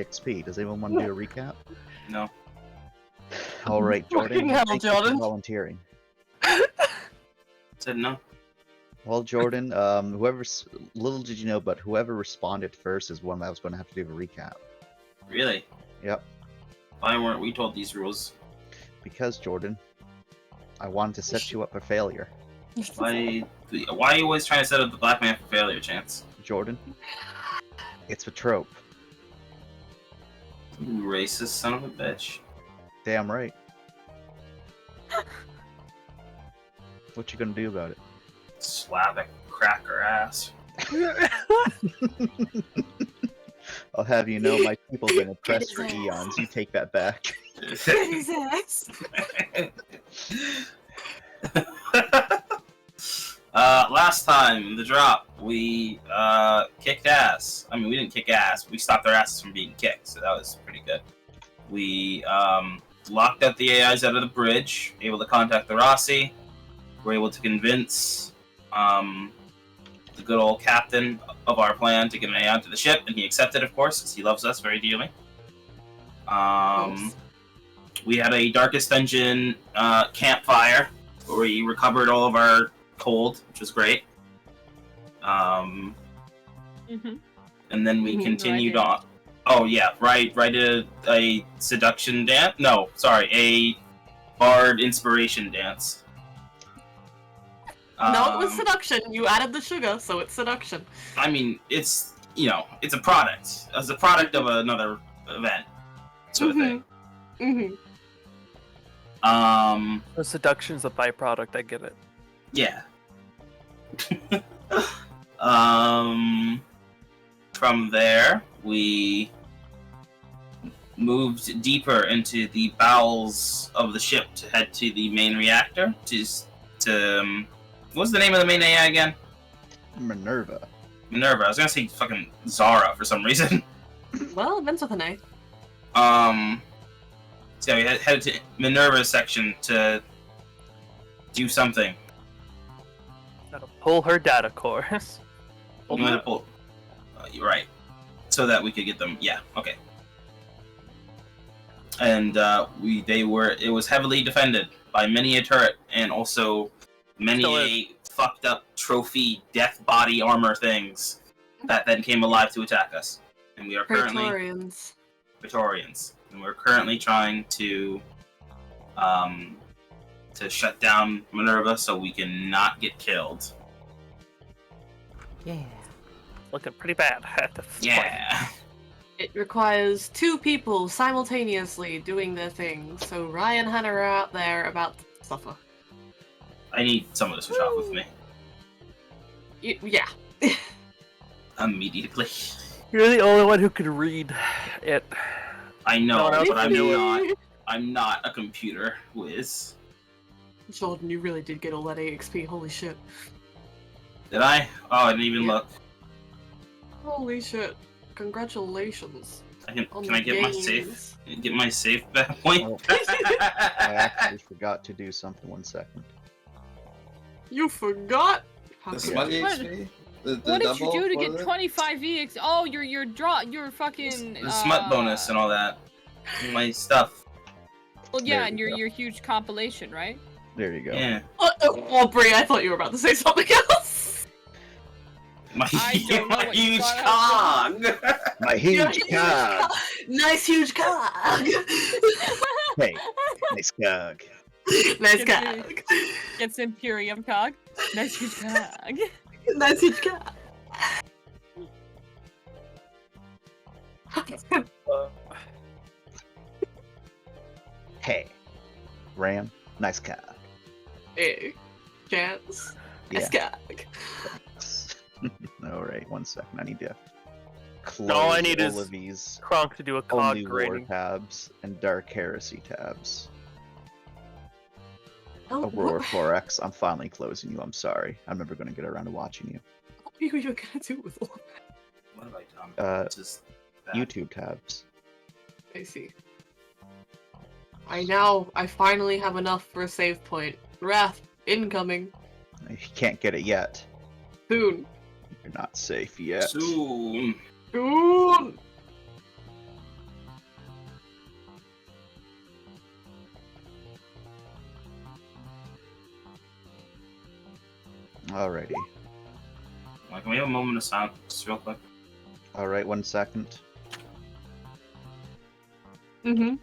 EXP. Does anyone want to do a recap? No. All right, Jordan. Fucking hell, Thank you for Jordan. volunteering. Said no. Well, Jordan, little did you know, but whoever responded first is one that was going to have to do a recap. Really? Yep. Why weren't we told these rules? Because, Jordan, I wanted to set you up for failure. Why are you always trying to set up the black man for failure, Chance? Jordan, it's a trope. You racist son of a bitch. Damn right. What you gonna do about it? Slavic cracker ass. I'll have you know my people have been oppressed for eons. You take that back. Jesus. Last time, the drop, we kicked ass. I mean, we didn't kick ass. We stopped their asses from being kicked, so that was pretty good. We locked out the AIs out of the bridge, able to contact the Rossi. We're able to convince the good old captain of our plan to get an AI onto the ship, and he accepted, of course, because he loves us very dearly. We had a Darkest Dungeon campfire where we recovered all of our cold, which was great. And then we continued on. Oh yeah, right. A seduction dance. No, sorry, a bard inspiration dance. No, it was seduction. You added the sugar, so it's seduction. I mean, it's it's a product. It's a product of another event, sort of thing. The seduction's a byproduct. I get it. Yeah. From there, we moved deeper into the bowels of the ship to head to the main reactor. What's the name of the main AI again? Minerva. Minerva. I was gonna say fucking Zara for some reason. Well, it ends with an A. So we headed to Minerva's section to do something. Gotta pull her data cores. I'm gonna pull. You're right. So that we could get them. Yeah. Okay. And it was heavily defended by many a turret and also many a fucked up trophy death body armor things that then came alive to attack us. And we are currently Praetorians. And we're currently trying to shut down Minerva so we can not get killed. Yeah. Looking pretty bad at the Yeah. It requires 2 people simultaneously doing their thing, so Ryan and Hannah are out there about to suffer. I need someone to switch off with me. Yeah. Immediately. You're the only one who can read it. I know, No, but I'm not a computer whiz. Jordan, you really did get all that AXP, holy shit. Did I? Oh, I didn't even look. Holy shit. Congratulations. Can I get my safe? Get my safe back point? Oh, I actually forgot to do something. 1 second. You forgot? The smut EXP? What did you do to get 25 EX? Oh, your fucking the smut bonus and all that. My stuff. Well, yeah, and your huge compilation, right? There you go. Yeah. Oh, Brie, I thought you were about to say something else. My huge cog. My huge cog. Nice huge cog. Hey, nice cog. Nice cog. Gets Imperium cog. Nice huge cog. Nice huge cog. Hey, Ram, nice cog. Hey, Chance. Nice cog. Alright, 1 second. I need to close All I need all is of these Kronk to do a cog only war grading. tabs and Dark Heresy tabs. Oh, Aurora 4X, I'm finally closing you. I'm sorry. I'm never going to get around to watching you. What are you gonna do with all of that? What have I done? Just that. YouTube tabs. I see. I finally have enough for a save point. Wrath, incoming. You can't get it yet. Soon. You're not safe yet. Soon. Soon. Alrighty. Like, can we have a moment of silence just real quick? Alright, 1 second. Mm-hmm.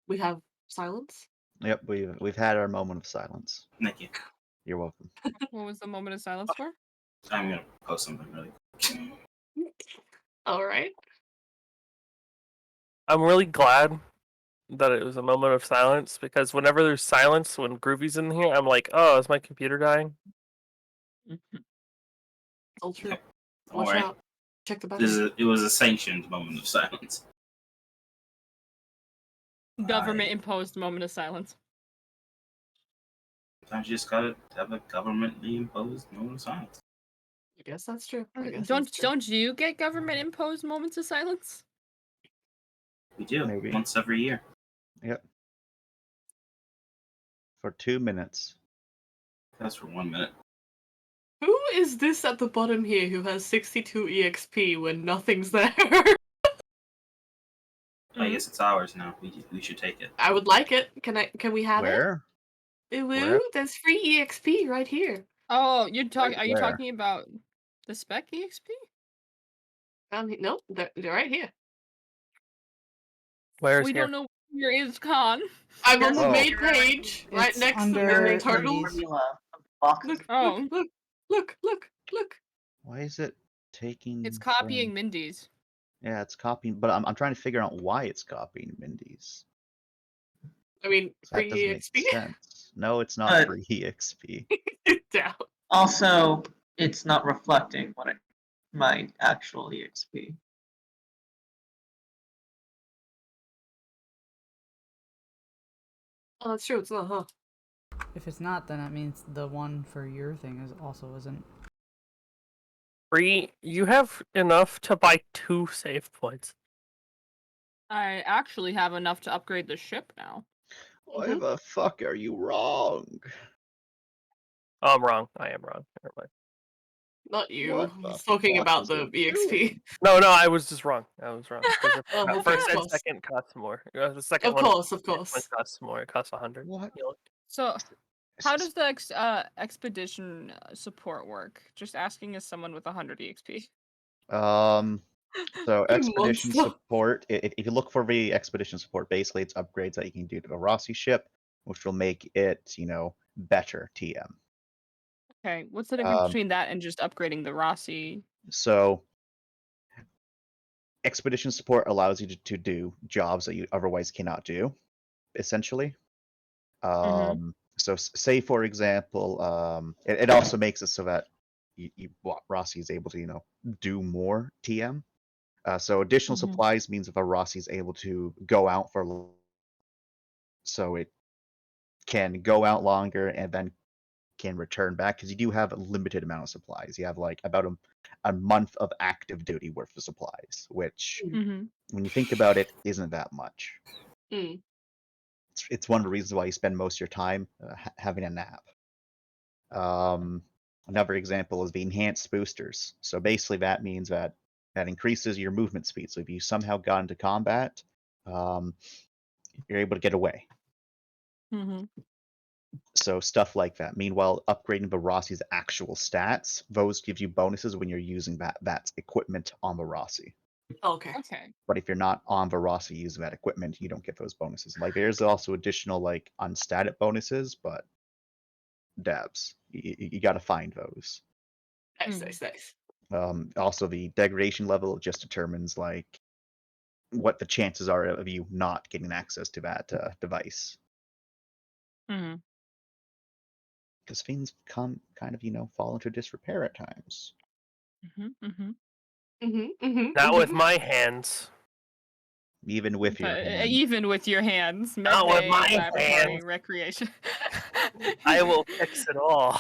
We have silence. Yep, we've had our moment of silence. Thank you. You're welcome. What was the moment of silence for? I'm gonna post something really quick. All right. I'm really glad that it was a moment of silence because whenever there's silence when Groovy's in here, I'm like, oh, is my computer dying? Ultra. All Watch right. out. Check the battery. It was a sanctioned moment of silence. Government imposed moment of silence. Sometimes you just gotta have a governmentally imposed moment of silence. I guess that's true. I guess Don't that's true. don't you get government imposed moments of silence? We do Maybe. once every year. Yep. For 2 minutes. That's for 1 minute. Who is this at the bottom here who has 62 EXP when nothing's there? I guess it's ours now. We should take it. I would like it. Can we have Where? it? Ooh, Where? there's free EXP right here. Oh, you're talking. Are you where? talking about the spec EXP? Nope, they're right here. Where's We here? don't know where is Khan. I'm on the Oh. main page, right It's next to under the turtle. formula box. Look, Oh. look. Why is it taking? It's from- copying Mindy's. Yeah, it's copying, but I'm trying to figure out why it's copying Mindy's. I mean, That free doesn't make EXP. sense. No, it's not But- free EXP. Down. Also, it's not reflecting my actual EXP. Oh, that's true. It's not, huh? If it's not, then that means the one for your thing is also isn't. Free, you have enough to buy 2 save points. I actually have enough to upgrade the ship now. Why the fuck are you wrong? Oh, I'm wrong. I am wrong. Never mind. Not you. What the He's talking fuck about is the it EXP. doing? No, I was just wrong. I was wrong. 'Cause the Oh, first of and course. second costs more. The second Of one course. one costs more. It costs 100. What? So, how does the expedition support work? Just asking as someone with 100 EXP. So You expedition monster. support. If you look for the expedition support, basically it's upgrades that you can do to a Rossi ship, which will make it, better TM. Okay, what's the difference Um, between that and just upgrading the Rossi? So expedition support allows you to do jobs that you otherwise cannot do, essentially. So say for example, it also makes it so that Rossi is able to do more TM. So additional Mhm. supplies means if a Rossi is able to go out for, so it can go out longer and then can return back, because you do have a limited amount of supplies. You have like about a month of active duty worth of supplies, which Mm-hmm. when you think about it, isn't that much. Mm. It's one of the reasons why you spend most of your time having a nap. Another example is the enhanced boosters. So basically that means that increases your movement speed. So if you somehow got into combat, you're able to get away. Mm-hmm. So stuff like that. Meanwhile, upgrading the Rossi's actual stats, those give you bonuses when you're using that equipment on the Rossi. Okay. Okay. But if you're not on the Rossi using that equipment, you don't get those bonuses. Like there's also additional like unstated bonuses, but dabs. You got to find those. Nice. Also, the degradation level just determines like what the chances are of you not getting access to that device. Mm-hmm. Because things kind of fall into disrepair at times. Mm-hmm. Mm-hmm. Not with my hands. Even with your hand. Even with your hands. Not with Medbay, my laboratory, hands. recreation. I will fix it all.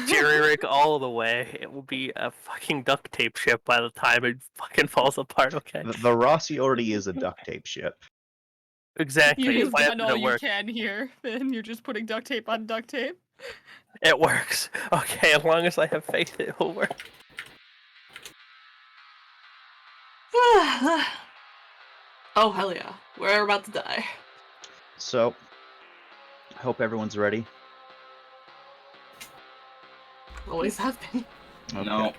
Jerry-rig all the way. It will be a fucking duct tape ship by the time it fucking falls apart, okay? The Rossi already is a duct tape ship. Exactly. You've Why done did all it you work? can here. Then you're just putting duct tape on duct tape. It works. Okay, as long as I have faith, it will work. Oh, hell yeah. We're about to die. So, I hope everyone's ready. Always have been. No.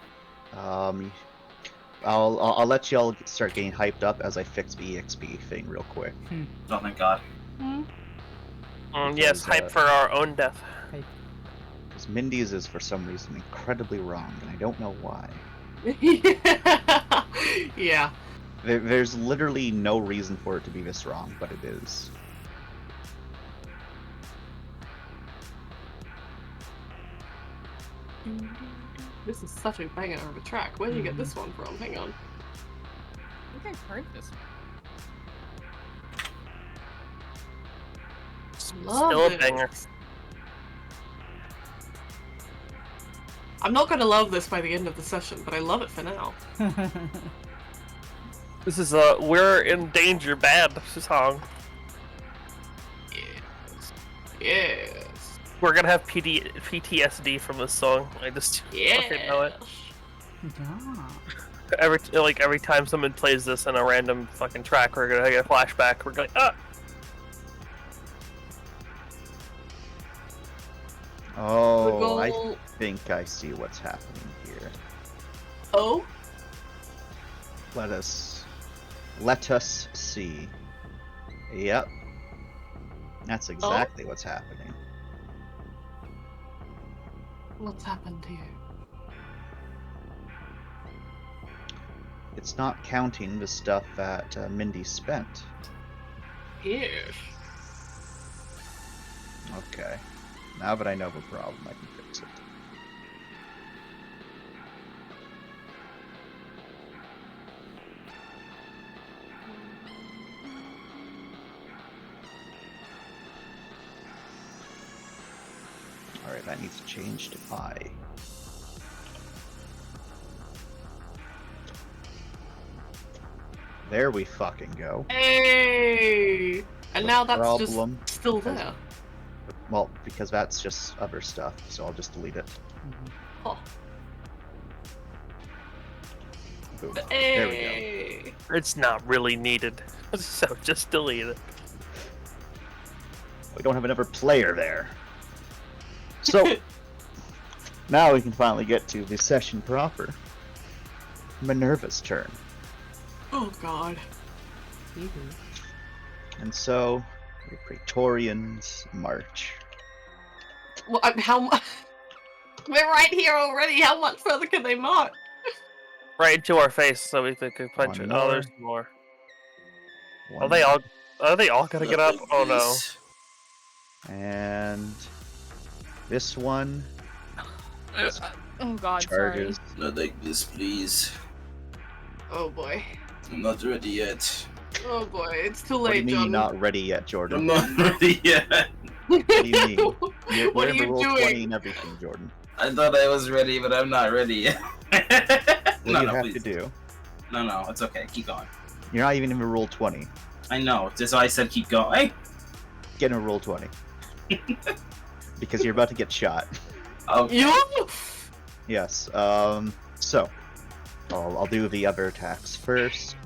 I'll let y'all start getting hyped up as I fix the EXP thing real quick. Oh, thank God. Yes, Because, hype for our own death. Because Mindy's is for some reason incredibly wrong, and I don't know why. Yeah. There's literally no reason for it to be this wrong, but it is. This is such a banger of a track. Where did you get this one from? Hang on. I think I've heard this one. Love Still a this. banger. I'm not gonna love this by the end of the session, but I love it for now. This is We're in Danger Bad song. Yes. Yes. We're gonna have PTSD from this song. I just fucking know it. Yeah. Every time someone plays this in a random fucking track, we're gonna get a flashback. We're going, ah! Oh, I goal- think I see what's happening here. Oh? Let us see. Yep. That's exactly what's happening. What's happened here? It's not counting the stuff that Mindy spent. Yes. Okay. Now that I know the problem, I can fix it. Alright, that needs to change to pi. There we fucking go. Hey! And now that's Problem just still because- there. Well, because that's just other stuff, so I'll just delete it. Oh. Boom. There we go. Hey! It's not really needed, so just delete it. We don't have another player there. So, now we can finally get to the session proper. Minerva's turn. Oh god. And so, the Praetorians march. Well, how much? We're right here already. How much further can they march? Right into our face, so we could punch One it. Oh, more. there's more. One Are they all gonna get up? Oh no. And this one Oh God, charges. Not like this, please. Oh boy. I'm not ready yet. Oh boy. It's too What do late, you mean John. you're not ready yet, I'm Jordan? not ready yet. What do you mean? You're What are in the you roll 20 doing? and everything, Jordan. I thought I was ready, but I'm not ready yet. What do you have please. to do? No, it's okay. Keep going. You're not even in the roll 20. I know. Just I said keep going. Get in a roll 20. Because you're about to get shot. Okay. You? Yes. So I'll do the other attacks first.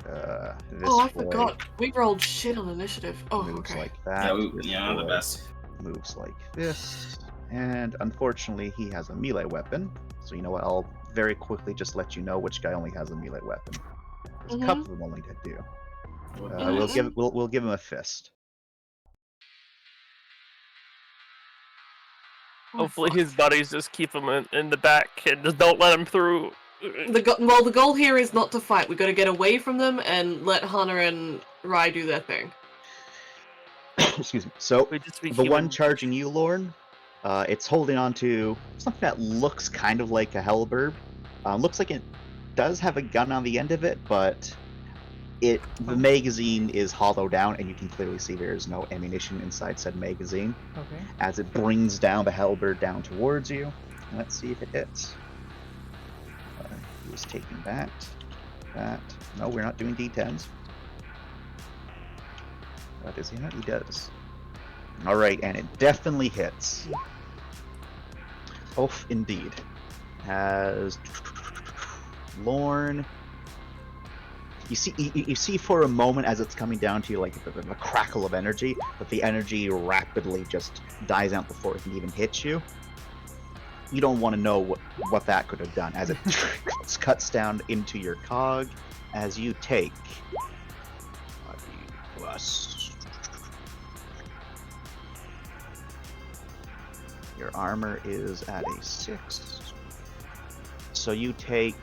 This Oh, I boy forgot. We rolled shit on initiative. Oh, moves okay. like that. Yeah, This yeah, the boy best. moves like this. And unfortunately, he has a melee weapon. So you know what? I'll very quickly just let you know which guy only has a melee weapon. There's a couple of them only that do. We'll give him a fist. Oh, Hopefully fuck. his buddies just keep him in the back and just don't let him through. Well, the goal here is not to fight. We got to get away from them and let Hana and Rai do their thing. Excuse me. So We just be the one human. charging you, Lorne, it's holding on to something that looks kind of like a halberd. Looks like it does have a gun on the end of it, but the magazine is hollowed out, and you can clearly see there is no ammunition inside said magazine. Okay. As it brings down the halberd down towards you, let's see if it hits. He was taking that. No, we're not doing D10s. Does he not? He does. Alright, and it definitely hits. Oh, indeed. Has Lorne. You see for a moment as it's coming down to you, like a crackle of energy, but the energy rapidly just dies out before it can even hit you. You don't want to know what that could have done as it cuts down into your cog as you take plus. Your armor is at a 6. So you take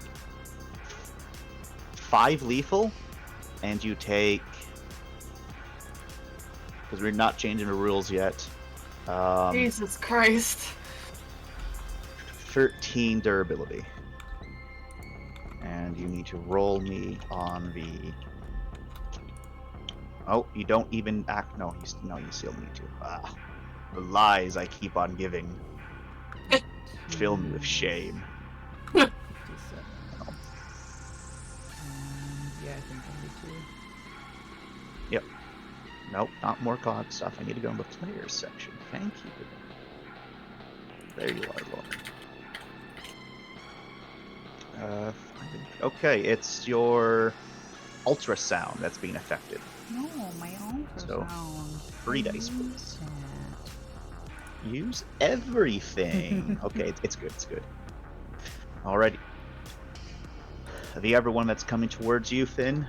5 lethal, and you take, because we're not changing the rules yet, Jesus Christ. 13 durability. And you need to roll me on the... Oh, you don't even act... No, you still need to. Ah, the lies I keep on giving fill me with shame. 57. Yeah, I think I need to. Yep. Nope, not more cog stuff. I need to go in the players section. Thank you. There you are, Lord. Okay, it's your ultrasound that's being affected. No, my ultrasound. 3 dice, please. Use everything. Okay, it's good. It's good. Alrighty. The other one that's coming towards you, Finn,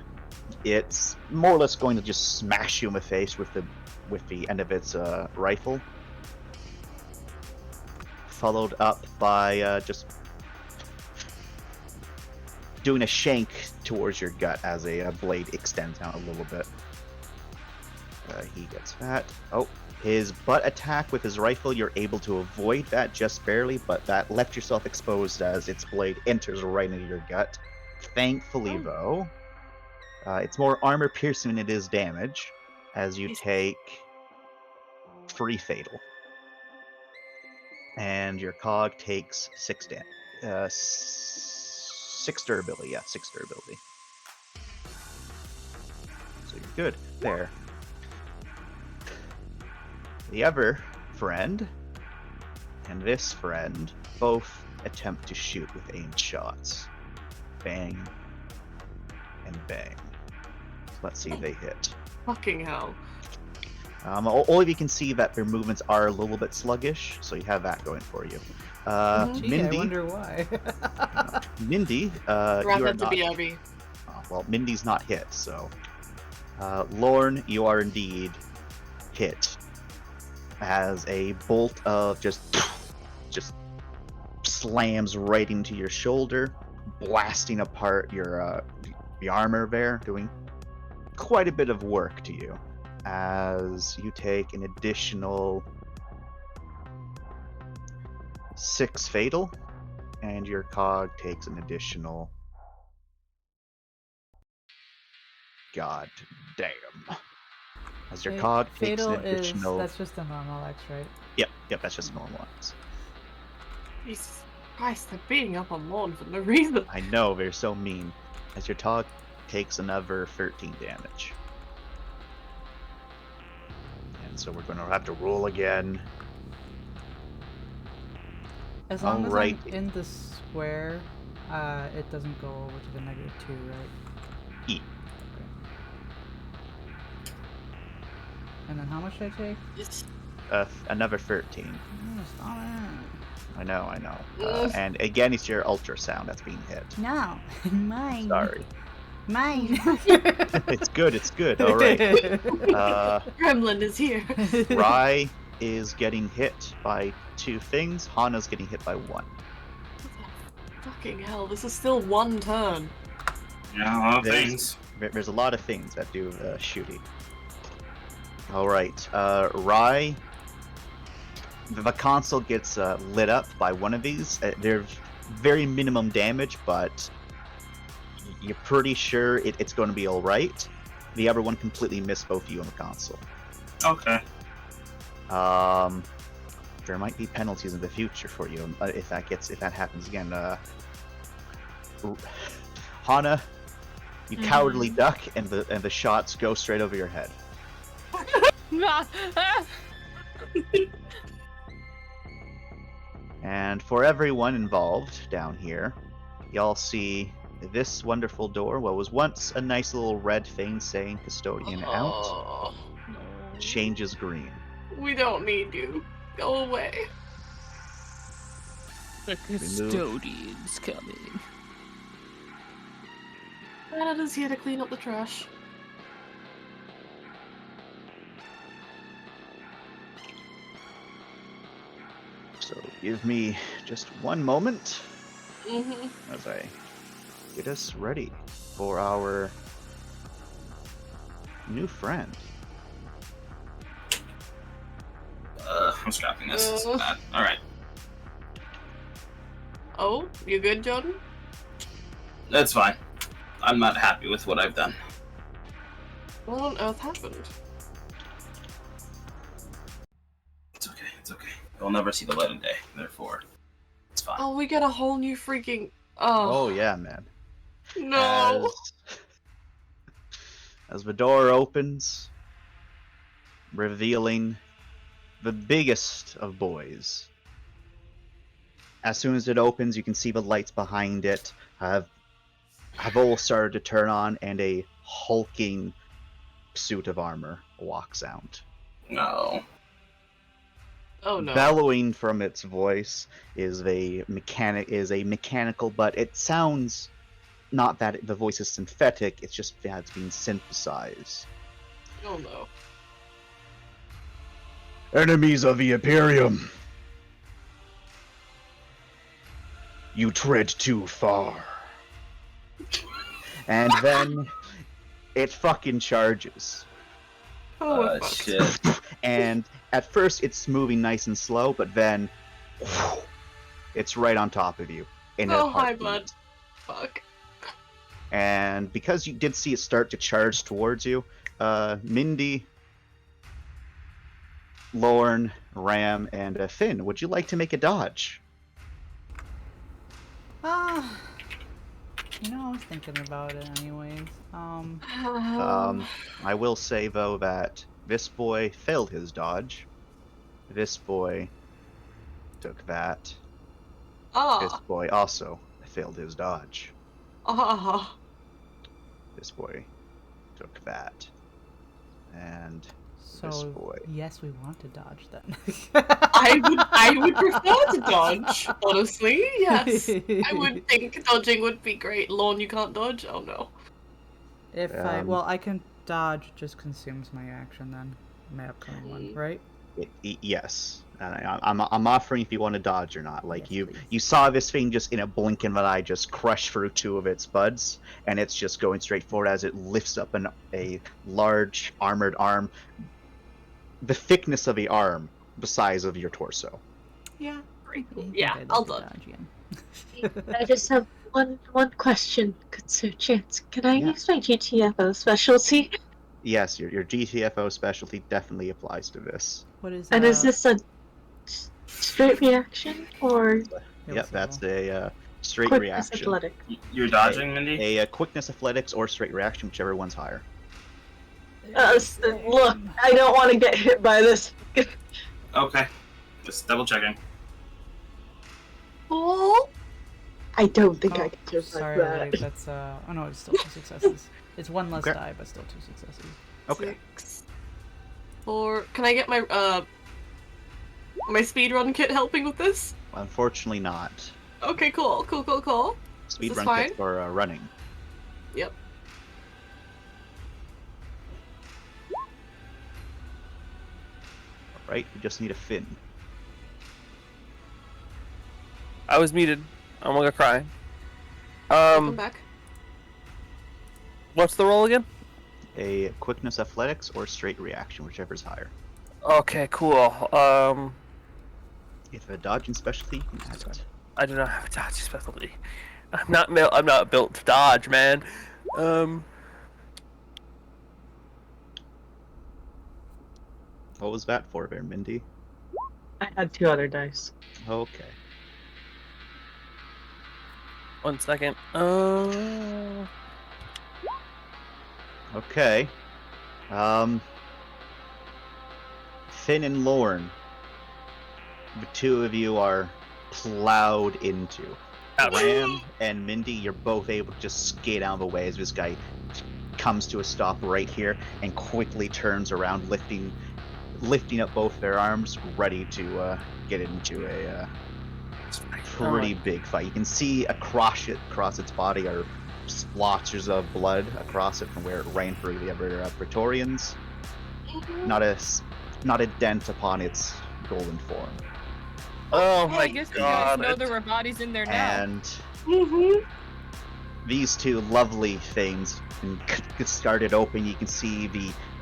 it's more or less going to just smash you in the face with the end of its rifle, followed up by just doing a shank towards your gut as a blade extends out a little bit. He gets that. Oh, his butt attack with his rifle, you're able to avoid that just barely, but that left yourself exposed as its blade enters right into your gut. Thankfully, though, it's more armor piercing than it is damage, as you take 3 fatal. And your cog takes 6 damage. 6 durability, yeah, 6 durability. So you're good there. The other friend and this friend both attempt to shoot with aimed shots. Bang and bang. Let's see if they hit. Fucking hell. All of you can see that their movements are a little bit sluggish, so you have that going for you. Gee, Mindy, I wonder why. Mindy, you Wrap are it to not. BRB. Well, Mindy's not hit, so. Lorne, you are indeed hit, as a bolt of just slams right into your shoulder, blasting apart your the armor there, doing quite a bit of work to you, as you take an additional 6 fatal, and your cog takes an additional... God damn. As your cog takes Fatal an additional... that's just a normal X, right? Yep, that's just normal ones. Jesus Christ, they're beating up on Lorne for no reason. I know, they're so mean. As your cog takes another 13 damage. And so we're going to have to roll again. As long as Alright. I'm in the square, it doesn't go over to the -2, right? E. Okay. And then how much did I take? It's... Another 13. Oh, stop it. I know. Ugh. And again, it's your ultrasound that's being hit. No, mine. Sorry. Mine. It's good. All right. Gremlin is here. Rai is getting hit by 2 things. Hana's getting hit by 1. What the fucking hell, this is still one turn. Yeah, a lot of There's- things. There's a lot of things that do shooty. All right, Rai. The console gets lit up by one of these. They're very minimum damage, but you're pretty sure it's going to be all right. The other one completely missed both of you on the console. Okay. There might be penalties in the future for you if that happens again. Hana, you cowardly duck, and the shots go straight over your head. Mm-hmm. And for everyone involved down here, y'all see this wonderful door, what was once a nice little red thing saying custodian out, Oh, changes green. we don't need you. Go away. The custodian's coming. Canada's here to clean up the trash. So give me just one moment Mm-hmm. as I get us ready for our new friend. I'm scrapping this. It's bad. All right. Oh, you good, Jordan? That's fine. I'm not happy with what I've done. What on earth happened? It's okay. It's okay. You'll never see the light of day. Therefore, it's fine. Oh, we get a whole new freaking. Oh, Oh yeah, man. no. As the door opens, revealing the biggest of boys. As soon as it opens, you can see the lights behind it have all started to turn on, and a hulking suit of armor walks out. No. Oh no. Bellowing from its voice is a mechanical, but it sounds not that the voice is synthetic. It's just that it's being synthesized. Oh no. Enemies of the Imperium, you tread too far. And then it fucking charges. Oh fuck. Shit. And at first it's moving nice and slow, but then it's right on top of you. In a Oh, hi, heartbeat. bud. Fuck. And because you did see it start to charge towards you, Mindy, Lorne, Ram, and Finn, would you like to make a dodge? I was thinking about it anyways. I will say though that this boy failed his dodge. This boy took that. This Ah. boy also failed his dodge. Ah. This boy took that. And this So boy. yes, we want to dodge then. I would prefer to dodge, honestly. Yes. I would think dodging would be great. Lorne, you can't dodge? Oh no. If I can dodge, just consumes my action then, my upcoming one, right? Yes. And I'm offering if you want to dodge or not. Like Yes, please. you saw this thing just in a blink of an eye just crush through two of its buds, and it's just going straight forward as it lifts up a large armored arm. The thickness of the arm, the size of your torso. Yeah. Pretty I cool. think Yeah, I'd I'll like to dodge. again. I just have one question, good Sir Chance. Can I Yeah. use my GTFO specialty? Yes, your GTFO specialty definitely applies to this. What is And is this a straight reaction or Yep, that's a straight quickness reaction. athletic? You're dodging, Mindy? A quickness athletics or straight reaction, whichever one's higher. Look, I don't want to get hit by this. Okay. Just double checking. Oh. I don't think Oh, I can survive sorry, I that. believe that's oh no, it's still 2 successes. It's one less Okay. die, but still 2 successes. Okay. 6. 4. Can I get my my speedrun kit helping with this? Unfortunately not. Okay, cool. Cool. Speed This run is fine? kit for running. Yep. Right? We just need a fin. I was muted. I'm gonna cry. Come back. What's the roll again? A quickness athletics or straight reaction, whichever's higher. Okay, cool. If a dodging specialty, you can add it. I do not have a dodge specialty. I'm not built to dodge, man. What was that for there, Mindy? I had 2 other dice. Okay. 1 second. Okay. Finn and Lorne. The two of you are plowed into. Ram and Mindy, you're both able to just skate out of the way as this guy comes to a stop right here and quickly turns around, lifting up both their arms, ready to get into a pretty big fight. You can see across its body are splotches of blood across it from where it ran through the other Praetorians. Not a dent upon its golden form. Oh Well, my I guess you guys god. know there were bodies in there now. And these two lovely things get started open. You can see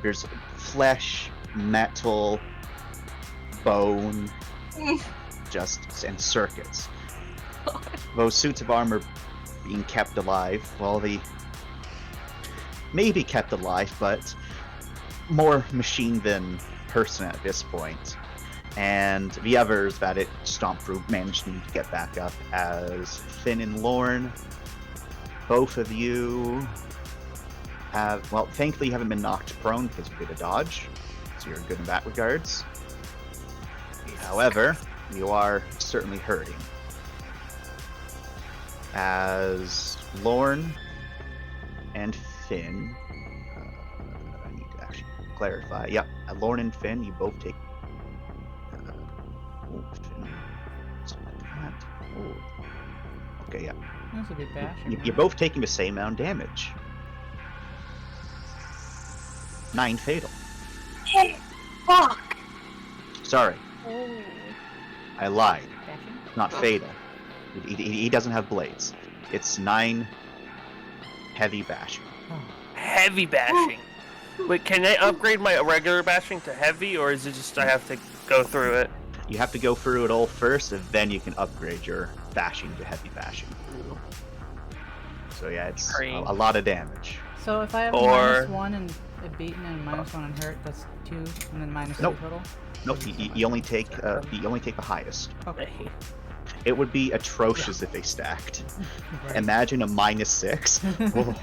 there's flesh, metal, bone, and circuits. Those suits of armor being kept alive. Well, they may be kept alive, but more machine than person at this point. And the others that it stomped through managed to get back up as Finn and Lorne. Both of you have, well, thankfully you haven't been knocked prone because you did a dodge, so you're good in that regards. However, you are certainly hurting. As Lorne and Finn, I need to actually clarify. Yep, Lorne and Finn, you both take. Finn, something like that. Oh. Okay, yeah. That's a bit bashing. You're both taking the same amount of damage. 9 fatal. Fuck! Sorry, Oh. I lied. Bashing? Not fatal. He doesn't have blades. It's 9 heavy bashing. Oh. Heavy bashing. Wait, can I upgrade my regular bashing to heavy, or is it just I have to go through it? You have to go through it all first, and then you can upgrade your bashing to heavy bashing. So yeah, it's a lot of damage. So if I have a Or- -1 and a beaten and a -1 and hurt, that's 2, and then -2 Nope. total? Nope, you only take the highest. Okay. It would be atrocious if they stacked. Right. Imagine a -6. Oh,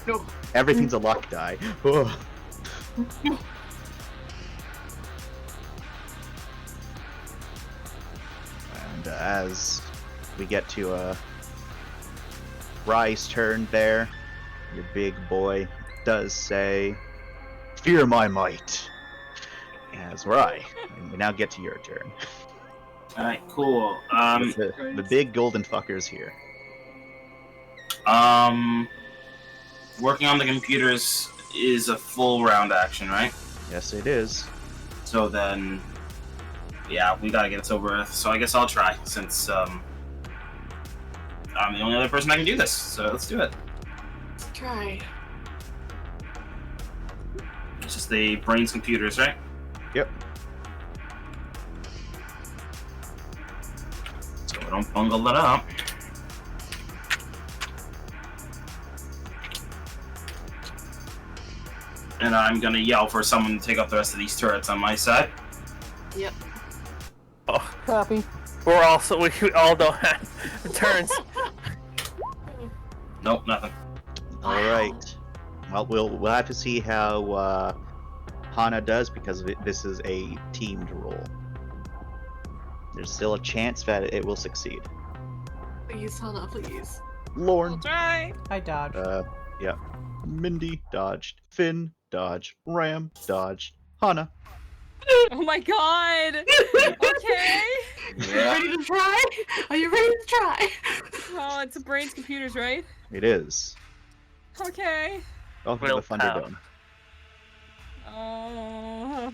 No. everything's a luck die. Oh. And as we get to Rye's turn there, your big boy does say, "Fear my might." As Rye, and we now get to your turn. Alright, cool. With the big golden fuckers here. Working on the computers is a full round action, right? Yes, it is. So then, yeah, we gotta get this over with. So I guess I'll try, since I'm the only other person that can do this. So let's do it. Let's try. It's just the brains computers, right? Yep. So we don't bungle that up. And I'm gonna yell for someone to take up the rest of these turrets on my side. Yep. Oh, copy. We all don't have turns. Nope, nothing. All right. Well, we'll have to see how Hana does because this is a teamed roll. There's still a chance that it will succeed. Please, Hannah, please. Lorne, Try. I dodged. yeah. Mindy dodged. Finn dodged. Ram dodged. Hana. Oh my god. Okay. Are you ready to try? Are you ready to try? Oh, it's a brains computers, right? It is. Okay. Oh, the Willpower. Thunderdome. Oh.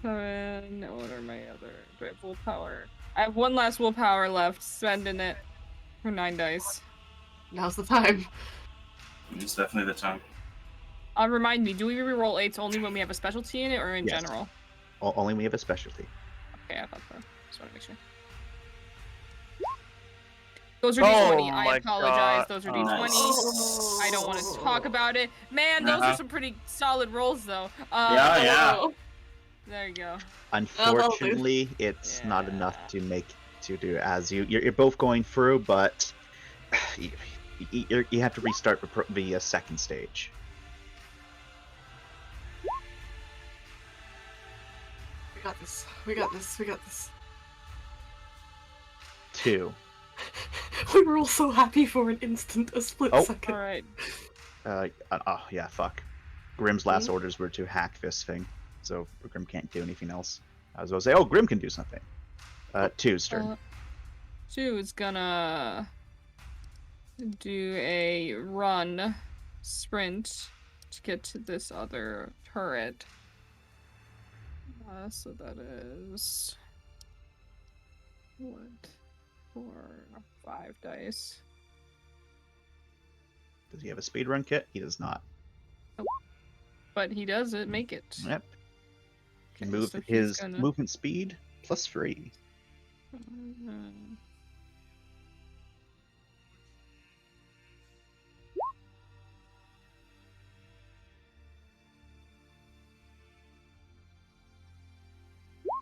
And what are my other? Do I have willpower? I have one last willpower left. Spending it for 9 dice. Now's the time. It's definitely the time. Remind me, do we reroll 8s only when we have a specialty in it, or in Yes. general? Only we have a specialty. Okay, I thought so. Just want to make sure. Those are Oh D20. I my apologize. God. Those are Oh. D20s. I don't want to talk about it. Man, those are some pretty solid rolls, though. Yeah. There you go. Unfortunately, it's not enough to make to do as you're both going through, but you have to restart the second stage. We got this. We got this. We got this. 2. We were all so happy for an instant, a split Oh. second. Alright. Oh yeah, fuck. Grim's last orders were to hack this thing, so Grim can't do anything else. I was going to say, oh, Grim can do something. 2's turn. 2 is gonna do a run, sprint to get to this other turret. So that is 1, 4, 5 dice. Does he have a speedrun kit? He does not. But he does it, make it. Yep. Okay, Move so he's his gonna- movement speed +3.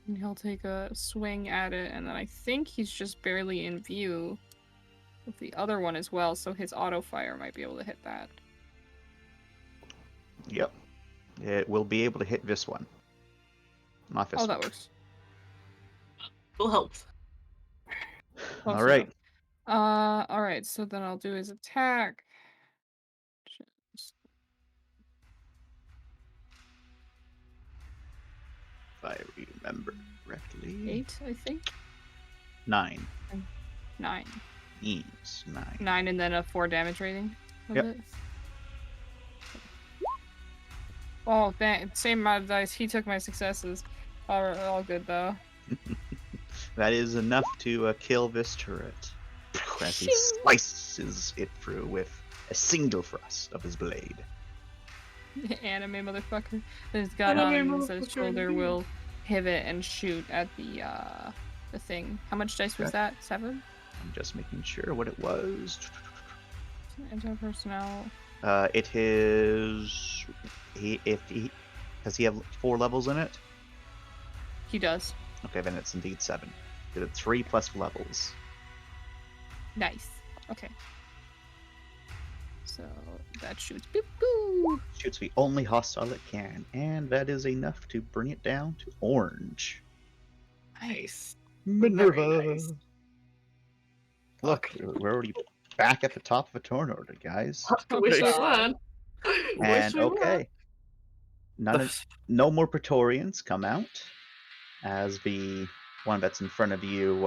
And he'll take a swing at it, and then I think he's just barely in view with the other one as well, so his auto fire might be able to hit that. Yep. It will be able to hit this one. Not this Oh, one. that works. Will help. All right. Alright, so then I'll do his attack. Just- If I remember correctly. 8, I think? 9. 9. Means 9. 9 and then a 4 damage rating. Was Yep. it? Oh, same amount of dice. He took my successes. All good though. That is enough to kill this turret. As he slices it through with a single thrust of his blade. Anime motherfucker. His gun Anime on his motherfucker shoulder indeed. will pivot and shoot at the thing. How much dice was Okay. that? 7? I'm just making sure what it was. Anti-personnel. It is. Does he have 4 levels in it? He does. Okay, then it's indeed 7. Did it 3 plus levels. Nice. Okay. So that shoots. Boop, boo. Shoots the only hostile it can, and that is enough to bring it down to orange. Nice. Minerva. nice. Look, we're already back at the top of the turn order, guys. I wish we God. were. And Wish we were. okay, no more Praetorians come out, as the one that's in front of you,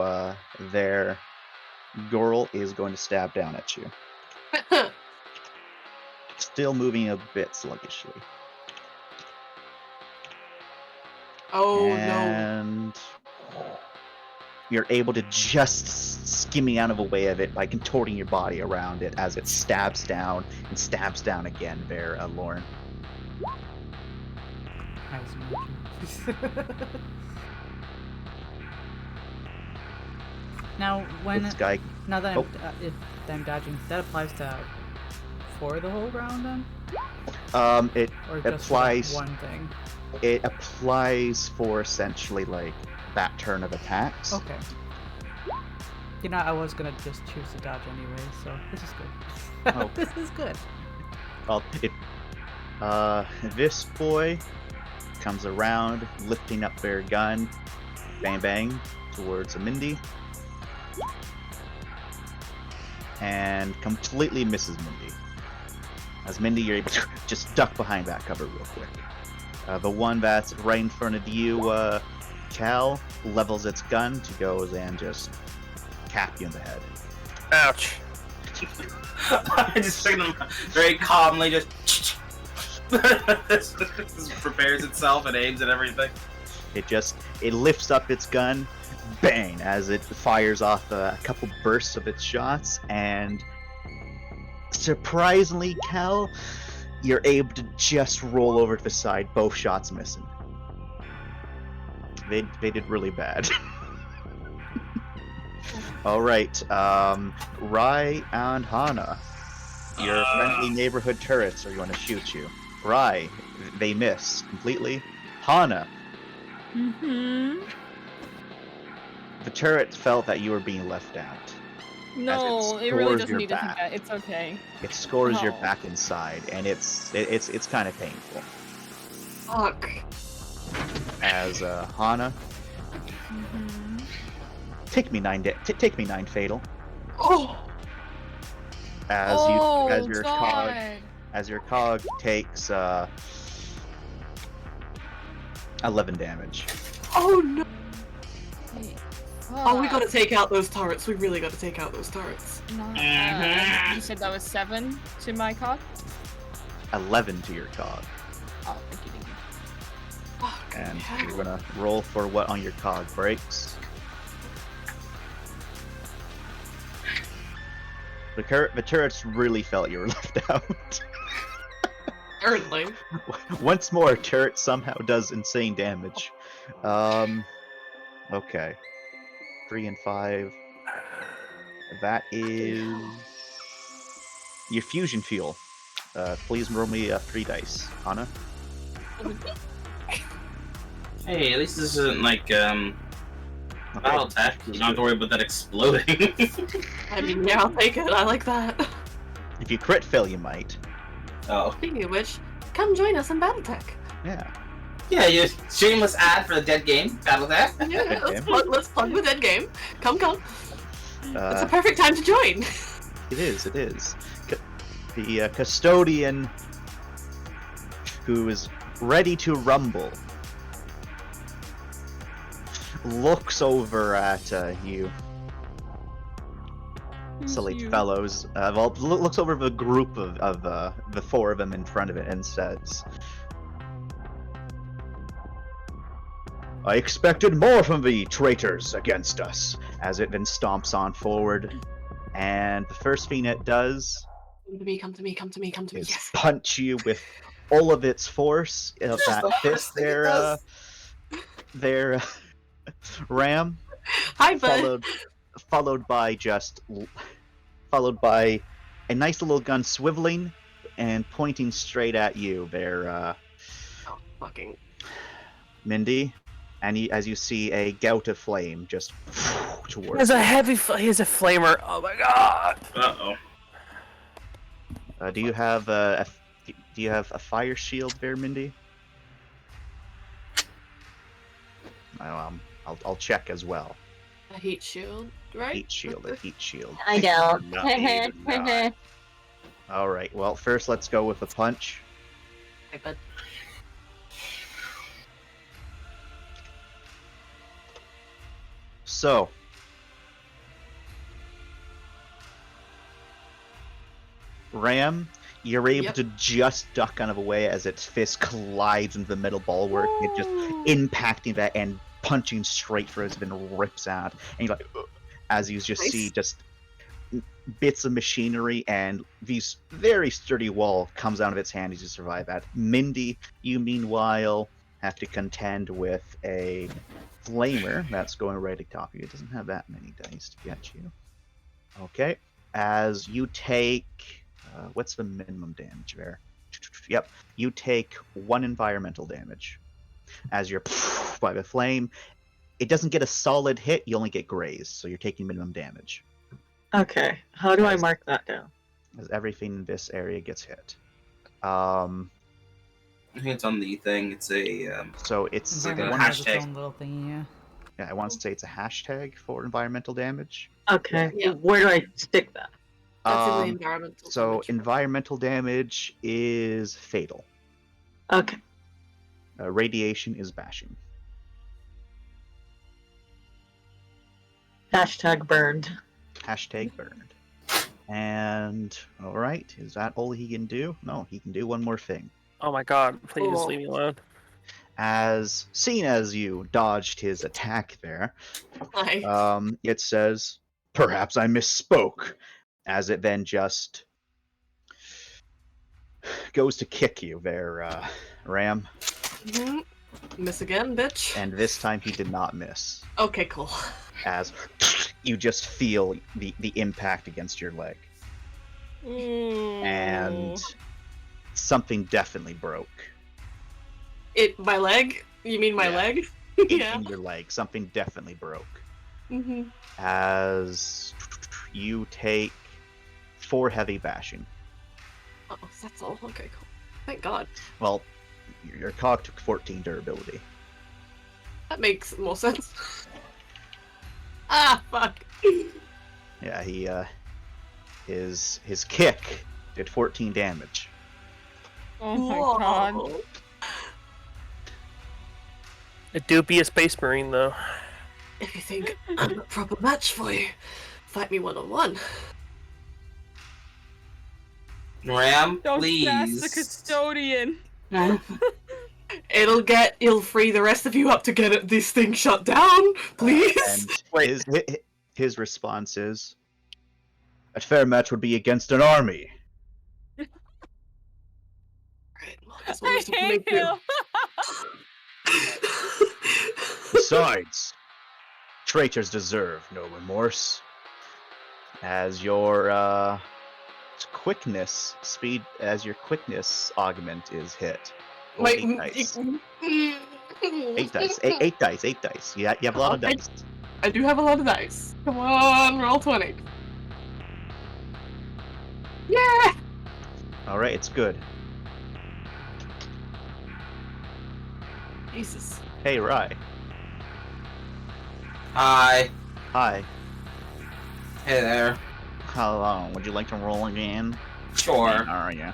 there, Gorl is going to stab down at you. Still moving a bit sluggishly. Oh no. And you're able to just skimming out of the way of it by contorting your body around it as it stabs down and stabs down again there, Lauren. I was imagining. Now, when This guy, now that Oh. if I'm dodging, that applies to for the whole round then, it or just for applies. that one thing? It applies for essentially like that turn of attacks. Okay. You know, I was gonna just choose to dodge anyway, so this is good. Oh. This is good. Well, this boy comes around, lifting up their gun, bang bang, towards Mindy, and completely misses Mindy. As Mindy, you're able to just duck behind that cover real quick. The one that's right in front of you, Cal, levels its gun to go and just cap you in the head. Ouch. I just think them very calmly just prepares itself and aims at everything. It lifts up its gun, bang, as it fires off a couple bursts of its shots, and surprisingly, Cal, you're able to just roll over to the side, both shots missing. They did really bad. Alright, Rai and Hana, your friendly neighborhood turrets are going to shoot you. Rai, they miss completely. Hana, Mm-hmm. the turret felt that you were being left out. No, it really scores doesn't your need to think back. that. It's okay. It scores your Oh. back inside, and it's kind of painful. Fuck. As Hana, Mm-hmm. take me 9 fatal. Oh, As God. your cog takes 11 damage. oh no! Hey, Oh, we fuck. gotta take out those turrets. We really gotta take out those turrets. No, Mhm. you said that was 7 to my cog? 11 to your cog. Oh, thank you, thank you. Fuck. And yeah. you're gonna roll for what on your cog breaks. The turrets really felt you were left out. Apparently. Once more, turret somehow does insane damage. Okay. 3 and 5. That is your fusion fuel. Please roll me 3 dice, Anna. Hey, at least this isn't like Okay. battle tech. You don't have to worry about that exploding. I mean, yeah, I'll take it. I like that. If you crit fail, you might. Oh. Speaking of which, come join us in BattleTech. Yeah. Yeah, you shameless ad for the dead game, battle tech. Yeah, Good game. let's plug the dead game. Come. It's a Uh, perfect time to join. it is. The custodian who is ready to rumble looks over at you, Salute you? fellows. Looks over the group of the 4 of them in front of it and says, "I expected more from the traitors against us." As it then stomps on forward, and the first thing it does Come to me. is Yes. punch you with all of its force of that the fist hardest thing it does. there, Ram, Hi, bud. followed by a nice little gun swiveling and pointing straight at you there, Oh, fucking. Mindy. And as you see a gout of flame just towards He's a you. he's a flamer. Oh my god. Uh-oh. Do you have a fire shield there, Mindy? I'll check as well. A heat shield, right? A heat shield. I don't. Not even not. All right. Well, first let's go with a punch. Hey, bud. So, Ram, you're able Yep. to just duck out of the way as its fist collides into the metal bulwark, it just impacting that and punching straight through it, then rips out. And you're like, "Ugh," as you just see Nice. just bits of machinery and these very sturdy wall comes out of its hand as you survive that. Mindy, you meanwhile have to contend with a flamer that's going right atop you. It doesn't have that many dice to get you. Okay, as you take, what's the minimum damage there? Yep, you take 1 environmental damage. As you're by the flame, it doesn't get a solid hit, you only get grazed, so you're taking minimum damage. Okay, how do I Nice. mark that down? As everything in this area gets hit. I think it's on the thing. It's a So it's like a Environment has its hashtag. own little thingy, yeah. yeah, I want to say it's a hashtag for environmental damage. Okay, Yeah. where do I stick that? That's in the Um, environmental. so damage. environmental damage is fatal. Okay, Radiation is bashing. hashtag burned. Hashtag burned. And all right, is that all he can do? No, he can do one more thing. Oh my god. Please Cool. leave me alone. As seen as you dodged his attack there, Nice. it says, "Perhaps I misspoke," as it then just goes to kick you there, Ram. Mhm. Miss again, bitch. And this time he did not miss, Okay, cool. as you just feel the impact against your leg. And something definitely broke My leg? You mean my Yeah. leg? in, Yeah. in your leg. Something definitely broke. Mm-hmm. As you take 4 heavy bashing. Oh, that's all. Okay, cool. Thank God. Well, your cog took 14 durability. That makes more sense. Ah, fuck. Yeah, he his kick did 14 damage. Oh my god. Whoa. A dubious Space Marine, though. If you think I'm a proper match for you, fight me one-on-one. Ram, Don't sass the please. custodian. It'll free the rest of you up to get this thing shut down, please. And Wait. his response is, "A fair match would be against an army." Right, well, that's what I we're supposed to hate do. him. Besides, traitors deserve no remorse. As your quickness augment is hit. Roll Wait, 8 dice. 8 dice. 8 dice. 8 dice. You have a lot of Okay. dice. I do have a lot of dice. Come on, roll 20. Yeah! All right, it's good. Jesus. Hey, Rye. Hi. Hi. Hey there. Hello. Would you like to roll again? Sure. Are you?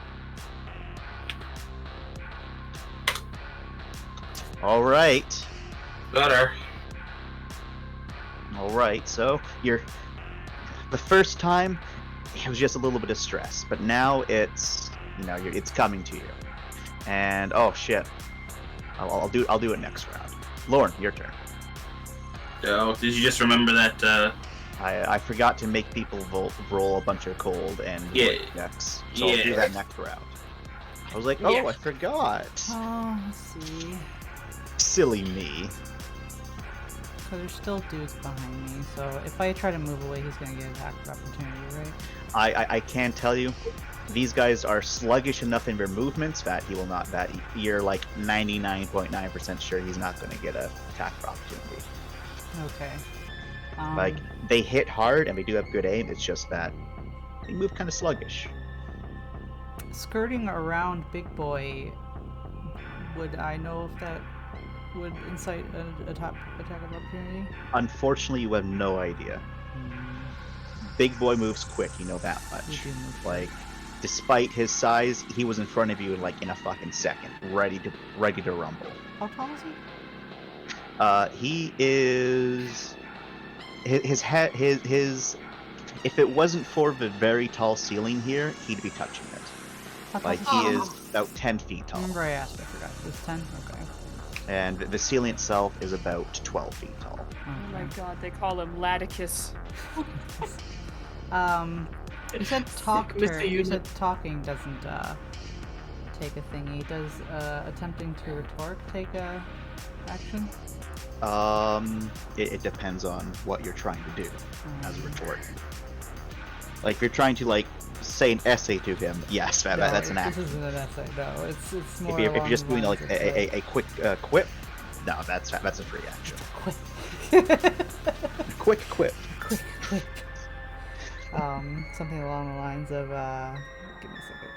All right. Better. All right. So the first time it was just a little bit of stress, but now it's it's coming to you. And oh shit, I'll do it next round. Lauren, your turn. So, did you just remember that? I forgot to make people roll a bunch of cold and Yeah. decks, so I'll do Yeah. that next round. I was like, oh, Yeah. I forgot. Oh, let's see. Silly me. So there's still dudes behind me, so if I try to move away, he's gonna get attack of opportunity, right? I can tell you, these guys are sluggish enough in their movements that he will not. That you're like 99.9% sure he's not going to get a attack of opportunity. Okay. Like they hit hard and they do have good aim. It's just that they move kind of sluggish. Skirting around Big Boy, would I know if that would incite an attack of opportunity? Unfortunately, you have no idea. Big Boy moves quick. You know that We much. do move Like, despite his size, he was in front of you like in a fucking second, ready to rumble. How tall is he? He is his head his if it wasn't for the very tall ceiling here, he'd be touching it. How tall Like is he is about 10 feet tall, Remember I asked, I forgot. It's 10? Okay. and the ceiling itself is about 12 feet tall. Oh my Okay. god, they call him Laticus. You said talk Mr. turn. You Unit. said talking doesn't take a thingy. Does attempting to retort take a action? It depends on what you're trying to do as a retort. Like if you're trying to like say an essay to him, yes, that's an action. This isn't an essay. No, it's more. If you're along just the doing lines like of, a quick quip, no, that's a free action. quick. Quick quip. quick. Something along the lines of give me a second.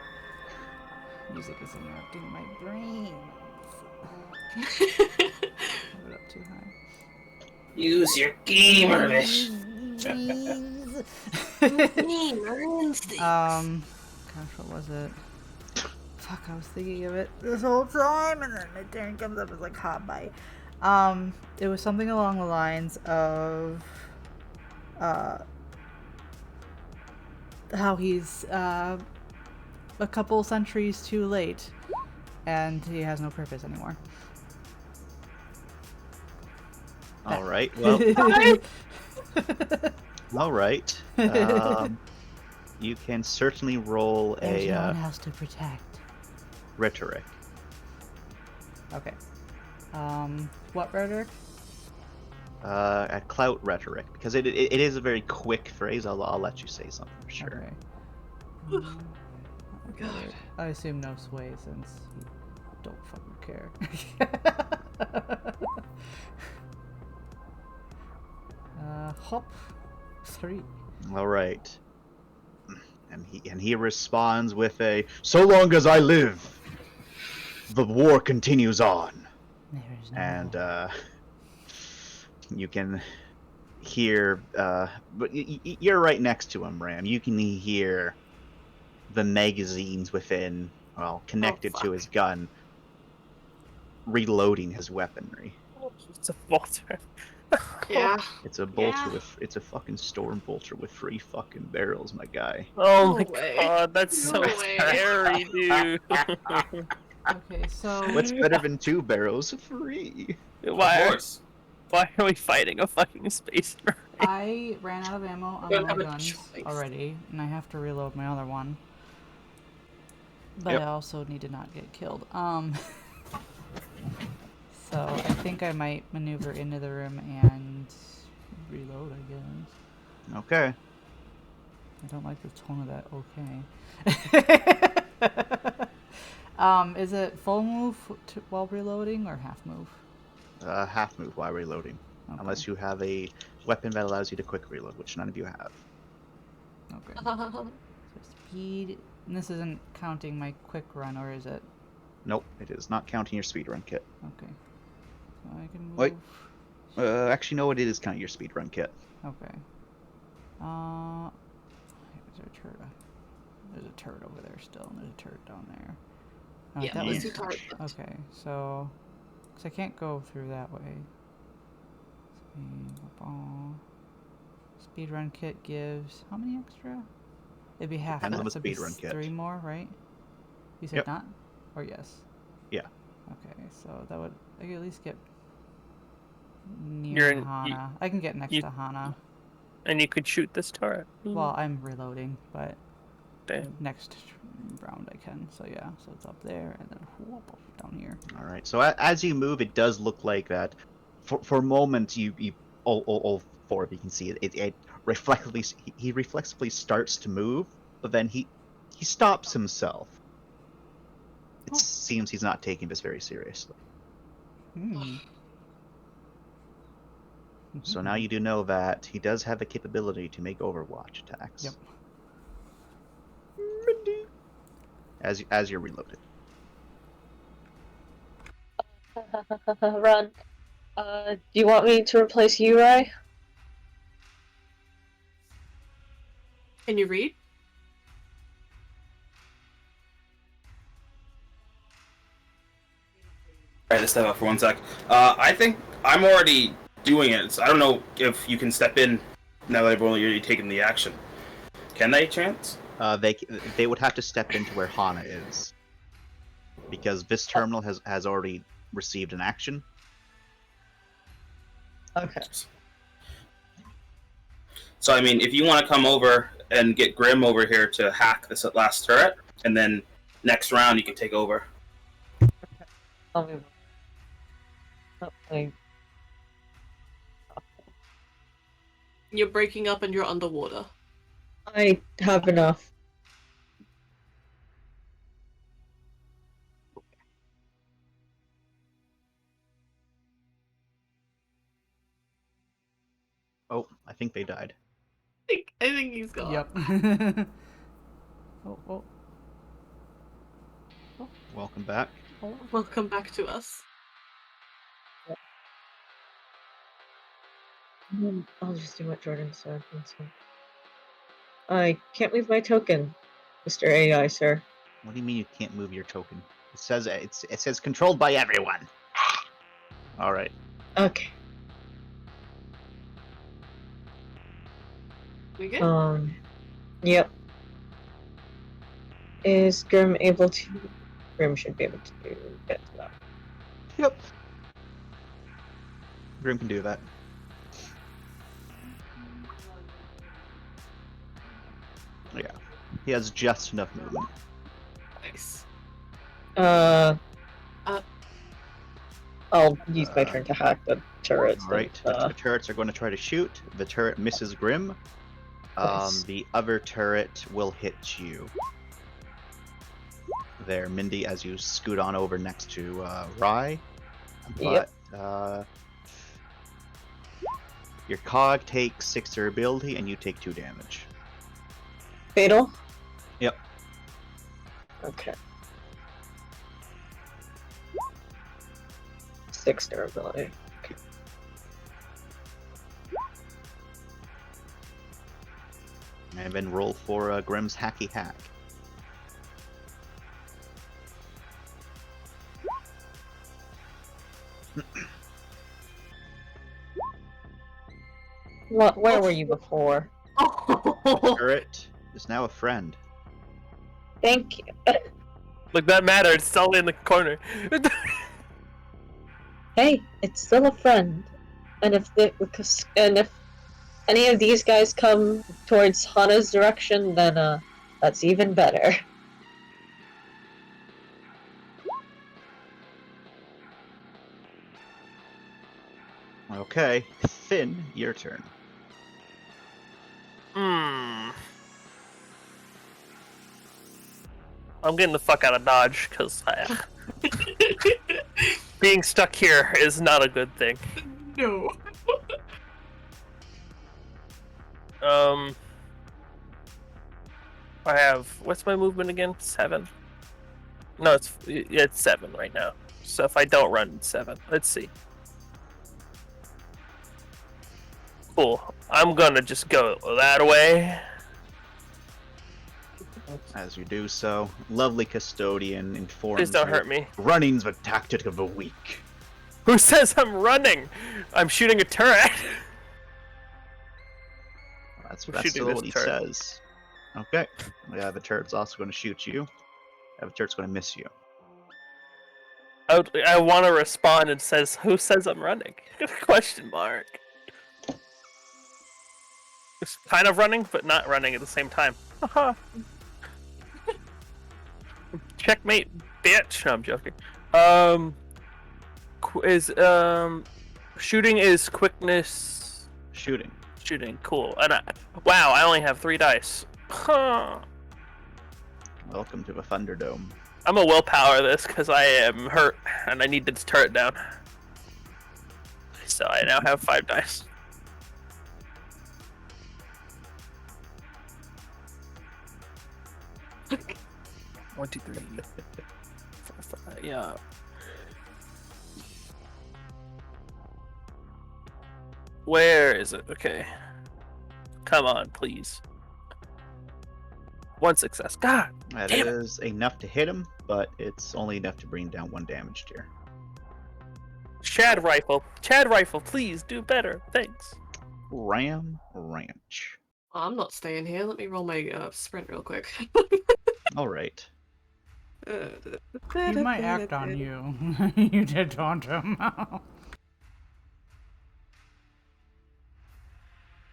Music is interrupting my brain. Put it up too high. Use your gamer vision. Gosh, what was it? Fuck, I was thinking of it this whole time, and then my turn comes up as like hot bite. It was something along the lines of how he's a couple centuries too late, and he has no purpose anymore. All right. Well, all right. You can certainly roll There's no a one else to protect. rhetoric. Okay. What rhetoric? A clout rhetoric, because it is a very quick phrase. I'll let you say something for sure. Okay. God. I assume no sway since you don't fucking care. Hop 3. All right. And he responds with a, "So long as I live, the war continues on." There is no And more. hear, but you're right next to him, Ram. You can hear the magazines within, well, connected to fuck. his gun, reloading his weaponry. It's a bolter. Yeah. It's a bolter Yeah. with, it's a fucking storm bolter with 3 fucking barrels, my guy. Oh No my way. god, that's No so way. scary, dude. Okay, so What's better than 2 barrels? 3. Of why course. are we fighting a fucking space marine? I ran out of ammo on Don't my have a guns choice. already, and I have to reload my other one. But Yep. I also need to not get killed. So I think I might maneuver into the room and reload, I guess. Okay. I don't like the tone of that okay. Is it full move while reloading or half move? Half move while reloading. Okay. Unless you have a weapon that allows you to quick reload, which none of you have. Okay. So speed, and this isn't counting my quick run, or is it? Nope, it is not counting your speedrun kit. Okay. So I can move. Wait. Actually, no, it is counting your speedrun kit. Okay. Is there a turret? There's a turret over there still, and there's a turret down there. Oh, Yeah, that there's was 2 turrets left. okay. So, because I can't go through that way. Speed run kit gives how many extra? It'd be half. Depends on That, the so it'd be speedrun kit. 3 more, right? You said Yep. not, or yes? Yeah. Okay, so that would I could at least get near You're in- Hana. I can get next you- to Hana. And you could shoot this turret. Well, I'm reloading, but Damn. next round I can. So yeah, so it's up there and then whoop, down here. All right. So as you move, it does look like that. For a moment, you all 4 of you can see it. It reflexively he reflexively starts to move, but then he stops himself. It Oh. seems he's not taking this very seriously. Hmm. So now you do know that he does have the capability to make Overwatch attacks. Yep. As you're reloaded. Run. Do you want me to replace Uri? Can you read? Alright, let's step up for 1 sec. I think I'm already doing it. So I don't know if you can step in now that everyone already taken the action. Can they, Chance? They would have to step into where Hana is, because this terminal has already received an action. Okay. So I mean, if you want to come over and get Grim over here to hack this last turret, and then next round you can take over. I'll move. Okay. You're breaking up and you're underwater. I have enough. Oh, I think they died. I think he's gone. Yep. oh. Welcome back. Welcome back to us. I'll just do what Jordan said. I can't move my token, Mr. AI, sir. What do you mean you can't move your token? It says controlled by everyone. All right. Okay. We good? Yep. Is Grim able to? Grim should be able to get to that. Yep. Grim can do that. Yeah. He has just enough movement. Nice. I'll use my turn to hack the turrets. All right. The turrets are going to try to shoot. The turret misses Grim. Nice. The other turret will hit you. There, Mindy, as you scoot on over next to Rye. But Yep. your cog takes 6 durability and you take 2 damage. Fatal? Yep. Okay. 6 durability. Okay. And then roll for Grimm's Hacky Hack. What? Where were you before? Turret is now a friend. Thank you. Look, that matter. It's still in the corner. Hey, it's still a friend. And if any of these guys come towards Hana's direction, then that's even better. Okay, Finn, your turn. I'm getting the fuck out of Dodge, because being stuck here is not a good thing. No. I have, what's my movement again? 7? No, it's 7 right now. So if I don't run, it's 7. Let's see. Cool. I'm gonna just go that way. As you do so, lovely custodian informs Please don't you, hurt me. running's the tactic of the weak. Who says I'm running? I'm shooting a turret. That's I'm what shooting he this turret. says. Okay. Yeah, the turret's also going to shoot you. Yeah, the turret's going to miss you. I want to respond and says, who says I'm running? Question mark. It's kind of running, but not running at the same time. Haha. Checkmate, bitch. No, I'm joking. Shooting is quickness. Shooting. Shooting, cool. And wow, I only have 3 dice. Huh. Welcome to the Thunderdome. I'm gonna willpower this because I am hurt and I need this turret down. So I now have 5 dice. One, two, 3, 4, 5. Yeah. Where is it? Okay. Come on, please. 1 success. God. That damn is enough to hit him, but it's only enough to bring down 1 damage tier. Chad rifle. Chad rifle, please do better. Thanks. Ram Ranch. I'm not staying here. Let me roll my sprint real quick. All right. He might act on you. You did taunt him.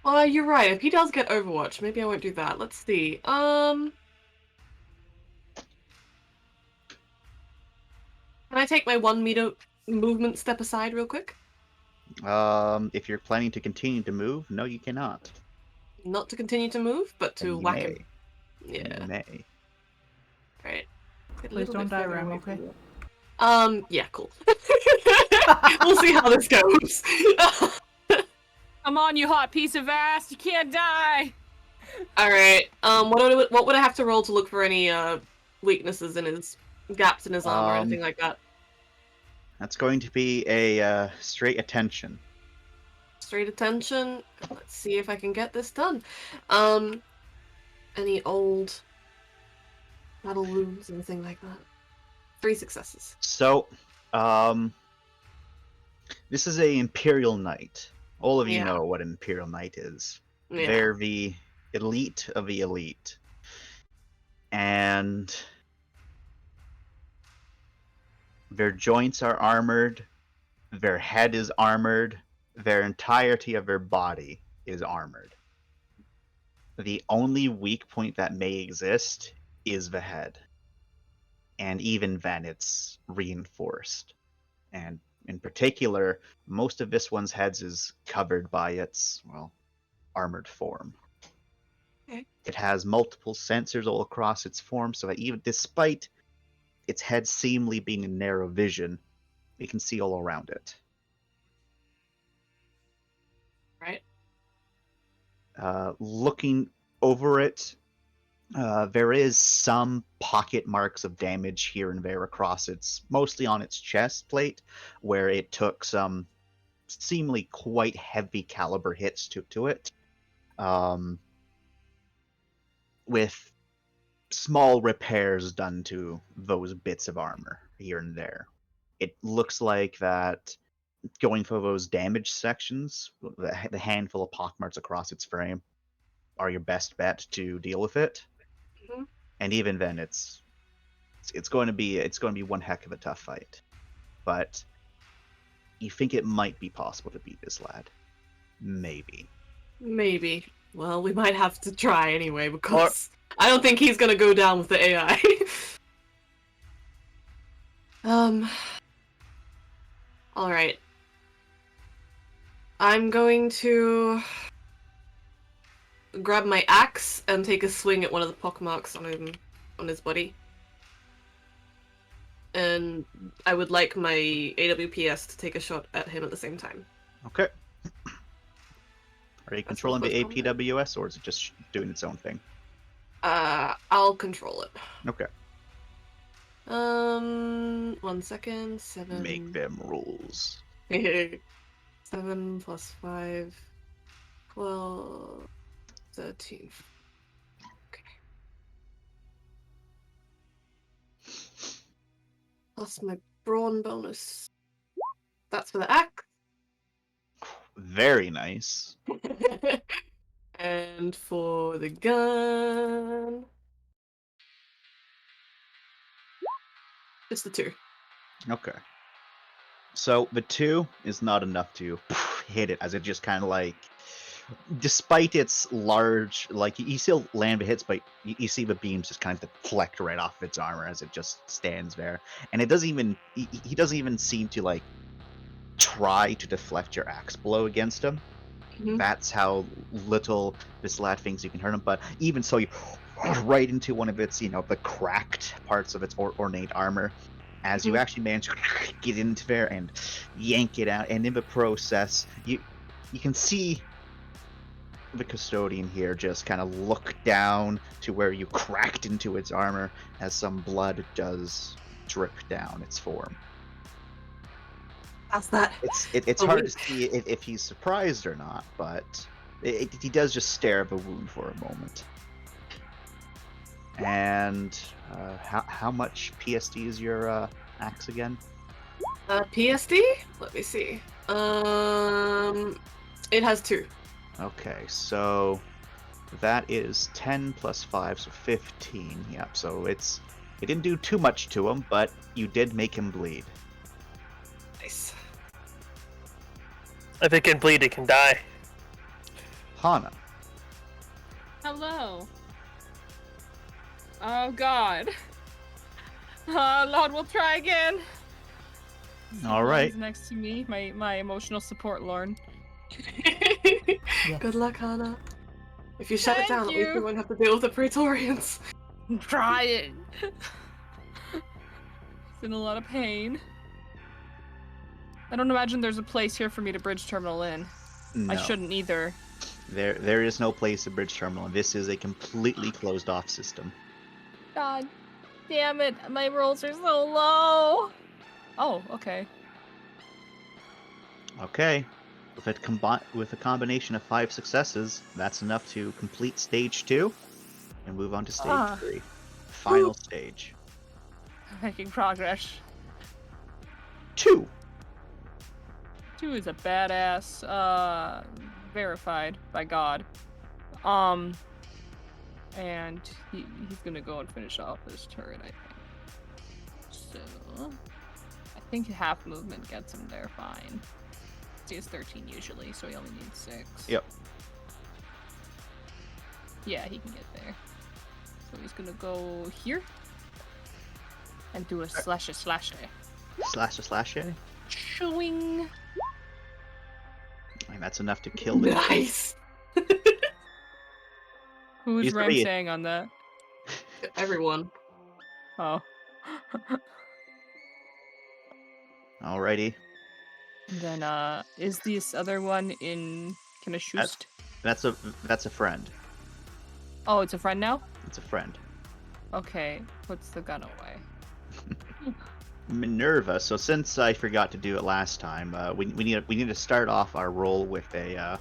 Well, you're right. If he does get Overwatch, maybe I won't do that. Let's see. Can I take my 1 meter movement step aside real quick? If you're planning to continue to move, no, you cannot. Not to continue to move, but to You whack may. him. Yeah. You may. Right. Get a Please little don't bit die, further Ram, away okay? from you. Yeah, cool. We'll see how this goes. Come on, you hot piece of ass! You can't die. All right. What would I have to roll to look for any weaknesses in his gaps in his arm or anything like that? That's going to be a straight attention. Straight attention. Let's see if I can get this done. Any old battle wounds, anything like that? 3 successes. So, this is a Imperial Knight. All of you Yeah. know what an Imperial Knight is. Yeah. They're the elite of the elite. And their joints are armored, their head is armored, their entirety of their body is armored. The only weak point that may exist is the head. And even then, it's reinforced. And in particular, most of this one's heads is covered by its, well, armored form. Okay. It has multiple sensors all across its form, so that even despite its head seemingly being in narrow vision, you can see all around it. Right. Looking over it, there is some pocket marks of damage here and there across its, mostly on its chest plate, where it took some seemingly quite heavy caliber hits to it. with small repairs done to those bits of armor here and there. It looks like that going for those damaged sections, the handful of pockmarks across its frame, are your best bet to deal with it. Mhm. And even then, it's going to be one heck of a tough fight. But you think it might be possible to beat this lad? Maybe. Maybe. Well, we might have to try anyway, because I don't think he's gonna go down with the AI. Alright. I'm going to grab my axe and take a swing at one of the pockmarks on him, on his body. And I would like my AWPS to take a shot at him at the same time. Okay. Are you controlling the close combat. APWS, or is it just doing its own thing? I'll control it. Okay. 1 second. 7. Make them rules. 7 plus 5. 12. 13. Okay. Plus my brawn bonus. That's for the axe. Very nice. And for the gun. It's the 2. Okay. So the 2 is not enough to hit it, as it just kind of like, despite its large, like you still land the hits, but you see the beams just kind of deflect right off of its armor as it just stands there, and it doesn't even he doesn't even seem to like try to deflect your axe blow against him. Mhm. That's how little this lad thinks you can hurt him. But even so, you right into one of its, the cracked parts of its ornate armor, as you actually manage to get into there and yank it out. And in the process, you can see the custodian here just kind of look down to where you cracked into its armor as some blood does drip down its form. How's that? It's A hard to wink. see if he's surprised or not, but he does just stare at the wound for a moment. And how much PSD is your axe again? PSD? Let me see. It has 2. Okay, so that is 10 plus 5, so 15. Yep, so it didn't do too much to him, but you did make him bleed. Nice. If it can bleed, it can die. Hana. Hello. Oh God. Lord, we'll try again. All right. He's next to me, my emotional support Lord. Good luck, Hannah. If you shut it Thank down, at least you. we won't have to deal with the Praetorians. I'm trying. He's in a lot of pain. I don't imagine there's a place here for me to bridge terminal in. No, I shouldn't either. there is no place to bridge terminal. This is a completely closed off system. God damn it, my rolls are so low. Oh, okay. Okay. With a combination of 5 successes, that's enough to complete stage 2 and move on to stage 3. Final stage. Making progress. 2. 2 is a badass, verified by God. And he's gonna go and finish off this turret, I think. So, I think half movement gets him there fine. He has 13 usually, so he only needs 6. Yep. Yeah, he can get there. So he's gonna go here. And do a slashy. Slash. Showing. And that's enough to kill the Nice. Who's He's Ram three. saying on that? Everyone. Oh. Alrighty. Then, is this other one in Kineshust? That's a friend. Oh, it's a friend now? It's a friend. Okay, puts the gun away. Minerva. So since I forgot to do it last time, we need to start off our roll with a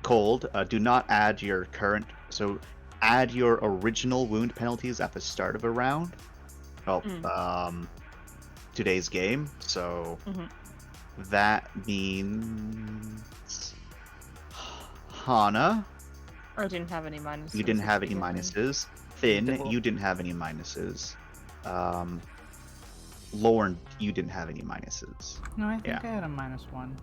cold. Do not add your current. So add your original wound penalties at the start of a round. Oh, today's game. So Mhm. that means Hana, Or didn't have any minuses. you didn't at have the any beginning. minuses. Finn, Devil. you didn't have any minuses. Lauren, you didn't have any minuses. No, I think Yeah. I had a -1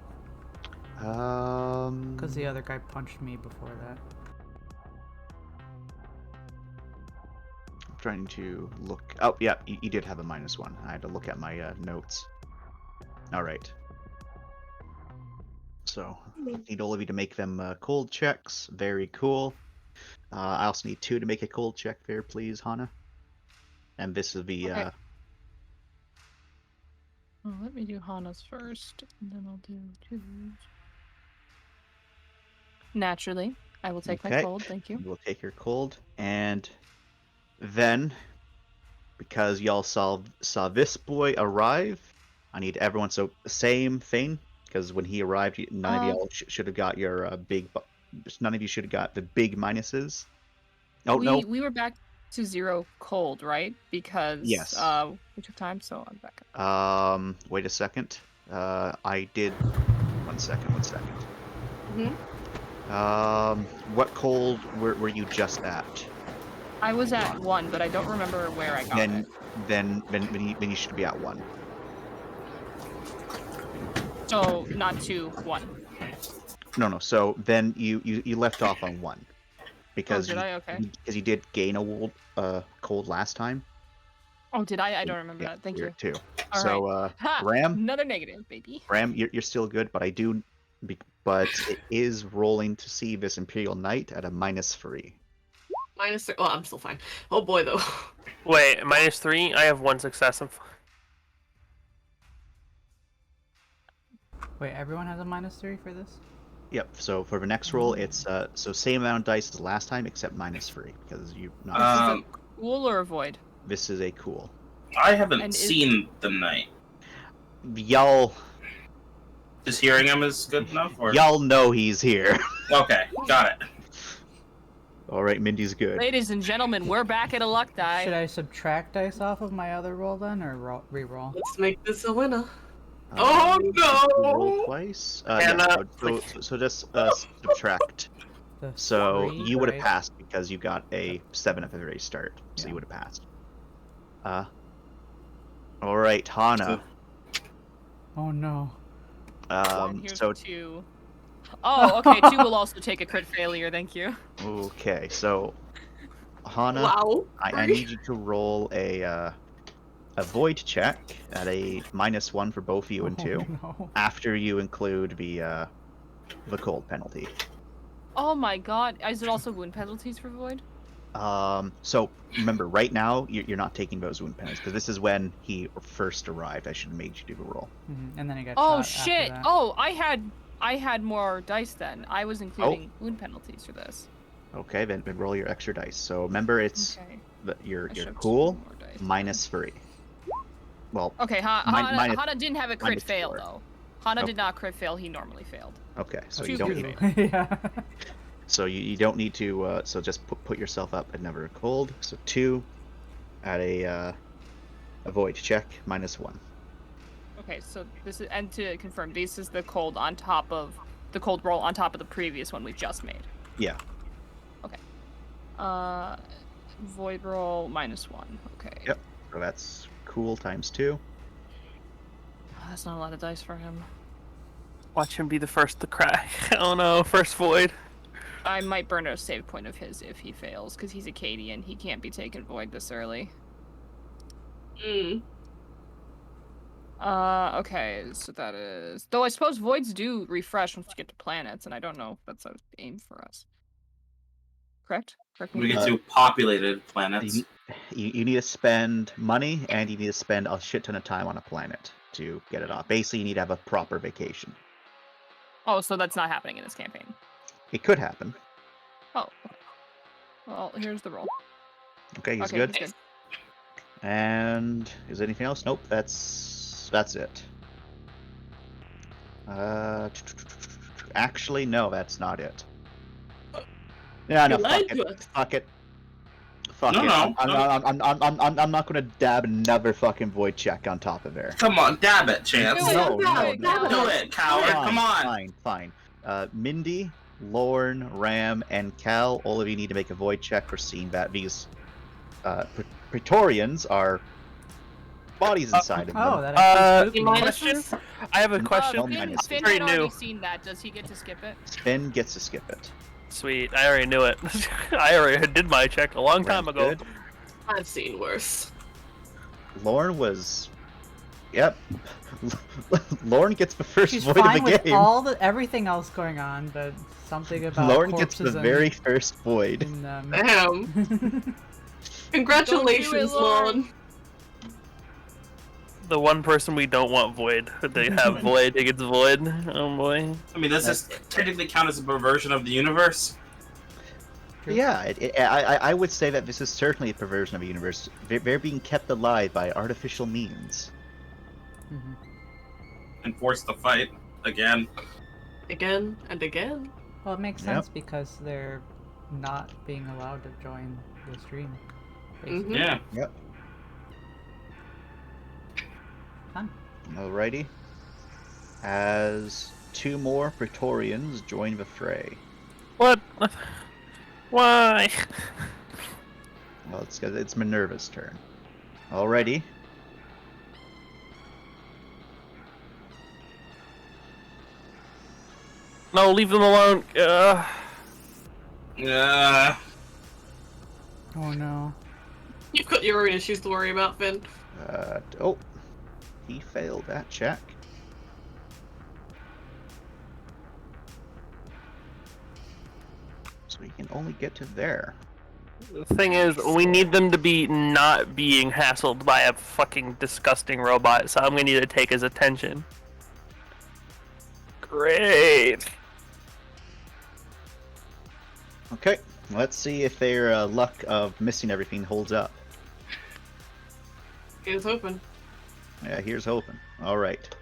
because the other guy punched me before that. I'm trying to look. Oh, yeah, you did have a -1. I had to look at my notes. All right. So, need all of you to make them cold checks. Very cool. I also need 2 to make a cold check there, please, Hana. And this will be Okay. Well, let me do Hana's first, and then I'll do Julie's. Naturally, I will take my Okay. cold. Thank you. We'll take your cold, and then because y'all saw this boy arrive, I need everyone. So same thing, because when he arrived, none of y'all should have got your none of you should have got the big minuses. Oh no! We were back to 0 cold, right? Because Yes. we took time, so I'm back. Wait a second. I did. One second. What cold were you just at? I was at 1, but I don't remember where I got it. Then you should be at 1. So not 2, 1. No. So then you left off on 1 because did I? Okay. because you did gain a cold last time. Oh, did I? I don't remember Yeah, that. Thank you're you. at 2. All So Ha! Ram, Another negative, baby. you're still good, but but it is rolling to see this Imperial Knight at a -3. -3. Oh, I'm still fine. Oh boy, though. Wait, -3? I have 1 success. Wait, everyone has a -3 for this? Yep. So for the next roll, it's so same amount of dice as last time, except -3 because you not. This is a cool or a void? This is a cool. I haven't And seen the knight. Y'all Just hearing him is good enough? Or... y'all know he's here. Okay, got it. All right, Mindy's good. Ladies and gentlemen, we're back at a luck die. Should I subtract dice off of my other roll then, or re-roll? Let's make this a winner. Oh no! Roll twice. And, So just subtract. The So 3, you would have right? passed because you got a 7 at the very start. So Yeah. you would have passed. All right, Hana. Oh no. Here's So 2. Oh, okay. 2 will also take a crit failure. Thank you. okay, so Hana, Wow. I need you to roll a void check at a -1 for both you and 2 No. after you include the cold penalty. Oh my god. Is it also wound penalties for void? So remember, right now you're not taking those wound penalties because this is when he first arrived. I should have made you do the roll. And then I got Oh shot shit. after that. Oh, I had more dice then. I was including wound penalties for this. Okay, then roll your extra dice. So remember, it's Okay. you're I shoved cool more dice. -3. Well, Okay, minus- Hana didn't have a crit minus fail 4. though. Hana Nope. did not crit fail. He normally failed. okay, so Two you don't good. need yeah. So you don't need to. So just put yourself up at never cold. So 2 at a void check -1. Okay, so this is, and to confirm, this is the cold on top of the cold roll on top of the previous one we just made. Yeah. Okay. Void roll -1. Okay. Yep. So that's cool times 2. That's not a lot of dice for him. Watch him be the first to crack. Oh no, first void. I might burn a save point of his if he fails, because he's Acadian. He can't be taken void this early. Okay, so that is... Though I suppose voids do refresh once you get to planets, and I don't know if that's a aim for us. Correct? Correct me We if get I'm to populated planets. You need to spend money and you need to spend a shit ton of time on a planet to get it off. Basically, you need to have a proper vacation. Oh, so that's not happening in this campaign. It could happen. Oh. Well, here's the roll. Okay, he's Okay, good. he's good. And is there anything else? Nope, that's it. Actually, no, that's not it. Yeah, no, You fuck lied it. to us. Fuck it. Fuck No, it. no, I'm not gonna dab another fucking void check on top of there. Come on, dab it, Chance. Do it, No, dab no, it, Do it, coward. Fine, Come on. Fine. Mindy, Lorne, Ram, and Cal, all of you need to make a void check for seeing that these Praetorians are bodies inside of them. Oh, that actually spooked me. Question? I have a question. No, Finn, minus Finn three. had already New. seen that. Does he get to skip it? Finn gets to skip it. Sweet, I already knew it. I already did my check a long time Ram's ago. good. I've seen worse. Lorne was. Yep. Lorne gets the first She's void fine of the with game. everything else going on, but something about Lorne gets the corpses very first void. Damn. Congratulations, Lorne. Lorne. The one person we don't want void. They have void, it gets void. Oh boy. I mean, does this technically count as a perversion of the universe? Yeah, I would say that this is certainly a perversion of the universe. They're being kept alive by artificial means. Mhm. And forced to fight again. Again and again. Well, it makes Yep. sense because they're not being allowed to join the stream. basically. Mhm. Yeah. Fun. Alrighty. As 2 more Praetorians join the fray. What? Why? Well, it's 'cause it's Minerva's turn. Alrighty. No, leave them alone. Yeah. Oh no. You've got your own issues to worry about, Finn. Oh. He failed that check. So he can only get to there. The thing is, we need them to be not being hassled by a fucking disgusting robot, so I'm gonna need to take his attention. Great. Okay, let's see if their luck of missing everything holds up. Here's hoping. Yeah, here's hoping. Alright.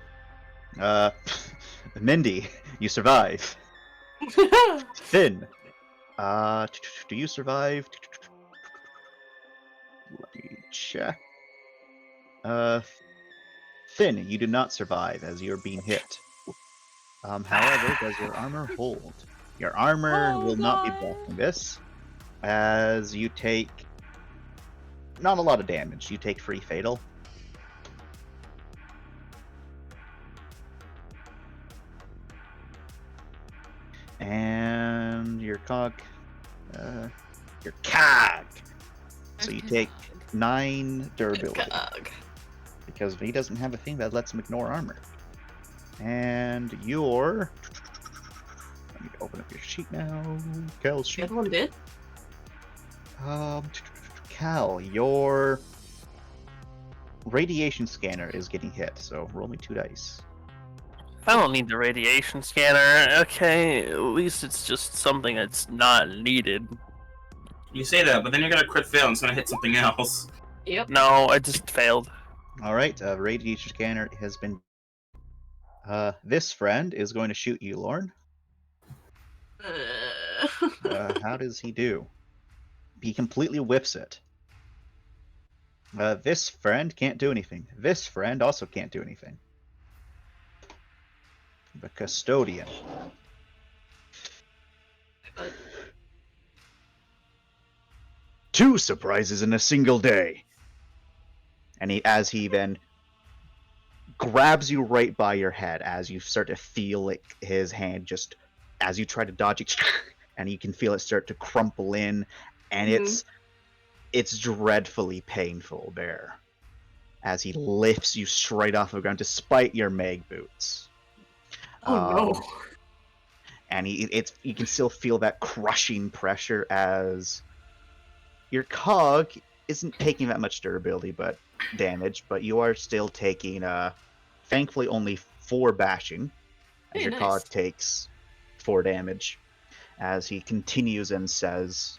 Mindy, you survive. Finn, do you survive? Let me check. Finn, you do not survive as you're being hit. However, does your armor hold? Your armor will not be blocking this, as you take not a lot of damage. You take 3 fatal. And your cog, your cog. So you take 9 durability Cog. because he doesn't have a thing that lets him ignore armor. And your, let me open up your sheet now. Cal's The sheet. other one did? Cal, your radiation scanner is getting hit. So roll me 2 dice. I don't need the radiation scanner. Okay, at least it's just something that's not needed. You say that, but then you're gonna crit fail and it's gonna hit something else. Yep. No, I just failed. All right, radiation scanner has been. This friend is going to shoot you, Lorne. How does he do? He completely whips it. This friend can't do anything. This friend also can't do anything. The custodian. Two surprises in a single day. And as he then grabs you right by your head, as you start to feel it, his hand just, as you try to dodge it, and you can feel it start to crumple in, and it's dreadfully painful there, as he lifts you straight off the ground despite your mag boots. Oh no. And you can still feel that crushing pressure as your cog isn't taking that much durability but damage, but you are still taking thankfully only 4 bashing, as Hey, your nice. cog takes 4 damage, as he continues and says,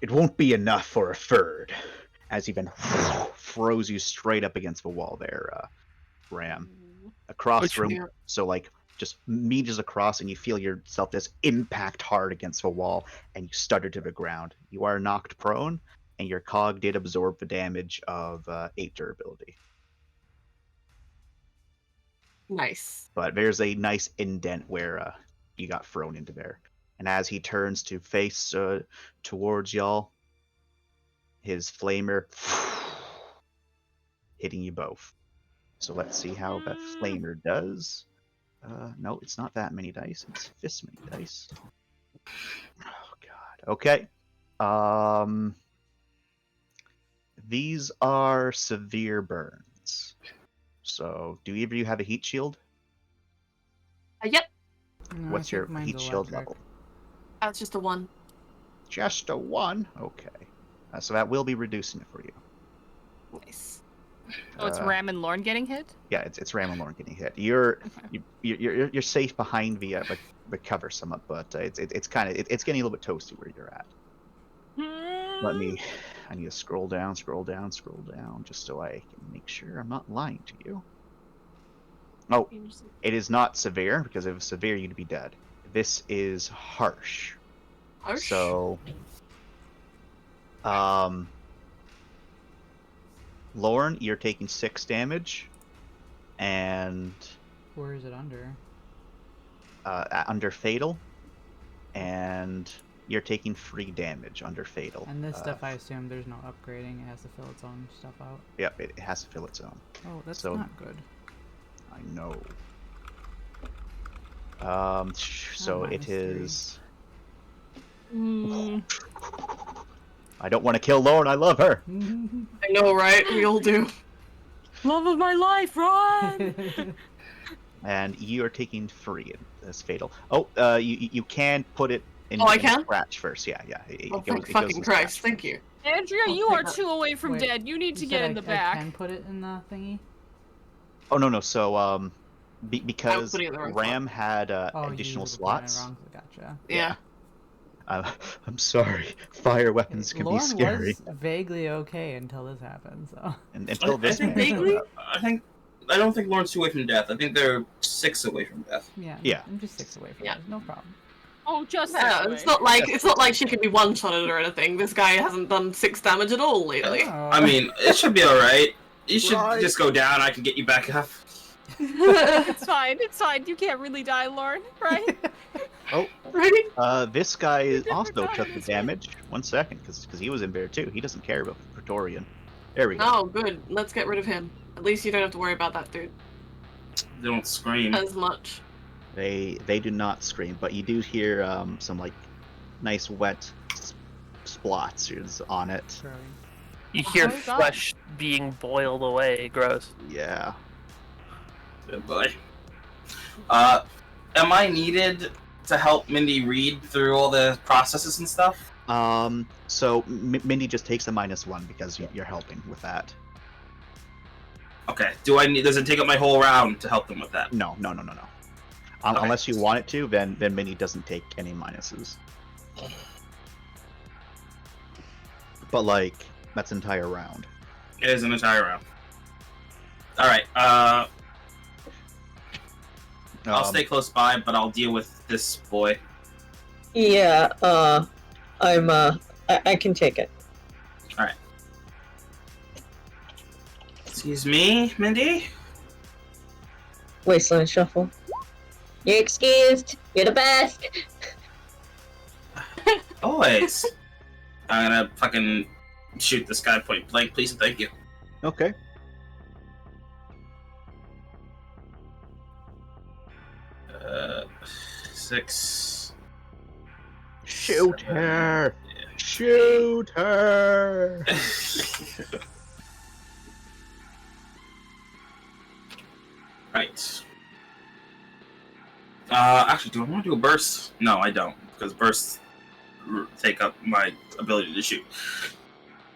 "It won't be enough for a third," as he then throws you straight up against the wall there, Ram. Across Which from, we are- so like just meteors across, and you feel yourself just impact hard against a wall, and you stutter to the ground. You are knocked prone, and your cog did absorb the damage of 8 durability. Nice. But there's a nice indent where you got thrown into there. And as he turns to face towards y'all, his flamer hitting you both. So let's see how that flamer does. No, it's not that many dice. It's this many dice. Oh god. Okay. These are severe burns. So, do either of you have a heat shield? Yep. No, I What's your think mine's heat shield electric. level? That's just a 1. Just a 1? Okay. So that will be reducing it for you. Nice. Oh, it's Uh, Ram and Lorne getting hit? Yeah, it's Ram and Lorne getting hit. You're safe behind the cover somewhat, but it's kind of it's getting a little bit toasty where you're at. I need to scroll down, just so I can make sure I'm not lying to you. Oh, it is not severe, because if it was severe, you'd be dead. This is harsh. Harsh? So, Lorne, you're taking 6 damage, and Where is it under? under fatal, and you're taking 3 damage under fatal. And this stuff, I assume there's no upgrading. It has to fill its own stuff out. Yep, it has to fill its own. Oh, that's So- not good. I know. So it -3. is. Mm, I don't want to kill Lorne. I love her. I know, right? We all do. love of my life, run! And you are taking 3 as fatal. Oh, you can put it in, Oh, I in can? scratch first. Yeah. Oh, thank fucking in Christ. scratch. Thank you. Andrea, Oh, you thank are God. 2 away from Wait, dead. You need to You get said in the I back. can put it in the thingy? Oh no. So because putting it in the wrong Ram had Oh, you additional usually put it in slots. wrong, gotcha. Yeah. I'm sorry. Fire weapons can Lorne be scary. was vaguely okay until this happened, so. And until I this think man- I don't think Lawrence 2 away from death. I think they're 6 away from death. Yeah. Yeah. I'm just 6 away from Yeah. it. No problem. Oh, just Yeah, this it's way. not like she could be one-shotted or anything. This guy hasn't done 6 damage at all lately. Oh. I mean, it should be alright. You should Right. just go down. I can get you back up. It's fine. It's fine. You can't really die, Lorne, right? Right? This guy Different also took the times. damage. 1 second, because he was in there too. He doesn't care about Praetorian. There we go. Oh, good. Let's get rid of him. At least you don't have to worry about that dude They don't scream. as much. They do not scream, but you do hear some like nice wet splots on it. Growing. You hear my God. flesh being boiled away. Gross. Yeah. Good boy. Am I needed to help Mindy read through all the processes and stuff? So Mindy just takes a -1 because you're helping with that. Okay. Do I need? Does it take up my whole round to help them with that? No. Okay. Unless you want it to, then Mindy doesn't take any minuses. But like that's an entire round. It is an entire round. All right. I'll stay close by, but I'll deal with this boy. Yeah, I can take it. Excuse me, Mindy. Wasteland Shuffle. You're excused. You're the best. Always. I'm gonna fucking shoot this guy point blank, please and thank you. Okay. Uh, 6. Shoot her! Shoot her! Right. Actually, do I want to do a burst? No, I don't, because bursts take up my ability to shoot.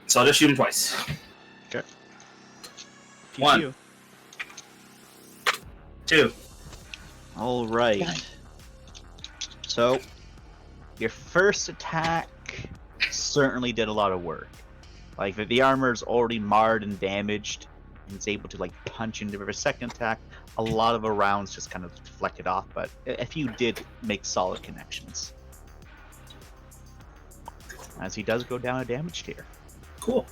So I'll just shoot him twice. Okay. 1, 2. All right. So, your first attack certainly did a lot of work. Like the armor's already marred and damaged, and it's able to like punch into the second attack. a lot of the rounds just kind of deflected off, but if you did make solid connections. As he does go down a damage tier. Cool.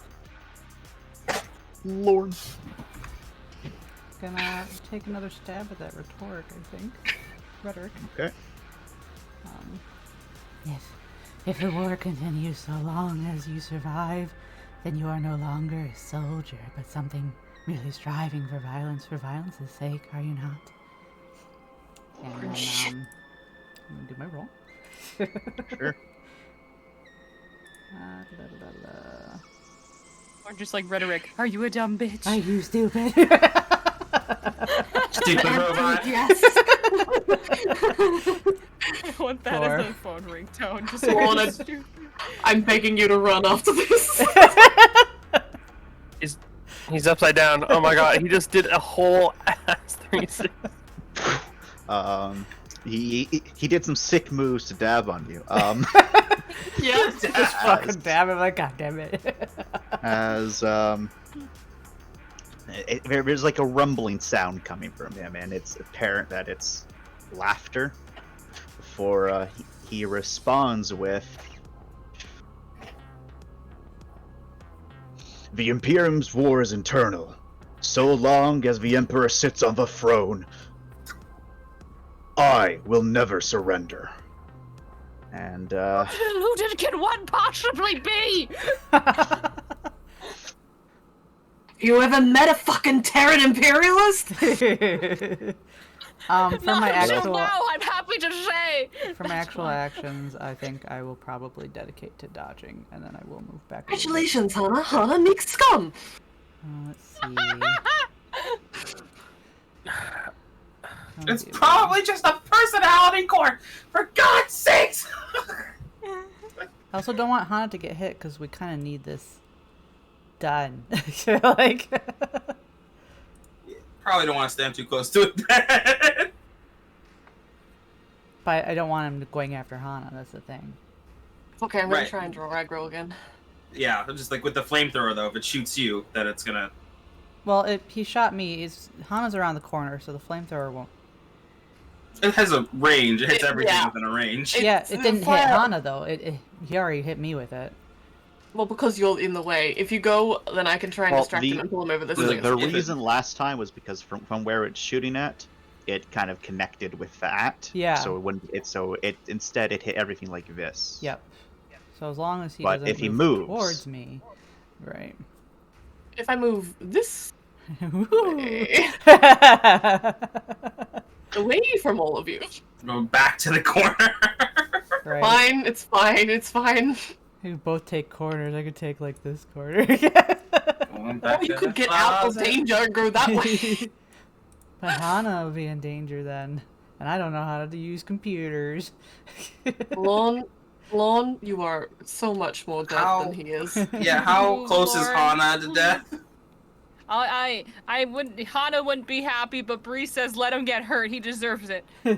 Lord. Gonna take another stab at that rhetoric, I think. Rhetoric. Okay. If the war continues so long as you survive, then you are no longer a soldier, but something really striving for violence' sake, are you not? And then, I'm gonna do my roll. Sure. Or just like rhetoric. Are you a dumb bitch? Are you stupid? Stupid robot. Yes. I want that Sure. as the phone ringtone. Just Lorna. stupid. I'm begging you to run after this. He's upside down. Oh my god, he just did a whole ass 360. He did some sick moves to dab on you. Yes. Just fucking damn it, like, god damn it. As there's like a rumbling sound coming from him, and it's apparent that it's laughter. Before he responds with, "The Imperium's war is internal. So long as the Emperor sits on the throne, I will never surrender." And How deluded can one possibly be? You ever met a fucking Terran imperialist? For my Not until actual now, I'm happy to say. for my actual actions, I think I will probably dedicate to dodging, and then I will move back. a little bit. Congratulations, Hana. Hana makes scum. Let's see. It's probably just a personality quirk. For God's sakes. I also don't want Hana to get hit because we kind of need this done. Like, Probably don't want to stand too close to it. Then. but I don't want him going after Hana. That's the thing. Okay, I'm gonna Right. try and draw aggro again. Yeah, just like with the flamethrower though, if it shoots you, then it's gonna. Well, he shot me. Hana's around the corner, so the flamethrower won't. It has a range. It hits everything Yeah. within a range. Yeah, It's it didn't hit fire. Hana though. He already hit me with it. Well, because you're in the way. If you go, then I can try and Well, distract him and pull him over this The thing. If it- reason last time was because from where it's shooting at, it kind of connected with that. Yeah. So it instead it hit everything like this. Yep. So as long as he But doesn't if he move moves- towards me, right? If I move this Ooh. way, away from all of you. Go back to the corner. Right. Fine, it's fine, it's fine. We both take corners. I could take like this corner. Going back Or you to could the get out of closet. danger and go that way. But Hana will be in danger then, and I don't know how to use computers. Lon, you are so much more dead How- than he is. Yeah, how Ooh, close is Lord. Hana to death? I wouldn't. Hana wouldn't be happy, but Bree says let him get hurt. He deserves it. He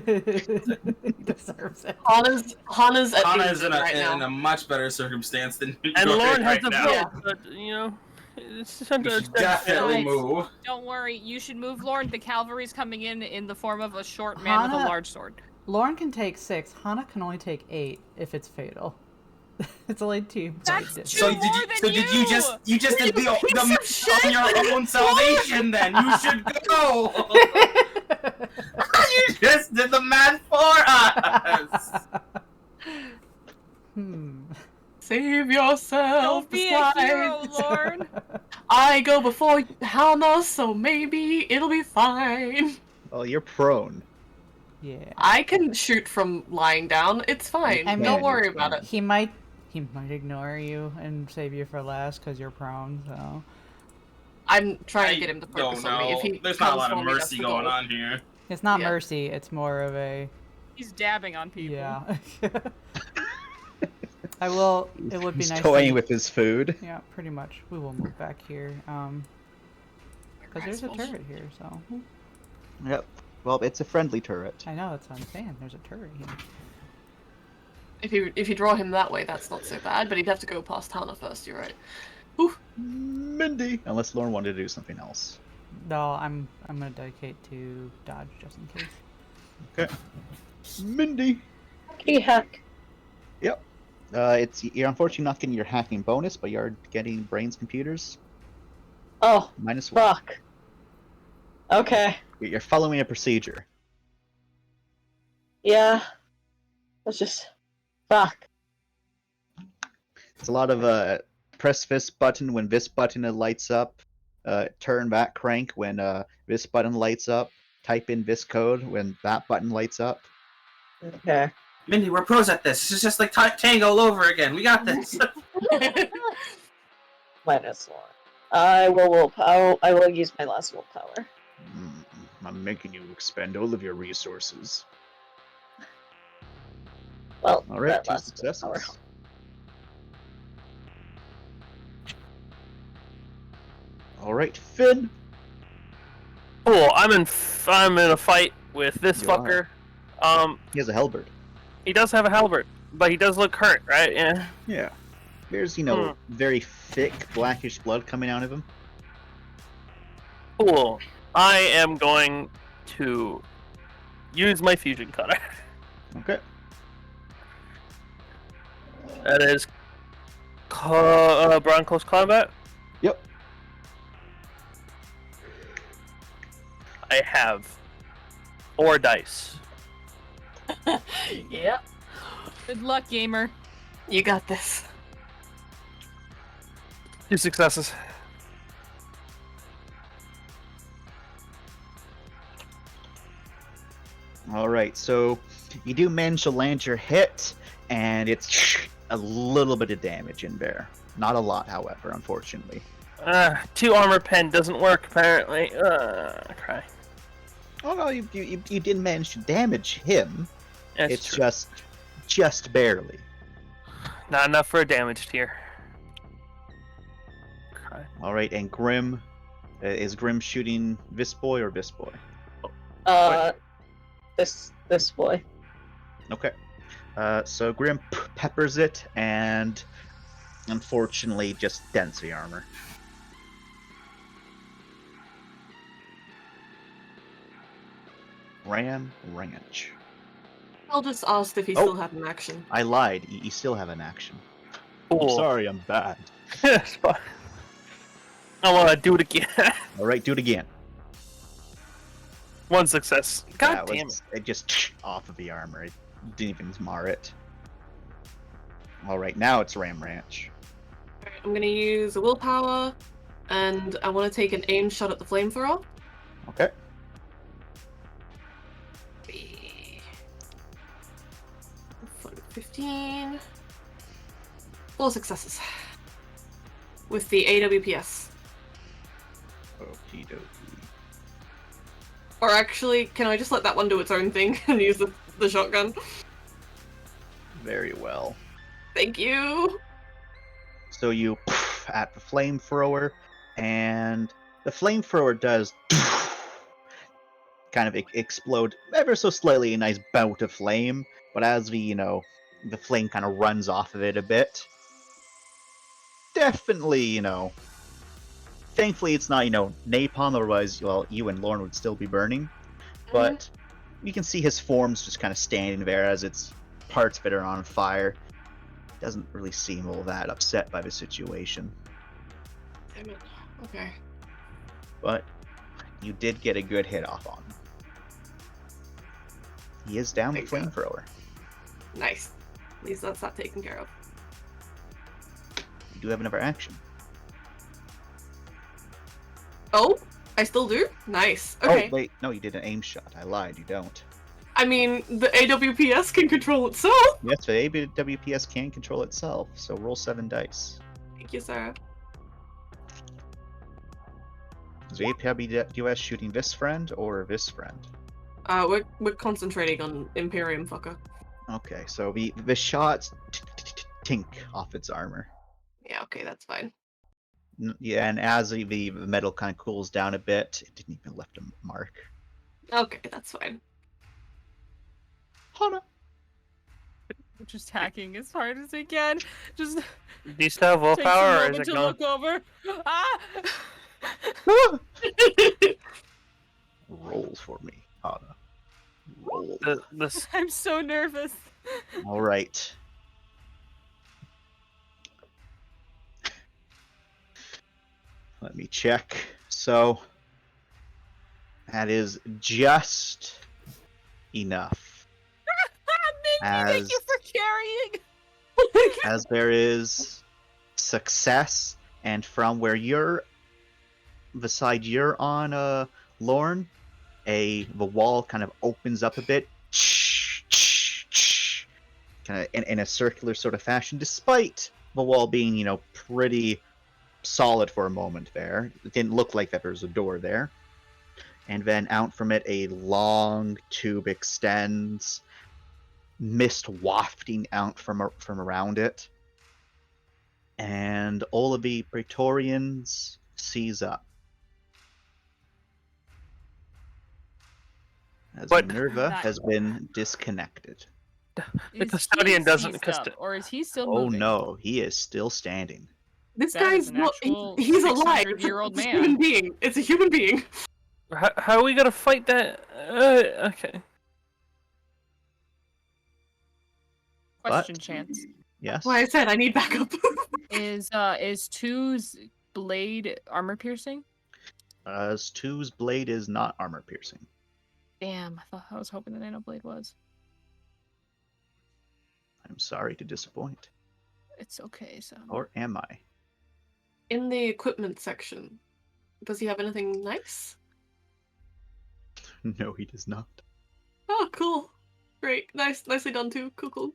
deserves it. Hana's at Hana is in right now. a much better circumstance than you And are Lauren has right the now. build, Yeah. but you know, it's just You should definitely Guys. move. Don't worry, you should move Lauren. The cavalry's coming in the form of a short man with a Hana- large sword. Lauren can take 6. Hana can only take 8 if it's fatal. It's only 2. That's points. two So more did you? than So did you just? You just did the piece of math shit! on your own salvation. Then you should go. You just did the math for us. Save yourself. Don't be a hero, besides. Lauren. I go before Hana, so maybe it'll be fine. Well, you're prone. Yeah. I can shoot from lying down. It's fine. I mean- Don't worry about it. He might ignore you and save you for last because you're prone. So I'm trying to I get him to don't focus on me. If know. he There's not a comes lot of for me, that's mercy the going goal. on here. it's not Yeah. mercy. It's more of a He's dabbing on people. yeah. I will. It would be He's nice. toying to- with his food. Yeah, pretty much. We will move back here. Because there's a turret here. So Yep. Well, it's a friendly turret. I know that's what I'm saying. There's a turret here. If you draw him that way, that's not so bad. But he'd have to go past Hana first. You're right. Mindy. Unless Lauren wanted to do something else. No, I'm gonna dedicate to dodge just in case. Okay. Mindy. Hackety hack. Yep. You're unfortunately not getting your hacking bonus, but you're getting brains computers Oh, -1. fuck. Okay. You're following a procedure. Yeah. Let's just. Fuck. It's a lot of press this button when this button lights up, turn that crank when this button lights up, type in this code when that button lights up. Okay. Mindy, we're pros at this. This is just like Tango all over again. We got this. -1. I will use my last willpower. I'm making you expend all of your resources. Well, All right, that 2 last willpower. successes. All right, Finn. Cool. I'm in a fight with this You fucker. He has a halberd. He does have a halberd, but he does look hurt, right? Yeah. Yeah. There's, very thick blackish blood coming out of him. Cool. I am going to use my fusion cutter. Okay. That is Braun close combat. Yep. I have 4 dice. Yep. Good luck, gamer. You got this. 2 successes. All right, so you do manage to land your hit, and it's a little bit of damage in there. Not a lot, however, unfortunately. 2 armor pen doesn't work apparently. Cry. Oh no, you did manage to damage him. That's It's true. just barely. Not enough for a damage tier. Cry. All right, and Grim, is Grim shooting this boy or this boy? This boy. Okay. So Grim peppers it, and unfortunately just dents the armor. Ram Ranch. I'll just ask if he Oh. still had an action. I lied. You still have an action. I'm Cool. sorry, I'm bad. It's fine. I want to do it again. All right, do it again. 1 success. God That damn was- It just off of the armor. It didn't even mar it. All right, now it's Ram Ranch. Alright, I'm gonna use a willpower, and I want to take an aim shot at the flamethrower. Okay. 15. 4 successes. With the AWPS. Okie dokie. Or actually, can I just let that one do its own thing and use the shotgun? Very well. Thank you! So you at the flamethrower, and the flamethrower does kind of explode ever so slightly, a nice bout of flame. But as the flame kind of runs off of it a bit, definitely, thankfully it's not, napalm, otherwise, well, you and Lauren would still be burning. But you can see his form's just kind of standing there as its parts of it are on fire. Doesn't really seem all that upset by the situation. Damn it. Okay. But you did get a good hit off on him. He is down the Thank God. flamethrower. Nice. At least that's that taken care of. You do have another action. Oh? I still do? Nice. Okay. Oh, wait. No, you did an aim shot. I lied. You don't. I mean, the AWPS can control itself! Yes, the AWPS can control itself, so roll 7 dice. Thank you, Sarah. Is the AWPS shooting this friend or this friend? We're concentrating on Imperium, fucker. Okay, so the shots tink off its armor. Yeah, okay, that's fine. Yeah, and as the metal kind of cools down a bit, it didn't even left a mark. Okay, that's fine. Hana. Just hacking as hard as I can. Just Do you still have takes a willpower, or is moment it to going? look over. Ah! Roll for me, Hana. Roll. This I'm so nervous. All right. Let me check. So that is just enough. Thank you for carrying. As there is success, and from where you're, the side you're on, Lorne, the wall kind of opens up a bit, kind of in a circular sort of fashion, despite the wall being, pretty solid for a moment there. It didn't look like that there was a door there. And then out from it, a long tube extends, mist wafting out from around it. And all of the Praetorians seize up. As But- Minerva has been disconnected. The Is custodian he doesn't seized cust- up, or is he still Oh moving? no, he is still standing. This That is guy's an not. actual He's alive. 600-year-old It's a man. human being. It's a human being. How are we gonna fight that? Okay. Question, But- Chance. Yes. Why I said I need backup. Is 2's blade armor piercing? As Two's blade is not armor piercing. Damn, I was hoping the nano blade was. I'm sorry to disappoint. It's okay, so. Or am I? In the equipment section, does he have anything nice? No, he does not. Oh, cool. Great. Nicely done too. Cool.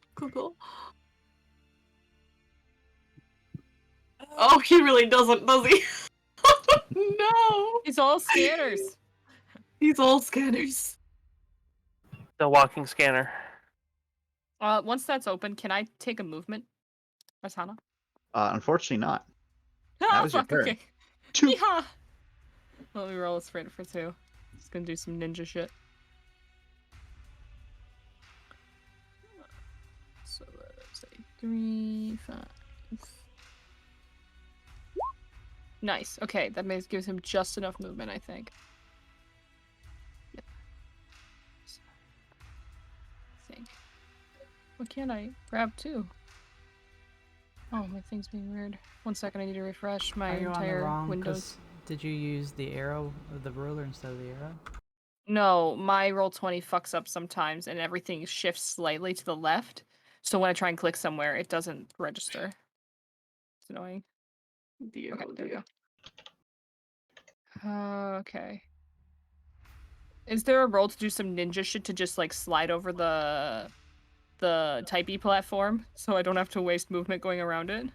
Oh, he really doesn't, does he? No. It's all scanners. He's all scanners. The walking scanner. Once that's open, can I take a movement, Asana? Unfortunately not. Ah, was your fuck, turn. okay. Two. Yeehaw! Let me roll a sprint for 2. Just gonna do some ninja shit. So let's say 3, 5. Nice. Okay, that gives him just enough movement, I think. Yep. What can I grab 2? Oh, my thing's being weird. 1 second, I need to refresh my Are you on the entire wrong? Windows. 'Cause did you use the arrow, the ruler instead of the arrow? No, my Roll20 fucks up sometimes and everything shifts slightly to the left. So when I try and click somewhere, it doesn't register. It's annoying. Dear, Okay, oh there we dear. go. Okay. Is there a roll to do some ninja shit to just like slide over the Type E platform so I don't have to waste movement going around it?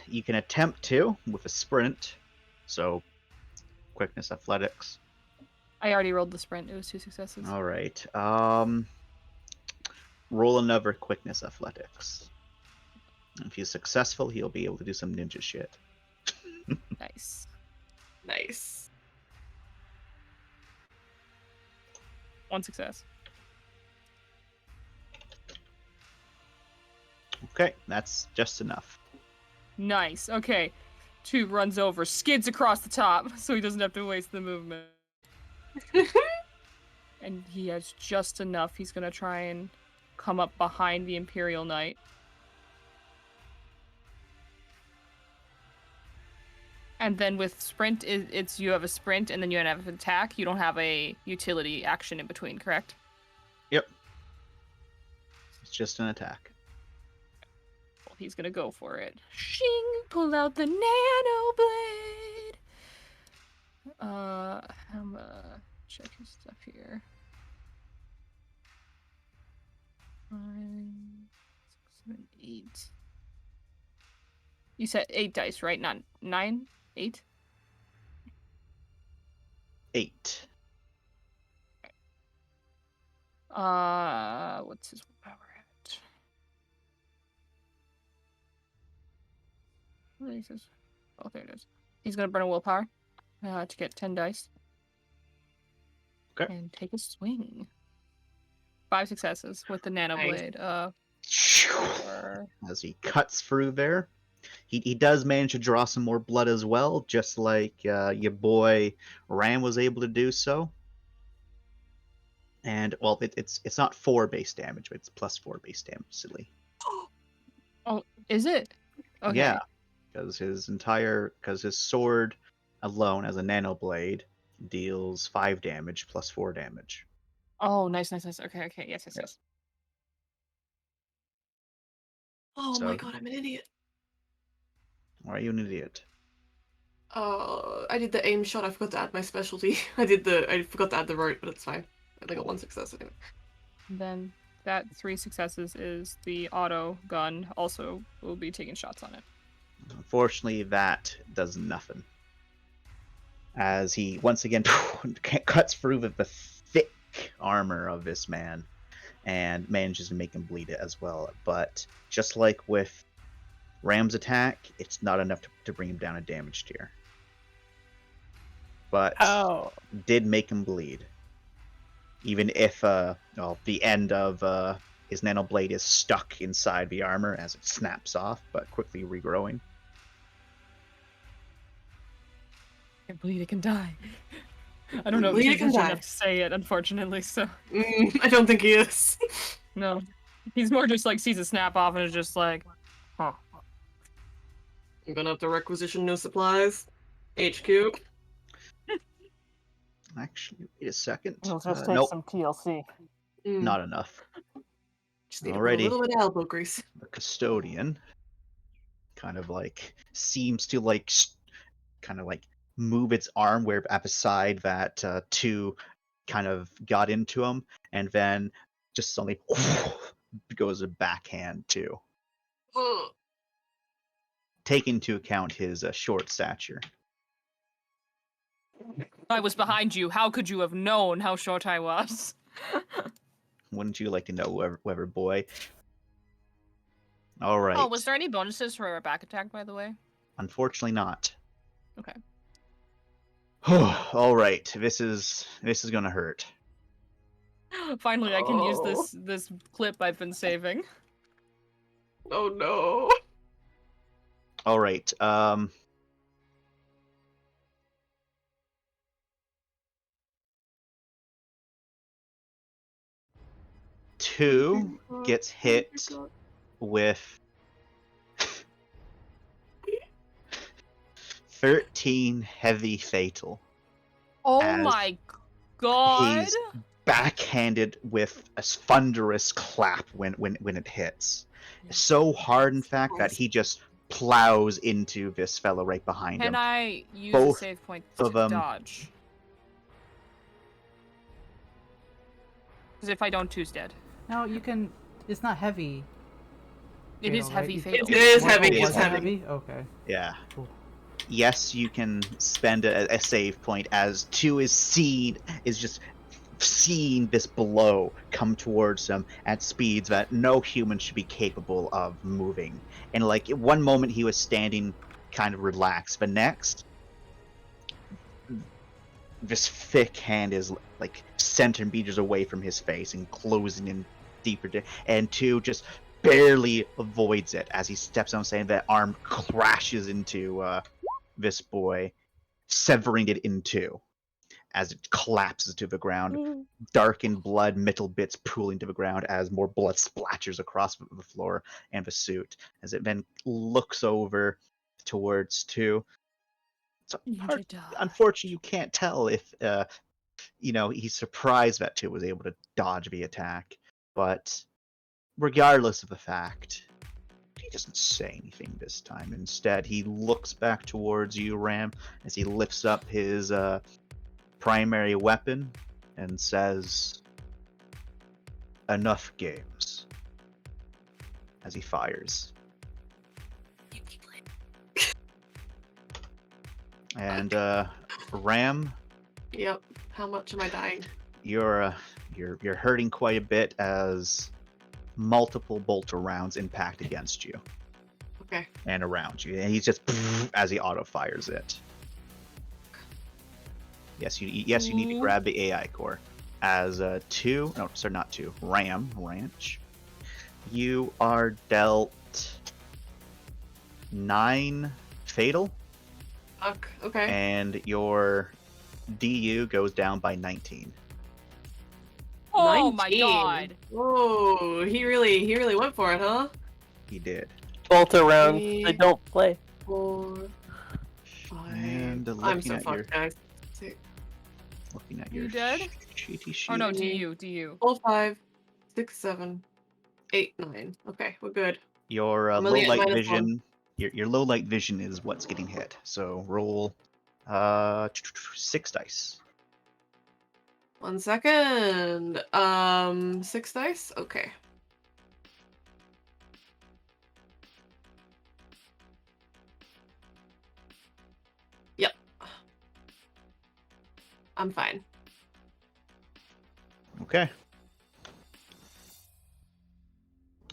You can attempt to with a sprint. So, quickness, athletics. I already rolled the sprint. It was 2 successes. All right. Roll another quickness, athletics. If he's successful, he'll be able to do some ninja shit. Nice. Nice. 1 success. Okay, that's just enough. Nice. Okay. 2 runs over, skids across the top, so he doesn't have to waste the movement. And he has just enough. He's gonna try and come up behind the Imperial Knight. And then with sprint, it's you have a sprint and then you have an attack. You don't have a utility action in between, correct? Yep. It's just an attack. Well, he's gonna go for it. Shing! Pull out the nano blade! I'm gonna check his stuff here. 5, 6, 7, 8. You said 8 dice, right? Not 9? 8? 8. What's his power at? Where is this? Oh, there it is. He's gonna burn a willpower to get 10 dice. Okay. And take a swing. 5 successes with the nano Nice. blade. As he cuts through there, He does manage to draw some more blood as well, just like your boy Ram was able to do so. And well, it's not 4 base damage, but it's +4 base damage. Silly. Oh, is it? Okay. Yeah, because his sword alone as a nano blade deals 5 damage +4 damage. Oh, nice. Okay. Yes. Oh So- my god, I'm an idiot. Why are you an idiot? I did the aim shot. I forgot to add my specialty. I forgot to add the rote, but it's fine. I only got 1 success anyway. Then that 3 successes is the auto gun. Also, will be taking shots on it. Unfortunately, that does nothing. As he once again cuts through the thick armor of this man and manages to make him bleed it as well. But just like with Ram's attack, it's not enough to bring him down a damage tier. But did make him bleed. Even if the end of his nano blade is stuck inside the armor as it snaps off, but quickly regrowing. It can bleed, it can die. I don't know if Bleed, it he's can mature die. enough to say it, unfortunately, so I don't think he is. no. He's more just like sees a snap off and is just like, huh. I'm gonna have to requisition new supplies. HQ. Actually, wait a second. We'll just take Nope, some TLC. not enough. Just need to put Alrighty. a little bit of elbow grease. The custodian kind of like seems to like kind of like move its arm where at the side that 2 kind of got into him, and then just suddenly goes a backhand too. Ugh. Take into account his short stature. I was behind you. How could you have known how short I was? Wouldn't you like to know, whoever boy? All right. Oh, was there any bonuses for a back attack, by the way? Unfortunately, not. Okay. All right. This is gonna hurt. Finally, I can use this clip I've been saving. Oh no. All right. Two gets hit with 13 heavy fatal. Oh As my god! He's backhanded with a thunderous clap when it hits. So hard, in fact, that he just plows into this fellow right behind Can him. I use Both a save point of to them- dodge? Because if I don't, two's dead. No, you can. It's not heavy. It is fatal, right? heavy You- fatal. It is Oh, heavy. was It's it heavy. Okay. Yeah. Cool. Yes, you can spend a save point as 2 is just seeing this blow come towards him at speeds that no human should be capable of moving. And like at one moment he was standing kind of relaxed, but next this thick hand is like centimeters away from his face and closing in deeper, and 2 just barely avoids it as he steps on, saying that arm crashes into this boy, severing it in 2 as it collapses to the ground. Darkened blood, metal bits pooling to the ground as more blood splatters across the floor and the suit, as it then looks over towards 2. So unfortunately, you can't tell if he's surprised that 2 was able to dodge the attack, but regardless of the fact, he doesn't say anything this time. Instead, he looks back towards you, Ram, as he lifts up his primary weapon and says, "Enough games," as he fires. And Ram, Yep. How much am I dying? you're hurting quite a bit as multiple bolter rounds impact against you Okay. and around you, and he's just as he auto fires it. Yes, you need to grab the AI core. As not 2, Ranch, you are dealt 9 fatal, Fuck. Okay. and your DU goes down by 19. Oh my 19. god. Whoa, he really went for it, huh? He did. Bolt around. They Three. don't play. 4, 5. And I'm looking so at your fucked, guys. 6, looking at You your dead? cheaty sheet. Oh no, Three. DU. 4, 5, 6, 7, 8, 9. Okay, we're good. Your I'm low only at light -1. vision. Your low light vision is what's getting hit. So roll 6 dice. 1 second. 6 dice? Okay. Yep. I'm fine. Okay.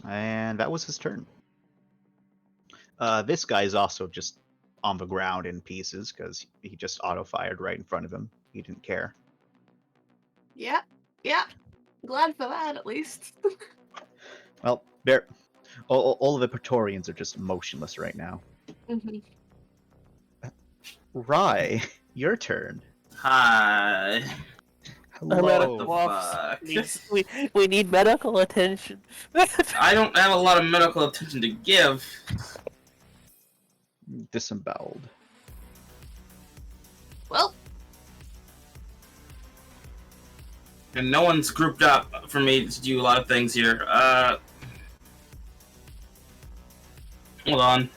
And that was his turn. This guy's also just on the ground in pieces because he just auto-fired right in front of him. He didn't care. Yeah. Yeah. Glad for that, at least. Well, all of the Praetorians are just motionless right now. Mhm. Rye, your turn. Hi. I'm Hello. at a What the loss. fuck? We need medical attention. I don't have a lot of medical attention to give. Disemboweled. Well, And no one's grouped up for me to do a lot of things here. Hold on.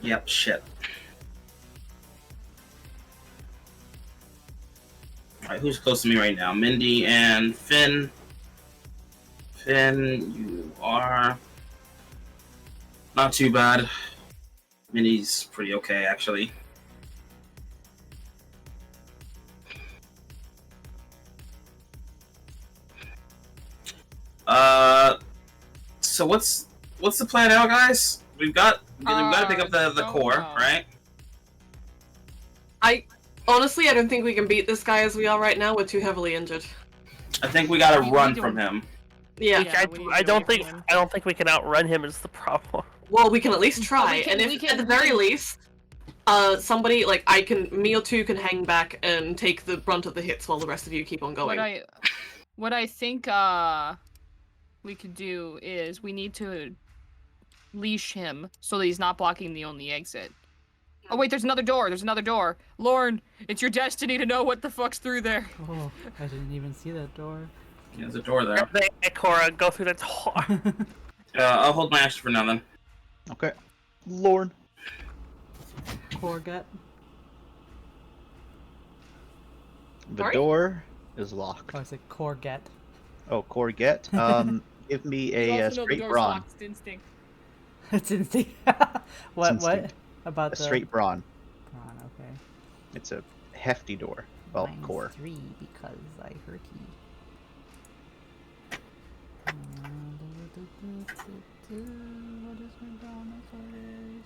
Yep, shit. Alright, who's close to me right now? Mindy and Finn. Finn, you are not too bad. Mindy's pretty okay, actually. So what's the plan now, guys? We've got to pick up the don't core, know. right? honestly, I don't think we can beat this guy as we are right now. We're too heavily injured. I think we gotta We run need to- from him. Yeah. Yeah, we need to I get don't away think from him. I don't think we can outrun him. Is the problem? Well, we can at least try, we can- and if we can- at the we very can- least, somebody like me or two can hang back and take the brunt of the hits while the rest of you keep on going. What I think we could do is we need to leash him so that he's not blocking the only exit. Oh wait, there's another door. There's another door. Lorne, it's your destiny to know what the fuck's through there. Oh, I didn't even see that door. There's a door there. Hey, Cora, go through the door. I'll hold my action for now then. Okay. Lorne. Corget. The Sorry? door is locked. Oh, I said Corget. Oh, Corget. Give me You a also know the straight door's brawn. locked, it's instinct. It's instinct. What? instinct. About A the straight brawn. brawn? Okay. It's a hefty door. Well, Mine's core. 3 because I hurt you. What is McDonald's orders?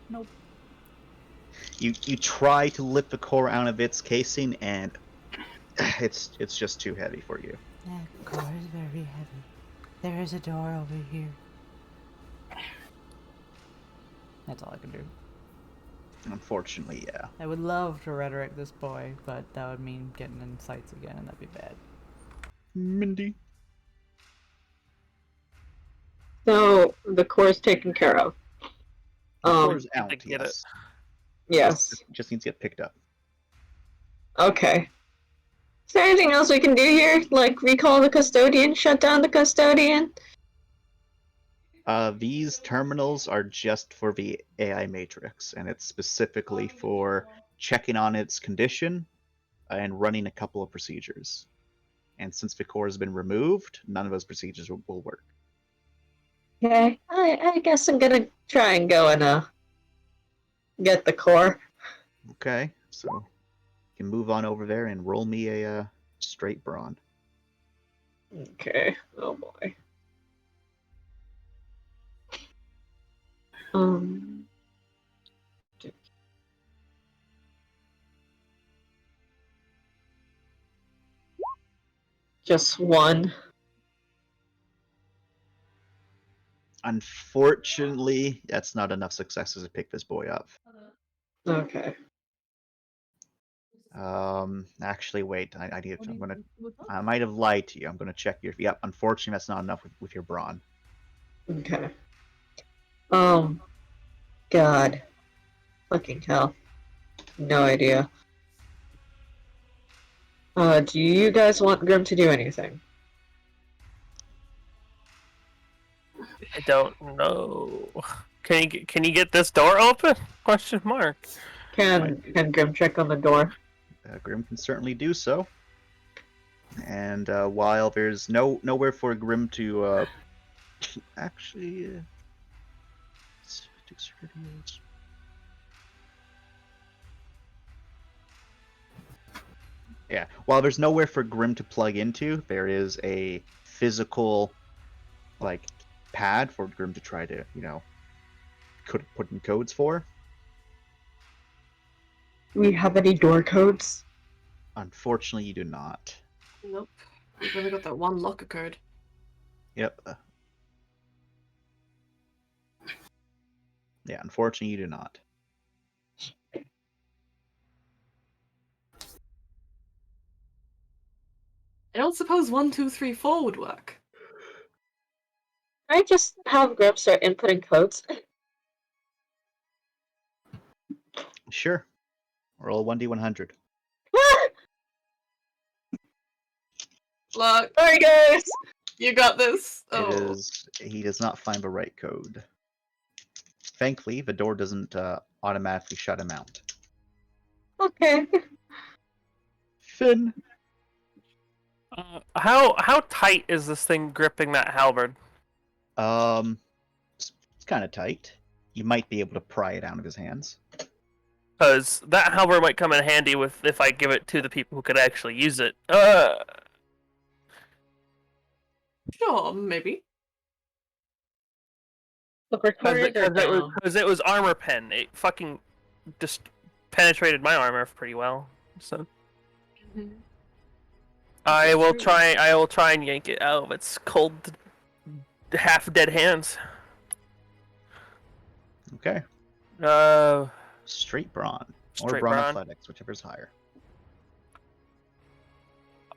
Nope. You try to lift the core out of its casing, and it's just too heavy for you. That core is very heavy. There is a door over here. That's all I can do. Unfortunately, yeah. I would love to rhetoric this boy, but that would mean getting in sights again, and that'd be bad. Mindy. So the core's taken care of. The core's I out. get it. Yes. Yes. Just needs to get picked up. Okay. Is there anything else we can do here? Like recall the custodian, shut down the custodian? These terminals are just for the AI matrix, and it's specifically for checking on its condition and running a couple of procedures. And since the core has been removed, none of those procedures will work. Okay. I guess I'm gonna try and go and get the core. Okay, so you can move on over there and roll me a straight brawn. Okay. Oh boy. Just one. Unfortunately, that's not enough successes to pick this boy up. Okay. Actually, wait. I need. I might have lied to you. I'm gonna check your. Yep. Unfortunately, that's not enough with your brawn. Okay. God. Fucking hell. No idea. Do you guys want Grim to do anything? I don't know. Can you get this door open? Question mark. Can Grim check on the door? Grim can certainly do so. And while there's nowhere for Grim to actually yeah, while there's nowhere for Grim to plug into, there is a physical like pad for Grim to try to, put in codes for. Do we have any door codes? Unfortunately, you do not. Nope. We've only got that one locker code. Yep. Yeah, unfortunately, you do not. I don't suppose 1, 2, 3, 4 would work. Can I just have Grim start inputting codes? Sure. Roll 1d100. Look, Sorry, guys! you got this. It Oh. is. He does not find the right code. Thankfully, the door doesn't automatically shut him out. Okay. Finn. How tight is this thing gripping that halberd? It's kind of tight. You might be able to pry it out of his hands. Because that halberd might come in handy if I give it to the people who could actually use it. Sure, maybe. Look, we're Because down. it was armor pen. It fucking just penetrated my armor pretty well. So I will try and yank it out of its cold, half dead hands. Okay. Uh, Straight brawn. Or Straight brawn brawn. athletics, whichever's higher.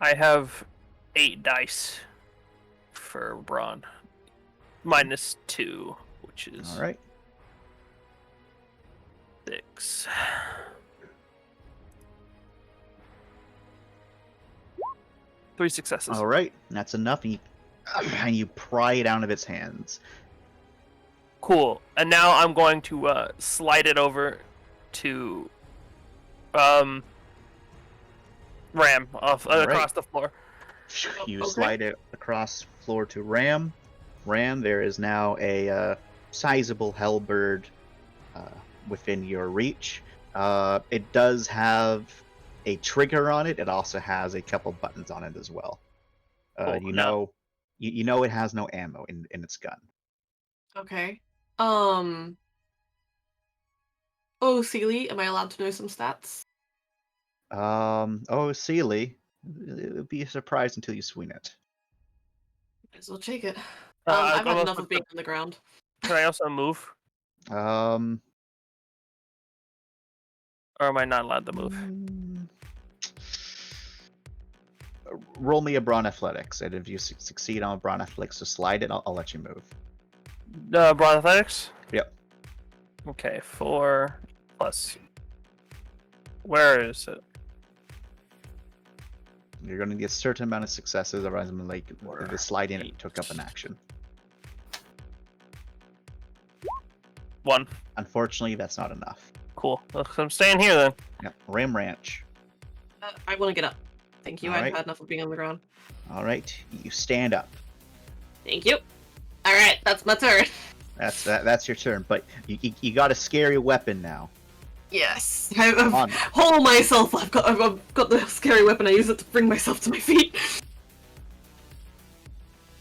I have 8 dice for brawn, -2, which is All right. 6. Three successes. All right. That's enough. And you pry it out of its hands. Cool. And now I'm going to slide it over to Ram across right. the floor. You Okay. slide it across floor to Ram. Ram, there is now a sizable halberd within your reach. It does have a trigger on it. It also has a couple buttons on it as well. Cool. You Now- know it has no ammo in its gun. Okay. Oh, Seely, am I allowed to know some stats? Oh, Seely, it would be a surprise until you swing it. Might as well take it. Uh, I've had I'm enough also- of being on the ground. Can I also move? Um, Or am I not allowed to move? Roll me a brawn athletics, and if you succeed on brawn athletics to slide it, I'll let you move. Brawn athletics? Yep. Okay, 4 plus. Where is it? You're going to get a certain amount of successes, otherwise I'm like the slide in it took up an action. 1. Unfortunately, that's not enough. Cool. Look, I'm staying here then. Yep. Ram Ranch. I want to get up. Thank you. I've Alright. had enough of being on the ground. All right, you stand up. Thank you. All right, that's my turn. That's your turn, but you got a scary weapon now. Yes. I've On. hold myself. I've got the scary weapon. I use it to bring myself to my feet.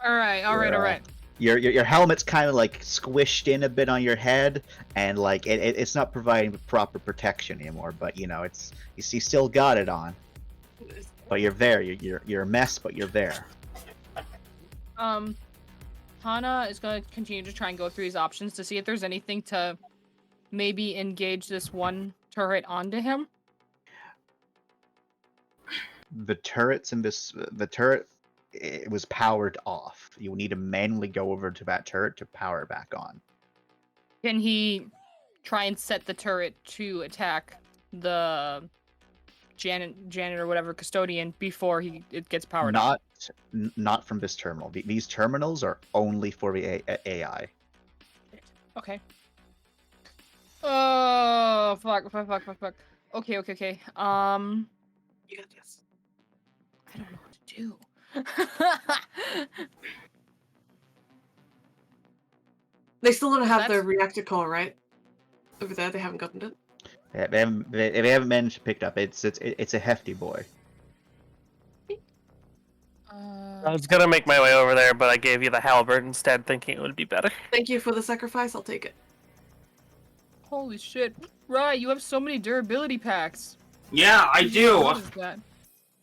All right, all right, all right. Your helmet's kind of like squished in a bit on your head, and like it's not providing proper protection anymore. But it's you still got it on. But you're there. You're a mess, but you're there. Hana is going to continue to try and go through his options to see if there's anything to maybe engage this one turret onto him. The turrets in this, the turret, it was powered off. You need to manually go over to that turret to power it back on. Can he try and set the turret to attack the Janet or whatever custodian before it gets powered on? Not from this terminal. These terminals are only for the AI. Okay. Oh, fuck. Okay. You got this. I don't know what to do. They still don't have That's- their reactor core, right? Over there, they haven't gotten it. They haven't managed to pick it up. It's a hefty boy. I was gonna make my way over there, but I gave you the halberd instead, thinking it would be better. Thank you for the sacrifice. I'll take it. Holy shit. Right, you have so many durability packs. Yeah, I do. What is that?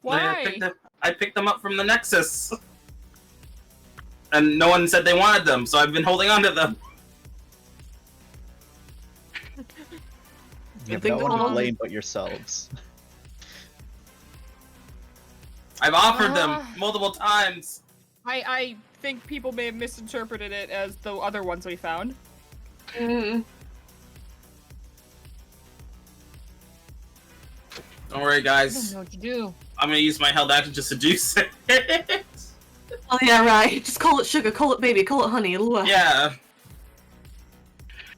Why? I picked them up from the Nexus. And no one said they wanted them, so I've been holding on to them. You have think no one to they'll- blame but yourselves. I've offered them multiple times. I think people may have misinterpreted it as the other ones we found. Mm. Don't worry, I guys. don't know what to do. I'm gonna use my held action to seduce it. Oh yeah, right. Just call it sugar, call it baby, call it honey. It'll work. Yeah.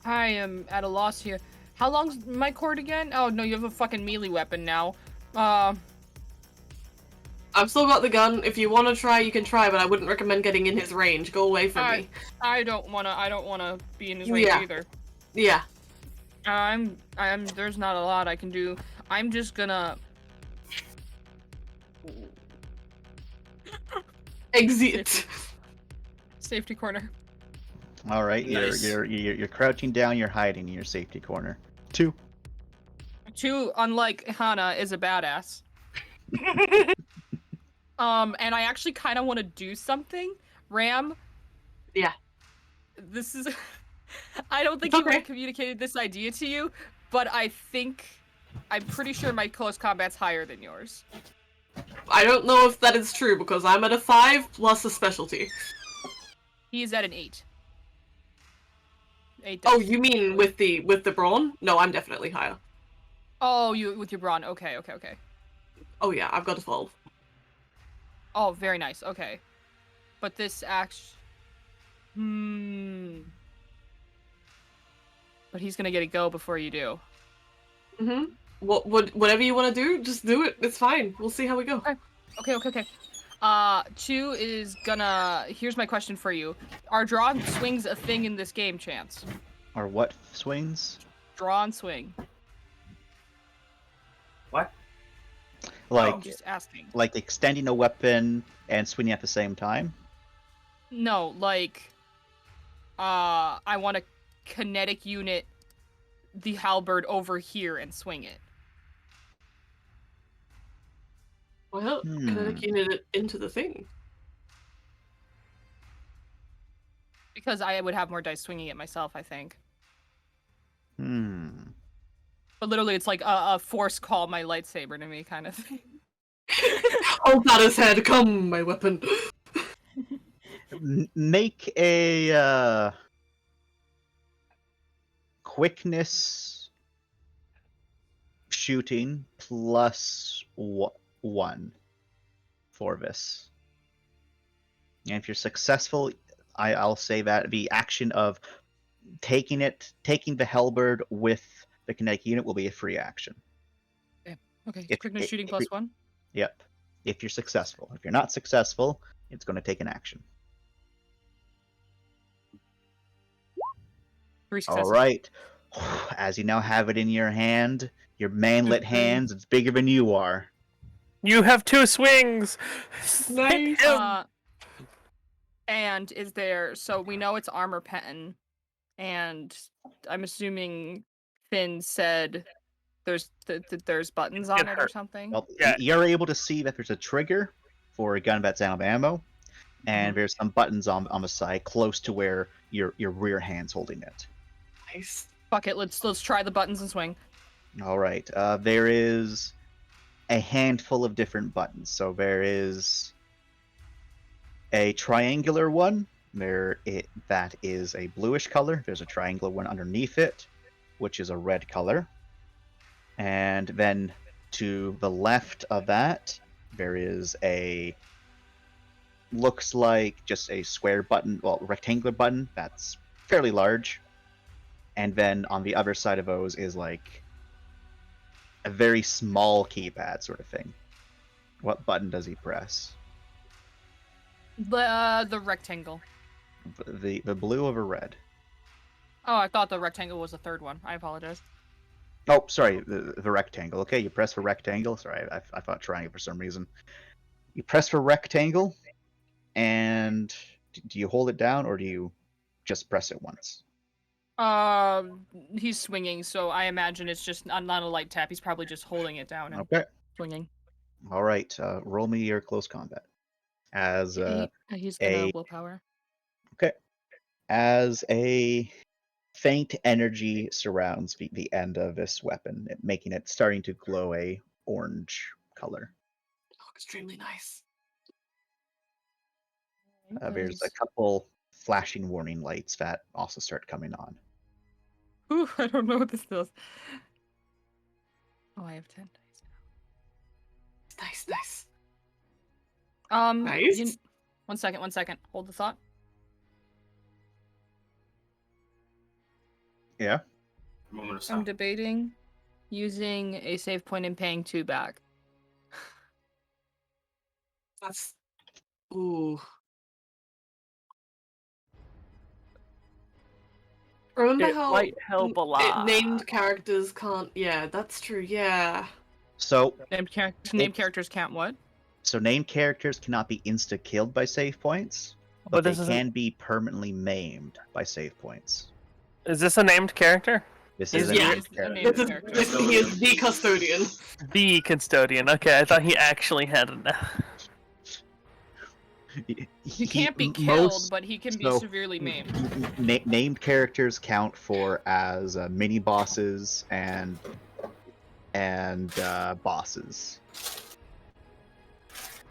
I am at a loss here. How long's my cord again? Oh no, you have a fucking melee weapon now. I've still got the gun. If you want to try, you can try, but I wouldn't recommend getting in his range. Go away from me. I don't wanna be in his range Yeah. either. Yeah. There's not a lot I can do. I'm just gonna Exit. safety corner. All right, Nice. you're crouching down. You're hiding in your safety corner. 2. 2, unlike Hana, is a badass. And I actually kind of want to do something. Ram. Yeah. This is. I don't think It's he would okay. have communicated this idea to you, but I'm pretty sure my close combat's higher than yours. I don't know if that is true because I'm at a 5 plus a specialty. He's at an 8. 8. Oh, you mean with the brawn? No, I'm definitely higher. Oh, you with your brawn. Okay. Oh yeah, I've got a 12. Oh, very nice. Okay. But this But he's gonna get a go before you do. Mm-hmm. Whatever you want to do, just do it. It's fine. We'll see how we go. Okay. 2 is gonna. Here's my question for you: are draw and swings a thing in this game, Chance? Or what swings? Draw and swing. What? Like I'm just asking. like extending a weapon and swinging at the same time? No, like, I want to kinetic unit the halberd over here and swing it. Well, kinetic unit it into the thing. Because I would have more dice swinging it myself, I think. But literally, it's like a force call my lightsaber to me kind of thing. Hold that his head. Come, my weapon. Make a quickness shooting plus 1 for this. And if you're successful, I'll say that the action of taking the halberd with the kinetic unit will be a free action. Okay, If- quickness if- shooting if plus you- 1. Yep. If you're successful. If you're not successful, it's going to take an action. 3 successes. All right. As you now have it in your hand, your manlet hands, it's bigger than you are. You have 2 swings. Nice. And is there? So we know it's armor penton, and I'm assuming Finn said there's buttons on Get it her. or something. Well, Yeah. you're able to see that there's a trigger for a gun that's out of ammo. and there's some buttons on the side close to where your rear hand's holding it. Nice. Fuck it, let's try the buttons and swing. All right. There is a handful of different buttons. So there is a triangular one. That is a bluish color. There's a triangular one underneath it, which is a red color. And then to the left of that, there is looks like just a square button, well, rectangular button that's fairly large. And then on the other side of those is like a very small keypad sort of thing. What button does he press? The rectangle. The blue or the red? Oh, I thought the rectangle was the third one. I apologize. Oh, sorry, the rectangle. Okay, you press for rectangle. Sorry, I thought triangle for some reason. You press for rectangle, and do you hold it down or do you just press it once? He's swinging, so I imagine it's just not a light tap. He's probably just holding it down and Okay. swinging. All right. Roll me your close combat. As He's gonna willpower. Okay. As a faint energy surrounds the end of this weapon, making it starting to glow a orange color. Oh, extremely nice. There's a couple flashing warning lights that also start coming on. Ooh, I don't know what this does. Oh, I have 10 dice now. Nice. Nice. One second. Hold the thought. Yeah. I'm debating using a save point and paying 2 back. That's... Ooh. Remember It how might help a lot. named characters can't... Yeah, that's true, yeah. So Named characters count what? So named characters cannot be insta-killed by save points, but they can be permanently maimed by save points. Is this a named character? This is a named character. He is the custodian. The custodian. Okay, I thought he actually had an. He can't be killed, but he can be severely maimed. Named characters count for as mini bosses and bosses.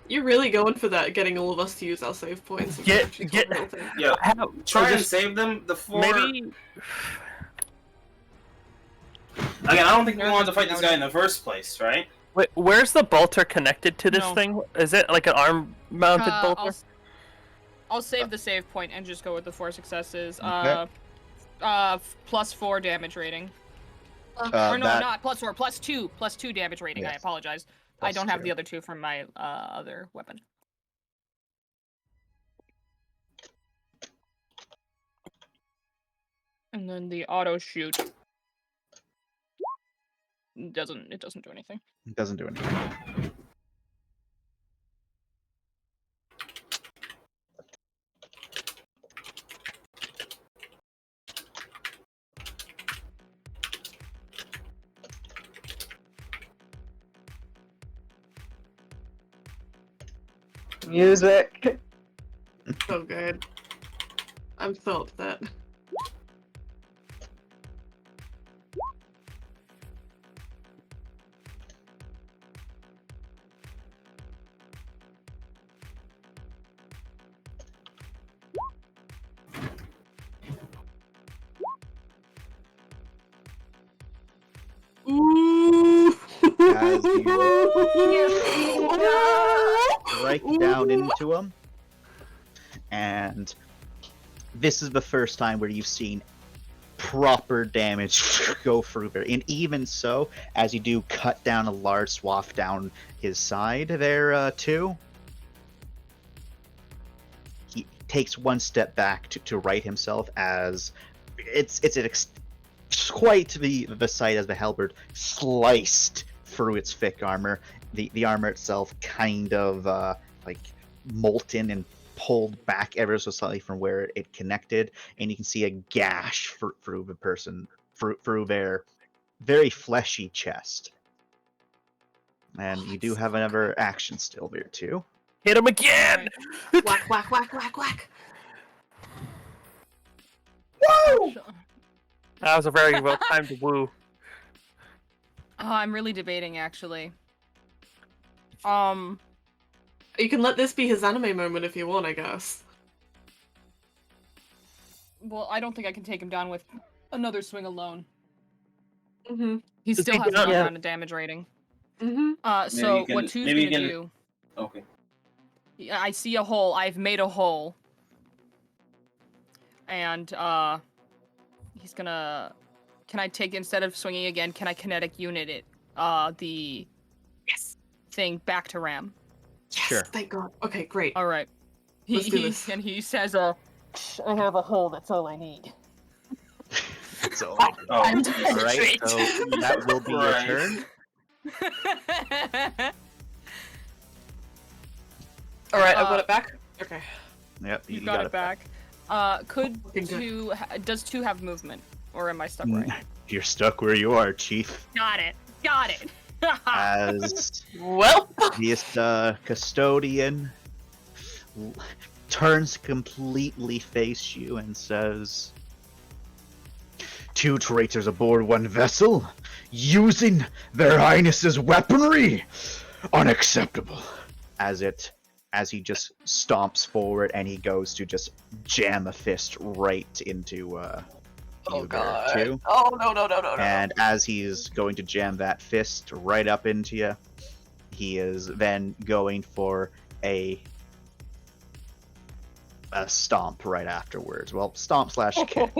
You're really going for that, getting all of us to use our save points. Yeah, try and save them. The 4. Maybe. Again, I don't think we wanted to fight this guy in the first place, right? Wait, where's the bolter connected to this thing? Is it like an arm-mounted bolter? I'll save the save point and just go with the 4 successes. Okay. +4 damage rating. Or no, not +4, +2. +2 damage rating. Yes. I apologize. I don't have the other 2 from my other weapon. And then the auto shoot doesn't do anything. It doesn't do anything. Music. So good. I'm so upset. Ooh. As you strike down into him, and this is the first time where you've seen proper damage go through there. And even so, as you do cut down a large swath down his side there too, he takes one step back to right himself as it's quite the sight as the halberd sliced through its thick armor. The armor itself kind of like molten and pulled back ever so slightly from where it connected, and you can see a gash through the person through their very fleshy chest. And you do have another action still there too. Hit him again! Whack, whack, whack, whack, whack. Woo! That was a very well timed woo. Oh, I'm really debating actually. You can let this be his anime moment if you want, I guess. Well, I don't think I can take him down with another swing alone. Mm-hmm. He Does still he has a not- knockdown and damage rating. Mm-hmm. So you can- what Two's maybe gonna you do? Okay. Yeah, I see a hole. I've made a hole. And he's gonna. Can I take, instead of swinging again? Can I kinetic unit it? The thing back to Ram. Yes, Sure. thank God. Okay, great. All right. Let's do this. And he says, "I have a hole. That's all I need." So, Oh, all right. So that will be your Right. turn. All right, I've got it back. Okay. Yep, You got it back. Could Okay, good. two does two have movement, or am I stuck where I am? You're stuck where you are, Chief. Got it. Got it. As Well. this custodian turns to completely face you and says, "Two traitors aboard one vessel, using their Highness's weaponry? Unacceptable." As he just stomps forward and he goes to just jam a fist right into Oh you there, God. too. Oh no. And as he's going to jam that fist right up into you, he is then going for a stomp right afterwards. Well, stomp slash kick.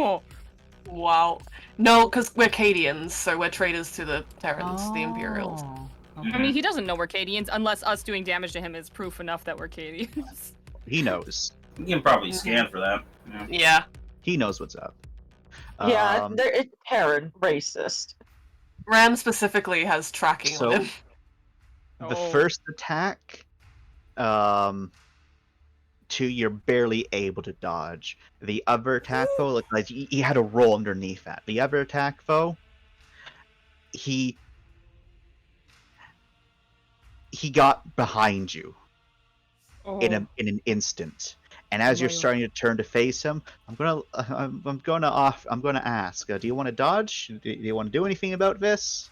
Wow. No, because we're Cadians, so we're traitors to the Terrans, the Imperials. Oh, I mean, he doesn't know we're Cadians unless us doing damage to him is proof enough that we're Cadians. He knows. You can probably scan for that. Yeah. Yeah. He knows what's up. Yeah, it's Terran racist. Ram specifically has tracking So- on him. The Oh. first attack, you're barely able to dodge. The other attack, though, like he had a roll underneath that. The other attack, though, he got behind you in an instant. And as you're Wow. starting to turn to face him, I'm gonna ask. Do you want to dodge? Do you want to do anything about this?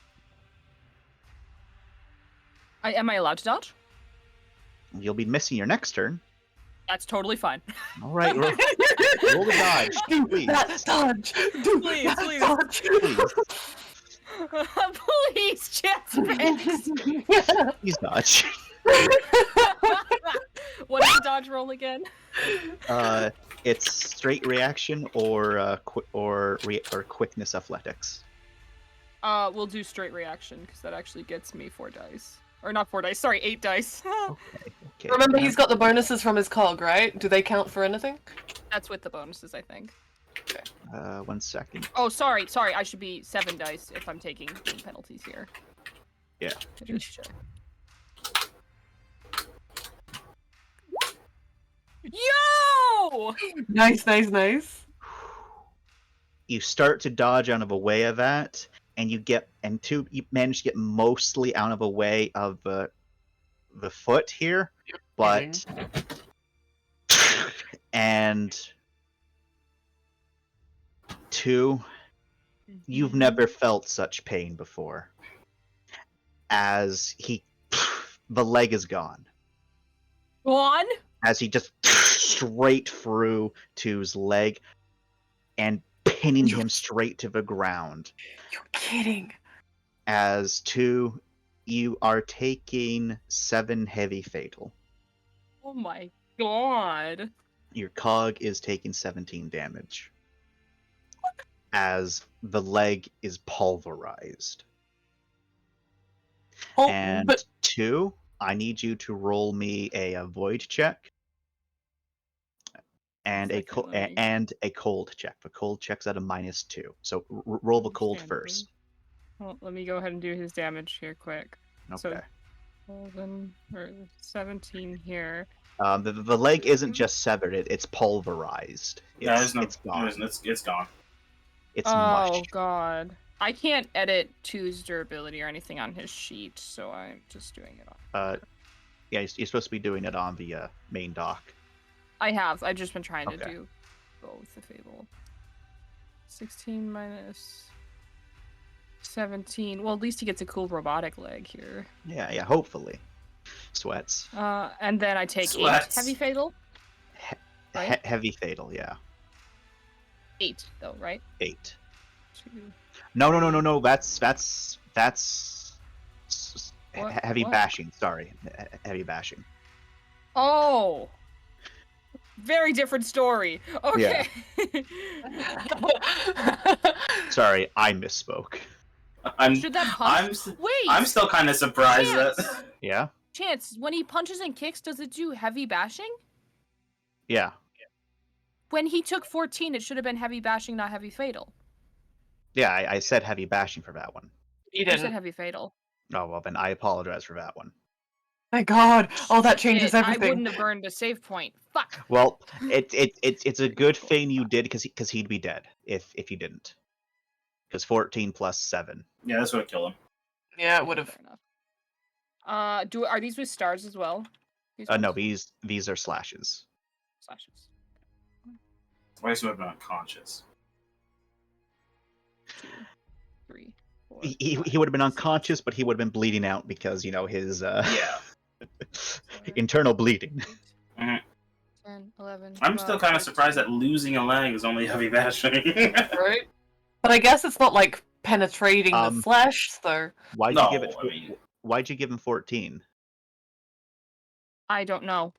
Am I allowed to dodge? You'll be missing your next turn. That's totally fine. All right, roll the dodge, please. Dodge! Do Please, that please. dodge! Please, Jetspix! Please dodge. What is the dodge roll again? It's straight reaction or quickness athletics. We'll do straight reaction because that actually gets me 4 dice. Or not 4 dice, sorry, 8 dice. Okay. Remember, he's got the bonuses from his cog, right? Do they count for anything? That's with the bonuses, I think. 1 second. Oh, sorry, I should be 7 dice if I'm taking the penalties here. Yeah. I just check. Yo! Nice. You start to dodge out of a way of that, and you manage to get mostly out of a way of the foot here, but and 2, you've never felt such pain before. As the leg is gone. Gone? As he just straight through Two's leg and pinning him straight to the ground. You're kidding. As 2, you are taking 7 heavy fatal. Oh my god. Your cog is taking 17 damage. As the leg is pulverized. Oh, And but 2, I need you to roll me a void check. And a Second, let me- cold check. The cold check's at a -2. So roll the cold Understandable. first. Well, let me go ahead and do his damage here quick. Okay. So- 17 here. The leg isn't just severed; it's pulverized. Yeah, there's no. It's gone. It's gone. It's Oh mush. god. I can't edit Two's durability or anything on his sheet, so I'm just doing it on. Yeah, you're supposed to be doing it on the main dock. I have. I've just been trying to Okay. do both the Fable. 16 minus 17. Well, at least he gets a cool robotic leg here. Yeah, hopefully. Sweats. And then I take 8 Sweats. heavy fatal. Right? Heavy fatal, yeah. 8 though, right? 8. 2. No. That's What? heavy What? bashing. Sorry, heavy bashing. Oh, very different story. Okay. Sorry, I misspoke. I'm Should that punch? Wait. I'm still kind of surprised Chance. that. Yeah, Chance, when he punches and kicks, does it do heavy bashing? yeah. When he took 14, it should have been heavy bashing, not heavy fatal. Yeah, I said heavy bashing for that one. You I said didn't. heavy fatal. Oh well, then I apologize for that one. My God! Oh, that changes I everything. wouldn't have burned a save point. Fuck. Well, it's a good thing you did because he'd be dead if you didn't. Because 14 plus 7. Yeah, that's what killed him. Yeah, it would have. Fair enough. Are these with stars as well? No, ones? these are slashes. Slashes. Twice would have been unconscious. 2, 3, 4. He would have been unconscious, but he would have been bleeding out because his Yeah. internal bleeding. 10, 11. I'm still 12, kind of 13. surprised that losing a leg is only heavy bashing. Right? But I guess it's not like penetrating the Um, flesh, so. Why'd No, you give it? I mean- Why'd you give him 14? I don't know.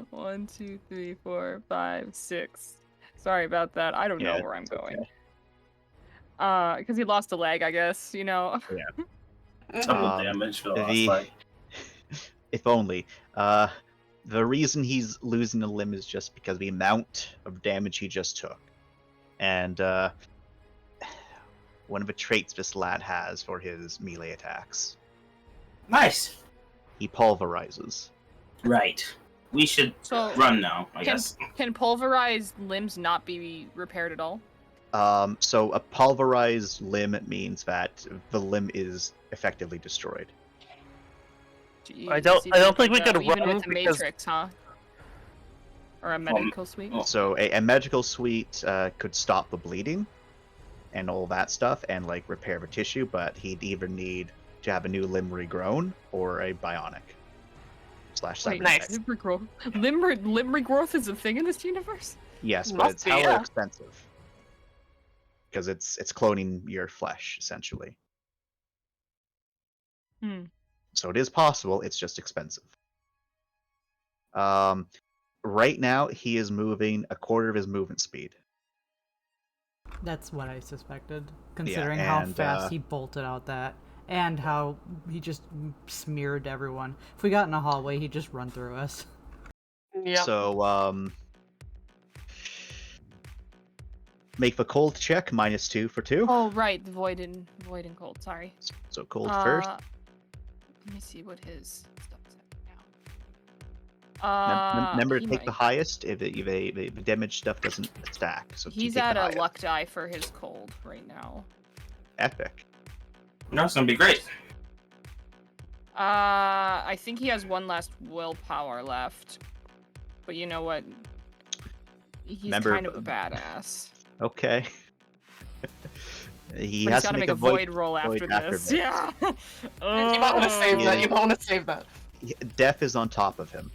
1, 2, 3, 4, 5, 6. Sorry about that. I don't know Yeah, where I'm it's going. okay. Because he lost a leg, I guess. Double Um, damage for the last the- leg. If only. The reason he's losing a limb is just because of the amount of damage he just took. And one of the traits this lad has for his melee attacks. Nice. He pulverizes. Right. We should So run now, I can, guess. can pulverized limbs not be repaired at all? So a pulverized limb means that the limb is effectively destroyed. I don't think we could even run with the because- Matrix, huh? Or a medical suite? oh. So a medical suite could stop the bleeding and all that stuff and like repair the tissue, but he'd either need to have a new limb regrown or a bionic / Wait, cybernetic. nice. limb regrowth. Limb regrowth is a thing in this universe? Yes, but Must it's be, hella yeah. expensive because it's cloning your flesh essentially. Hmm. So it is possible. It's just expensive. Right now he is moving a quarter of his movement speed. That's what I suspected, considering how and, fast he bolted out that, and how he just smeared everyone. If we got in a hallway, he'd just run through us. Yeah. So make the cold check -2 for 2. Oh, right, the void and cold. Sorry. So cold first. Let me see what his stuff is at Remember now. remember he to take the might- highest if the damage stuff doesn't stack. So He's take at the a highest. luck die for his cold right now. Epic. No, it's gonna be great. I think he has one last willpower left. But you know what? He's Remember- kind of a badass. Okay. He But has he's to gotta make a void roll after after this. Yeah. You might want to save Yeah. that. You might want to save that. Death is on top of him.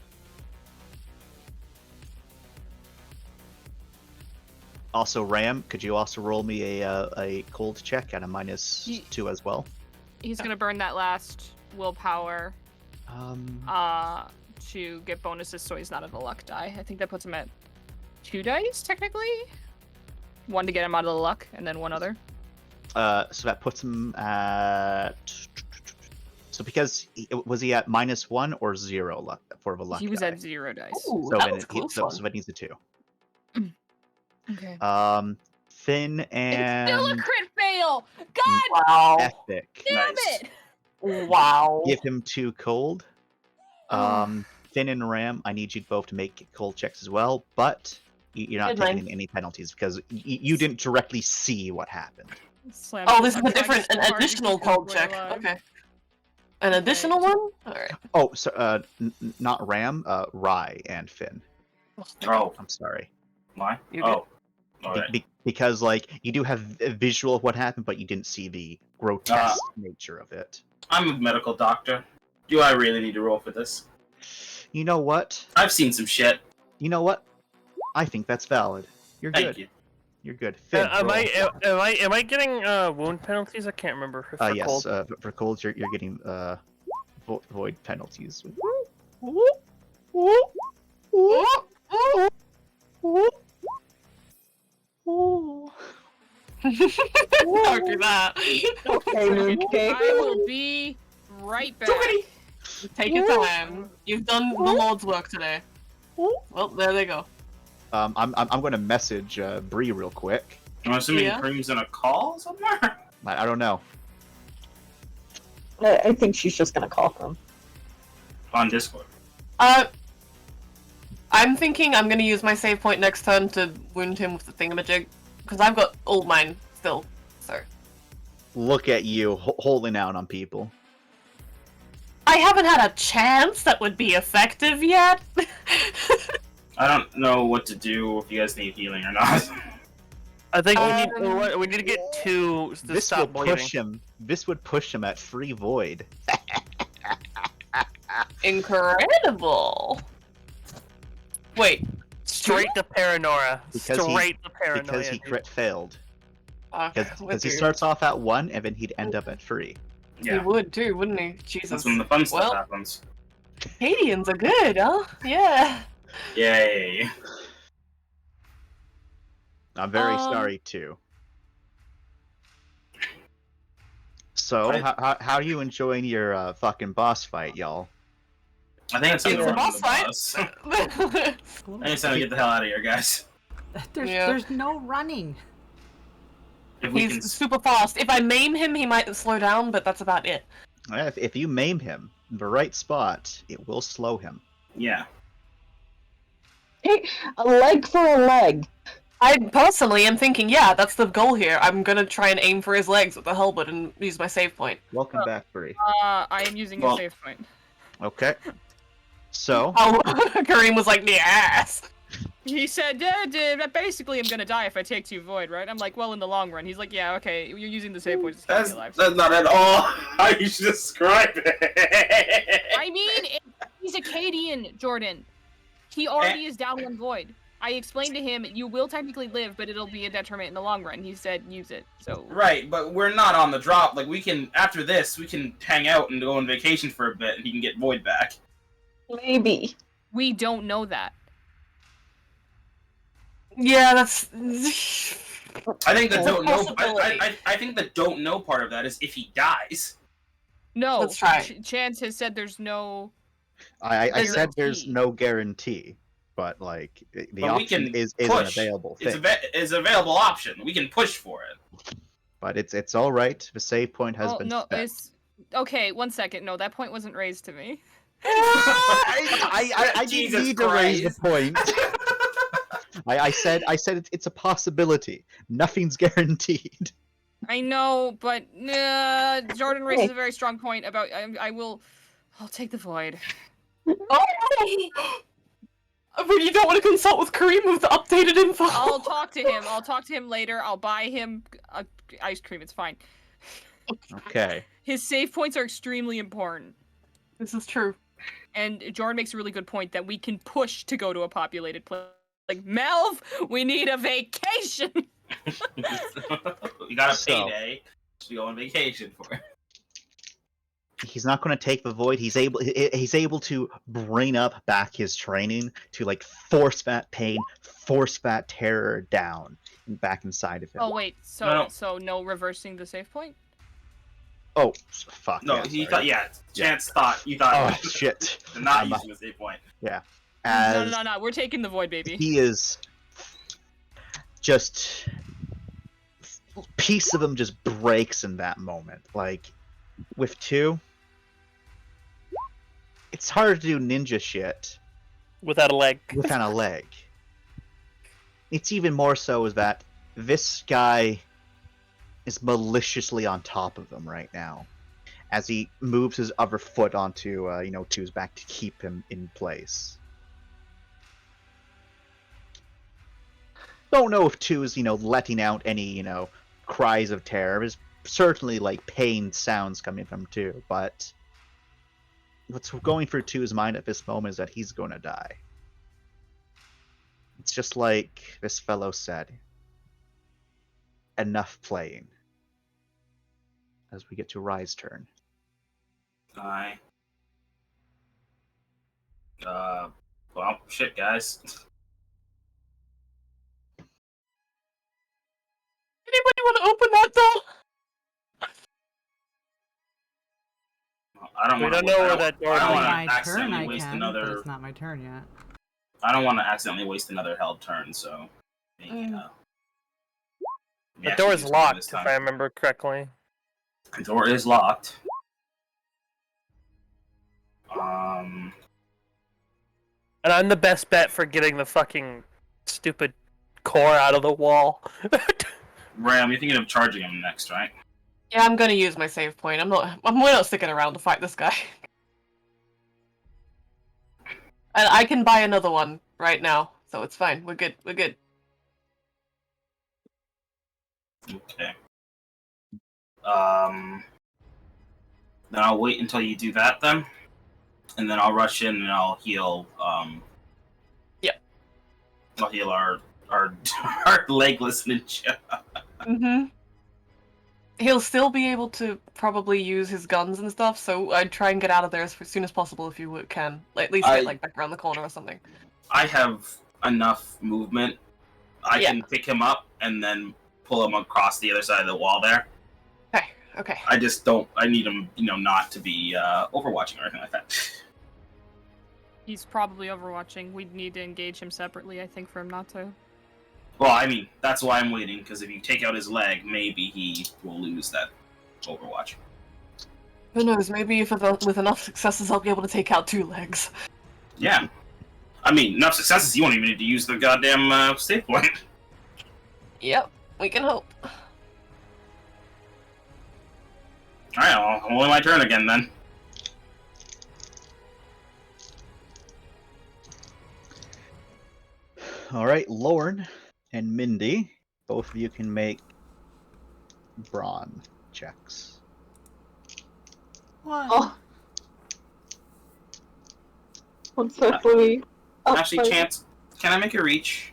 Also, Ram, could you also roll me a cold check at a -2 as well? He's gonna burn that last willpower to get bonuses so he's not at a luck die. I think that puts him at 2 dice, technically. 1 to get him out of the luck, and then 1 other. So that puts him at. So because was he at -1 or 0 luck for the luck? He was die? at 0 dice. Ooh, So that then was it, close so, one. so that needs a 2. Okay. Finn It's still a and crit fail! God Wow. Epic. damn Nice. it! Wow. Give him 2 cold. Finn and Ram, I need you both to make cold checks as well, but you're not Good taking man. any penalties because you didn't directly see what happened. Slam Oh, him. this is I'm a trying different, so an hard to additional keep him cold check. alive. Okay. An additional one? Alright. Oh, so not Ram, Rye and Finn. Oh, I'm sorry. why? You good? Oh, alright. Because like you do have a visual of what happened, but you didn't see the grotesque nature of it. I'm a medical doctor. Do I really need to roll for this? You know what? I've seen some shit. You know what? I think that's valid. You're Thank good. you. You're good. Finn, Am roll. I getting wound penalties? I can't remember. If for Yes, cold. for colds, you're getting void penalties. Don't do that. Okay, Mooncake. I will be right back. Take your time. You've done the Lord's work today. Well, there they go. I'm gonna message Bree real quick. I'm assuming Yeah. Cream's in a call somewhere? I don't know. I think she's just gonna call him. On Discord. I'm thinking I'm gonna use my save point next turn to wound him with the thingamajig. Because I've got all mine still, so. Look at you holding out on people. I haven't had a chance that would be effective yet. I don't know what to do if you guys need healing or not. I think we need to get two to This stop would bleeding. push him. This would push him at free void. Incredible. Wait. Straight to Paranora. Because he- Straight to Paranoia. Because he dude. crit failed. Okay, Because he starts off at 1 and then he'd end up at 3. He Yeah. would too, wouldn't he? Jesus. That's when the fun stuff Well- happens. Canadians are good, huh? Yeah. Yay. I'm very Um, sorry too. So, I- how are you enjoying your fucking boss fight, y'all? I think it's time to It's a run boss the fight. boss. I think it's time to get the hell out of here, guys. Yeah. There's no running. If we can... He's super fast. If I maim him, he might slow down, but that's about it. If you maim him in the right spot, it will slow him. Yeah. Hey, a leg for a leg. I personally am thinking, yeah, that's the goal here. I'm gonna try and aim for his legs with the helmet and use my save point. Welcome back, Bree. I am using Well- a save point. Okay. So, Oh, Kareem was like, yes. He said, basically I'm gonna die if I take 2 void, right? I'm like, well, in the long run. He's like, yeah, okay, you're using the save points to stay alive. That's not at all how you should describe it. I mean, he's Acadian, Jordan. He already is down 1 void. I explained to him, you will technically live, but it'll be a detriment in the long run. He said, use it. So Right, but we're not on the drop. Like, we can, after this, we can hang out and go on vacation for a bit, and he can get Void back. Maybe. we don't know that. Yeah, that's. I think the It's a don't know. possibility. I think the don't know part of that is if he dies. No, Let's try. Chance has said there's no. I said there's Guarantee. no guarantee, but like the But we option can is an push. available It's thing. it's an available option. We can push for it. But it's all right. The save point has Oh been no, spent. it's okay. 1 second. No, that point wasn't raised to me. I didn't Jesus need to raise the Christ. point. I said it's a possibility. Nothing's guaranteed. I know, but Jordan raises a very strong point about. I'll take the void. Oh! But you don't want to consult with Kareem with the updated info. I'll talk to him. I'll talk to him later. I'll buy him ice cream. It's fine. Okay. His save points are extremely important. This is true. And Jordan makes a really good point that we can push to go to a populated place. Like, Melv, we need a vacation! You got a So- payday to go on vacation for it. He's not going to take the void. He's able to bring up back his training to like force that pain, force that terror down back inside of him. Oh, wait, so No. so no reversing the save point? Oh, fuck. No, yeah, he sorry. thought. Yeah, Chance thought you thought. Oh shit. Not I'm- using the save point. As No, we're taking the void, baby. he is just piece of him just breaks in that moment. Like with 2, it's hard to do ninja shit Without a leg. without a leg. It's even more so is that this guy is maliciously on top of him right now. as he moves his other foot onto Two's back to keep him in place. Don't know if Two is letting out any cries of terror. There's certainly like pained sounds coming from Two, but what's going through Two's mind at this moment is that he's going to die. It's just like this fellow said. Enough playing. As we get to Rye's turn. Aye. Well, shit, guys. Anybody want to open that door? I don't We want don't know where that door I is. don't want my to turn, accidentally I waste can, another. but it's not my turn yet. I don't want to accidentally waste another held turn, so. The Yeah, door she is used one locked, this if time. I remember correctly. The door is locked. And I'm the best bet for getting the fucking stupid core out of the wall. Ram, you're thinking of charging him next, right? Yeah, I'm gonna use my save point. We're not sticking around to fight this guy. And I can buy another one right now, so it's fine. We're good. We're good. Okay. Then I'll wait until you do that then. And then I'll rush in and I'll heal Yep. I'll heal our our legless ninja. Mm-hmm. He'll still be able to probably use his guns and stuff, so I'd try and get out of there as soon as possible if you can. Like, at least get like back around the corner or something. I have enough movement. I Yeah. can pick him up and then pull him across the other side of the wall there. Okay. Okay. I just don't. I need him, not to be overwatching or anything like that. He's probably overwatching. We'd need to engage him separately, I think, for him not to. Well, I mean, that's why I'm waiting, because if you take out his leg, maybe he will lose that Overwatch. Who knows? Maybe if with enough successes, I'll be able to take out 2 legs. Yeah. I mean, enough successes, you won't even need to use the goddamn save point. Yep. We can hope. Alright, well, only my turn again then. Alright, Lorne and Mindy, both of you can make brawn checks. What? Oh. What's that for me? Actually, Chance, can I make a reach?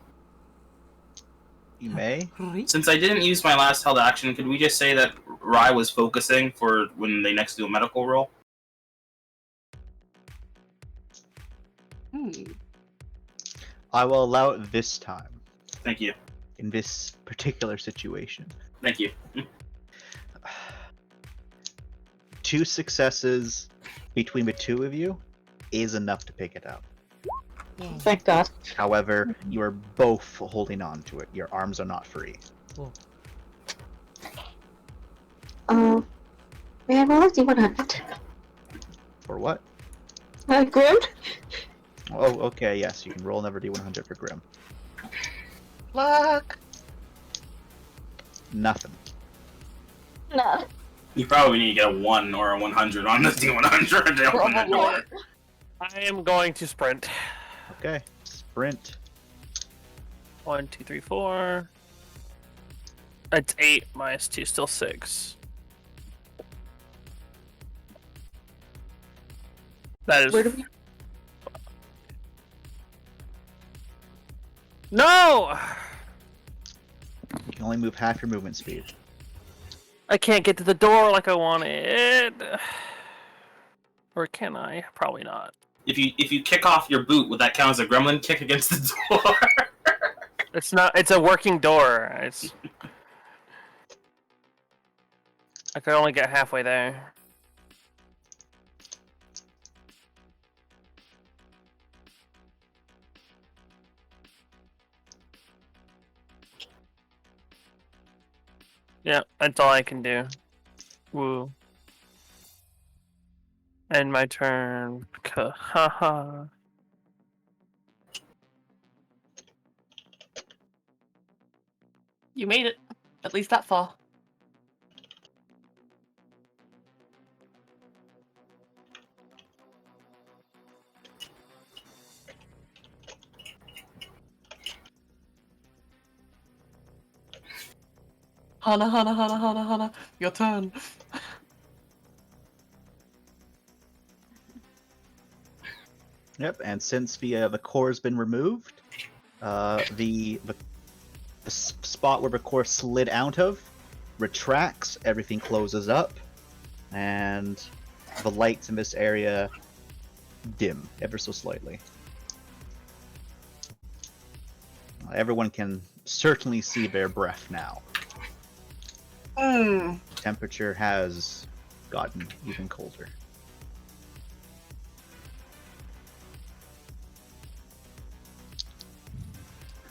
You may. Since I didn't use my last held action, could we just say that Rye was focusing for when they next do a medical roll? I will allow it this time, Thank you. in this particular situation. Thank you. 2 successes between the 2 of you is enough to pick it up. Thank God. However, you are both holding on to it. Your arms are not free. May I roll a D100? For what? Grim? Oh, okay, yes, you can roll another D100 for Grim. Luck. Nothing. No. You probably need to get a 1 or a 100 on this D100 to open the door. I am going to sprint. Okay, sprint. 1, 2, 3, 4. That's 8 minus 2, still 6. That is. Where do we... No! You can only move half your movement speed. I can't get to the door like I wanted. Or can I? Probably not. If you kick off your boot, would that count as a gremlin kick against the door? It's not. It's a working door. It's. I could only get halfway there. Yeah, that's all I can do. Woo. End my turn. Haha. You made it. At least that far. Hana, Hana, Hana, Hana, Hana, your turn. Yep, and since the core's been removed, the spot where the core slid out of retracts, everything closes up, and the lights in this area dim ever so slightly. Everyone can certainly see their breath now. Temperature has gotten even colder.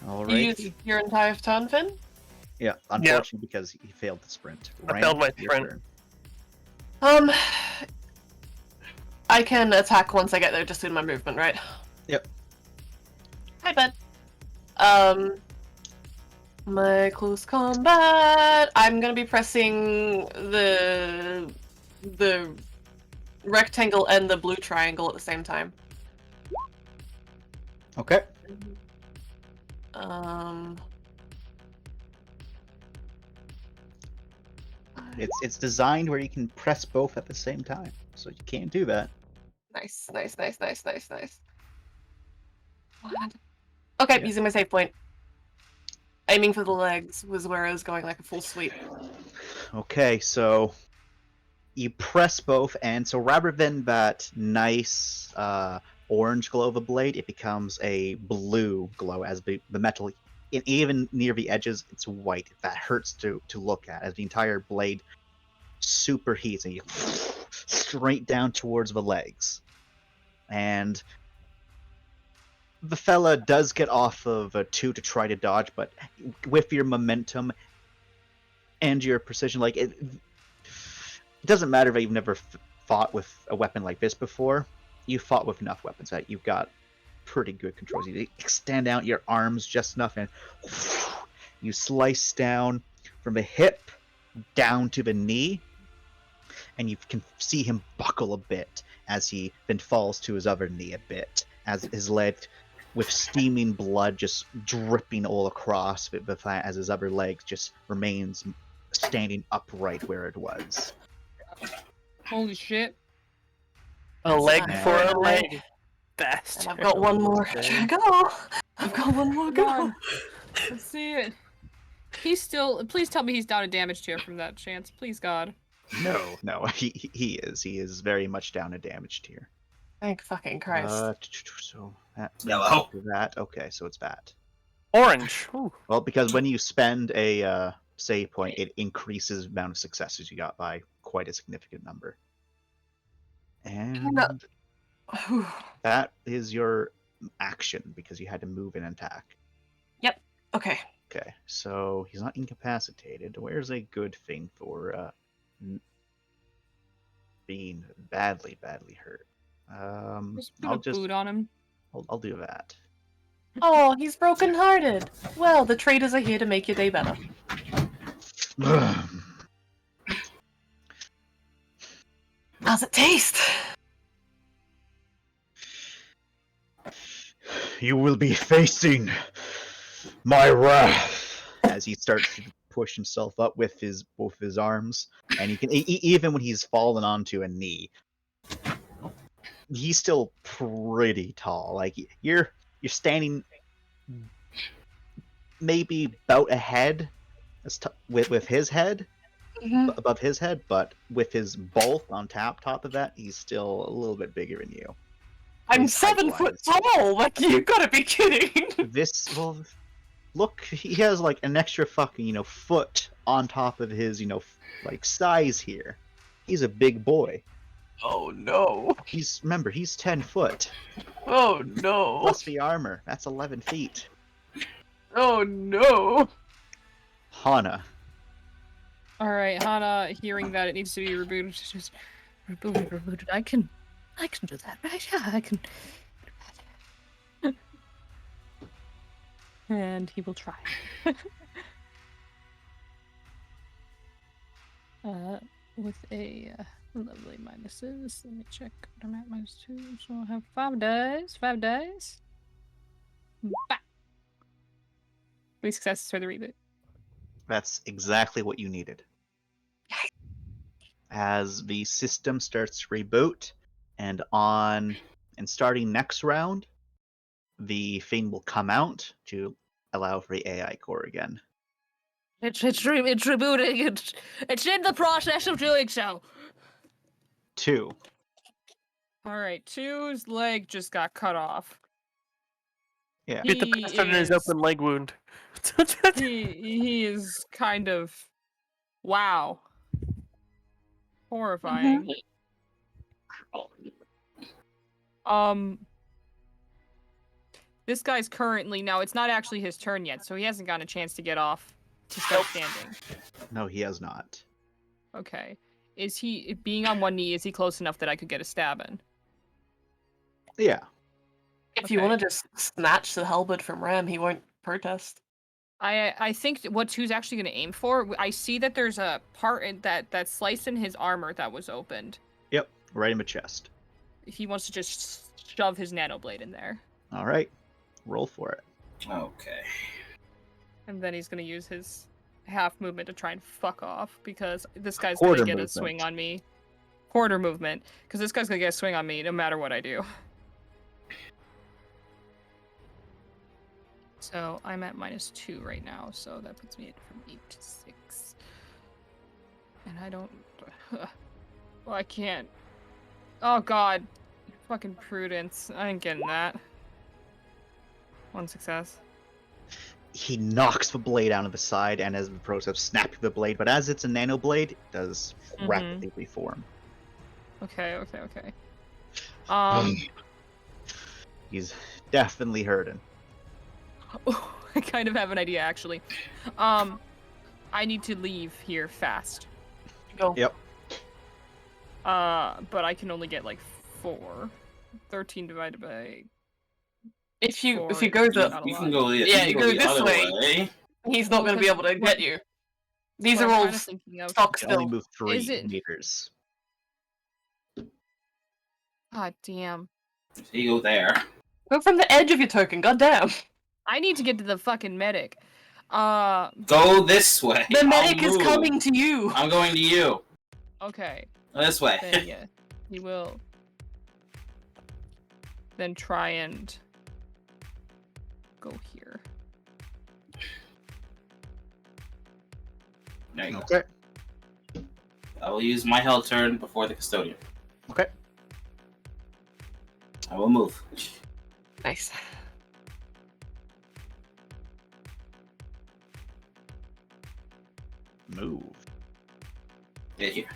All You right. used your entire turn, Finn? Yeah, unfortunately, because he failed the sprint. I failed my your sprint. turn. I can attack once I get there, just doing my movement, right? Yep. Hi, bud. My close combat. I'm gonna be pressing the rectangle and the blue triangle at the same time. Okay. It's designed where you can press both at the same time, so you can't do that. Nice. Okay, Yeah. using my save point. Aiming for the legs was where I was going, like a full sweep. Okay, so you press both, and so rather than that nice orange glow of a blade, it becomes a blue glow as the metal, even near the edges, it's white. That hurts to look at as the entire blade superheats and you straight down towards the legs. And the fella does get off of a 2 to try to dodge, but with your momentum and your precision, like it doesn't matter that you've never fought with a weapon like this before. You fought with enough weapons that you've got pretty good controls. You extend out your arms just enough, and you slice down from the hip down to the knee, and you can see him buckle a bit as he then falls to his other knee a bit, as his leg, with steaming blood just dripping all across as his other leg just remains standing upright where it was. Holy shit. A leg That's for not a right. leg. Bastard. And I've got one more go. I've got one more Come go. on. Let's see it. He's still. Please tell me he's down a damage tier from that chance. Please, God. No, he is very much down a damage tier. Thank fucking Christ. So that Yellow. that okay, so it's that. Orange. Ooh. Well, because when you spend a save point, it increases the amount of successes you got by quite a significant number. And that is your action because you had to move and attack. Yep. Okay. Okay, so he's not incapacitated. Where's a good thing for being badly hurt? Just put a boot on him. I'll do that. Oh, he's broken-hearted. Well, the traders are here to make your day better. How's it taste? You will be facing my wrath as he starts to push himself up with both his arms, and he can even when he's fallen onto a knee, he's still pretty tall. Like you're standing maybe about a head with his head. Above his head, but with his bolt on top of that, he's still a little bit bigger than you. I'm 7 foot tall! Like, you gotta be kidding! Look, he has like an extra fucking, foot on top of his, like size here. He's a big boy. Oh no. Remember, he's 10 foot. Oh no. Plus the armor, that's 11 feet. Oh no. All Hana. right, Hana, hearing that it needs to be rebooted, just rebooted. I can do that, right? Yeah, I can do that. And he will try. With a lovely minuses. Let me check. I'm at -2, so I'll have 5 days. 5 days. Bah! 3 successes for the reboot. That's exactly what you needed. As the system starts to reboot, and starting next round, the thing will come out to allow for the AI core again. It's rebooting. It's in the process of doing so. 2. All right, 2's leg just got cut off. Yeah. Get the He bastard in his is- open leg wound. He is kind of wow. Horrifying. This guy's currently now it's not actually his turn yet, so he hasn't gotten a chance to get off to start standing. No, he has not. Okay. Is he being on one knee, is he close enough that I could get a stab in? Yeah. If you Okay. want to just snatch the halberd from Ram, he won't protest. I think what Two's actually going to aim for, I see that there's a part that sliced in his armor that was opened. Yep. Right in the chest. He wants to just shove his nanoblade in there. All right. Roll for it. Okay. And then he's going to use his half movement to try and fuck off because this guy's Quarter going to get movement. a swing on me. Quarter movement. Because this guy's going to get a swing on me no matter what I do. So I'm at -2 right now, so that puts me at from 8 to 6. And I don't... Well, I can't... Oh god. Fucking Prudence. I ain't getting that. 1 success. He knocks the blade out of the side, and as the process snapping the blade, but as it's a nano blade, it does rapidly reform. Okay. He's definitely hurting. I kind of have an idea, actually. I need to leave here fast. Go. Yep. But I can only get like 4. 13 divided by... If you Four go is the not a You lot. can go the, Yeah, you you can go the this other way. he's not going to be able to get you. These What are I'm all kinda thinking of. stock You can only still. move 3 Is it- meters. God damn. So you go there. Go from the edge of your token. Goddamn. I need to get to the fucking medic. Go this way. The I'll medic is move. coming to you. I'm going to you. Okay. This way. Then yeah, he will. Then try and go here. There you go. Okay. I will use my held turn before the custodian. Okay. I will move. Nice. Move. Get here.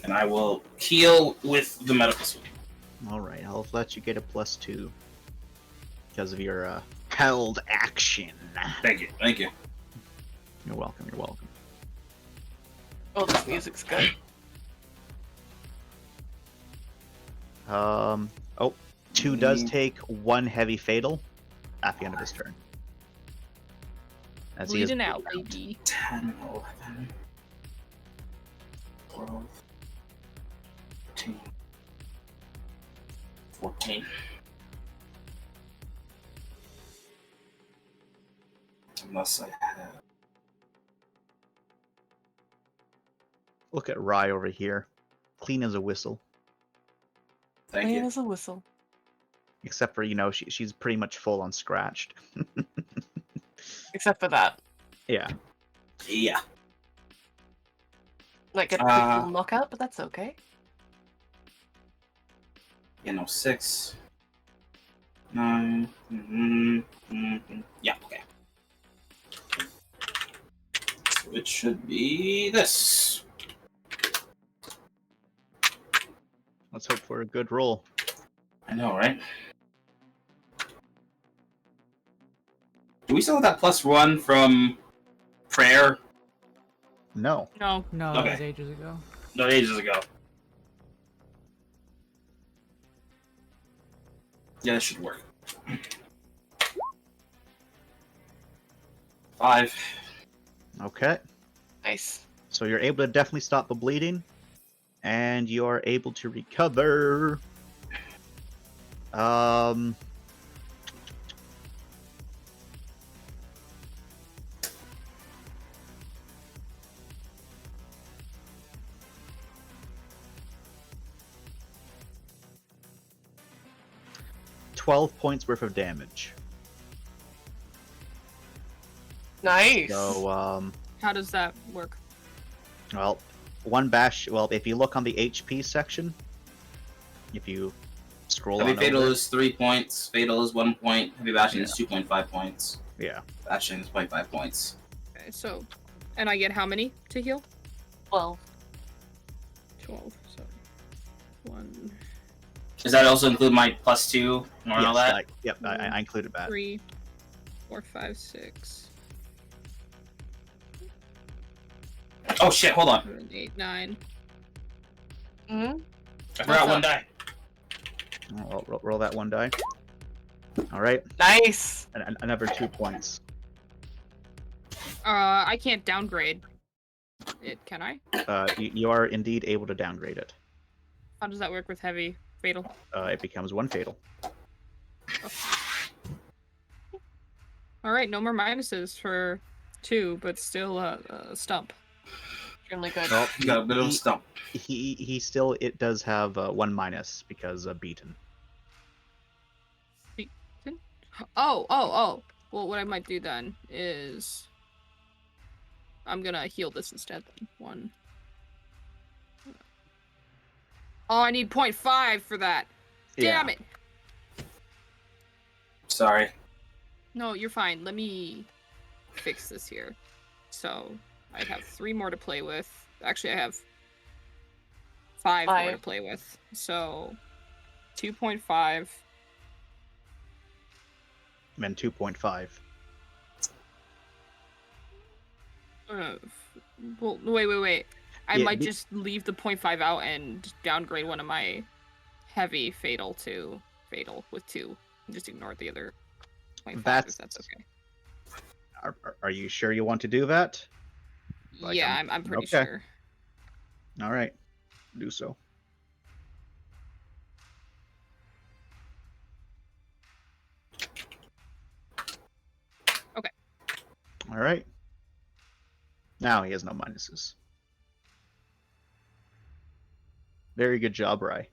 And I will heal with the medical suite. All right. I'll let you get a +2 because of your held action. Thank you. Thank you. You're welcome. You're welcome. Oh, this music's good. Oh, 2 does take 1 heavy fatal at the end of his turn. As he is Bleeding out, bleeding baby. 10, 11, 12, 13, 14. Unless I have. Look at Rye over here. Clean as a whistle. Thank Clean you. as a whistle. Except for, she's pretty much full on scratched. Except for that. Yeah. Yeah. Like a quick little knockout, but that's okay. 6, 9. Yeah, okay. So it should be this. Let's hope for a good roll. I know, right? Do we still have that +1 from prayer? No. No. No, Okay. that was ages ago. No, ages ago. Yeah, that should work. 5. Okay. Nice. So you're able to definitely stop the bleeding. And you are able to recover. 12 points worth of damage. Nice. So, How does that work? well, one bash. Well, if you look on the HP section, if you scroll Heavy on Fatal over, is 3 points. Fatal is 1 point. Heavy Bashing is 2.5 points. yeah, Bashing is 0.5 points. Okay, so, and I get how many to heal? 12. 12. So, 1, Does that also include my +2 and all that? I included that. 3, 4, 5, 6, Oh shit! Hold on. 7, 8, 9. Hmm? I forgot What's one up? die. Roll that one die. All right, Nice. and another 2 points. I can't downgrade it, can I? You are indeed able to downgrade it. How does that work with heavy fatal? It becomes 1 fatal. All right, no more minuses for 2, but still stump. Extremely good. Well, You got a bit of a stump. he still does have 1 minus because beaten. Oh. Well, what I might do then is I'm gonna heal this instead. Then 1. Oh, I need 0.5 for that. Damn it! Sorry. No, you're fine. Let me fix this here. So I have 3 more to play with. Actually, I have 5 more to play with. So 2.5. And then 2.5. Well, wait. I Yeah, might just leave the 0.5 out and downgrade one of my heavy fatal to fatal with 2. And just ignore the other 0.5 if that's okay. Are you sure you want to do that? Like, Yeah, I'm pretty okay. sure. All right, do so. Okay. All right. Now he has no minuses. Very good job, Rai.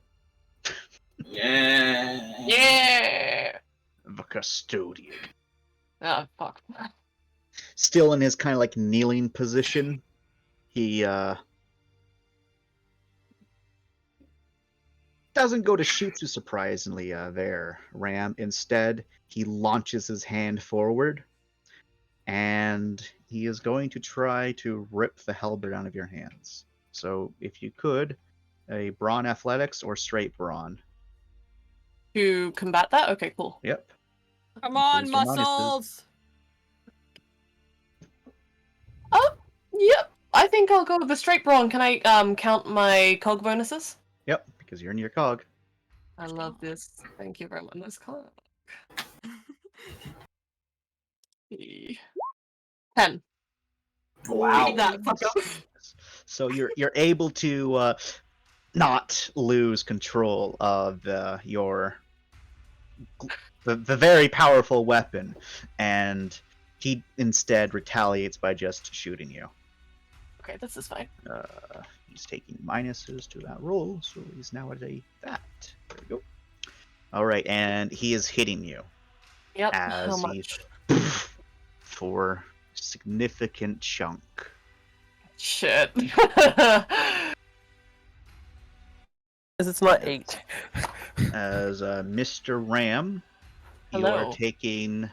Yeah. Yeah. The custodian. Oh, fuck. Still in his kind of like kneeling position. He doesn't go to shoot you surprisingly there, Ram. Instead, he launches his hand forward and he is going to try to rip the halberd out of your hands. So if you could, a brawn athletics or straight brawn. To combat that? Okay, cool. Yep. Come on, Increase your minuses. muscles! Oh, yep. I think I'll go with the straight brawn. Can I count my cog bonuses? Yep, because you're in your cog. I love this. Thank you very much. This cog. 10. Wow. Keep that fuck up. So you're able to not lose control of your the very powerful weapon, and he instead retaliates by just shooting you. Okay, this is fine. He's taking minuses to that roll, so he's now at a that. There we go. All right, and he is hitting you Yep. How as much? he's for significant chunk. Shit. Because it's not 8. As Mr. Ram, you Hello. are taking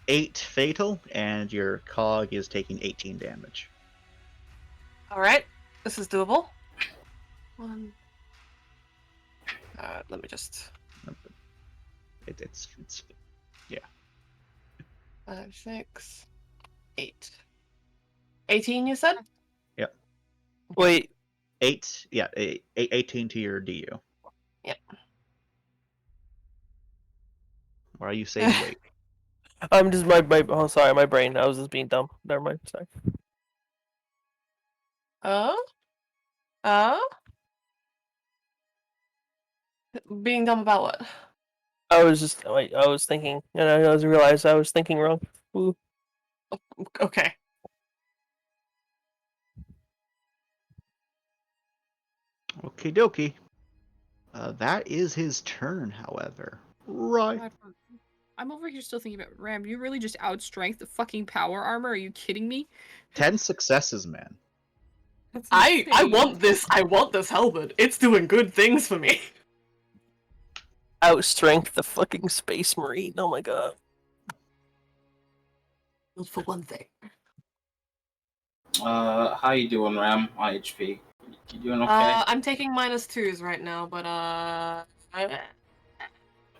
8 fatal, and your cog is taking 18 damage. All right, this is doable. 1. Let me just. It's 5, 6, 8. 18, you said? Wait, 8. Yeah, 18 to your DU. Yep. Why are you saying wait? I'm just my oh sorry, my brain. I was just being dumb. Never mind. Sorry. Being dumb about what? I was thinking, and I realized I was thinking wrong. Ooh. Okay. Okie dokie. That is his turn, however. Right. I'm over here still thinking about Ram. You really just outstrength the fucking power armor? Are you kidding me? 10 successes, man. That's I insane. want this. I want this helmet. It's doing good things for me. Outstrength the fucking Space Marine. Oh my god. Just for one thing. How you doing, Ram? My HP. You doing okay? I'm taking -2s right now, but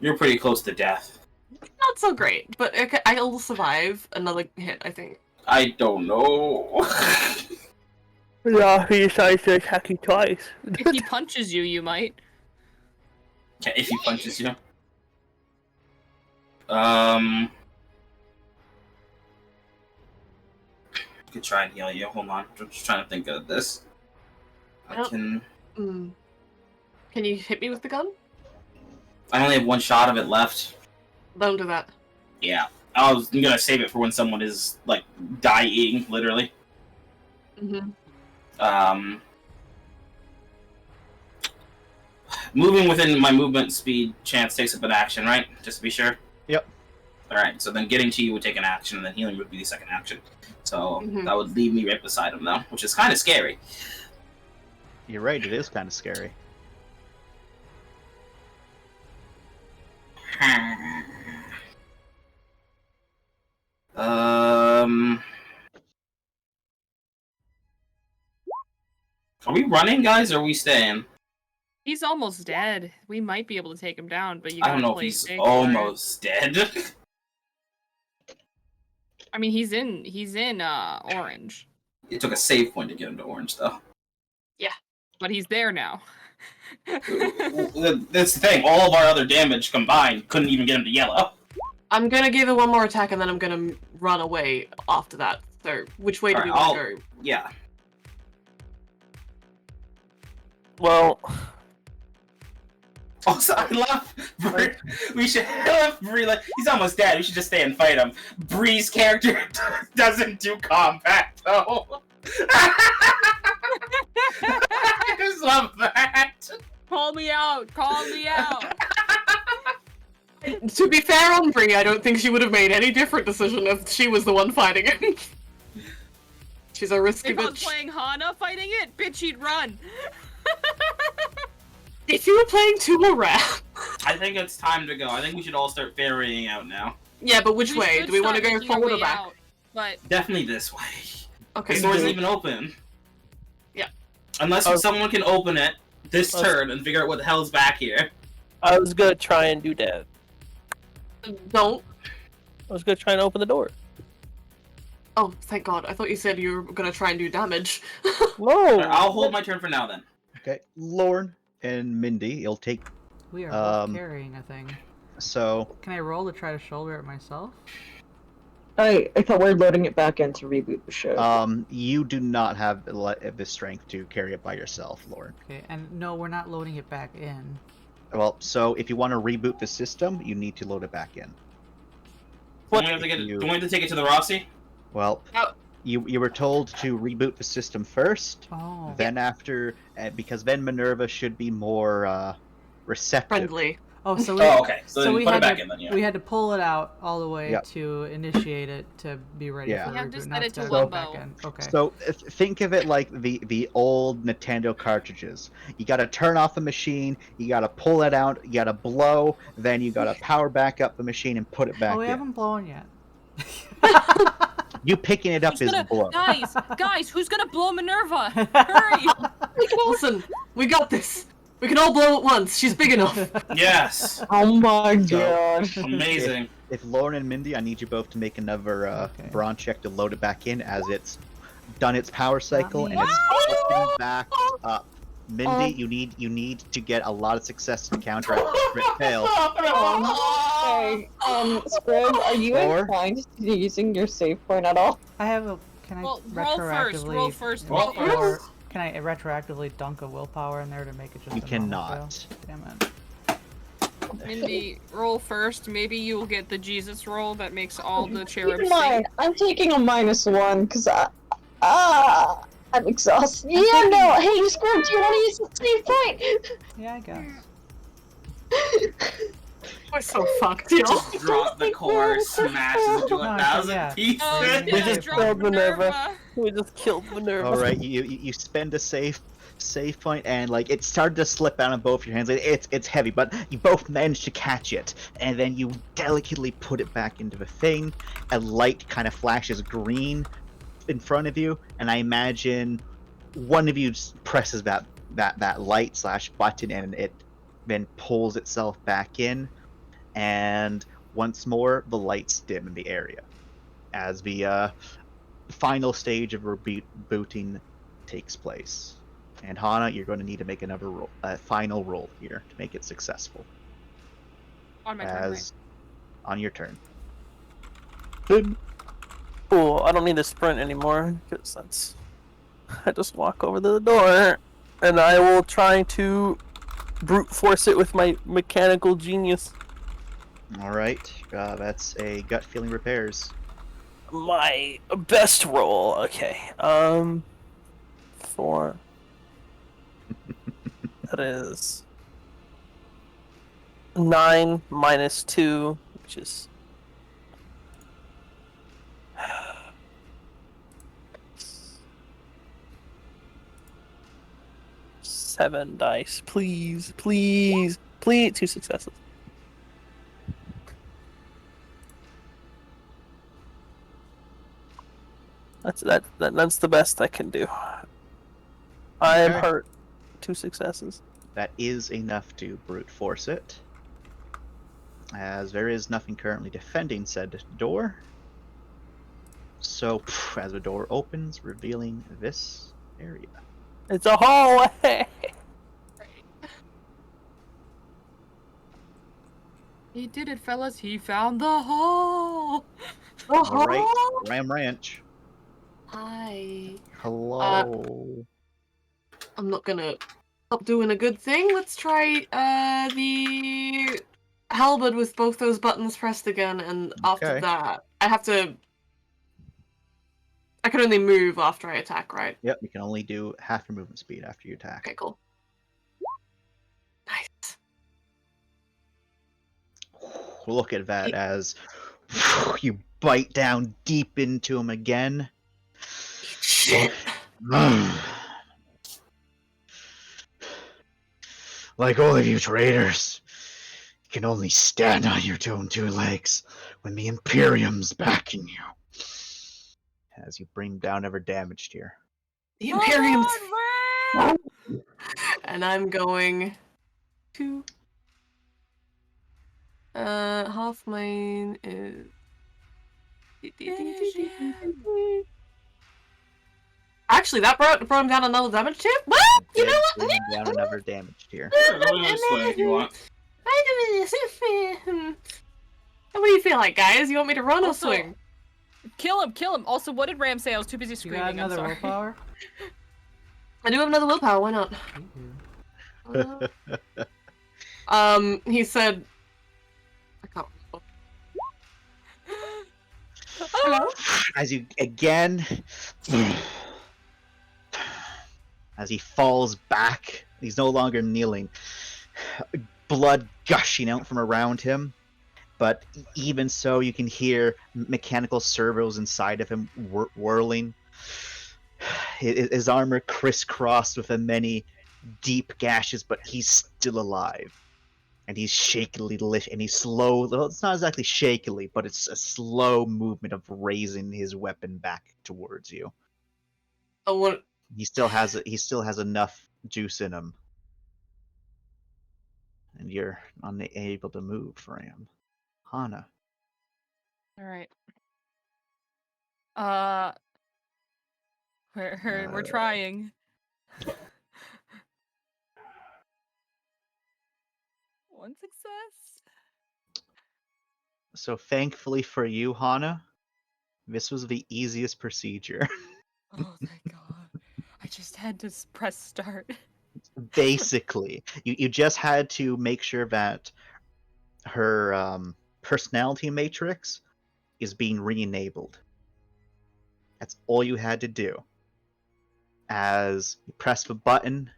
You're pretty close to death. not so great. But I'll survive another hit, I think. I don't know. Yeah, he decides to attack you twice. If he punches you, you might. Yeah, if he punches you. Could try and heal you. Hold on. I'm just trying to think of this. I Yep. can. Can you hit me with the gun? I only have one shot of it left. Don't do that. Yeah. I was gonna save it for when someone is, like, dying, literally. Moving within my movement speed, Chance takes up an action, right? Just to be sure? Yep. Alright, so then getting to you would take an action, and then healing would be the second action. So that would leave me right beside him, though, which is kind of scary. You're right, it is kind of scary. Are we running, guys, or are we staying? He's almost dead. We might be able to take him down, but you I gotta don't know if play he's safe for it. almost dead. I mean, he's in orange. It took a save point to get him to orange, though. Yeah, but he's there now. That's the thing. All of our other damage combined couldn't even get him to yellow. I'm gonna give it one more attack, and then I'm gonna run away after that. So, which way do we want to go? Yeah. Well, Also, I love Bree. We should have Bree. Like, he's almost dead. We should just stay and fight him. Bree's character doesn't do combat, though. I just love that. Call me out! Call me out! To be fair on Bree, I don't think she would have made any different decision if she was the one fighting it. She's a risky If I was bitch. playing Hana fighting it, bitch, he'd run. If you were playing Tumora. I think it's time to go. I think we should all start ferrying out now. Yeah, but which We way? should Do we want to start go making our forward or way back? out, but Definitely this way. Okay. The door isn't even open. Yeah. Unless someone can open it this turn and figure out what the hell's back here. I was gonna try and do that. Don't. I was gonna try and open the door. Oh, thank God. I thought you said you were gonna try and do damage. No! I'll hold my turn for now, then. Okay, Lorne and Mindy, you'll take. We are both carrying a thing. So Can I roll to try to shoulder it myself? I thought we were loading it back in to reboot the show. you do not have the strength to carry it by yourself, Lorne. Okay, and no, we're not loading it back in. Well, so if you want to reboot the system, you need to load it back in. Do we have to take it to the Rossi? Well, you were told to reboot the system first. Oh. Then after, because then Minerva should be more receptive. Friendly. Oh, so we. Oh, okay. So then we put it had back to, in then, yeah. We had to pull it out all the way Yep. to initiate it to be ready Yeah. for You have reboot. to set Now it it's to gotta go Wumbo. back in. Okay. So think of it like the old Nintendo cartridges. You got to turn off the machine, you got to pull it out, you got to blow, then you got to power back up the machine and put it back we in. haven't blown yet. You picking it up Who's is gonna, blow. guys, who's gonna blow Minerva? Hurry! Listen, we got this. We can all blow at once. She's big enough. Yes. Oh my So- god. Amazing. If Lauren and Mindy, I need you both to make another Okay. brawn check to load it back in, as it's done its power cycle me. and it's opened back up. Mindy, Oh. you need to get a lot of success to counteract the crit fail. Hey, Scrib, are you Or- inclined to using your save point at all? I have a. Can I Well, roll first, retroactively? roll first, roll or first. can I retroactively dunk a willpower in there to make it just? You a normal cannot. fail? Damn it. Mindy, roll first. Maybe you'll get the Jesus roll that makes all the Keep cherubs in sing. mind, I'm taking a -1 because I I'm exhausted. Yeah, no. Hey, Squirt, do you want to use the same point? Yeah, I guess. We're so fucked, yo. Just drop the core, smashes into No, 1,000 yeah. pieces. Oh, We yeah, just drop killed Minerva. Minerva. We just killed Minerva. All right, you spend a save point, and like it started to slip out of both your hands. It's heavy, but you both managed to catch it, and then you delicately put it back into the thing. A light kind of flashes green in front of you, and I imagine one of you presses that light / button, and it then pulls itself back in, and once more the lights dim in the area as the final stage of rebooting takes place. And Hana, you're going to need to make another roll, final roll here to make it successful. On my turn, right? On your turn. Cool. I don't need to sprint anymore because that's. I just walk over to the door, and I will try to brute force it with my mechanical genius. All right, that's a gut feeling repairs. My best roll. Okay. 4. That is 9 minus 2, which is 7 dice. Please, please, please. 2 successes. That's the best I can do. I am Okay. hurt. 2 successes. That is enough to brute force it, as there is nothing currently defending said door. So, as the door opens, revealing this area. It's a hallway. He did it, fellas. He found the hole. All right, Ram Ranch. Hi. Hello. I'm not gonna stop doing a good thing. Let's try the halberd with both those buttons pressed again, and after Okay. that, I can only move after I attack, right? Yep, you can only do half your movement speed after you attack. Okay, cool. Nice. Look at that as you bite down deep into him again. Shit. Like all of you traitors, you can only stand on your own 2 legs when the Imperium's backing you. As you bring down ever damaged here. The Imperium's. And I'm going to. Half mine is. Actually, that brought him down another damage too. What? You know what? Bring down another damaged here. Sure, go ahead and swing if you want. What do you feel like, guys? You want me to run or Also, swing? Kill him, kill him. Also, what did Ram say? I was too busy You screaming. got I'm another sorry. willpower? I do have another willpower. Why not? He said. I can't remember. Hello? As you again, as he falls back, he's no longer kneeling. Blood gushing out from around him, but even so, you can hear mechanical servos inside of him whirling. His armor crisscrossed with many deep gashes, but he's still alive. And he's shakily lit, and he's slow. Well, it's not exactly shakily, but it's a slow movement of raising his weapon back towards you. Oh, what? He still has enough juice in him, and you're unable to move, Ram. Hana. All right. We're trying. One success. So thankfully for you, Hana, this was the easiest procedure. Oh, thank God. I just had to press start. Basically, you just had to make sure that her personality matrix is being re-enabled. That's all you had to do. as you press the button,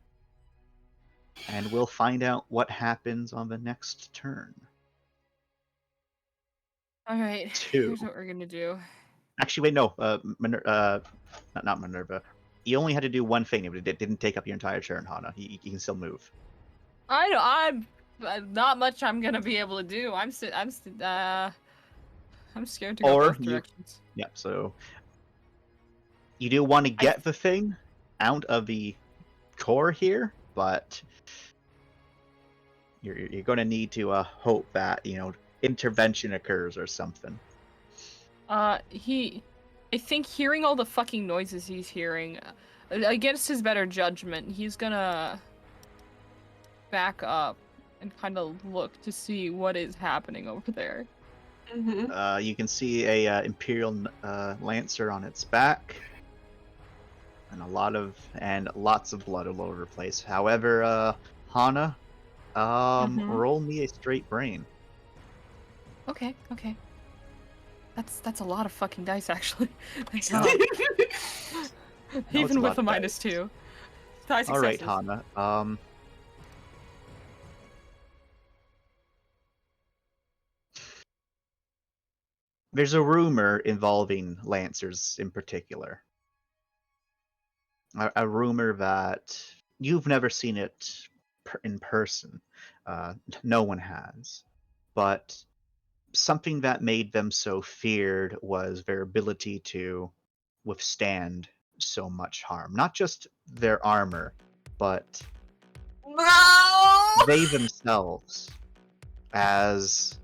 and we'll find out what happens on the next turn. All right. 2. Here's what we're gonna do. Actually, wait, no. Not Minerva. You only had to do one thing. It didn't take up your entire turn, Hana. You can still move. I know. I'm not much. I'm gonna be able to do. I'm scared to go Or both you- directions. Yep. So you do want to get the thing out of the core here, but you're going to need to hope that intervention occurs or something. I think hearing all the fucking noises he's hearing, against his better judgment, he's gonna back up and kind of look to see what is happening over there. Mm-hmm. You can see a Imperial Lancer on its back, and lots of blood all over the place. However, Hana, roll me a straight brain. Okay. That's a lot of fucking dice, actually. Thank No. God. it's Even a with lot a of -2. Dice All right, successes. Hana. There's a rumor involving Lancers in particular. A rumor that you've never seen it in person. No one has. But something that made them so feared was their ability to withstand so much harm. Not just their armor, but they themselves, as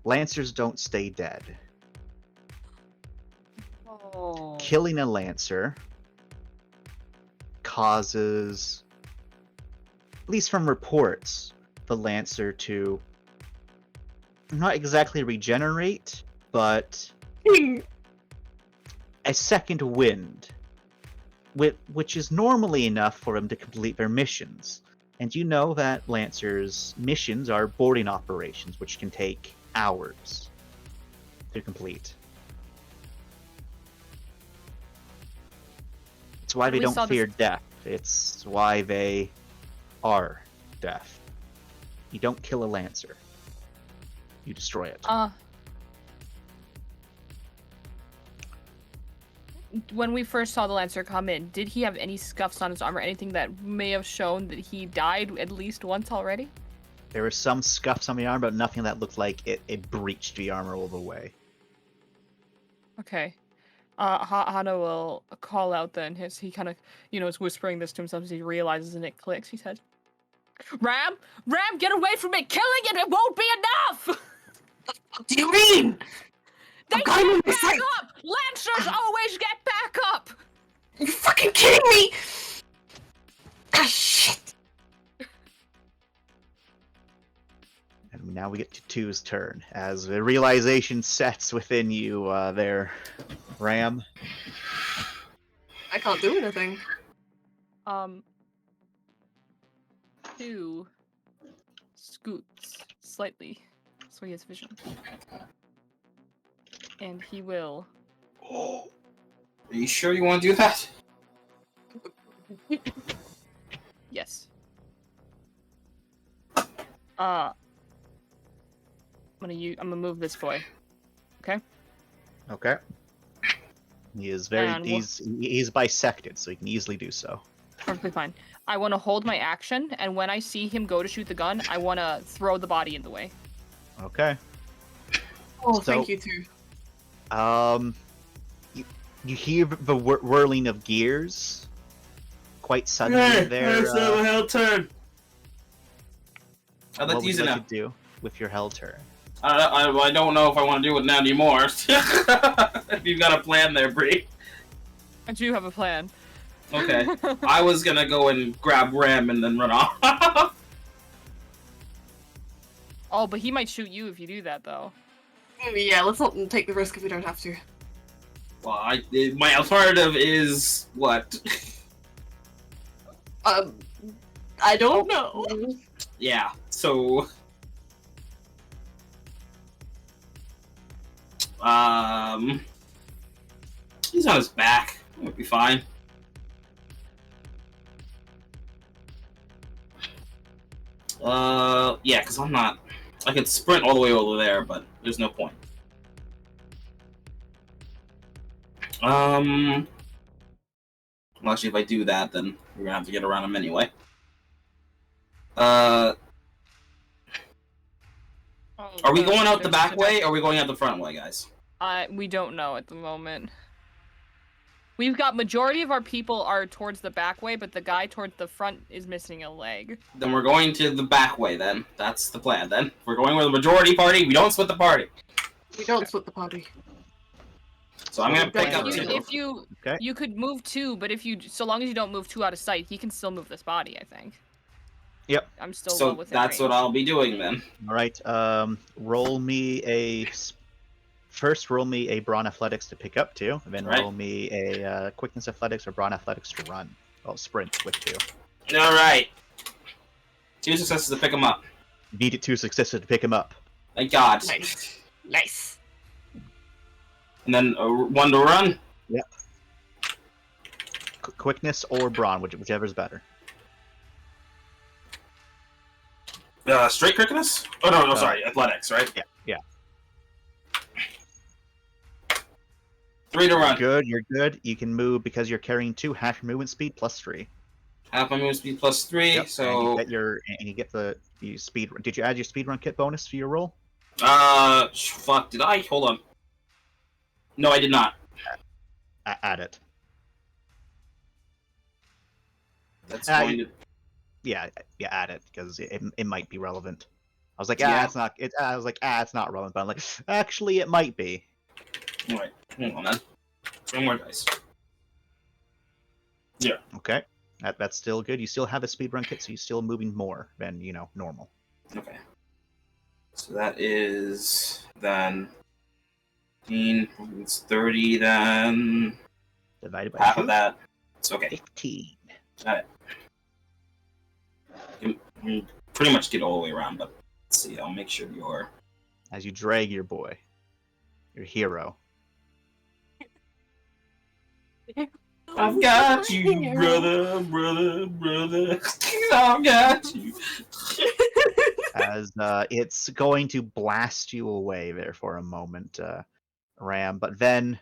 Lancers don't stay dead. Oh. Killing a Lancer causes, at least from reports, the Lancer to not exactly regenerate, but a second wind, which is normally enough for them to complete their missions. And you know that Lancers' missions are boarding operations, which can take hours to complete. It's why they don't fear death. It's why they are death. You don't kill a Lancer. You destroy it. When we first saw the Lancer come in, did he have any scuffs on his armor, anything that may have shown that he died at least once already? There were some scuffs on the armor, but nothing that looked like it breached the armor all the way. Okay. Hana will call out then. He kind of, is whispering this to himself as he realizes and it clicks. He said, Ram, get away from me! Killing it won't be enough! What do you mean? They I'm get back up! Lancers always get back up! You fucking kidding me? Ah, shit. And now we get to 2's turn, as the realization sets within you there, Ram. I can't do anything. 2 scoots slightly so he has vision. And he will. Are you sure you want to do that? Yes. I'm gonna move this boy. Okay. Okay. He is he's bisected, so he can easily do so. Perfectly fine. I want to hold my action, and when I see him go to shoot the gun, I want to throw the body in the way. Okay. Oh, thank you too. You hear the whirling of gears quite suddenly there. That's a hell turn. I'd like What to would use you it like now. to do with your hell turn? I don't know if I want to do it now anymore. If you've got a plan there, Bree. I do have a plan. Okay. I was gonna go and grab Ram and then run off. Oh, but he might shoot you if you do that, though. Yeah, let's not take the risk if we don't have to. Well, my alternative is what? I don't know. Yeah, so... He's on his back. Would be fine. Yeah, because I'm not. I could sprint all the way over there, but there's no point. Well, actually, if I do that, then we're gonna have to get around him anyway. Are we going out the back way, or are we going out the front way, guys? We don't know at the moment. We've got majority of our people are towards the back way, but the guy towards the front is missing a leg. Then we're going to the back way, then. That's the plan, then. We're going with the majority party, we don't split the party. We don't split the party. So I'm gonna pick up If two. you could move 2, but so long as you don't move 2 out of sight, he can still move this body, I think. Yep. I'm still So well within that's range. what I'll be doing, then. Alright, roll me a... First, roll me a Brawn Athletics to pick up 2, and then Right. roll me a Quickness Athletics or Brawn Athletics to run. Well, sprint with 2. Alright. 2 successes to pick him up. Needed 2 successes to pick him up. Thank God. Nice. Nice. And then 1 to run. Yep. Quickness or Brawn, whichever's better. Straight quickness? Oh, no, sorry. Athletics, right? Yeah. 3 to run. Good, you're good. You can move because you're carrying 2, half your movement speed plus 3. Half my movement speed plus 3, Yep, so... and you get the speed. Did you add your speedrun kit bonus for your roll? Fuck, did I? Hold on. No, I did not. Add it. That's going to... Yeah, add it because it might be relevant. I was like, Yeah. it's not. It's not relevant. But I'm like, actually, it might be. Alright, hold on then. 2 more dice. Yeah. Okay, that's still good. You still have a speedrun kit, so you're still moving more than normal. Okay. So that is then 15, it's 30 then. Divided by Half 2, of that. It's okay. 15. Alright. You can pretty much get all the way around, but let's see, I'll make sure you're... As you drag your boy, your hero. I've got you, brother. I've got you. As it's going to blast you away there for a moment, Ram. But then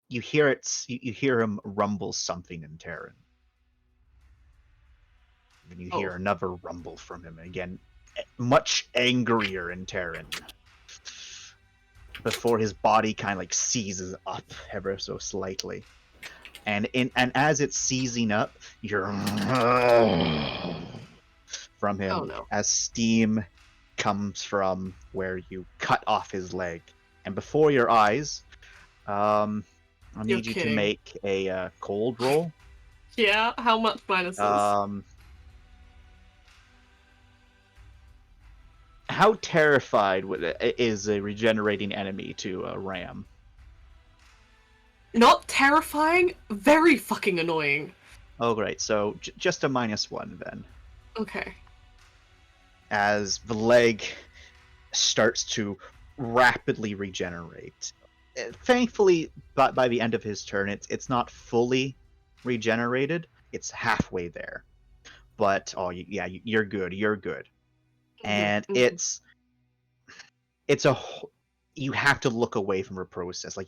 you hear you hear him rumble something in Terran. And you hear another rumble from him again, much angrier in Terran. Before his body kind of like seizes up ever so slightly. And as it's seizing up, you're from him Oh, no. as steam comes from where you cut off his leg. And before your eyes, I'll need you to kidding. make a cold roll. Yeah, how much minuses? How terrified is a regenerating enemy to Ram? Not terrifying, very fucking annoying. Oh, great. So just a -1 then. Okay. As the leg starts to rapidly regenerate. Thankfully, by the end of his turn, it's not fully regenerated. It's halfway there. But you're good. You're good. And it's you have to look away from a process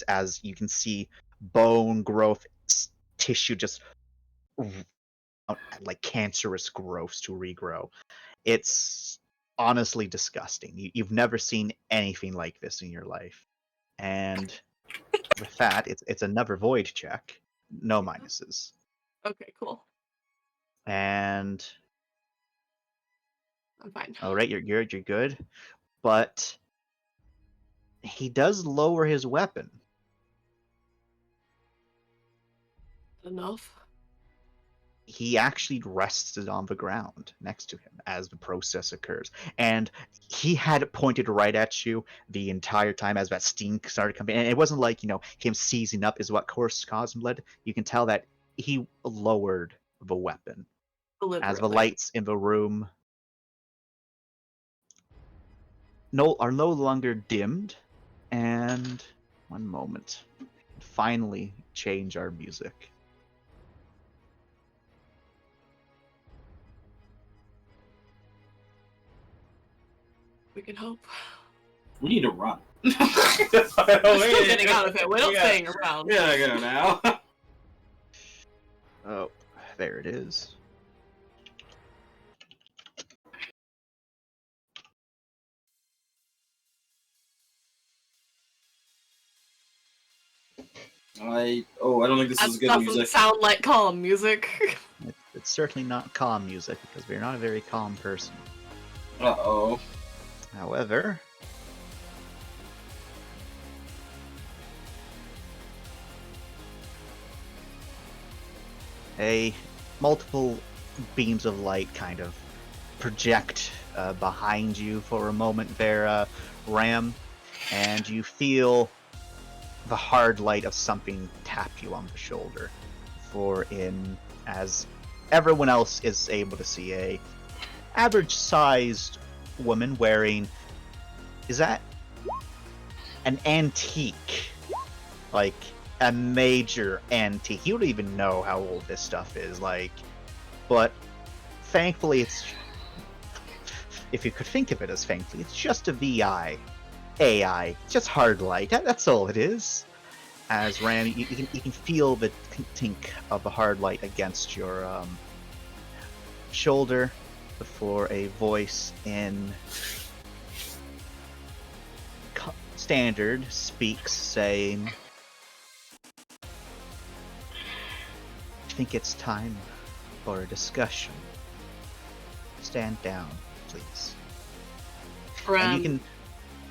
as you can see bone growth, tissue just like cancerous growths to regrow. It's honestly disgusting. You've never seen anything like this in your life. And with that, it's another void check. No minuses. Okay, cool. And I'm fine. all right, you're good. But he does lower his weapon. Enough. He actually rests it on the ground next to him as the process occurs. And he had it pointed right at you the entire time as that steam started coming. And it wasn't like, him seizing up is what caused him blood. You can tell that he lowered the weapon as the lights in the room are no longer dimmed. And one moment. finally change our music. We can hope. We need to run. We're still getting out of it. We're not staying around. We gotta go now. Oh, there it is. I don't think this That is good doesn't music. sound like calm music. It's certainly not calm music because we're not a very calm person. Uh-oh. However, multiple beams of light kind of project behind you for a moment there, Ram, and you feel the hard light of something tap you on the shoulder. For as everyone else is able to see, a average-sized woman wearing, is that an antique? Like, a major antique. You don't even know how old this stuff is, like, but thankfully it's, if you could think of it as thankfully, it's just a VI. AI. It's just hard light. That's all it is. As Ram, you can feel the tink of the hard light against your shoulder before a voice in standard speaks, saying, "I think it's time for a discussion. Stand down, please."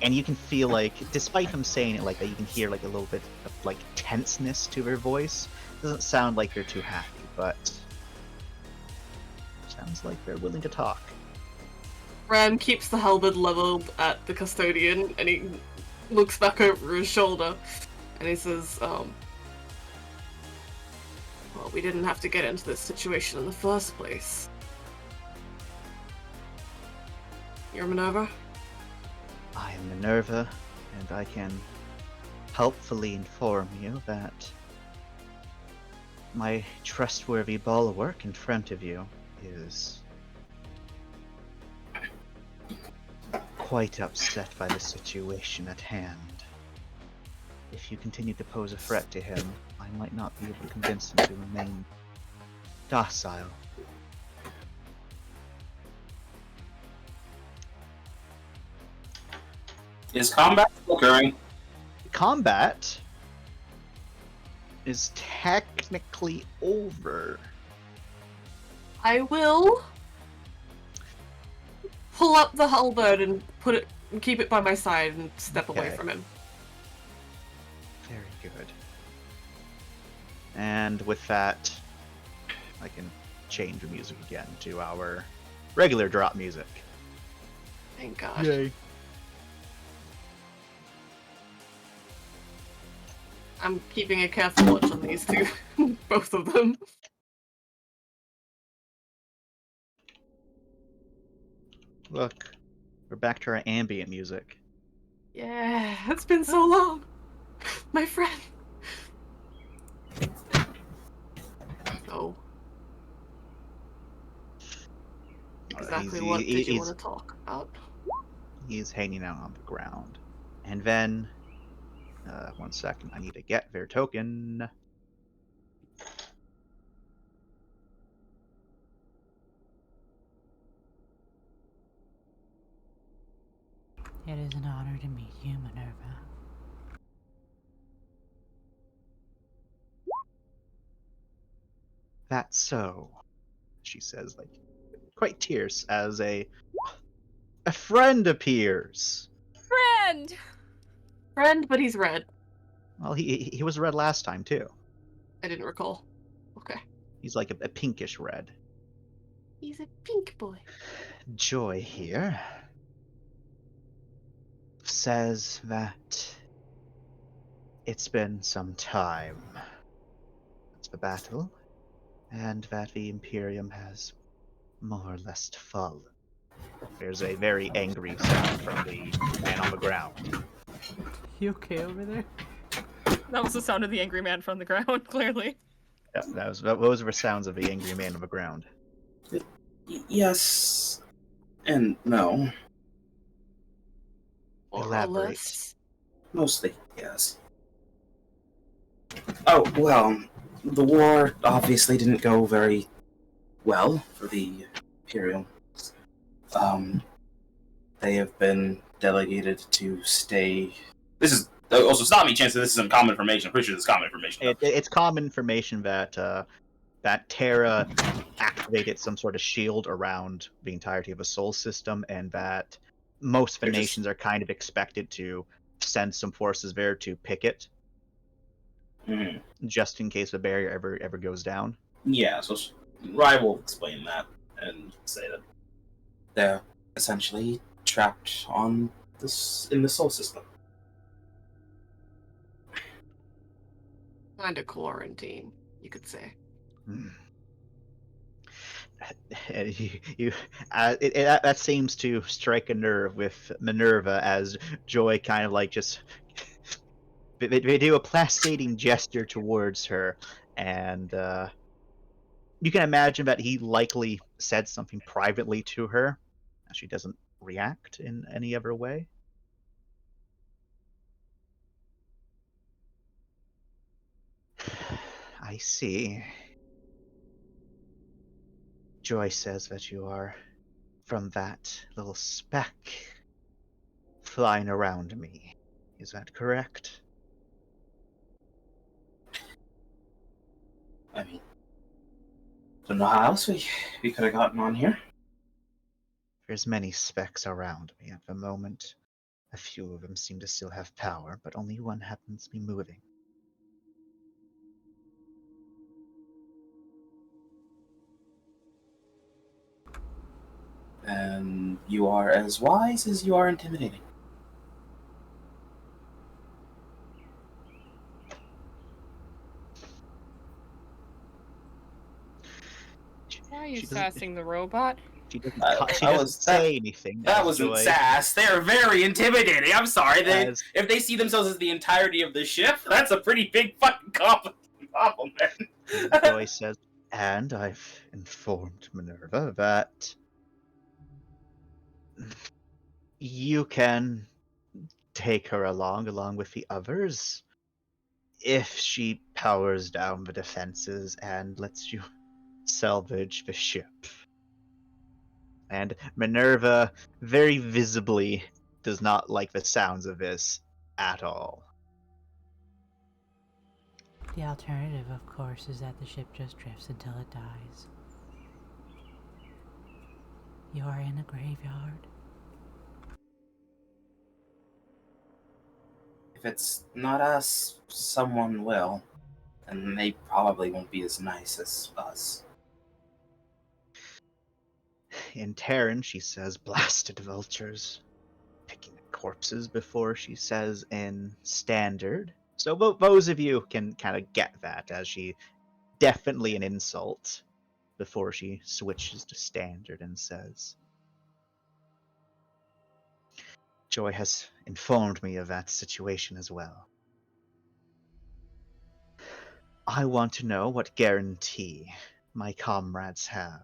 And you can feel like, despite him saying it like that, you can hear like a little bit of like tenseness to her voice. Doesn't sound like they're too happy, but sounds like they're willing to talk. Ram keeps the halberd leveled at the custodian, and he looks back over his shoulder, and he says, "Well, we didn't have to get into this situation in the first place. You're Minerva?" I am Minerva, and I can helpfully inform you that my trustworthy bulwark in front of you is quite upset by the situation at hand. If you continue to pose a threat to him, I might not be able to convince him to remain docile. Is combat still occurring? Combat is technically over. I will pull up the halberd and keep it by my side and step away Okay. from him. Very good. And with that, I can change the music again to our regular drop music. Thank God. Yay. I'm keeping a careful watch on these two, both of them. Look, we're back to our ambient music. Yeah, it's been so long, my friend. So, exactly what did you want to talk about? He's hanging out on the ground. And then, 1 second, I need to get their token. It is an honor to meet you, Minerva. That's so, she says, like, quite tears as a friend appears. Friend! Friend, but he's red. Well, he was red last time too. I didn't recall. Okay. He's like a pinkish red. He's a pink boy. Joy here says that it's been some time since the battle, and that the Imperium has more or less fallen. There's a very angry sound from the man on the ground. You okay over there? That was the sound of the angry man from the ground, clearly. Yeah, those were sounds of the angry man on the ground. Yes. And no. More or Elaborate. less. Mostly, yes. Oh, well, the war obviously didn't go very well for the Imperial. They have been delegated to stay. This is also stop me, chance that this is some common information. I'm pretty sure this is common information. It's common information that that Terra activated some sort of shield around the entirety of a Sol system, and that most of the nations are kind of expected to send some forces there to pick it, just in case the barrier ever goes down. Yeah, so Rai will explain that and say that they're essentially trapped on this in the Sol system. Kind of quarantine, you could say. That seems to strike a nerve with Minerva, as Joy kind of like just they do a placating gesture towards her, and you can imagine that he likely said something privately to her. She doesn't react in any other way. I see. Joy says that you are from that little speck flying around me. Is that correct? I mean, don't know how else we could have gotten on here. There's many specks around me at the moment. A few of them seem to still have power, but only one happens to be moving. And you are as wise as you are intimidating. Why are you sassing the robot? She doesn't say anything. That wasn't sass. They're very intimidating. I'm sorry. If they see themselves as the entirety of the ship, that's a pretty big fucking compliment. Joy says, and I've informed Minerva that you can take her along with the others, if she powers down the defenses and lets you salvage the ship. And Minerva very visibly does not like the sounds of this at all. The alternative, of course, is that the ship just drifts until it dies. You are in a graveyard. If it's not us, someone will. And they probably won't be as nice as us. In Terran, she says, blasted vultures, picking at corpses, before she says in Standard. So those of you can kind of get that, as she definitely an insult, before she switches to Standard and says, Joy has informed me of that situation as well. I want to know what guarantee my comrades have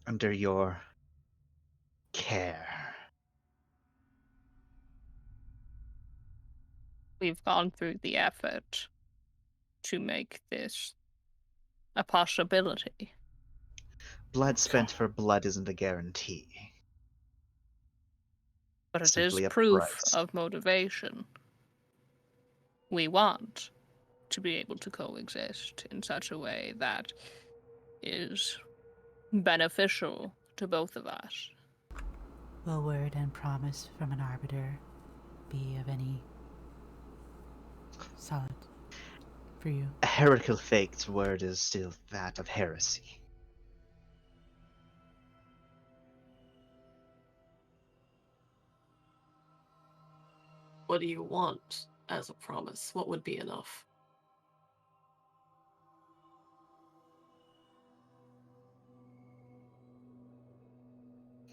under your care. We've gone through the effort to make this a possibility. Blood spent for blood isn't a guarantee. But it is Simply a proof price. of motivation. We want to be able to coexist in such a way that is beneficial to both of us. Will word and promise from an arbiter be of any solid for you? A heretical fake's word is still that of heresy. What do you want as a promise? What would be enough?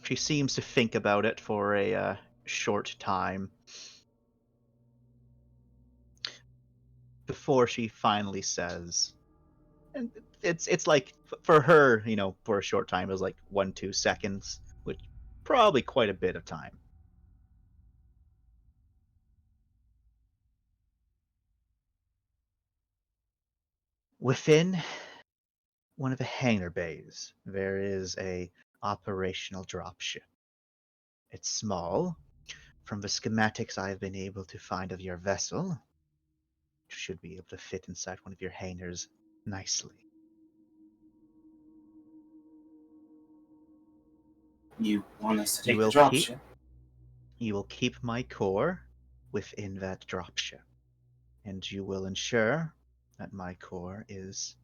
She seems to think about it for a short time. before she finally says, and it's like for her, for a short time it was like 1-2 seconds, which probably quite a bit of time. Within one of the hangar bays, there is a operational dropship. It's small. From the schematics I've been able to find of your vessel, you should be able to fit inside one of your hangars nicely. You want us to You take the will dropship? You will keep my core within that dropship, and you will ensure that my core is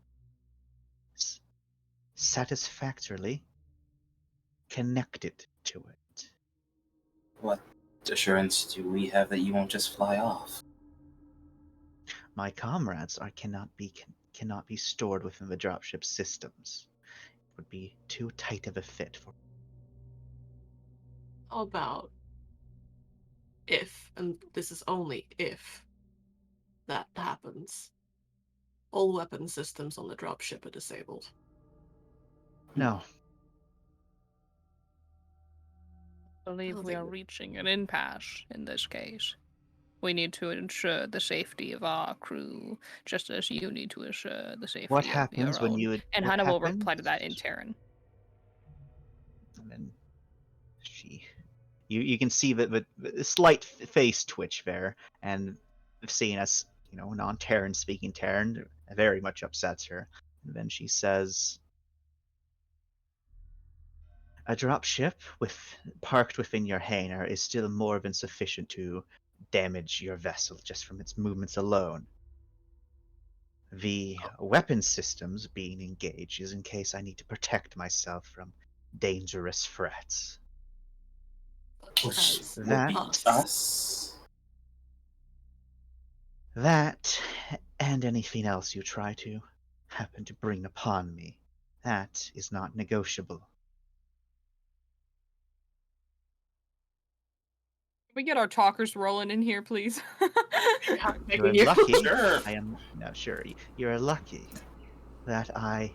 satisfactorily connected to it. What assurance do we have that you won't just fly off? My comrades cannot be stored within the dropship systems. It would be too tight of a fit for. How about if, and this is only if, that happens, all weapon systems on the dropship are disabled? No. I believe we are reaching an impasse in this case. We need to ensure the safety of our crew, just as you need to ensure the safety What of happens your when own. you? And what Hannah will happens? reply to that in Terran. And then you can see the slight face twitch there, and seeing us, non-Terran speaking Terran, very much upsets her. And then she says, "A dropship parked within your hangar is still more than sufficient to damage your vessel just from its movements alone. The weapon systems being engaged is in case I need to protect myself from dangerous threats." Which would That- be us. That, and anything else you try to happen to bring upon me, that is not negotiable. Can we get our talkers rolling in here, please? You're lucky. Sure. Sure. You're lucky that I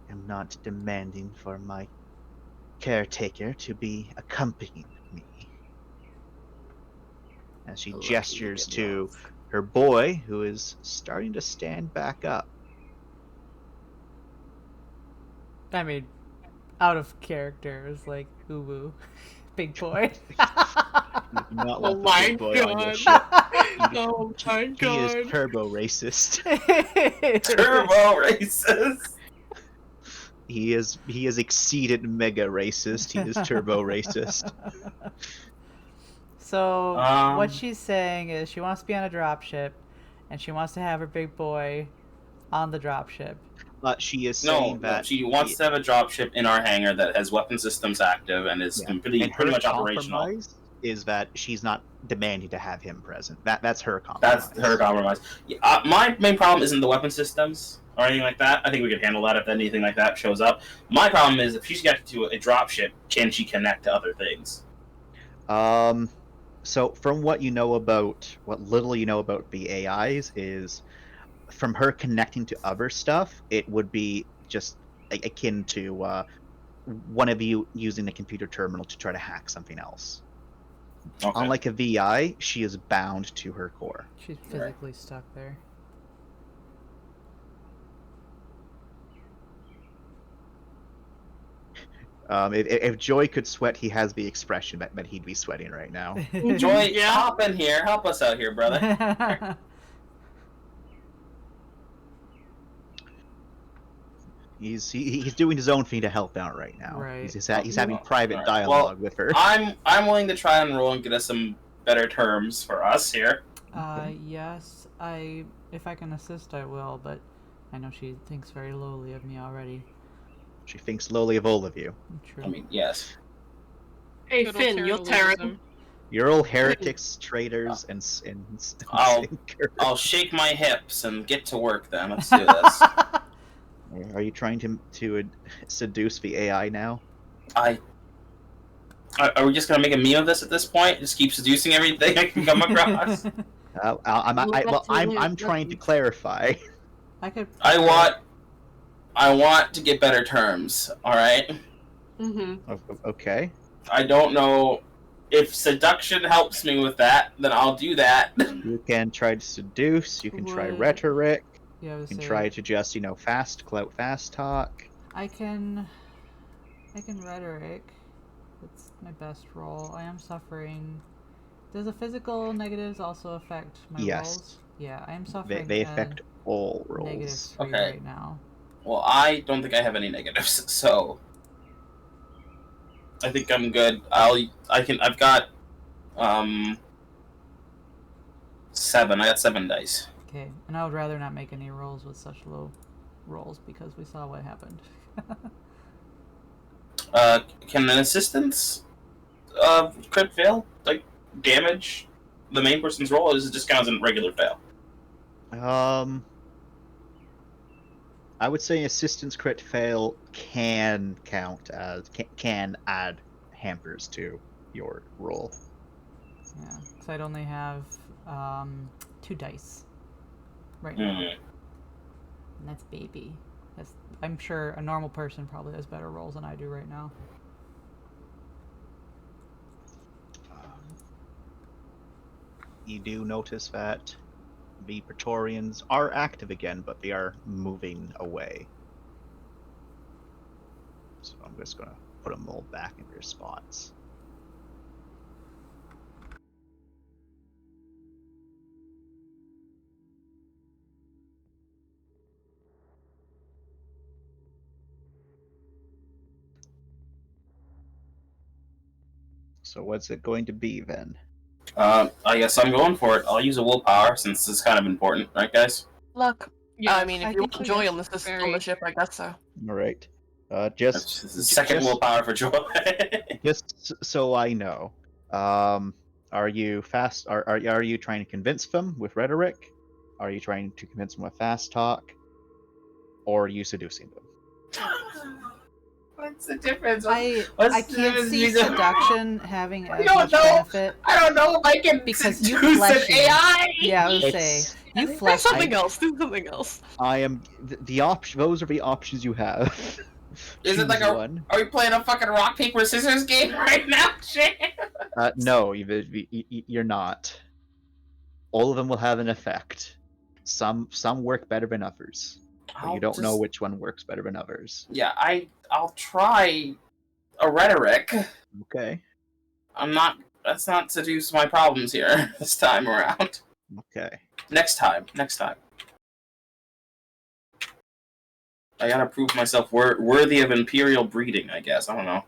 am not demanding for my caretaker to be accompanying me. As she Lucky gestures get to love. her boy, who is starting to stand back up. I mean, out of character is like Uwu, big boy. You do not Oh want the my big boy on your God. ship. Oh my He god. is turbo racist. Turbo racist. He is exceeded mega racist. He is turbo racist. So Um, what she's saying is she wants to be on a dropship, and she wants to have her big boy on the dropship. But she is No, saying that she wants to have a dropship in our hangar that has weapon systems active and is pretty her much operational. compromise is that she's not demanding to have him present. That's her compromise. That's her compromise. Yeah, my main problem isn't the weapon systems or anything like that. I think we could handle that if anything like that shows up. My problem is if she's got to a dropship, can she connect to other things? So from what little you know about the AIs is, from her connecting to other stuff, it would be just akin to one of you using a computer terminal to try to hack something else. Okay. Unlike a VI, she is bound to her core. She's physically stuck there. If Joy could sweat, he has the expression that he'd be sweating right now. Joy, Yeah. hop in here. Help us out here, brother. He's doing his own thing to help out right now. Right. He's having private Right. dialogue with her. I'm willing to try and roll and get us some better terms for us here. Yes, if I can assist, I will, but I know she thinks very lowly of me already. She thinks lowly of all of you. True. I mean, yes. Hey Good Finn, old you're Terran Terran. You're all heretics, traitors, and I'll- I'll shake my hips and get to work then. Let's do this. Are you trying to seduce the AI now? Are we just gonna make a meme of this at this point? Just keep seducing everything I can come across? I'm trying to clarify. I could. I want to get better terms. All right. Okay. I don't know if seduction helps me with that. Then I'll do that. You can try to seduce. You can try Would- rhetoric. Yeah, I You would can say try to just fast talk. I can rhetoric. That's my best roll. I am suffering. Does the physical negatives also affect my Yes. rolls? Yeah, I am suffering. They affect all rolls. -3 Okay. right now. Well, I don't think I have any negatives, so I think I'm good. I've got 7. I got 7 dice. Okay, and I would rather not make any rolls with such low rolls because we saw what happened. Can an assistance crit fail? Like damage the main person's roll, or is it just counts as a regular fail? I would say assistance crit fail can count as can add hampers to your roll. Yeah, because I'd only have 2 dice right now, and that's baby. I'm sure a normal person probably has better rolls than I do right now. You do notice that the Praetorians are active again, but they are moving away. So I'm just gonna put them all back in their spots. So what's it going to be then? I guess I'm going for it. I'll use a willpower since it's kind of important, right, guys? Luck. Yeah, I mean, if you want think joy it's on the very- on the ship, I guess so. All right. That's Just just the second willpower for joy. just so I know, are you fast? Are you trying to convince them with rhetoric? Are you trying to convince them with fast talk? Or are you seducing them? What's the difference? I What's can't the difference see between- seduction having as don't much know. benefit. I don't know if I can Because you seduce flesh an it. AI. Yeah, I would It's- say you Do flesh something it. else. Do something else. I am the option. Those are the options you have. Is it like Choose a- one? Are we playing a fucking rock paper scissors game right now, shit? No, you're not. All of them will have an effect. Some work better than others. But you don't know which one works better than others. Yeah, I'll try a rhetoric. Okay. Let's not seduce my problems here this time around. Okay. Next time. I gotta prove myself worthy of imperial breeding, I guess. I don't know.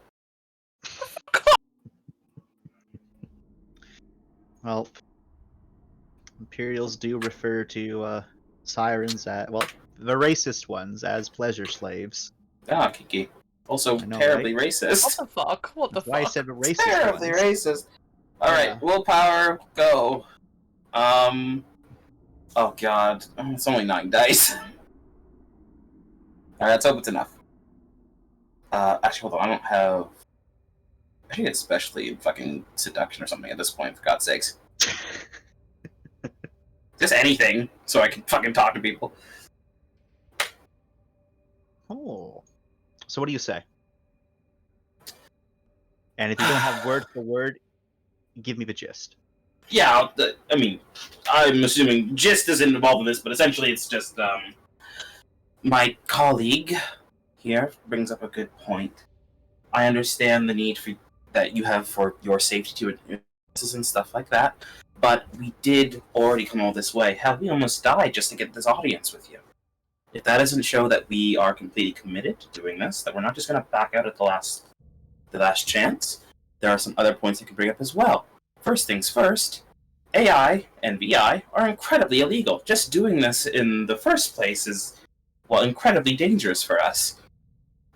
Well, Imperials do refer to sirens the racist ones as pleasure slaves. Ah, Kiki. Also I know, terribly What racist. the fuck? What the That's why I fuck? said the racist Terribly ones. racist. Alright, Yeah. willpower, go. Oh god. It's only 9 dice. Alright, let's hope it's enough. Actually, hold on, I don't have... I think it's especially fucking seduction or something at this point, for God's sakes. Just anything, so I can fucking talk to people. Oh. So what do you say? And if you don't have word for word, give me the gist. Yeah, I mean, I'm assuming gist isn't involved in this, but essentially it's just, my colleague here brings up a good point. I understand the need that you have for your safety to and stuff like that, but we did already come all this way. Hell, we almost died just to get this audience with you. If that doesn't show that we are completely committed to doing this, that we're not just going to back out at the last chance, there are some other points I can bring up as well. First things first, AI and VI are incredibly illegal. Just doing this in the first place is, well, incredibly dangerous for us.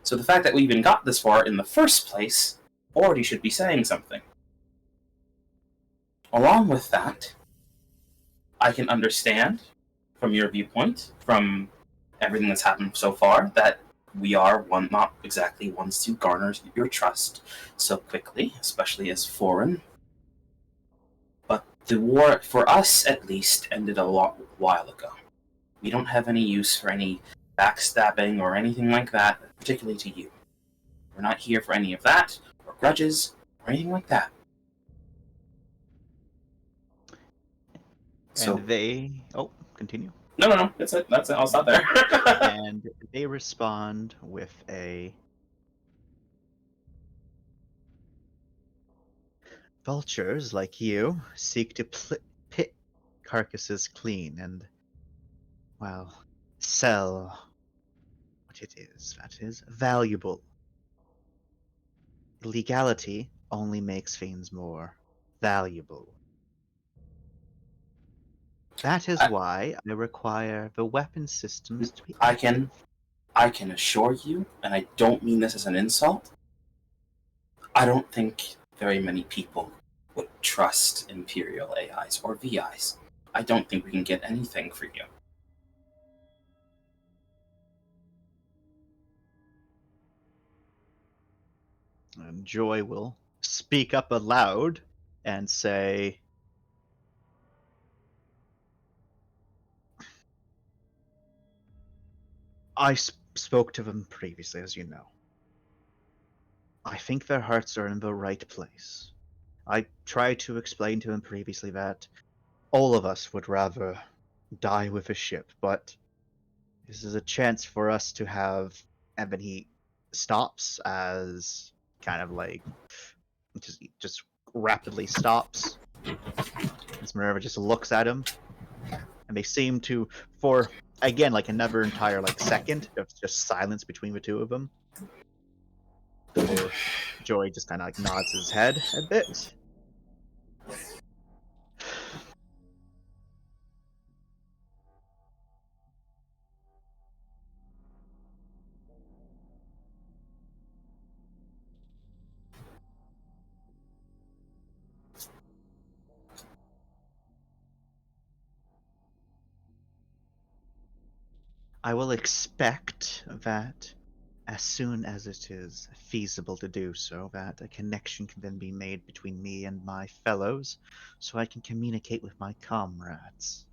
So the fact that we even got this far in the first place already should be saying something. Along with that, I can understand, from your viewpoint, from everything that's happened so far, that we are not exactly ones to garner your trust so quickly, especially as foreign. But The war, for us at least, ended a while ago. We don't have any use for any backstabbing or anything like that, particularly to you. We're not here for any of that, or grudges, or anything like that. So, And they... Oh, continue. No, that's it. I'll stop there. And they respond with a... Vultures, like you, seek to pit carcasses clean and, well, sell what it is that is valuable. Illegality only makes things more valuable. That is why I require the weapon systems to be I can assure you, and I don't mean this as an insult, I don't think very many people would trust Imperial AIs or VIs. I don't think we can get anything for you. And Joy will speak up aloud and say, I spoke to them previously, as you know. I think their hearts are in the right place. I tried to explain to them previously that all of us would rather die with a ship, but this is a chance for us to have... And then he stops as kind of like... just rapidly stops. As Minerva just looks at him. And they seem to, for, again, like another entire like second, of just silence between the two of them. Joy just kind of like nods his head a bit. I will expect that as soon as it is feasible to do so, that a connection can then be made between me and my fellows, so I can communicate with my comrades.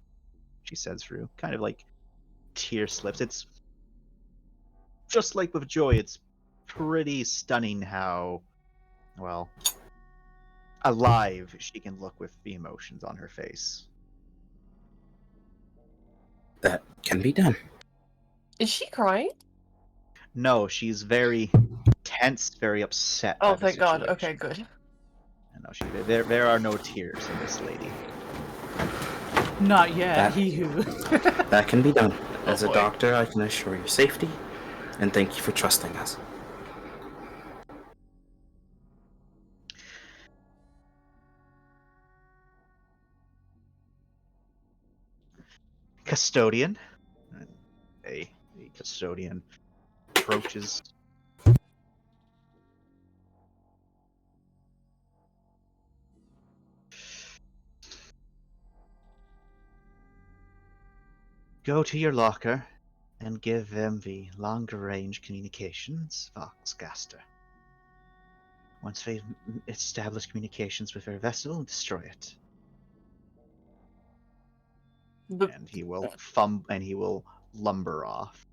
She says through kind of like tear slips. It's just like with Joy, it's pretty stunning how, well, alive she can look with the emotions on her face. That can be done. Is she crying? No, she's very tense, very upset. Oh, by the thank God. situation. Okay, good. No, there are no tears in this lady. Not yet. That- He who. That can be done. As a boy. doctor, I can assure your safety, and thank you for trusting us. Custodian. A custodian approaches. Go to your locker and give them the longer range communications Voxcaster. Once they've established communications with their vessel, destroy it. And he will lumber off.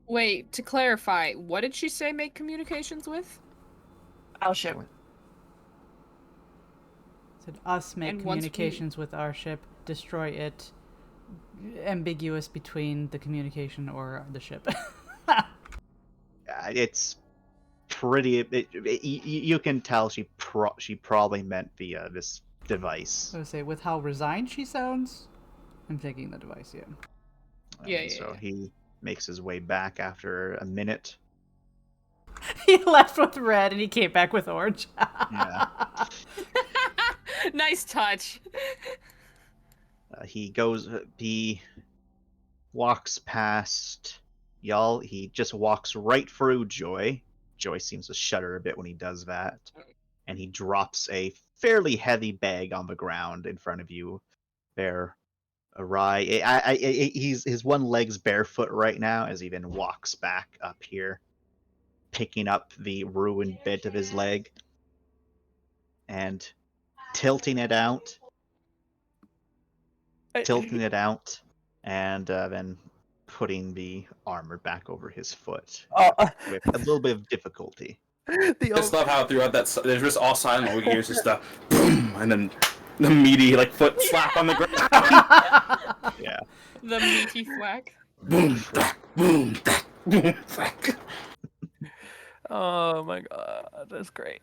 Wait, to clarify, what did she say make communications with? Our ship. Said us make And once we- communications with our ship, destroy it. Ambiguous between the communication or the ship. It's pretty. You can tell she probably meant via this device. I would say, with how resigned she sounds, I'm thinking the device, yeah. Yeah. So he makes his way back after a minute. He left with red and he came back with orange. Yeah. Nice touch. He walks past y'all. He just walks right through Joy. Joy seems to shudder a bit when he does that. And he drops a fairly heavy bag on the ground in front of you. There, awry. His one leg's barefoot right now as he then walks back up here, picking up the ruined bit of his leg. And tilting it out, and then putting the armor back over his foot with a little bit of difficulty. I just love how throughout that there's just all silent. All we hear is just a boom, and then the meaty like foot slap on the ground. Yeah. The meaty thwack. Boom, thwack, boom, thwack, boom, thwack. Oh my god, that's great.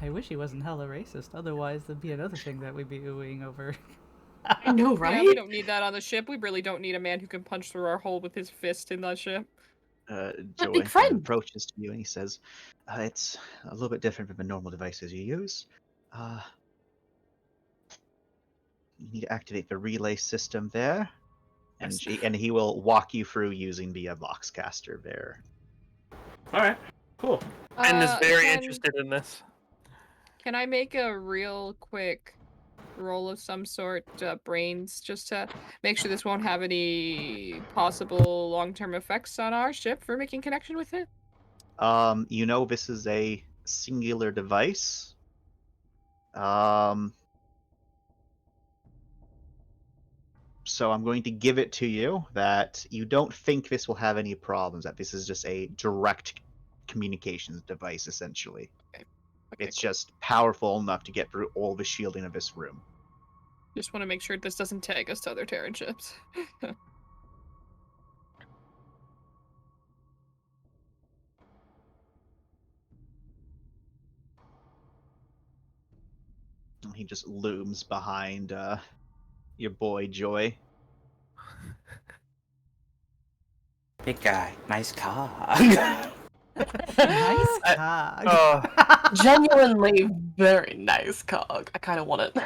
I wish he wasn't hella racist. Otherwise, there'd be another thing that we'd be oohing over. I know, right? Yeah, we don't need that on the ship. We really don't need a man who can punch through our hull with his fist in that ship. Joey approaches to you and he says, it's a little bit different from the normal devices you use. You need to activate the relay system there, and he will walk you through using the Voxcaster there. Alright, cool. Ben is very interested in this. Can I make a real quick roll of some sort, brains, just to make sure this won't have any possible long-term effects on our ship for making connection with it? You know this is a singular device. So I'm going to give it to you that you don't think this will have any problems, that this is just a direct communications device, essentially. Okay, it's just powerful enough to get through all the shielding of this room. Just want to make sure this doesn't tag us to other Terran ships. He just looms behind your boy Joy. Big guy, nice car. Nice cog. Genuinely very nice cog. I kind of want it.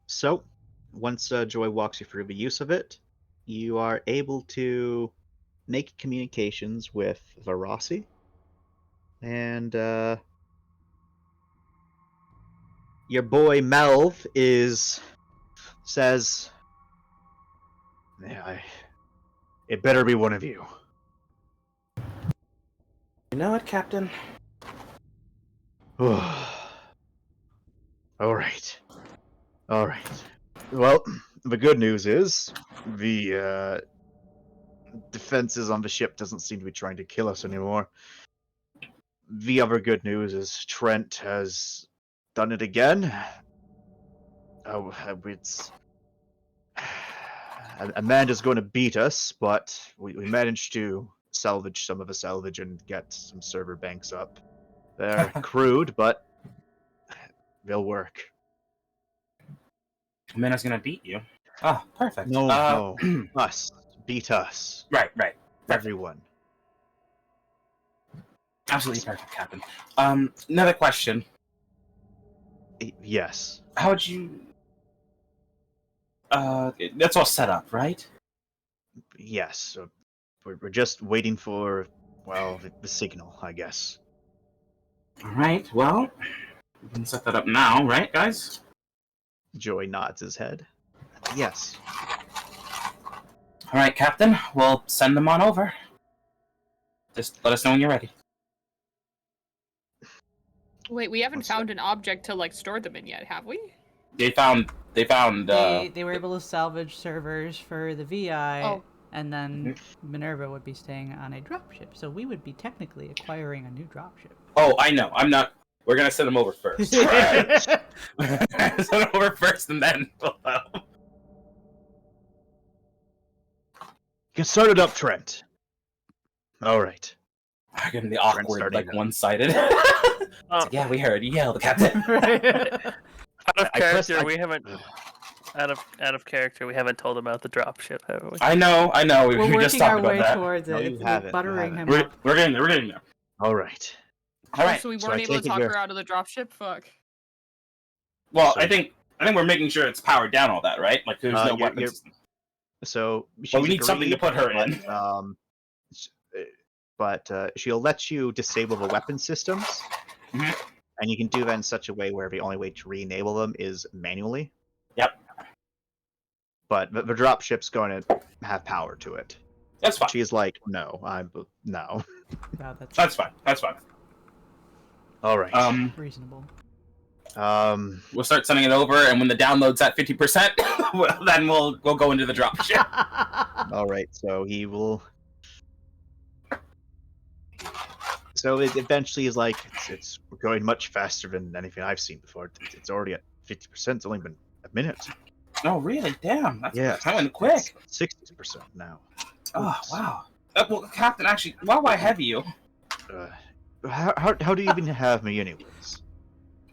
So, once Joy walks you through the use of it, you are able to make communications with Varasi. And your boy Melv says, yeah, it better be one of you. You know what, Captain? All right. Well, the good news is the defenses on the ship doesn't seem to be trying to kill us anymore. The other good news is Trent has done it again. It's Amanda's going to beat us, but we managed to salvage some of the salvage and get some server banks up. They're crude, but they'll work. Amanda's gonna beat you. Oh, perfect. No, us. Beat us. Right. Everyone. Absolutely perfect, Captain. Another question. Yes. How would you... that's all set up, right? Yes. So we're just waiting for, well, the signal, I guess. Alright, well, we can set that up now, right, guys? Joey nods his head. Yes. Alright, Captain, we'll send them on over. Just let us know when you're ready. Wait, we haven't found an object to, like, store them in yet, have we? They found, They were able to salvage servers for the VI, and then Minerva would be staying on a dropship, so we would be technically acquiring a new dropship. Oh, I know. I'm not... We're gonna send them over first. Send them over first, and then... You can start it up, Trent. Alright. I'm getting the awkward, like, one-sided. Yeah, we heard you yell, the Captain. Out of character, we haven't... Out of character, we haven't told him about the dropship, have we? I know. We're just working our talked way about that. towards No, it. you We're haven't. buttering him We're up. getting there. Alright. Alright. So we so weren't I able to take it talk you're- her out of the dropship? Fuck. Well, So- I think we're making sure it's powered down all that, right? Like, there's no you're- weapon you're- system. So Well, we need something to put her in. But she'll let you disable the weapon systems, Mhm. and you can do that in such a way where the only way to re-enable them is manually. Yep. But the dropship's going to have power to it. That's fine. She's like, no, no. Wow, That's fine. That's fine. All right. reasonable. We'll start sending it over, and when the download's at 50%, then we'll go into the dropship. All right. So he will. So it eventually is like it's going much faster than anything I've seen before. It's already at 50%. It's only been a minute. Oh, really? Damn. That's Yeah, kind of quick. 60% now. Oh, wow. Well, Captain, actually, while I have you, How do you even have me, anyways?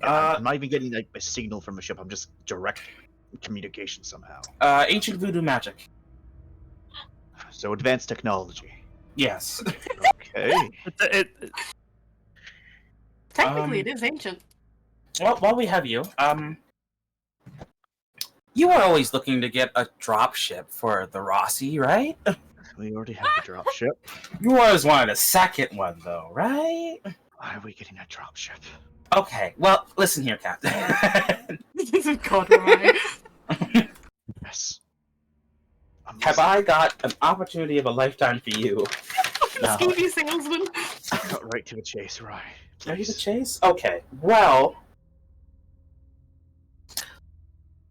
I'm not even getting like a signal from a ship. I'm just direct communication somehow. Ancient voodoo magic. So advanced technology. Yes. Okay. Technically, it is ancient. Well, while we have you, you are always looking to get a dropship for the Rossi, right? We already have a dropship. You always wanted a second one, though, right? Why are we getting a dropship? Okay, well, listen here, Captain. God, right. Yes. Have I got an opportunity of a lifetime for you? No. Skeevy salesman. Got right to the chase, right? Are you the chase? Okay, well,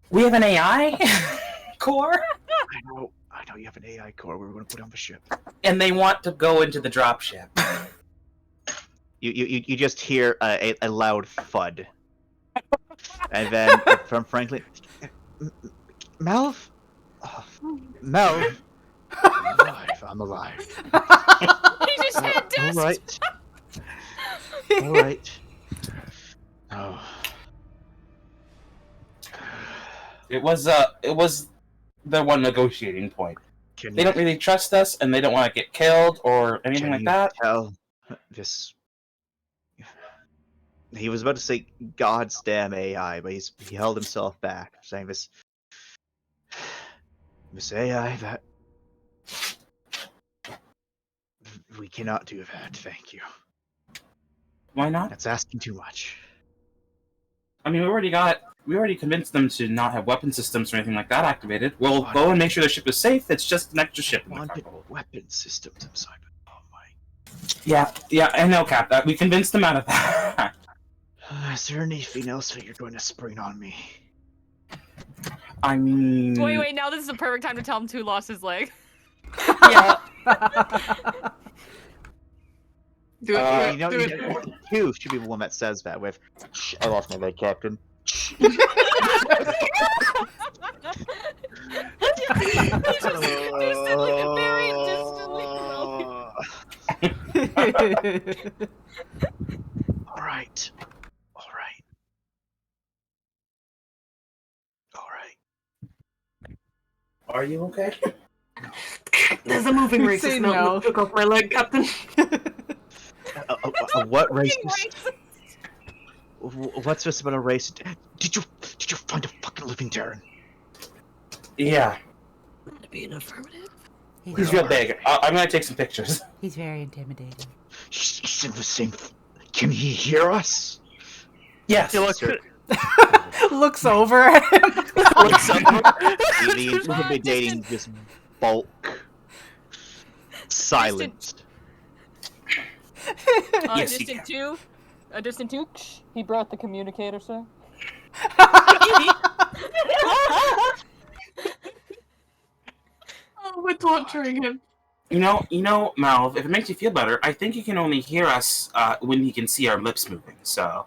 we have an AI core. I know you have an AI core. We were going to put on the ship, and they want to go into the dropship. You just hear a loud thud, and then from Franklin, Melv, Melv, I'm alive. He just had dust. All right. All right. Oh. It was the one negotiating point. They don't really trust us, and they don't want to get killed or anything like that. Tell this. He was about to say God's damn AI, but he held himself back, saying this AI that we cannot do that. Thank you. Why not? That's asking too much. I mean, we already convinced them to not have weapon systems or anything like that activated. We'll go and make sure the ship is safe. It's just an extra ship in the cargo. Weapon systems inside. Oh my. Yeah, I know, Cap. We convinced them out of that. Is there anything else that you're going to spring on me? I mean... Wait, now this is the perfect time to tell him Tu lost his leg. Yeah. Do it. You should be the one that says that with, I lost my leg, Captain. He's just like very distantly All right. Are you okay? There's a moving racist Say mountain no. that took off my leg, Captain. What racist? What's this about a race? Did you find a fucking living Terran? Yeah. To be an affirmative. He's real big. I'm gonna take some pictures. He's very intimidating. He's in the same. Can he hear us? Yes. Looks over at him. The intimidating, just bulk, silence. Yes, he Distant 2. Distant 2. He brought the communicator, sir. Oh, we're torturing him. You know, Malv, if it makes you feel better, I think he can only hear us when he can see our lips moving, so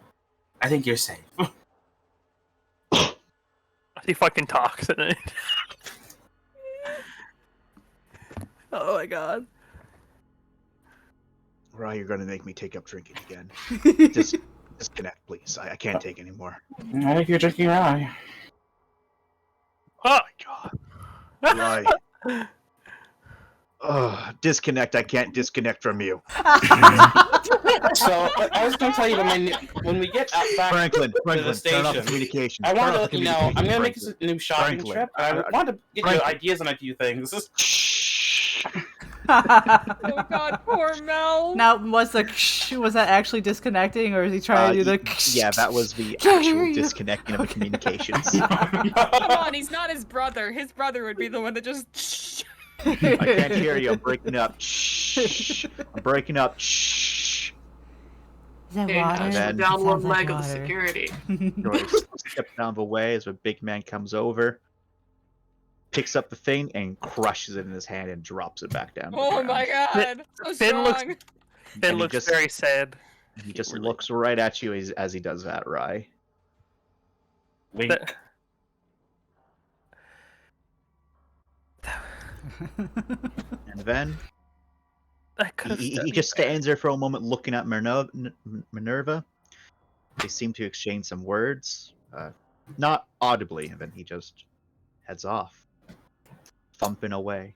I think you're safe. He fucking talks in it. Oh my god. Rye, you're gonna make me take up drinking again. Disconnect, please. I can't take anymore. Only if you're drinking rye. Oh my god. Rye. Disconnect. I can't disconnect from you. So I was going to tell you when we get back Franklin, to the turn off station, communication. I want to let you know I'm going to make this a new shopping Franklin. trip. And I want to get you ideas on a few things. Oh god, poor Mel. Now, was that actually disconnecting, or is he trying to do the? Yeah, that was the Can't hear actual you. disconnecting of the communications. Come on, he's not his brother. His brother would be the one that just. I can't hear you. I'm breaking up. Shh. I'm breaking up. Shh. Is that Hey, water? that's the It down one sounds like leg of the water. security. Joy steps down the way as a big man comes over, picks up the thing and crushes it in his hand and drops it back down. To the Oh ground. my god! So Finn looks- strong. Finn And he looks just- very sad. He just Really- looks right at you as he does that, Rye. Wink. That- And then that could've he done just better. stands there for a moment looking at Minerva. They seem to exchange some words, not audibly, and then he just heads off, thumping away.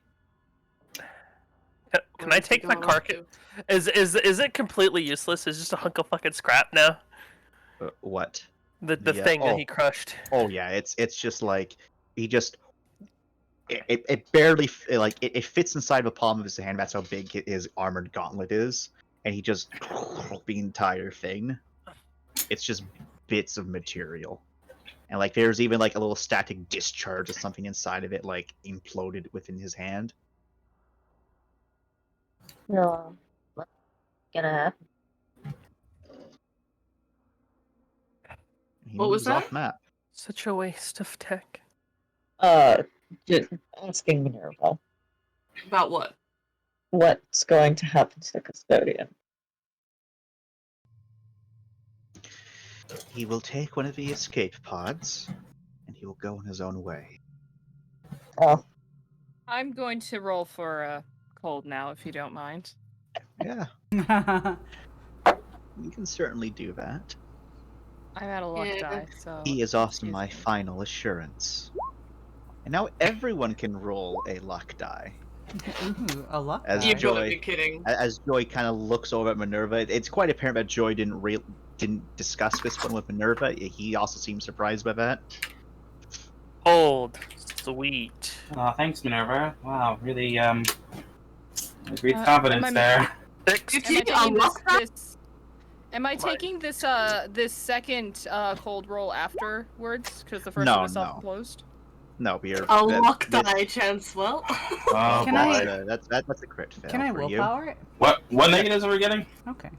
Can I take the carcass? Is it completely useless? It's just a hunk of fucking scrap now. What? The Yeah, thing that oh. he crushed. Oh yeah, it's just like he just it barely it fits inside the palm of his hand. That's how big his armored gauntlet is, and he just the entire thing. It's just bits of material, and like there's even like a little static discharge of something inside of it, like imploded within his hand. No. What's gonna happen? He What was moves that? off map. Such a waste of tech. Just asking Minerva. About what? What's going to happen to the custodian? He will take one of the escape pods, and he will go on his own way. Oh, I'm going to roll for a cold now, if you don't mind. Yeah, you can certainly do that. I'm at a luck Yeah. die, so. He is also excuse my me. final assurance. And now everyone can roll a luck die. Ooh, a luck As die. You've got to Joy- be kidding. As Joy kind of looks over at Minerva, it's quite apparent that Joy didn't discuss this one with Minerva. He also seems surprised by that. Old. Sweet. Thanks, Minerva. Wow, really, great am confidence I- there. Did Am I you taking unlock that? this? Am I taking this this second cold roll afterwards? Because the first No, one was no. self-imposed. No, but you're A that- luck that- die chance. Well, Oh, Can boy. I- That's a crit fail Can I for you. willpower it? What negatives are we getting? Okay.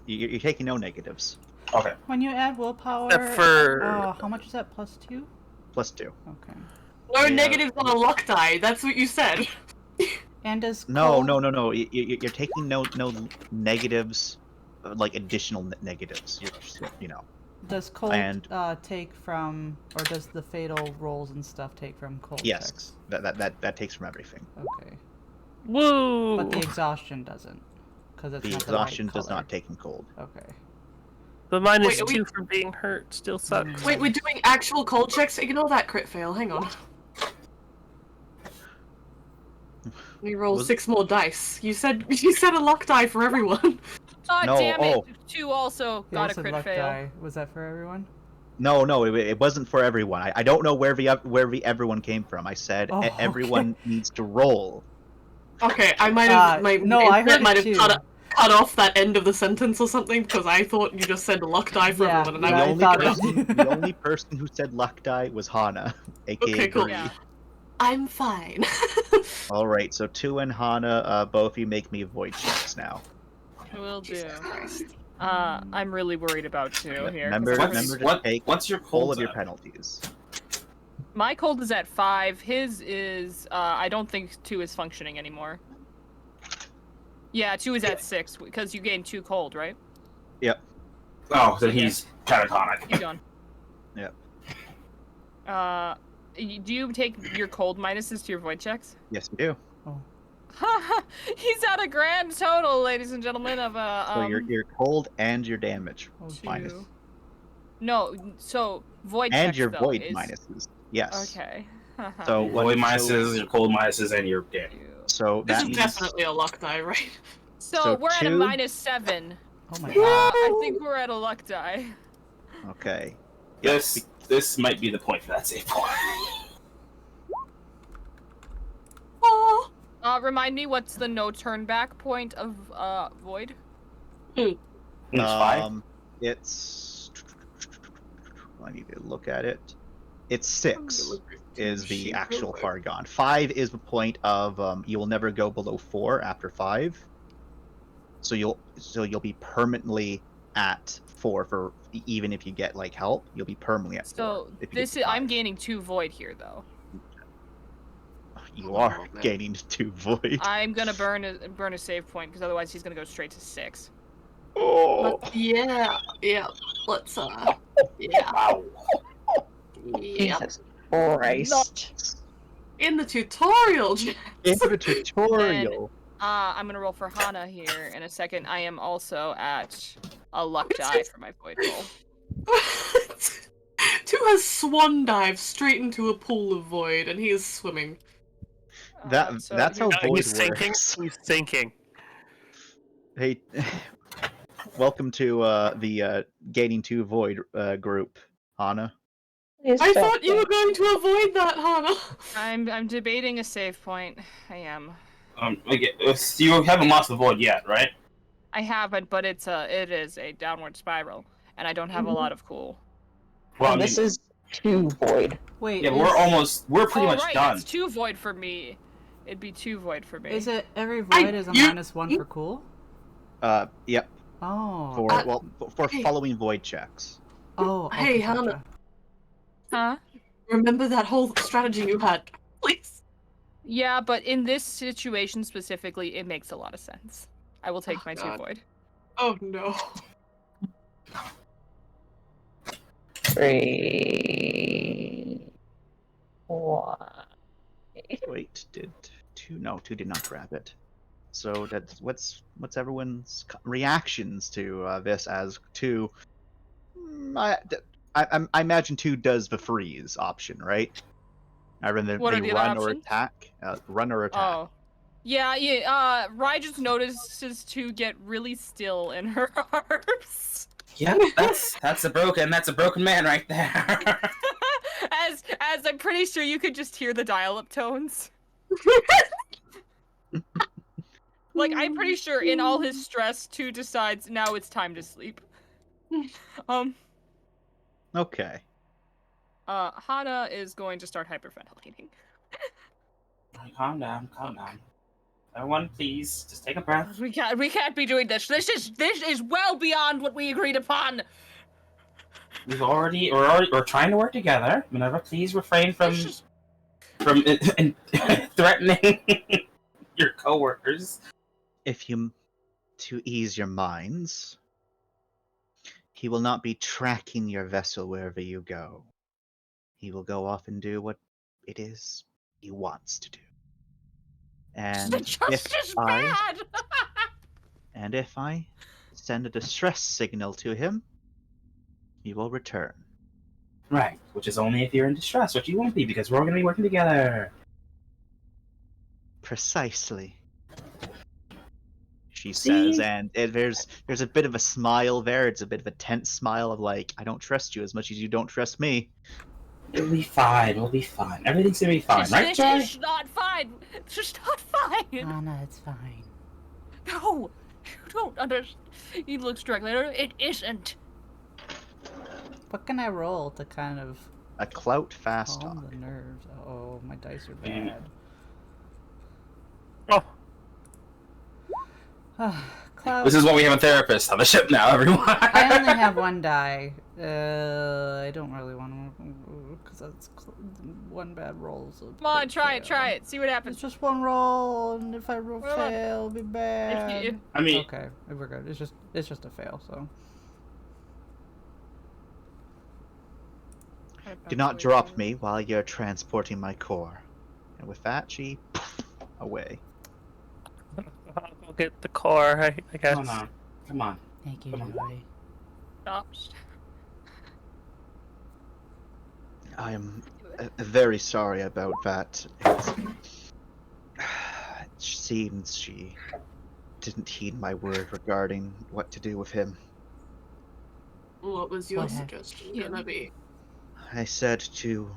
You're taking no negatives. Okay. When you add willpower, For- how much is that? +2? +2. Okay. no Yeah. negatives on a luck die. That's what you said. And does No, cold... no. You're taking no negatives, like additional negatives. You're just, Does cold And- take from, or does the fatal rolls and stuff take from cold Yes, checks? that takes from everything. Okay. Woo! But the exhaustion doesn't, because it's The not the right exhaustion does color. not take from cold. Okay. The minus Wait, are we- 2 from being hurt still sucks. Wait, we're doing actual cold checks. Ignore that crit fail. Hang on. We roll Was- 6 more dice. You said a luck die for everyone. Oh, No, damn it! oh. 2 also He got a also crit luck fail. die. Was that for everyone? No, it wasn't for everyone. I don't know where the everyone came from. I said Oh, everyone needs to roll. Okay, I might have no, I heard it might have too. cut off that end of the sentence or something because I thought you just said luck die for Yeah, everyone, and yeah, I I was thought like, it too. The only person who said luck die was Hana, aka Okay, cool. Bree. Yeah. I'm fine. All right, so Tu and Hana, both of you make me void checks now. Will do. Jesus Christ. I'm really worried about 2 here. 'cause Remember, I'm What's- remember to what- take what's your all cold of your at? penalties. My cold is at 5. His is I don't think 2 is functioning anymore. Yeah, 2 is at 6 because you gain 2 cold, right? Oh, then he's catatonic. Keep going. Yep. Do you take your cold minuses to your void checks? Yes, you do. He's at a grand total, ladies and gentlemen, of So your cold and your damage Oh, minus, two. No, so void and checks, your though, void is... minuses. Yes. Okay. So Your void what- minuses, your cold minuses, and your damage. So This that is means definitely a luck die, right? So we're at a 2? -7. Oh my god. I think we're at a luck die. okay. This might be the point for that save point. Oh. Remind me, what's the no turn back point of void? It's 5. It's. I need to look at it. It's 6. is the Shoot, actual okay. far gone. 5 is the point of you will never go below 4 after 5. So you'll be permanently at 4 for even if you get like help, you'll be permanently at 4. So If you this get is to I'm 5. gaining 2 void here though. You Oh, are man. gaining 2 void. I'm gonna burn a save point because otherwise he's gonna go straight to 6. Oh. Yeah, let's yeah. Wow. Yeah. Jesus Christ. In the tutorial, In the tutorial. I'm gonna roll for Hana here in a second. I am also at a luck die for my void roll. 2 has swan dive straight into a pool of void, and he is swimming. So That's how void He's sinking. works. He's sinking. Hey, welcome to the gaining 2 void group, Hana. I thought you were going to avoid that, Hana. I'm debating a save point. I am. You haven't lost the void yet, right? I haven't, but it is a downward spiral, and I don't have a lot of cool. Well, And this is 2 void. Wait. Yeah, is, we're pretty much right, done. That's 2 void for me. It'd be 2 void for me. Is it every void is a -1 for cool? Yep. Oh. For following void checks. Oh. Okay, Hey, gotcha. Hana. Huh? Remember that whole strategy you had, please. Yeah, but in this situation specifically, it makes a lot of sense. I will take my God. 2 void. Oh no. 3. 1. Wait, did 2? No, 2 did not grab it. So that's what's everyone's reactions to this as 2? I imagine 2 does the freeze option, right? I run What are the other run or options? attack. Run or attack. Oh. Yeah. Rai just notices to get really still in her arms. Yeah, that's a broken man right there. As I'm pretty sure you could just hear the dial-up tones. Like, I'm pretty sure in all his stress, 2 decides now it's time to sleep. Okay. Hana is going to start hyperventilating. Calm down. Everyone, please, just take a breath. We can't be doing this. This is well beyond what we agreed upon. We're trying to work together. Minerva, please refrain from threatening your coworkers. To ease your minds, he will not be tracking your vessel wherever you go. He will go off and do what it is he wants to do. And if I send a distress signal to him, he will return. Right, which is only if you're in distress, which you won't be, because we're all going to be working together. Precisely. She says, and there's a bit of a smile there. It's a bit of a tense smile of like, I don't trust you as much as you don't trust me. It'll be fine. Everything's gonna be fine, right, Joy? It's not fine. It's just not fine. Anna, it's fine. No, you don't understand. He looks directly at her. It isn't. What can I roll to kind of A clout fast calm talk. the nerves? Oh, my dice are bad. Clout. This is why we have a therapist on the ship now, everyone. I only have 1 die. I don't really want to, because that's 1 bad roll. So Come on, try it. See what happens. It's just 1 roll, and if I roll fail, it'll be bad. I mean, okay, we're good. It's just a fail. So. Do not drop me while you're transporting my core. And with that, she away. I'll go get the car, I guess. Come on. Thank you, Joey. Stop. I am very sorry about that. It seems she didn't heed my word regarding what to do with him. What was your suggestion gonna be? I said to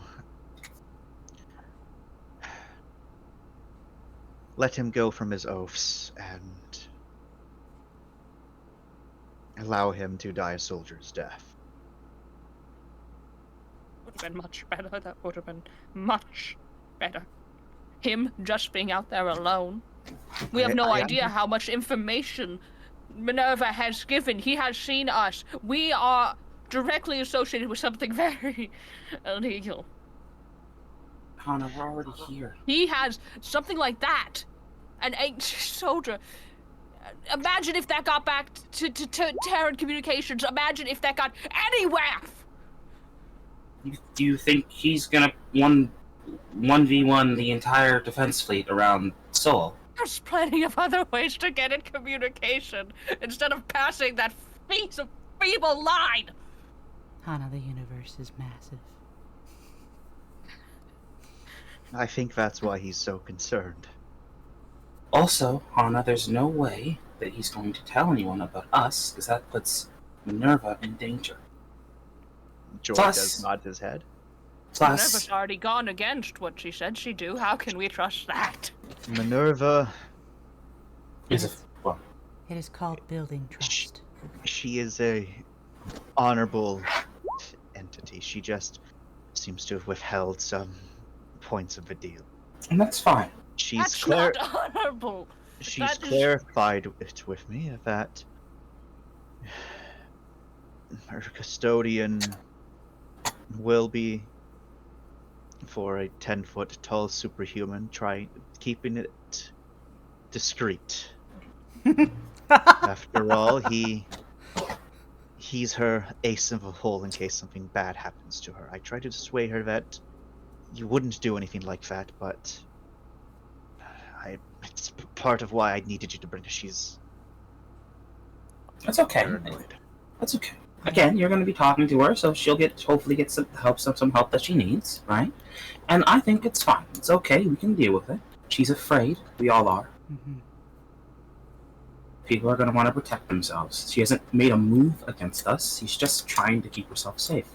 let him go from his oaths and allow him to die a soldier's death. been much better. That would have been much better. Him just being out there alone. We have no idea how much information Minerva has given. He has seen us. We are directly associated with something very illegal. Hana, we're already here. He has something like that. An ancient soldier. Imagine if that got back to Terran Communications. Imagine if that got anywhere. Do you think he's gonna 1v1 the entire defense fleet around Seoul? There's plenty of other ways to get in communication instead of passing that feeble line. Hana, the universe is massive. I think that's why he's so concerned. Also, Hana, there's no way that he's going to tell anyone about us, because that puts Minerva in danger. Joy Plus- does nod his head. Minerva's already gone against what she said she'd do. How can we trust that? Minerva, Is a It is called building trust. she is a honorable entity. She just seems to have withheld some points of the deal. and that's fine. She's That's not honorable. she's that is- clarified it with me that her custodian will be for a 10-foot tall superhuman, keeping it discreet. After all, he's her ace in the hole in case something bad happens to her. I tried to dissuade her that you wouldn't do anything like that, but it's part of why I needed you to bring her. She's That's okay. paranoid. That's okay. Again, you're going to be talking to her, so she'll hopefully get some help that she needs, right? And I think it's fine. It's okay. We can deal with it. She's afraid. We all are. Mm-hmm. People are going to want to protect themselves. She hasn't made a move against us. She's just trying to keep herself safe.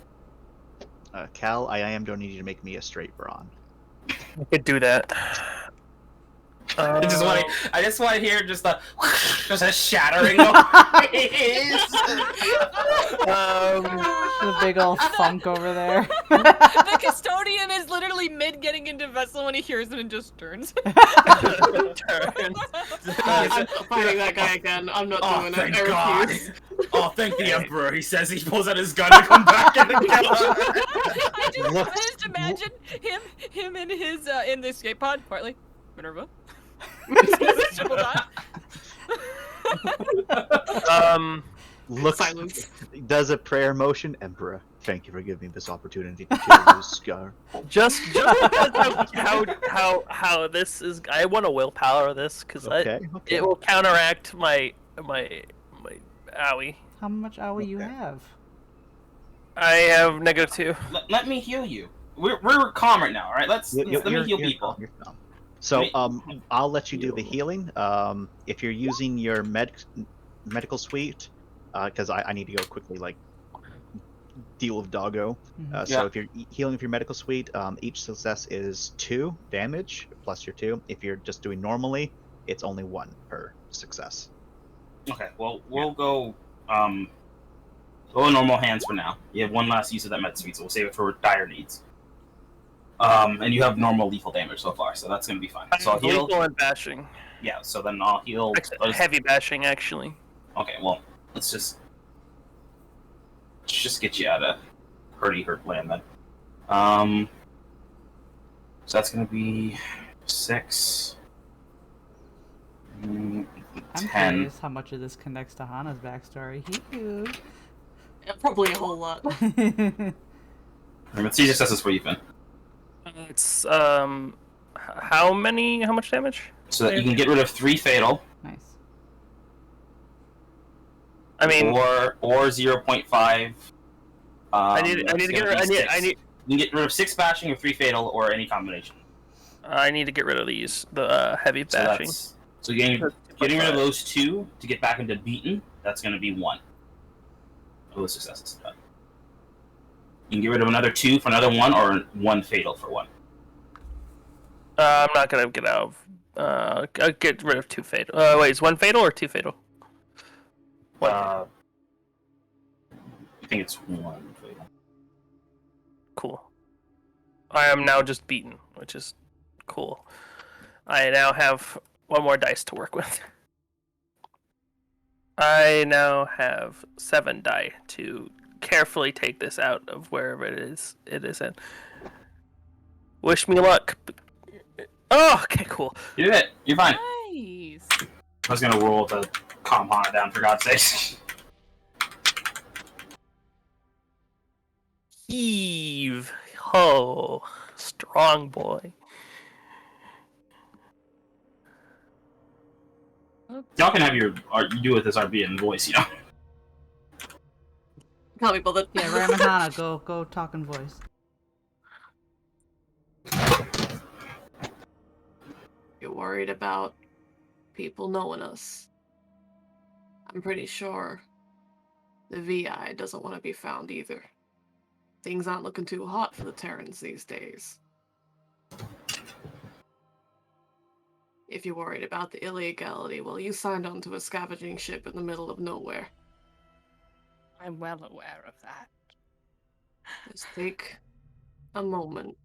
Cal, I am going to need you to make me a straight brawn. I could do that. I just want to hear just a shattering noise. The big old funk over there. The custodian is literally mid getting into vessel when he hears it and just turns. Turn. I'm not fighting that guy again. I'm not doing it. Thank I God. refuse. Oh, thank the Emperor. He says he pulls out his gun to come back and kill her. I just imagine him in his in the escape pod, quietly. Minerva. Look, Silence. does a prayer motion, Emperor. Thank you for giving me this opportunity to kill you, Scar. Just because of how this is, I want to willpower this because it will counteract my owie. How much owie you have? I have -2. Let me heal you. We're calm right now, all right? Let me heal people. You're calm. So, I'll let you do the healing. If you're using your medical suite, because I need to go quickly, like, deal with Doggo. So if you're healing with your medical suite, each success is 2 damage, plus your 2. If you're just doing normally, it's only 1 per success. Okay, well, we'll go normal hands for now. You have one last use of that med suite, so we'll save it for dire needs. And you have normal lethal damage so far, so that's gonna be fine. So I'll heal. Lethal and bashing. Yeah, so then I'll heal. Heavy bashing, actually. Okay, well, let's just get you out of hurt land then. So that's gonna be 6. I'm 10. curious how much of this connects to Hana's backstory. Yeah, probably a whole lot. Let's see successes for you, Finn. It's how much damage? So that you can get rid of 3 fatal. Nice. I mean, or 0.5. I need to get rid. You can get rid of 6 bashing or 3 fatal or any combination. I need to get rid of the heavy bashing. So getting rid of those 2 to get back into beaten. That's going to be 1. Oh, those successes. You can get rid of another 2 for another 1, or 1 fatal for 1. I'm not gonna get out of. I'll get rid of 2 fatal. Wait, is 1 fatal or 2 fatal? I think it's 1 fatal. Cool. I am now just beaten, which is cool. I now have one more dice to work with. I now have 7 die to carefully take this out of wherever it is in. Wish me luck. Oh, okay, cool. You did it. You're fine. Nice. I was gonna roll to calm Hana down, for God's sake. Heave. Oh, strong boy. Y'all can have you do with this RB in voice, you know. Can't be bothered. Yeah, Ram and Hana, go talk in voice. You're worried about people knowing us. I'm pretty sure the VI doesn't want to be found either. Things aren't looking too hot for the Terrans these days. If you're worried about the illegality, well, you signed on to a scavenging ship in the middle of nowhere. I'm well aware of that. Just take a moment.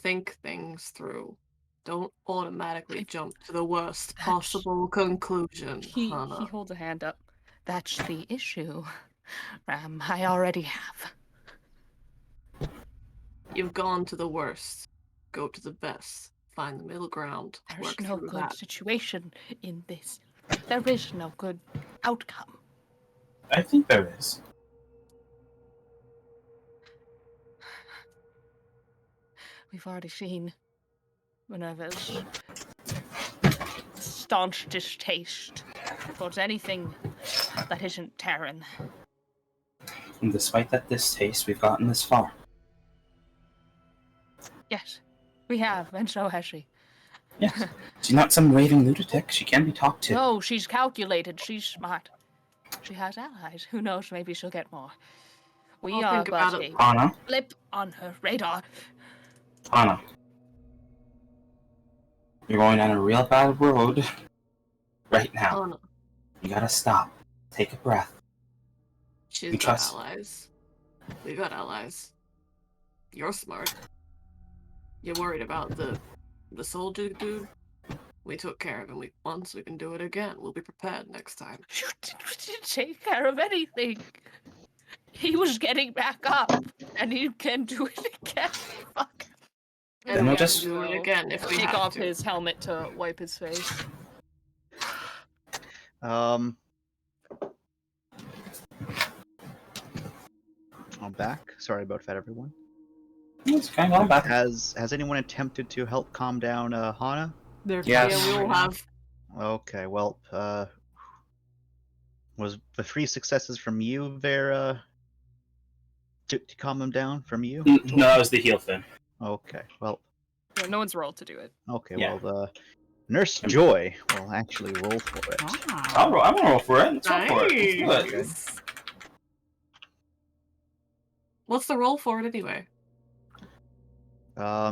Think things through. Don't automatically jump to the worst possible conclusion, He Hana. holds a hand up. That's the issue. I already have. You've gone to the worst. Go to the best. Find the middle ground. There's Work no through good that. situation in this. There is no good outcome. I think there is. We've already seen Minerva's staunch distaste towards anything that isn't Terran. And despite that distaste, we've gotten this far. Yes, we have, and so has she. Yes. She's not some raving lunatic. She can be talked to. No, she's calculated. She's smart. She has allies. Who knows? Maybe she'll get more. We I'll are think about but it. a Hana? blip on her radar. Hana. You're going down a real bad road right now. Hana. You gotta stop. Take a breath. She's You got trust- allies. We got allies. You're smart. You're worried about the soldier dude? We took care of him once, we can do it again. We'll be prepared next time. You didn't take care of anything. He was getting back up, and he can do it again. Fuck. And Then we we'll can just- do it again if we Take have off to. his helmet to wipe his face. I'm back. Sorry about that, everyone. It's kind of back. Has anyone attempted to help calm down Hana? They're Yes. Yeah, we all have. Okay, well, was the 3 successes from you there, to calm him down from you? No, that was the heal thing. Okay, well, Yeah, no one's rolled to do it. okay, Yeah. well, Nurse Joy will actually roll for it. Ah. I'm gonna roll for it. Let's go for it. Let's do it. Nice. What's the roll for it anyway?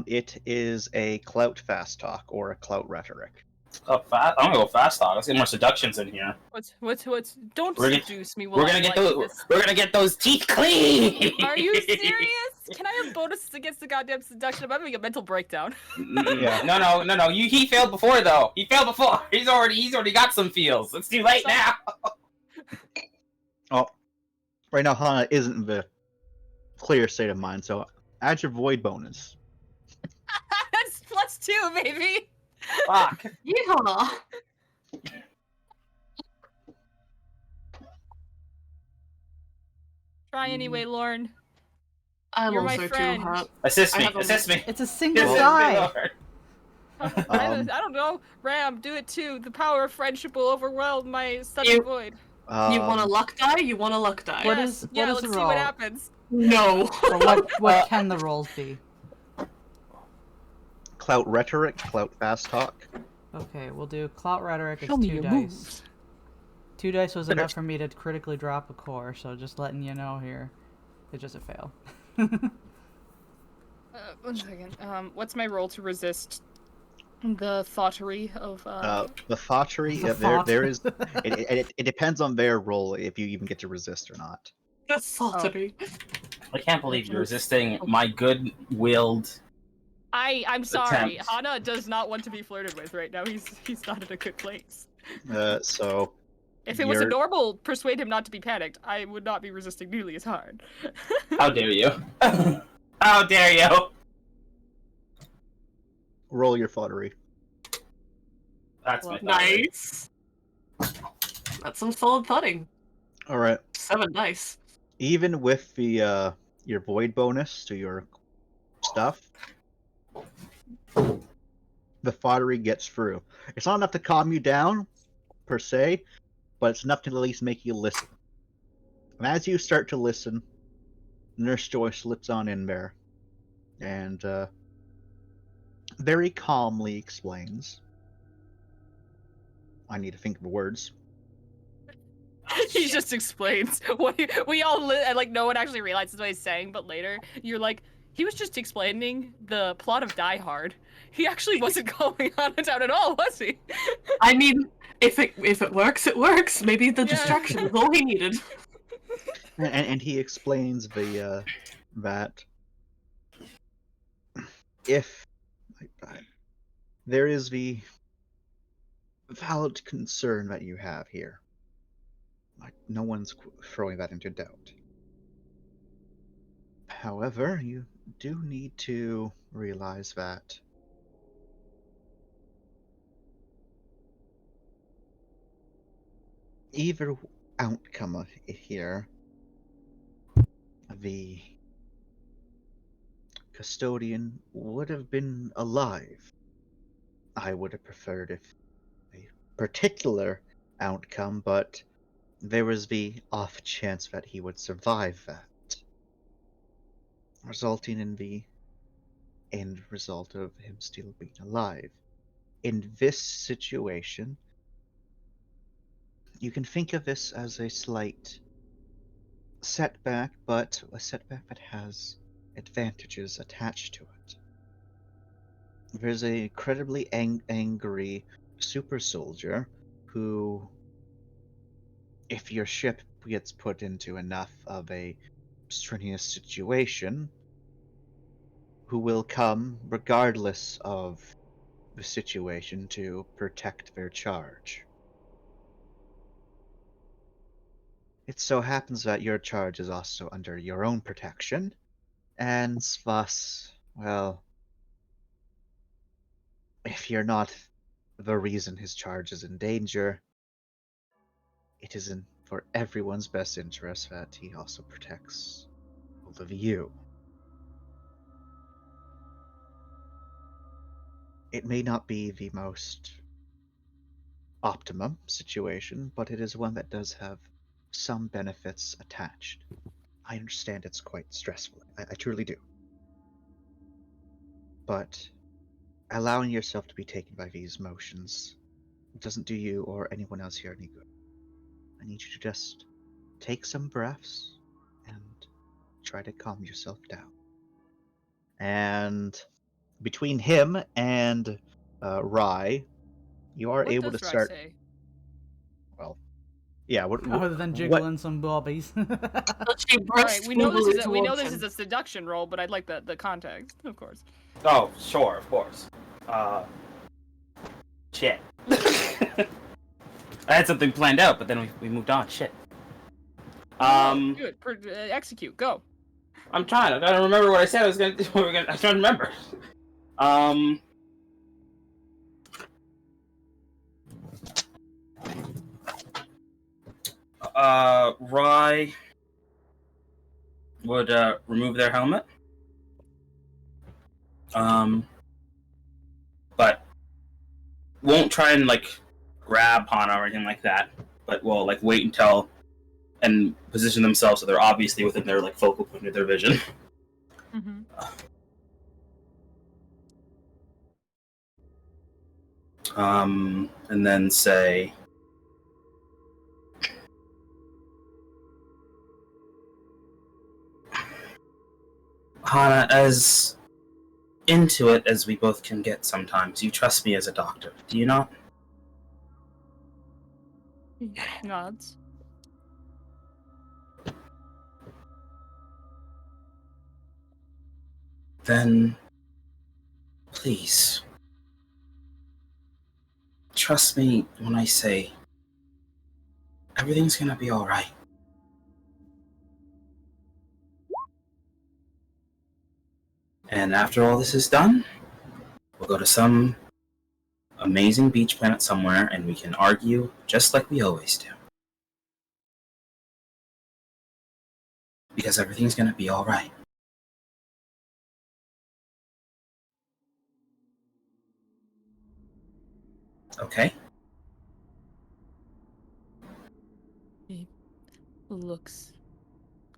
It is a clout fast talk or a clout rhetoric. Oh, fast. I'm gonna go fast talk. Let's get more seductions in here. What's? Don't We're gonna- seduce me. We're gonna get those. We're gonna get those teeth clean. Are you serious? Can I have bonuses against the goddamn seduction? I'm having a mental breakdown. Yeah. No. He failed before though. He failed before. He's already got some feels. It's too late now. Oh, right now Hana isn't in the clear state of mind, so add your void bonus. That's +2, baby. Fuck. Yeehaw! Try anyway, Lauren. I'm You're my also too friend. hot. Assist I me. have a- Assist me. It's a single Assist me, die. Lord. I don't know. Ram, do it too. The power of friendship will overwhelm my sudden You- void. You want a Um, luck die? You want a luck die? What Yes. is- yeah, what is let's the see roll? what happens. No. Or what can the rolls be? Clout rhetoric, clout fast talk. Okay, we'll do Clout Rhetoric. It's Show me 2 your dice. moves. 2 dice was Better- enough for me to critically drop a core, so just letting you know here. It's just a fail. 1 second. What's my roll to resist the thoughterry of The thoughterry, The there thought. is. It depends on their role if you even get to resist or not. That's salty. I can't believe you're resisting my good-willed. I'm sorry. Attempt. Hana does not want to be flirted with right now. He's not in a good place. So If it was a you're- normal persuade him not to be panicked, I would not be resisting nearly as hard. How dare you? How dare you? roll your foddery. That's my thought. Nice. That's some solid thudding. All right. 7 dice. Even with the your void bonus to your stuff, the foddery gets through. It's not enough to calm you down, per se, but it's enough to at least make you listen. And as you start to listen, Nurse Joy slips on in there, and very calmly explains. I need to think of words. He just explains what we all like. No one actually realizes what he's saying, but later you're like, he was just explaining the plot of Die Hard. He actually wasn't going on it out at all, was he? I mean, if it works, it works. Maybe the distraction is all he needed. And he explains that if there is the valid concern that you have here, no one's throwing that into doubt. However, you do need to realize that either outcome here, the custodian would have been alive. I would have preferred if a particular outcome, but there was the off chance that he would survive that, resulting in the end result of him still being alive. In this situation, you can think of this as a slight setback, but a setback that has advantages attached to it. There's an incredibly angry super soldier who, if your ship gets put into enough of a strenuous situation, who will come regardless of the situation to protect their charge. It so happens that your charge is also under your own protection, and thus, well, if you're not the reason his charge is in danger, it is for everyone's best interest that he also protects both of you. It may not be the most optimum situation, but it is one that does have some benefits attached. I understand it's quite stressful. I truly do. But allowing yourself to be taken by these emotions doesn't do you or anyone else here any good. I need you to just take some breaths and try to calm yourself down. And between him and Rye, you are What able does to Rye start. say? Well, yeah. Other than jiggling some bobbies. Alright, we know this is a seduction roll, but I'd like the context, of course. Oh, sure, of course. Shit. I had something planned out, but then we moved on. Shit. Do it. Execute. Go. I'm trying. I gotta remember what I said I was gonna do. I'm trying to remember. Rye would remove their helmet. But won't try and grab Hana or anything like that. But will wait until and position themselves so they're obviously within their focal point of their vision. Mm-hmm. And then say, Hana, as into it as we both can get sometimes, you trust me as a doctor, do you not? Nods. then please trust me when I say everything's gonna be alright. And after all this is done, we'll go to some amazing beach planet somewhere and we can argue just like we always do. Because everything's gonna be alright. Okay? He looks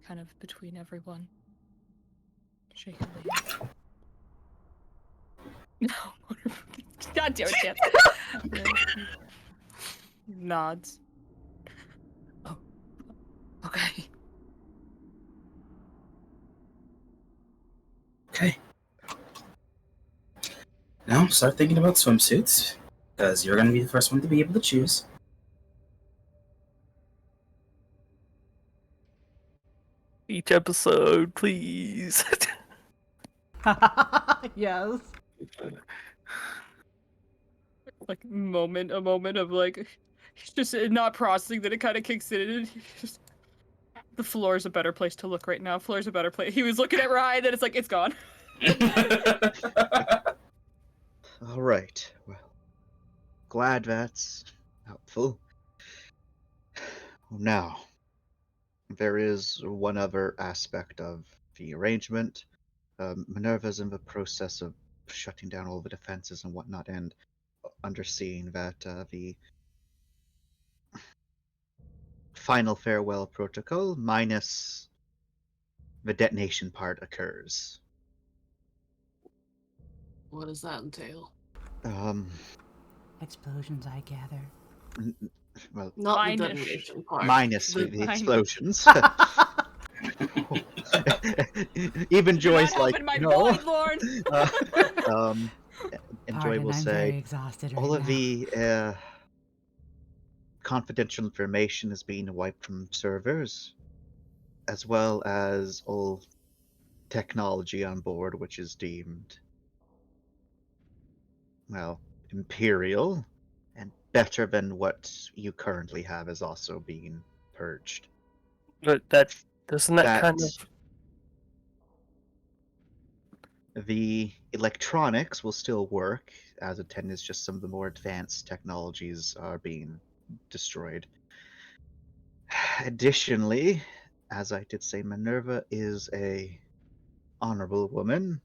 kind of between everyone. Shake your hand. No. God damn it, Chance. Nods. Oh. Okay. Okay. Now start thinking about swimsuits, because you're going to be the first one to be able to choose. Each episode, please. Yes. Like a moment of like, he's just not processing that it kind of kicks in. And he's just, the floor is a better place to look right now. Floor is a better place. He was looking at Ryan, and it's like, it's gone. All right. Well, glad that's helpful. Now, there is one other aspect of the arrangement. Minerva's in the process of shutting down all the defenses and whatnot, and underseeing that the final farewell protocol, minus the detonation part, occurs. What does that entail? Explosions, I gather. Well, Not Minus. the detonation part. minus The- the explosions. Even Joy's You're not like, helping my no. boy, Lord. And Joy Pardon, will I'm say, very exhausted right all of now. the confidential information is being wiped from servers, as well as all technology on board, which is deemed, well, imperial, and better than what you currently have is also being purged. But that doesn't that kind That of the electronics will still work, as intended. It's just some of the more advanced technologies are being destroyed. Additionally, as I did say, Minerva is a honorable woman,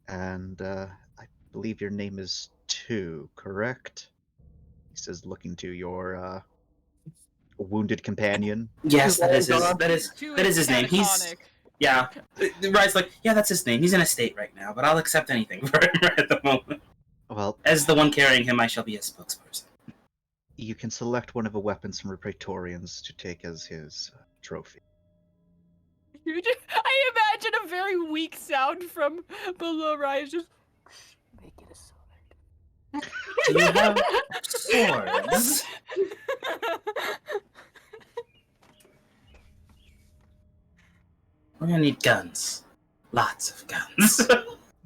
and I believe your name is Tu, correct? He says, looking to your wounded companion. Yes, that is Two his name. He's catatonic. yeah. Ryan's like, yeah, that's his name. He's in a state right now, but I'll accept anything for him right at the moment. Well, As the one carrying him, I shall be his spokesperson. you can select one of the weapons from the Praetorians to take as his trophy. I imagine a very weak sound from below Ryan. Just Make it a sword. Do you have swords? We're gonna need guns. Lots of guns.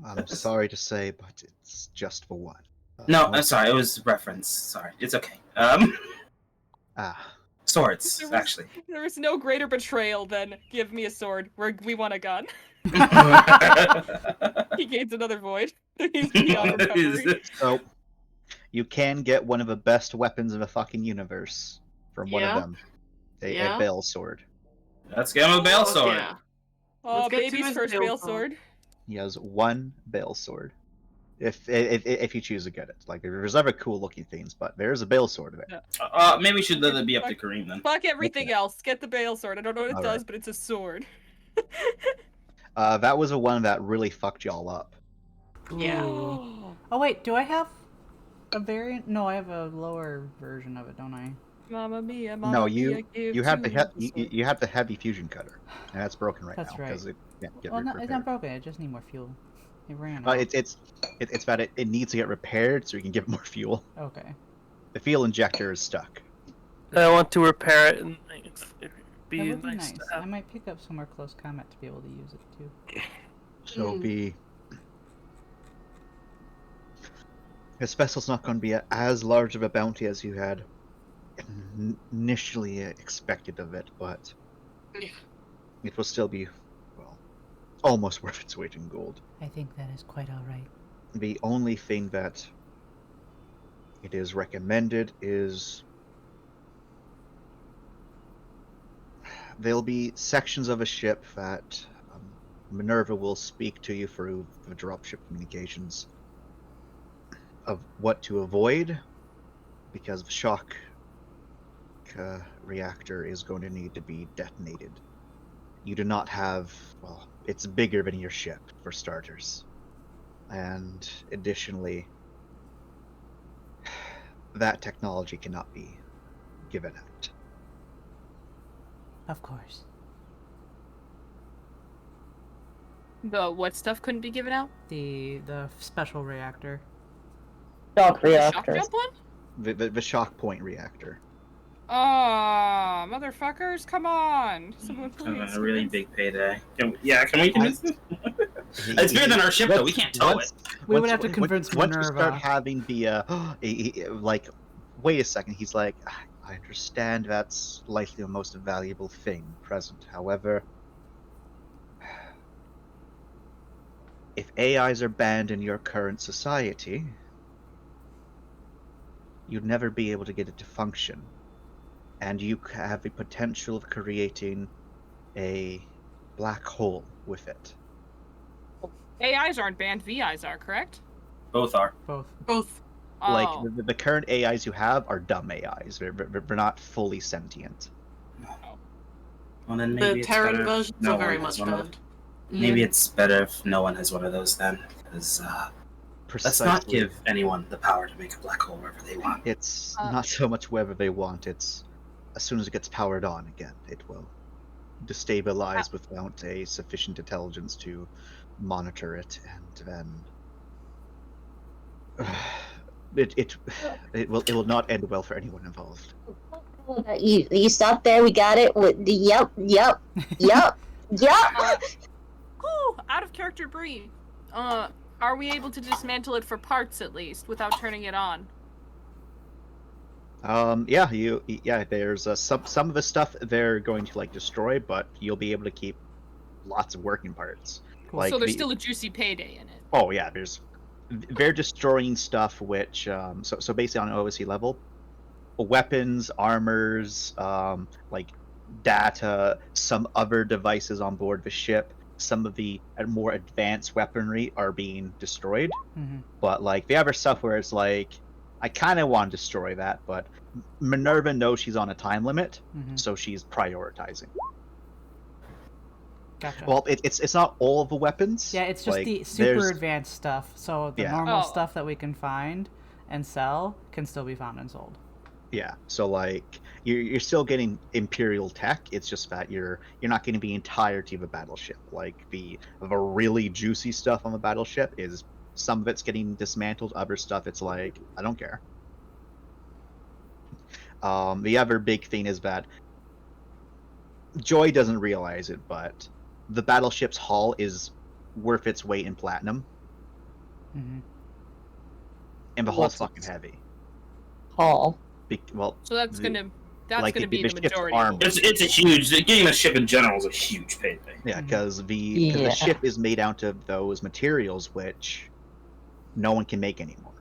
I'm sorry to say, but it's just for one. No, I'm sorry. It was reference. Sorry. It's okay. Swords, There was- actually. There is no greater betrayal than give me a sword. We want a gun. He gains another void. He's beyond recovery. So, you can get one of the best weapons in the fucking universe from one Yeah. of them. A Yeah. Bale sword. Let's get him a bail Oh, sword. yeah. Oh, Let's get to baby's his first bail bail sword. sword. He has one Bale sword. If you choose to get it. Like, there's other cool looking things, but there's a Bale sword of it. Maybe we should let it be up to Kareem then. Fuck everything else. Get the bail sword. I don't know what it Alright. does, but it's a sword. That was a one that really fucked y'all up. Yeah. Oh wait, do I have a variant? No, I have a lower version of it, don't I? Mamma mia, mamma No, mia, give you have to the me sword. you have the heavy fusion cutter, and that's broken right That's now right. because it can't get Well, no, it's repaired. not broken. I just need more fuel. It ran out. It's that it needs to get repaired so you can give it more fuel. Okay. The fuel injector is stuck. I want to repair it, and it'd That be would be nice nice. to I have. might pick up somewhere close combat to be able to use it too. So this vessel's not going to be as large of a bounty as you had initially expected of it, but Yeah. it will still be, well, almost worth its weight in gold. I think that is quite all right. The only thing that it is recommended is there'll be sections of a ship that Minerva will speak to you through the dropship communications of what to avoid, because the shock reactor is going to need to be detonated. You do not have, well, it's bigger than your ship, for starters. And additionally, that technology cannot be given out. Of course. The what stuff couldn't be given out? The special reactor. Shock The shock reactor. jump one? The shock point reactor. Oh, motherfuckers, come on. Someone please. A really big payday. Can we convince them? It's bigger than our ship, though. We can't tow it. We would have to convince Once we Minerva. start having the like, wait a second. He's like, I understand that's likely the most valuable thing present. However, if AIs are banned in your current society, you'd never be able to get it to function, and you have the potential of creating a black hole with it. AIs aren't banned, VIs are, correct? Both are. Both. Like Oh. the current AIs you have are dumb AIs. They're not fully sentient. Well, then The maybe it's Terran better versions no are very one much has one of banned. Maybe it's better if no one has one of those then, because let's not give anyone the power to make a black hole wherever they want. It's not so much whether they want, it's as soon as it gets powered on again, it will destabilize without a sufficient intelligence to monitor it, and then it will not end well for anyone involved. You stop there. We got it. Yep. Cool. Out of character breed. Are we able to dismantle it for parts at least without turning it on? There's some of the stuff they're going to like destroy, but you'll be able to keep lots of working parts. Cool. Like So there's still a juicy payday in it. Oh yeah, they're destroying stuff which so basically on an OSC level, weapons, armors, like data, some other devices on board the ship, some of the more advanced weaponry are being destroyed. Mm-hmm. But like the other stuff where it's like, I kind of want to destroy that, but Minerva knows she's on a time limit, so she's prioritizing. Gotcha. Well, it's not all of the weapons. Yeah, it's just like, the super there's- advanced stuff. So the Yeah. normal Oh. stuff that we can find and sell can still be found and sold. Yeah, so like you're still getting Imperial tech. It's just that you're not getting the entirety of a battleship. Like the really juicy stuff on the battleship is some of it's getting dismantled. Other stuff, it's like I don't care. The other big thing is that Joy doesn't realize it, but the battleship's hull is worth its weight in platinum, Mm-hmm. and the hull's What's fucking its heavy. Hull. Well, So that's gonna like be the ship's majority. armor. It's a huge. Getting a ship in general is a huge payday. Yeah, Mhm. because the Yeah. ship is made out of those materials which no one can make anymore.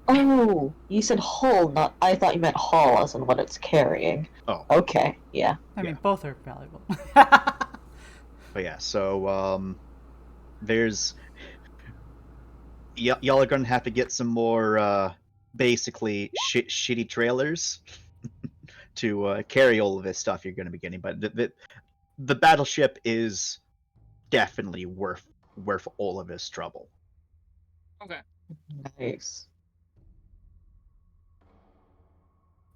Oh, you said hull, not. I thought you meant hull as in what it's carrying. Oh. Okay, yeah. I mean, both are valuable. But yeah, so there's y'all are gonna have to get some more basically shitty trailers to carry all of this stuff you're gonna be getting. But the battleship is definitely worth all of this trouble. Okay. Nice.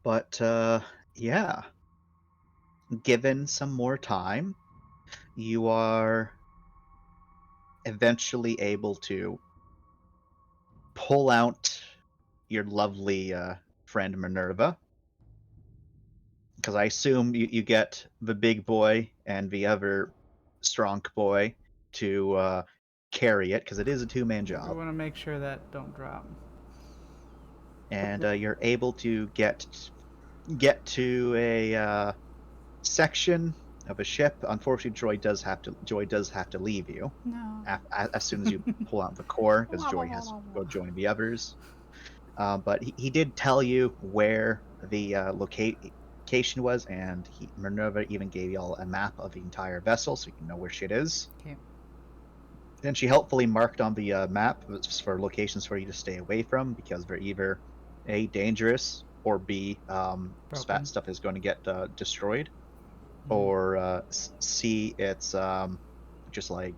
But yeah, given some more time, you are eventually able to pull out your lovely friend Minerva. Because I assume you get the big boy and the other strong boy to carry it because it is a two-man I job, want to make sure that don't drop. and you're able to get to a section of a ship. Unfortunately, Joy does have to leave you No. as soon as you pull out the core, because Joy has to go join the others. But he did tell you where the location was, and Minerva even gave y'all a map of the entire vessel so you can know where shit is. Okay. Then she helpfully marked on the map for locations for you to stay away from, because they're either A, dangerous, or B, Broken. stuff is going to get destroyed, or C, it's just like,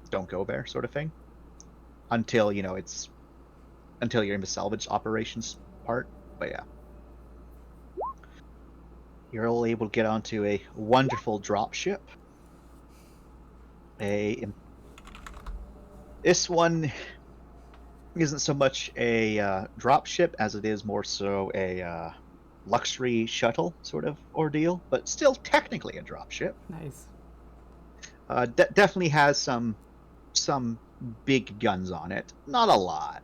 don't go there sort of thing until you're in the salvage operations part. But yeah, you're all able to get onto a wonderful drop ship. This one isn't so much a drop ship as it is more so a luxury shuttle sort of ordeal, but still technically a drop ship. Nice. Definitely has some big guns on it. Not a lot.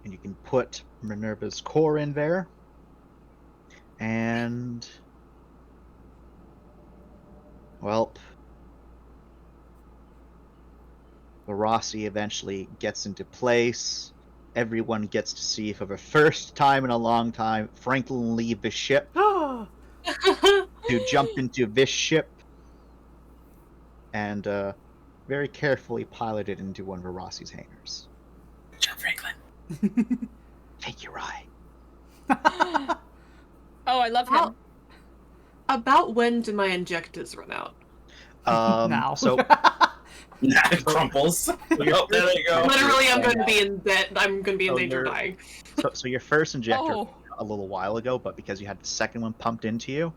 And you can put Minerva's core in there. And well, Varasi eventually gets into place. Everyone gets to see for the first time in a long time Franklin leave the ship to jump into this ship and very carefully pilot it into one of Varasi's hangars. Good job, Franklin. Thank you, Rye. Oh, I love him. About when do my injectors run out? Now. So Nah, it crumples. Oh, there you go. Literally, I'm going to be in debt. I'm going to be in So danger of you're- dying. so your first injector Oh. a little while ago, but because you had the second one pumped into you,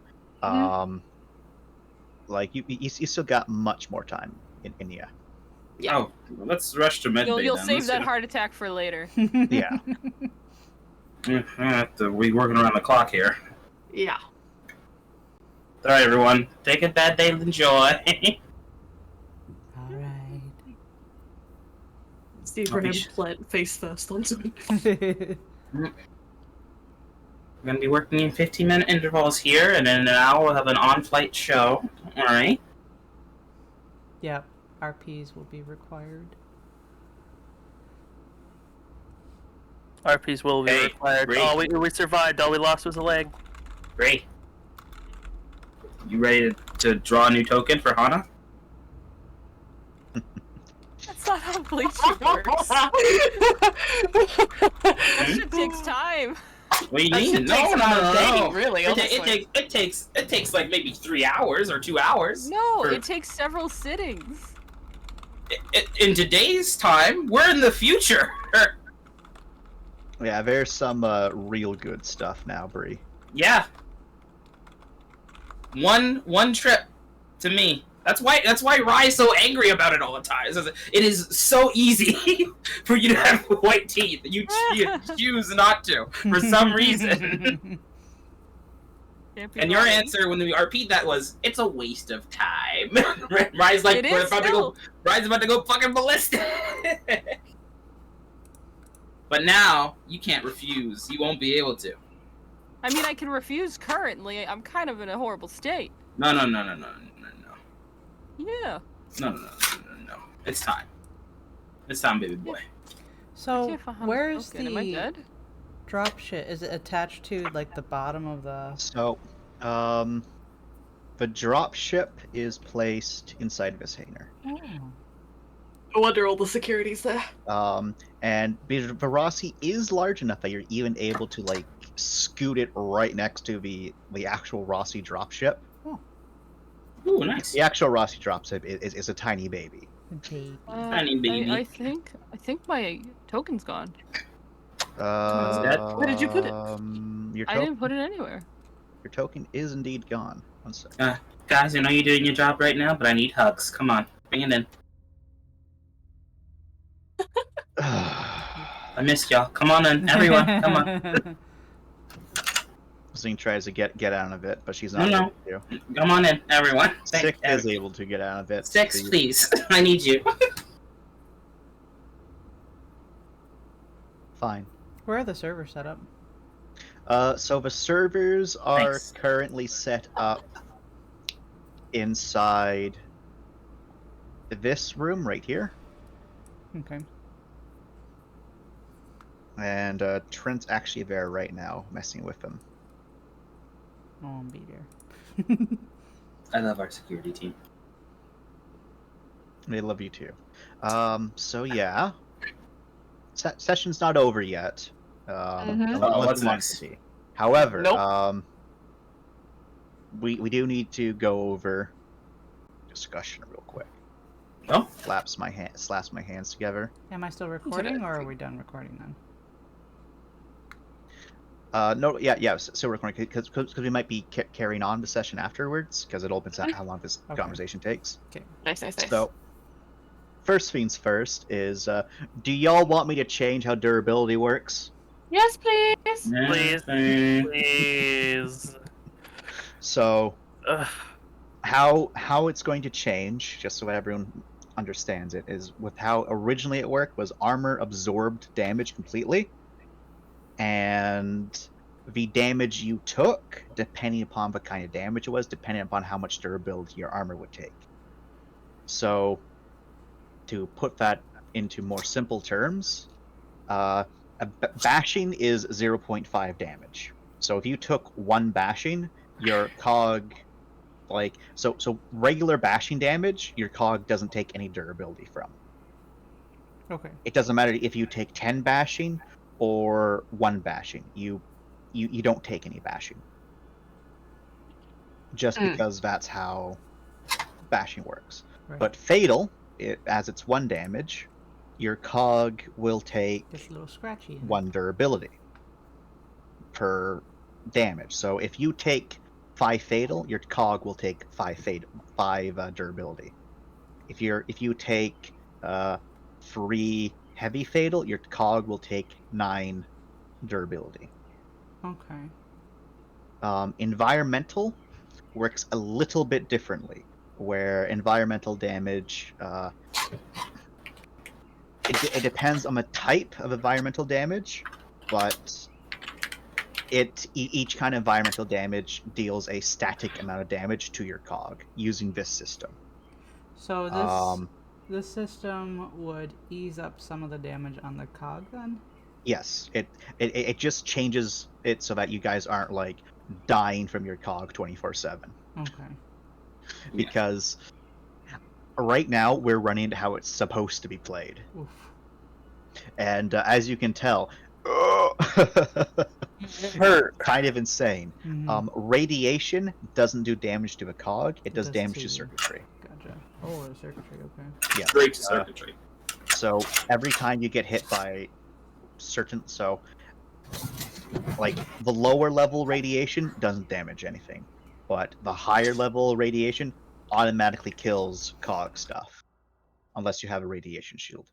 like you still got much more time in you. Yeah. Oh, let's rush to medbay You'll then. save Let's that get- heart attack for later. Yeah. We working around the clock here. Yeah. All right, everyone, take a bad day and enjoy. All right. Steve I'll be Burnham face first on Zoom. We're gonna be working in 15-minute intervals here, and in an hour we'll have an on-flight show. All right. Yep. RPs will be required. RPs will be Hey, required. Bree. Oh, we survived. All we lost was a leg. Great. You ready to draw a new token for Hana? That's not how bleaching works. That shit takes time. What do you That mean? should No, take no, some no, dating, no. really, It takes like maybe 3 hours or 2 hours. No, for- it takes several sittings. In today's time, we're in the future. Yeah, there's some real good stuff now, Bree. Yeah. One trip to me. That's why Rye's so angry about it all the time. It is so easy for you to have white teeth. You choose not to for some reason. Can't be And your wrong. answer when we repeat that was, "It's a waste of time." Rye's like, It "We're is about to still. go." Rye's about to go fucking ballistic. But now you can't refuse. You won't be able to. I mean, I can refuse currently. I'm kind of in a horrible state. No. Yeah. No. It's time. It's time, baby boy. So, See if I have a where's token. Am I the dead? drop shit? Is it attached to like the bottom of the? So, the drop ship is placed inside of this hangar. Oh. No wonder all the security's there. And Varasi is large enough that you're even able to like scoot it right next to the actual Rossi dropship. Ooh, nice. The actual Rossi dropship is a tiny baby. Baby. Tiny baby. I think my token's gone. Where did you put it? Your I token, didn't put it anywhere. your token is indeed gone. One second. Guys, I know you're doing your job right now, but I need hugs. Come on, bring it in. I missed y'all. Come on in, everyone. Come on. Zine tries to get out of it, but she's No, not no. able to. Come on in, everyone. Six is able to get out of it. Six, The- please. I need you. Fine. Where are the servers set up? So the servers are Thanks. currently set up inside this room right here, Okay. and Trent's actually there right now, messing with them. I won't be there. I love our security team. They love you too. So yeah, session's not over yet. Unless what's you want next? it to be. However, Nope. we do need to go over discussion real quick. Oh. Slaps my hands together. Am I still recording, or are we done recording then? No, yeah, still recording because we might be carrying on the session afterwards because it opens out how long this Okay. conversation takes. Nice, nice, nice. So, first things first is, do y'all want me to change how durability works? Yes, please. Please. Please. So, Ugh. how it's going to change, just so everyone understands it, is with how originally it worked was armor absorbed damage completely, and the damage you took, depending upon the kind of damage it was, depending upon how much durability your armor would take. So, to put that into more simple terms, bashing is 0.5 damage. So if you took 1 bashing, your cog, so regular bashing damage, your cog doesn't take any durability from. Okay. It doesn't matter if you take 10 bashing or 1 bashing. You don't take any bashing. Just because that's how bashing works. Right. But fatal, as it's 1 damage, your cog will take Just a little scratchy. 1 durability per damage. So if you take 5 fatal, your cog will take 5 durability. If you take 3 heavy fatal, your cog will take 9 durability. Okay. Environmental works a little bit differently, where environmental damage it depends on the type of environmental damage, but each kind of environmental damage deals a static amount of damage to your cog using this system. So this system would ease up some of the damage on the cog then? Yes, it just changes it so that you guys aren't like dying from your cog 24/7. Okay. Because right now we're running into how it's supposed to be played, Oof. and as you can tell, Hurt. kind of insane. Mhm. Radiation doesn't do damage to a cog; it does does damage to to you. circuitry. Gotcha. Oh, the circuitry. Okay. Yeah. Straight to circuitry. So every time you get hit by like the lower level radiation doesn't damage anything, but the higher level radiation automatically kills cog stuff unless you have a radiation shield,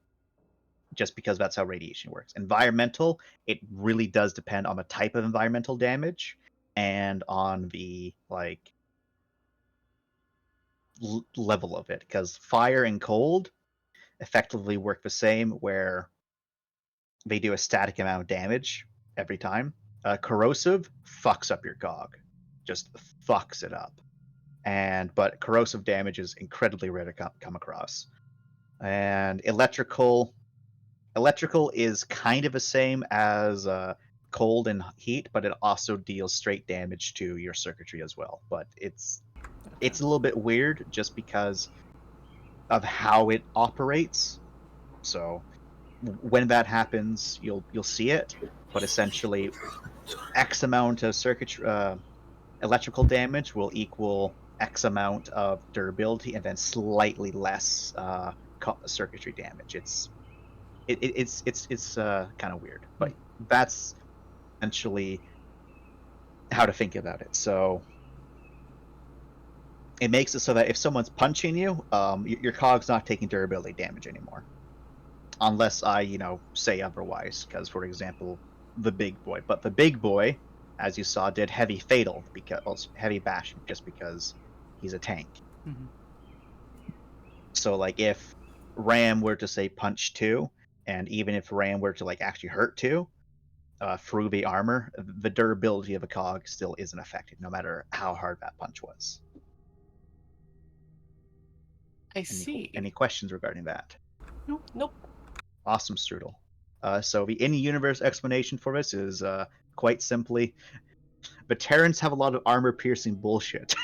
just because that's how radiation works. Environmental, it really does depend on the type of environmental damage and on the level of it, because fire and cold effectively work the same, where they do a static amount of damage every time. Corrosive fucks up your cog, just fucks it up. But corrosive damage is incredibly rare to come across. And electrical is kind of the same as cold and heat, but it also deals straight damage to your circuitry as well. But it's a little bit weird just because of how it operates. So when that happens, you'll see it. But essentially, X amount of electrical damage will equal X amount of durability, and then slightly less circuitry damage. It's kind of weird, but that's essentially how to think about it. So it makes it so that if someone's punching you, your cog's not taking durability damage anymore, unless I say otherwise. Because, for example, the big boy. But the big boy, as you saw, did heavy fatal because heavy bashing just because he's a tank. Mhm. So like if Ram were to say punch 2, and even if Ram were to like actually hurt 2, through the armor, the durability of a cog still isn't affected, no matter how hard that punch was. I see. Any questions regarding that? Nope. Awesome, Strudel. So the in-universe explanation for this is quite simply, the Terrans have a lot of armor-piercing bullshit.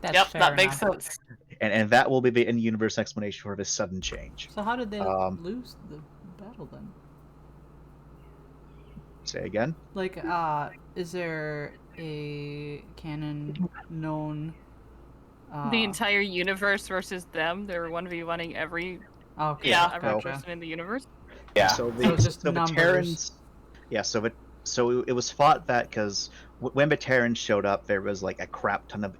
That's Yep, fair that makes enough. sense. and that will be the in-universe explanation for this sudden change. So how did they Um, lose the battle then? Say again? Like, is there a canon known? The entire universe versus them. They were 1v1ing every Okay, Yeah. every gotcha. person in the universe. Yeah. So So it's just the numbers. Terrans, yeah. So it was fought that because when the Terrans showed up, there was like a crap ton of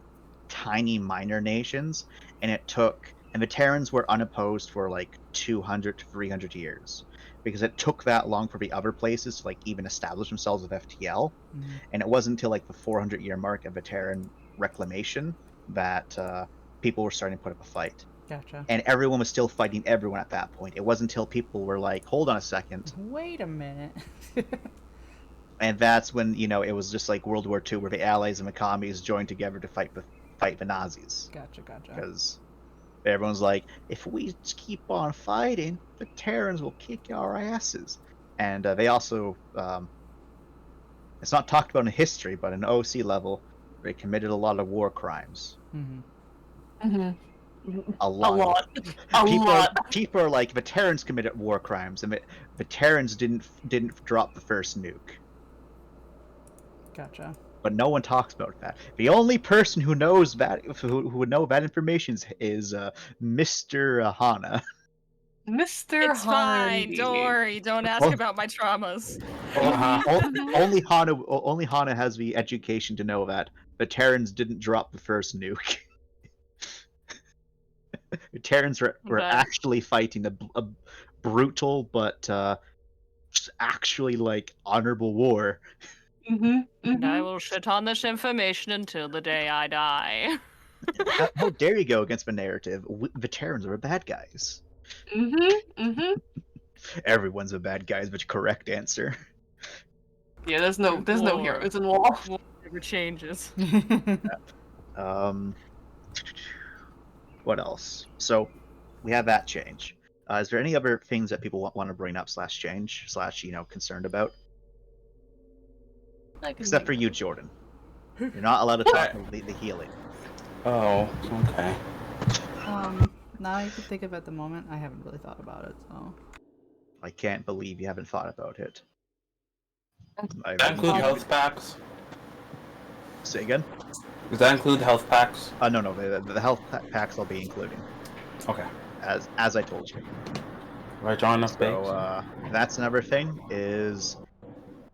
tiny minor nations, and the Terrans were unopposed for like 200 to 300 years, because it took that long for the other places to like even establish themselves with FTL, Mhm. and it wasn't until like the 400-year mark of the Terran reclamation that people were starting to put up a fight. Gotcha. And everyone was still fighting everyone at that point. It wasn't until people were like, hold on a second. Wait a minute. And that's when, it was just like World War II, where the Allies and the commies joined together to fight the Nazis. Gotcha. Because everyone's like, if we just keep on fighting, the Terrans will kick our asses. And they also, it's not talked about in history, but in OC level, they committed a lot of war crimes. Mm-hmm. Mm-hmm. A lot. A lot. People are like, the Terrans committed war crimes, and the Terrans didn't drop the first nuke. Gotcha. But no one talks about that. The only person who knows that, who would know that information is Mr. Hana. Mr. It's fine. Hardy. Don't worry. Don't ask Oh. about my traumas. Only Hana has the education to know that the Terrans didn't drop the first nuke. The Terrans were Okay. actually fighting a brutal but actually like honorable war. And I will shit on this information until the day I die. How dare you go against the narrative? The Terrans are bad guys. Everyone's a bad guy is the correct answer. Yeah, there's no War. heroes in war. War never changes. What else? So we have that change. Is there any other things that people want to bring up /change / concerned about? Except for you, Jordan. You're not allowed to talk about the healing. Oh, okay. Now you can think of it at the moment. I haven't really thought about it, so. I can't believe you haven't thought about it. Does that include health packs? Say again? Does that include health packs? No. The health packs I'll be including, Okay. as I told you. Have I drawn enough bakes? So that's another thing. Is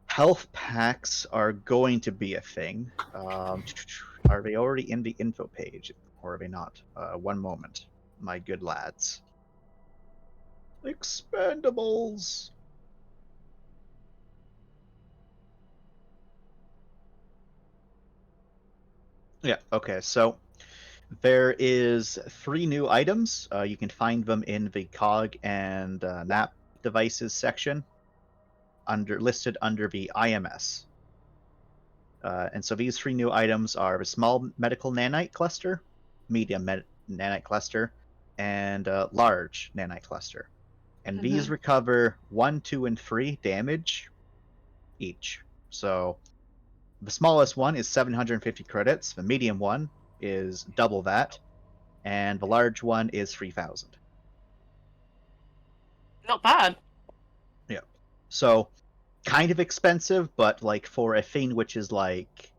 health packs are going to be a thing. Are they already in the info page, or are they not? One moment, my good lads. Expendables. Yeah, okay, so there is 3 new items. You can find them in the COG and NAP devices section, listed under the IMS. And so these 3 new items are a small medical nanite cluster, medium nanite cluster, and a large nanite cluster. And these recover 1, 2, and 3 damage each. So the smallest one is 750 credits, the medium one is double that, and the large one is 3,000. Not bad. Yeah. So kind of expensive, but like for a thing which is like,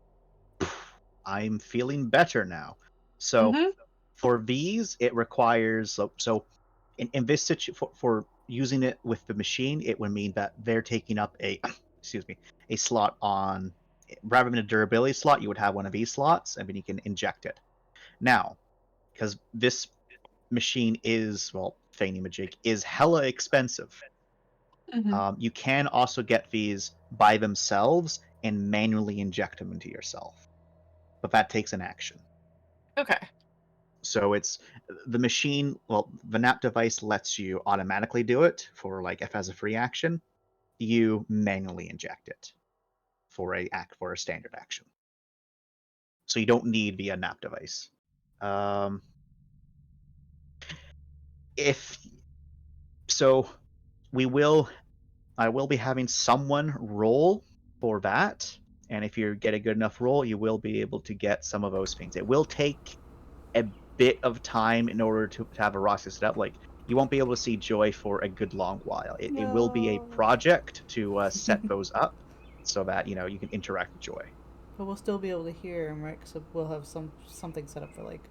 I'm feeling better now. So for these, it requires so in this for using it with the machine, it would mean that they're taking up a slot on, rather than a durability slot, you would have one of these slots, and then you can inject it. Now, because this machine is, thingamajig, is hella expensive. You can also get these by themselves and manually inject them into yourself. But that takes an action. Okay. So it's the machine. Well, the NAP device lets you automatically do it for like if as a free action. You manually inject it for a standard action. So you don't need the NAP device. If so, I will be having someone roll for that, and if you get a good enough roll, you will be able to get some of those things. It will take a bit of time in order to have a roster set up. Like you won't be able to see Joy for a good long while. It will be a project to set those up so that you can interact with Joy. But we'll still be able to hear him, right? Because we'll have something set up for like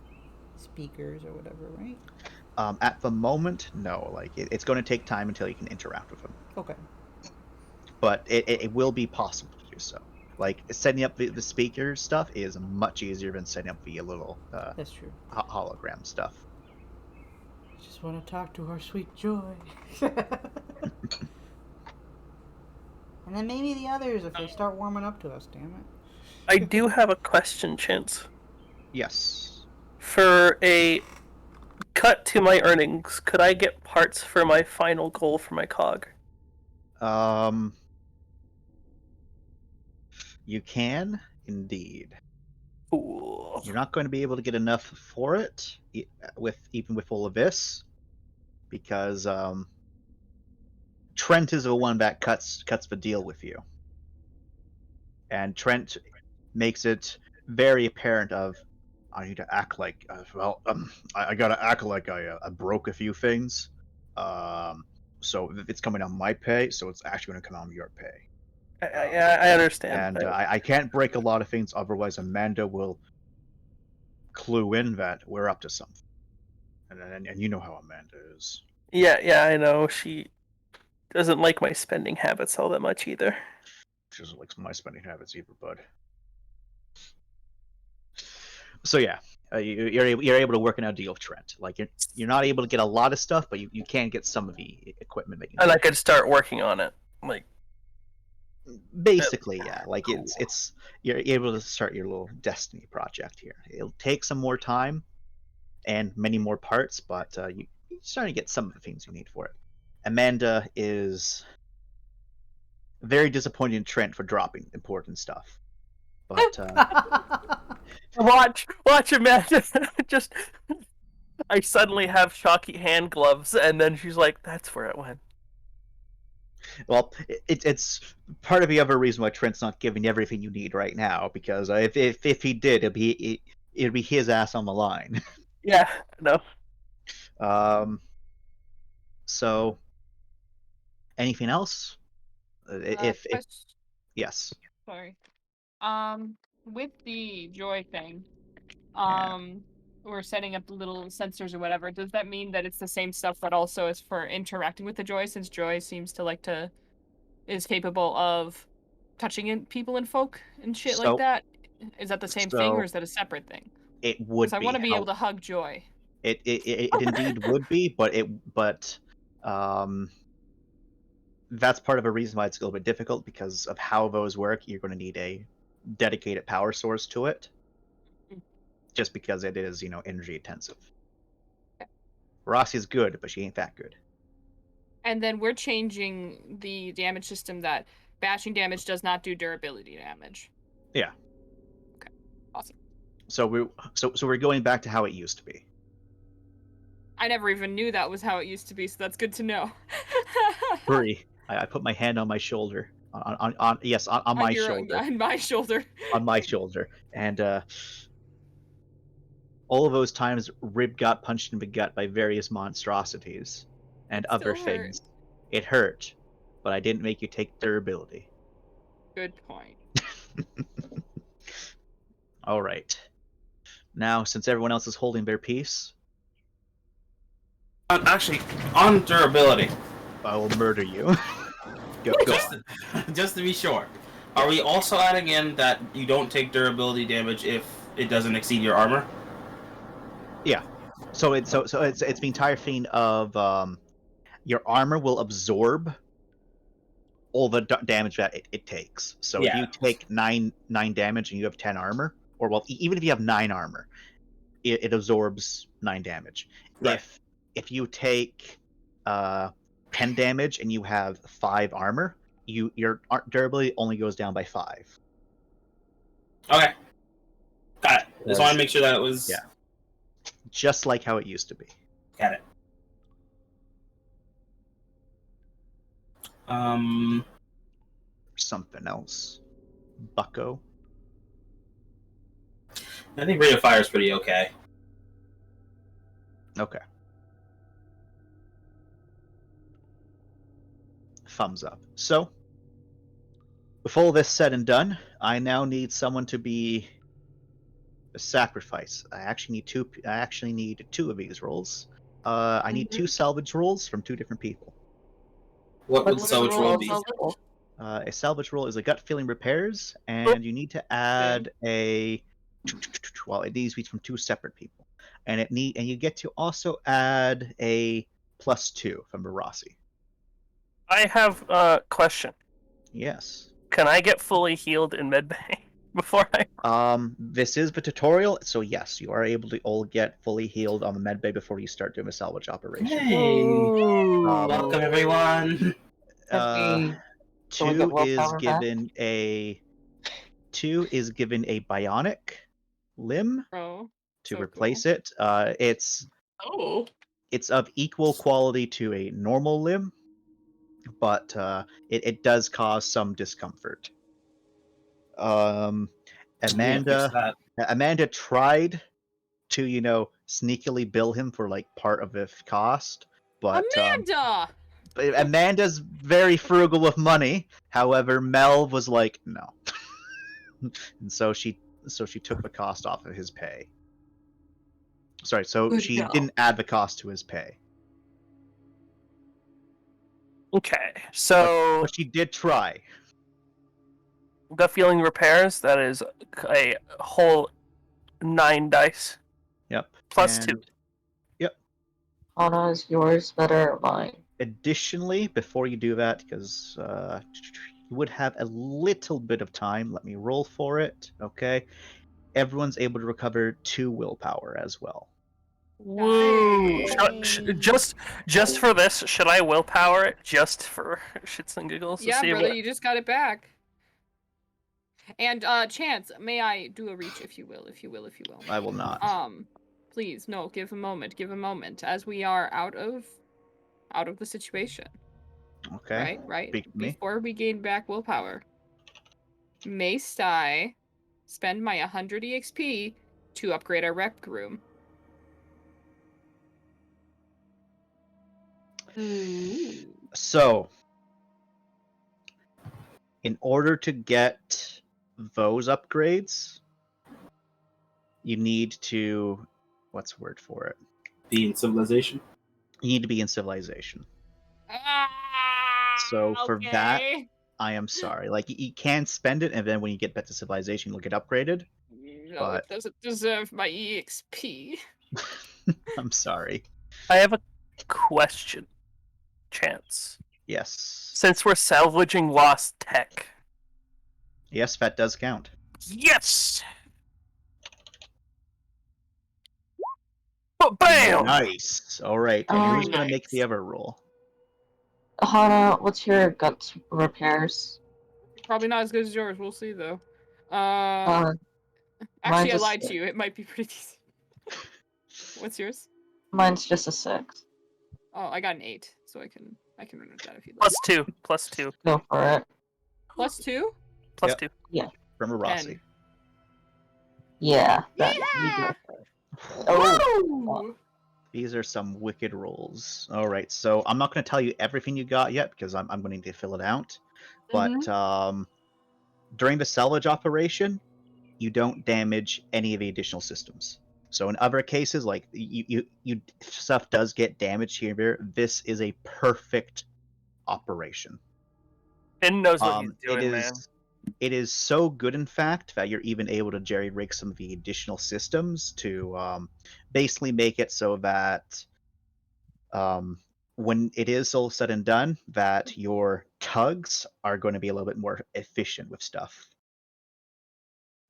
speakers or whatever, right? At the moment, no. Like it's going to take time until you can interact with him. Okay. But it will be possible to do so. Like setting up the speaker stuff is much easier than setting up the little That's true. hologram stuff. Just want to talk to our sweet Joy. And then maybe the others if they start warming up to us. Damn it. I do have a question, Chance. Yes. For a cut to my earnings, could I get parts for my final goal for my cog? You can indeed. Ooh. You're not going to be able to get enough for it even with all of this, because Trent is the one that cuts the deal with you, and Trent makes it very apparent of I need to act like I gotta act like I broke a few things, so it's coming on my pay, so it's actually going to come on your pay. I understand. And I can't break a lot of things, otherwise Amanda will clue in that we're up to something. And you know how Amanda is. Yeah, I know. She doesn't like my spending habits all that much either. She doesn't like my spending habits either, bud. So yeah, you're able to work in a deal with Trent. Like you're not able to get a lot of stuff, but you can get some of the equipment that you need. And I could start working on it. Like basically, yeah. Like it's you're able to start your little Destiny project here. It'll take some more time and many more parts, but you're starting to get some of the things you need for it. Amanda is very disappointed in Trent for dropping important stuff. But watch Amanda. Just I suddenly have shocky hand gloves, and then she's like, "That's where it went." Well, it's part of the other reason why Trent's not giving you everything you need right now, because if he did, it'd be his ass on the line. Yeah, no. So, anything else? Yes. Sorry. With the Joy thing, we're setting up the little sensors or whatever. Does that mean that it's the same stuff that also is for interacting with the Joy, since Joy seems to is capable of touching people and folk and shit like that? Is that the same thing, or is that a separate thing? It would be. I want to be able to hug Joy. It indeed would be, but that's part of a reason why it's a little bit difficult, because of how those work. You're going to need a dedicated power source to it, just because it is, energy intensive. Rossi's good, but she ain't that good. And then we're changing the damage system that bashing damage does not do durability damage. Yeah. Okay. Awesome. So we're going back to how it used to be. I never even knew that was how it used to be, so that's good to know. Hurry. I put my hand on my shoulder. On my shoulder. On my shoulder. On my shoulder. And all of those times Rib got punched in the gut by various monstrosities and other things. It hurt, but I didn't make you take durability. Good point. All right. Now, since everyone else is holding their peace, actually, on durability, I will murder you. Go just to be sure, are we also adding in that you don't take durability damage if it doesn't exceed your armor? Yeah. So it's the entire thing of your armor will absorb all the damage that it takes. So if you take 9 damage and you have 10 armor, or well, even if you have 9 armor, it absorbs 9 damage. Right. If you take 10 damage and you have 5 armor, your durability only goes down by 5. Okay. Got it. Just want to make sure that it was. Yeah. Just like how it used to be. Got it. Something else. Bucko. I think Ring of Fire is pretty okay. Okay. Thumbs up. So, with all this said and done, I now need someone to be a sacrifice. I actually need 2 of these rolls. I need 2 salvage rolls from 2 different people. What would the salvage roll be? A salvage roll is a gut feeling repairs, and you need to add a. Well, it needs to be from 2 separate people, and you get to also add a +2 from Barassi. I have a question. Yes. Can I get fully healed in medbay before I? This is the tutorial, so yes, you are able to all get fully healed on the medbay before you start doing a salvage operation. Hey, welcome everyone. 2 is given a bionic limb to replace it. It's of equal quality to a normal limb, but it does cause some discomfort. Amanda tried to, sneakily bill him for like part of the cost, but Amanda! Amanda's very frugal with money. However, Mel was like, no. And so she took the cost off of his pay. Sorry, so she didn't add the cost to his pay. Okay, so but she did try. Gut feeling repairs. That is a whole 9 dice. Yep. +2. Yep. Hana, is yours better or mine? Additionally, before you do that, because you would have a little bit of time, let me roll for it. Okay. Everyone's able to recover 2 willpower as well. Woo! Just for this, should I willpower it just for shits and giggles? Yeah, brother, you just got it back. And Chance, may I do a reach if you will? I will not. Please, no, give a moment, as we are out of the situation. Okay. Right. Speak to me. Before we gain back willpower, may I spend my 100 EXP to upgrade our rec room? So, in order to get those upgrades, you need to, what's the word for it? Be in civilization. You need to be in civilization. So for that, I am sorry. Like, you can spend it, and then when you get back to civilization, you'll get upgraded. No, but... it doesn't deserve my EXP. I'm sorry. I have a question. Chance. Yes. Since we're salvaging lost tech. Yes, that does count. Yes! But bam! Nice. Alright, and who's going to make the other roll? Hana, what's your guts repairs? Probably not as good as yours. We'll see, though. Actually, I lied to you. It might be pretty decent. What's yours? Mine's just a 6. Oh, I got an 8, so I can run with that if you'd like. +2. Go for it. +2? +2. Yeah. From Rossi. Yeah. Oh! These are some wicked rolls. Alright, so I'm not going to tell you everything you got yet, because I'm going to need to fill it out. But during the salvage operation, you don't damage any of the additional systems. So in other cases, like you stuff does get damaged here and there. This is a perfect operation. Finn knows what he's doing, man. It is so good, in fact, that you're even able to jerry-rig some of the additional systems to basically make it so that when it is all said and done, that your tugs are going to be a little bit more efficient with stuff.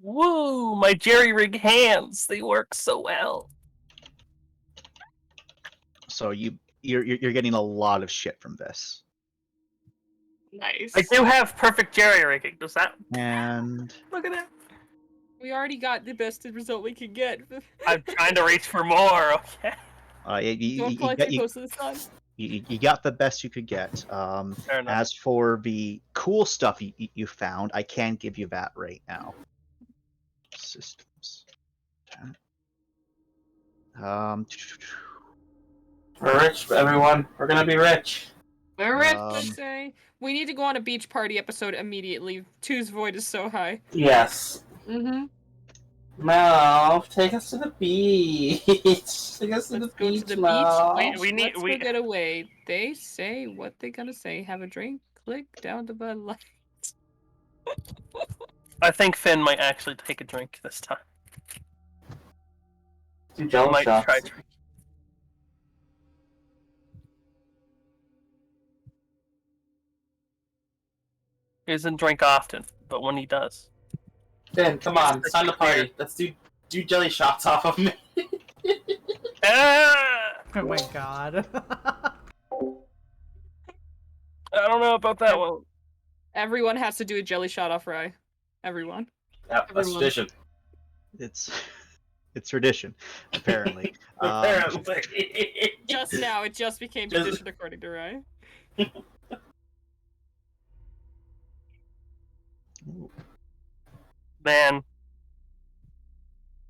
Woo! My jerry rig hands, they work so well. So you're getting a lot of shit from this. Nice. I do have perfect jerry rigging. Does that? And Look at that. We already got the best result we could get. I'm trying to reach for more. Okay. Don't collect too close to the sun. you got the best you could get. Fair enough. As for the cool stuff you found, I can't give you that right now. Systems. We're rich, everyone. We're gonna be rich. We're rich. Let's say we need to go on a beach party episode immediately. Two's void is so high. Yes. Mm-hmm. Mel, take us to the beach. Take us to Let's the go beach, to the Mel. beach. We Let's go get away. They say what they gonna say. Have a drink. Click down the Bud Light. I think Finn might actually take a drink this time. Do jello Might shots. try to. He doesn't drink often, but when he does. Finn, come on. It's time to party. Let's do jelly shots off of me. Ah! Oh my god. I don't know about that one. Everyone has to do a jelly shot off Rye. Everyone. Yep, that's Everyone. tradition. It's tradition, apparently. Apparently. Just now, it just became Just- tradition according to Rye. Man.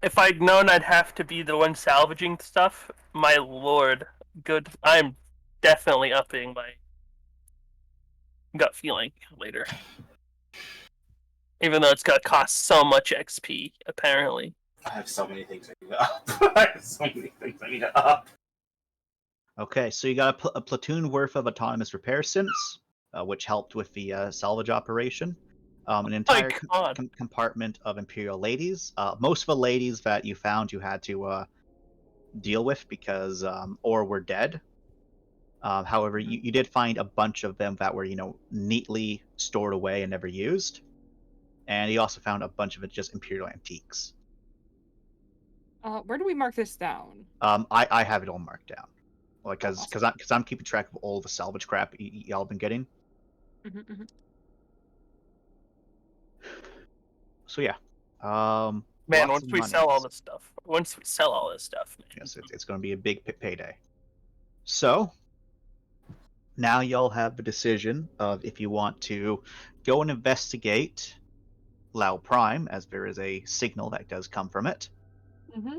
If I'd known I'd have to be the one salvaging stuff, my lord. Good. I'm definitely upping my gut feeling later. Even though it's gonna cost so much XP, apparently. I have so many things I need to up. I have so many things I need to up. Okay, so you got a platoon worth of autonomous repair synths, which helped with the salvage operation. An entire God. compartment of Imperial ladies. Most of the ladies that you found, you had to deal with because or were dead. However, you did find a bunch of them that were, neatly stored away and never used. And you also found a bunch of it just Imperial antiques. Where do we mark this down? I have it all marked down, like because I'm keeping track of all the salvage crap y'all been getting. Mm-hmm. So yeah, Man, lots once of we sell all monies. this stuff, man. Yes, it's going to be a big payday. So now y'all have the decision of if you want to go and investigate Lao Prime, as there is a signal that does come from it, Mm-hmm.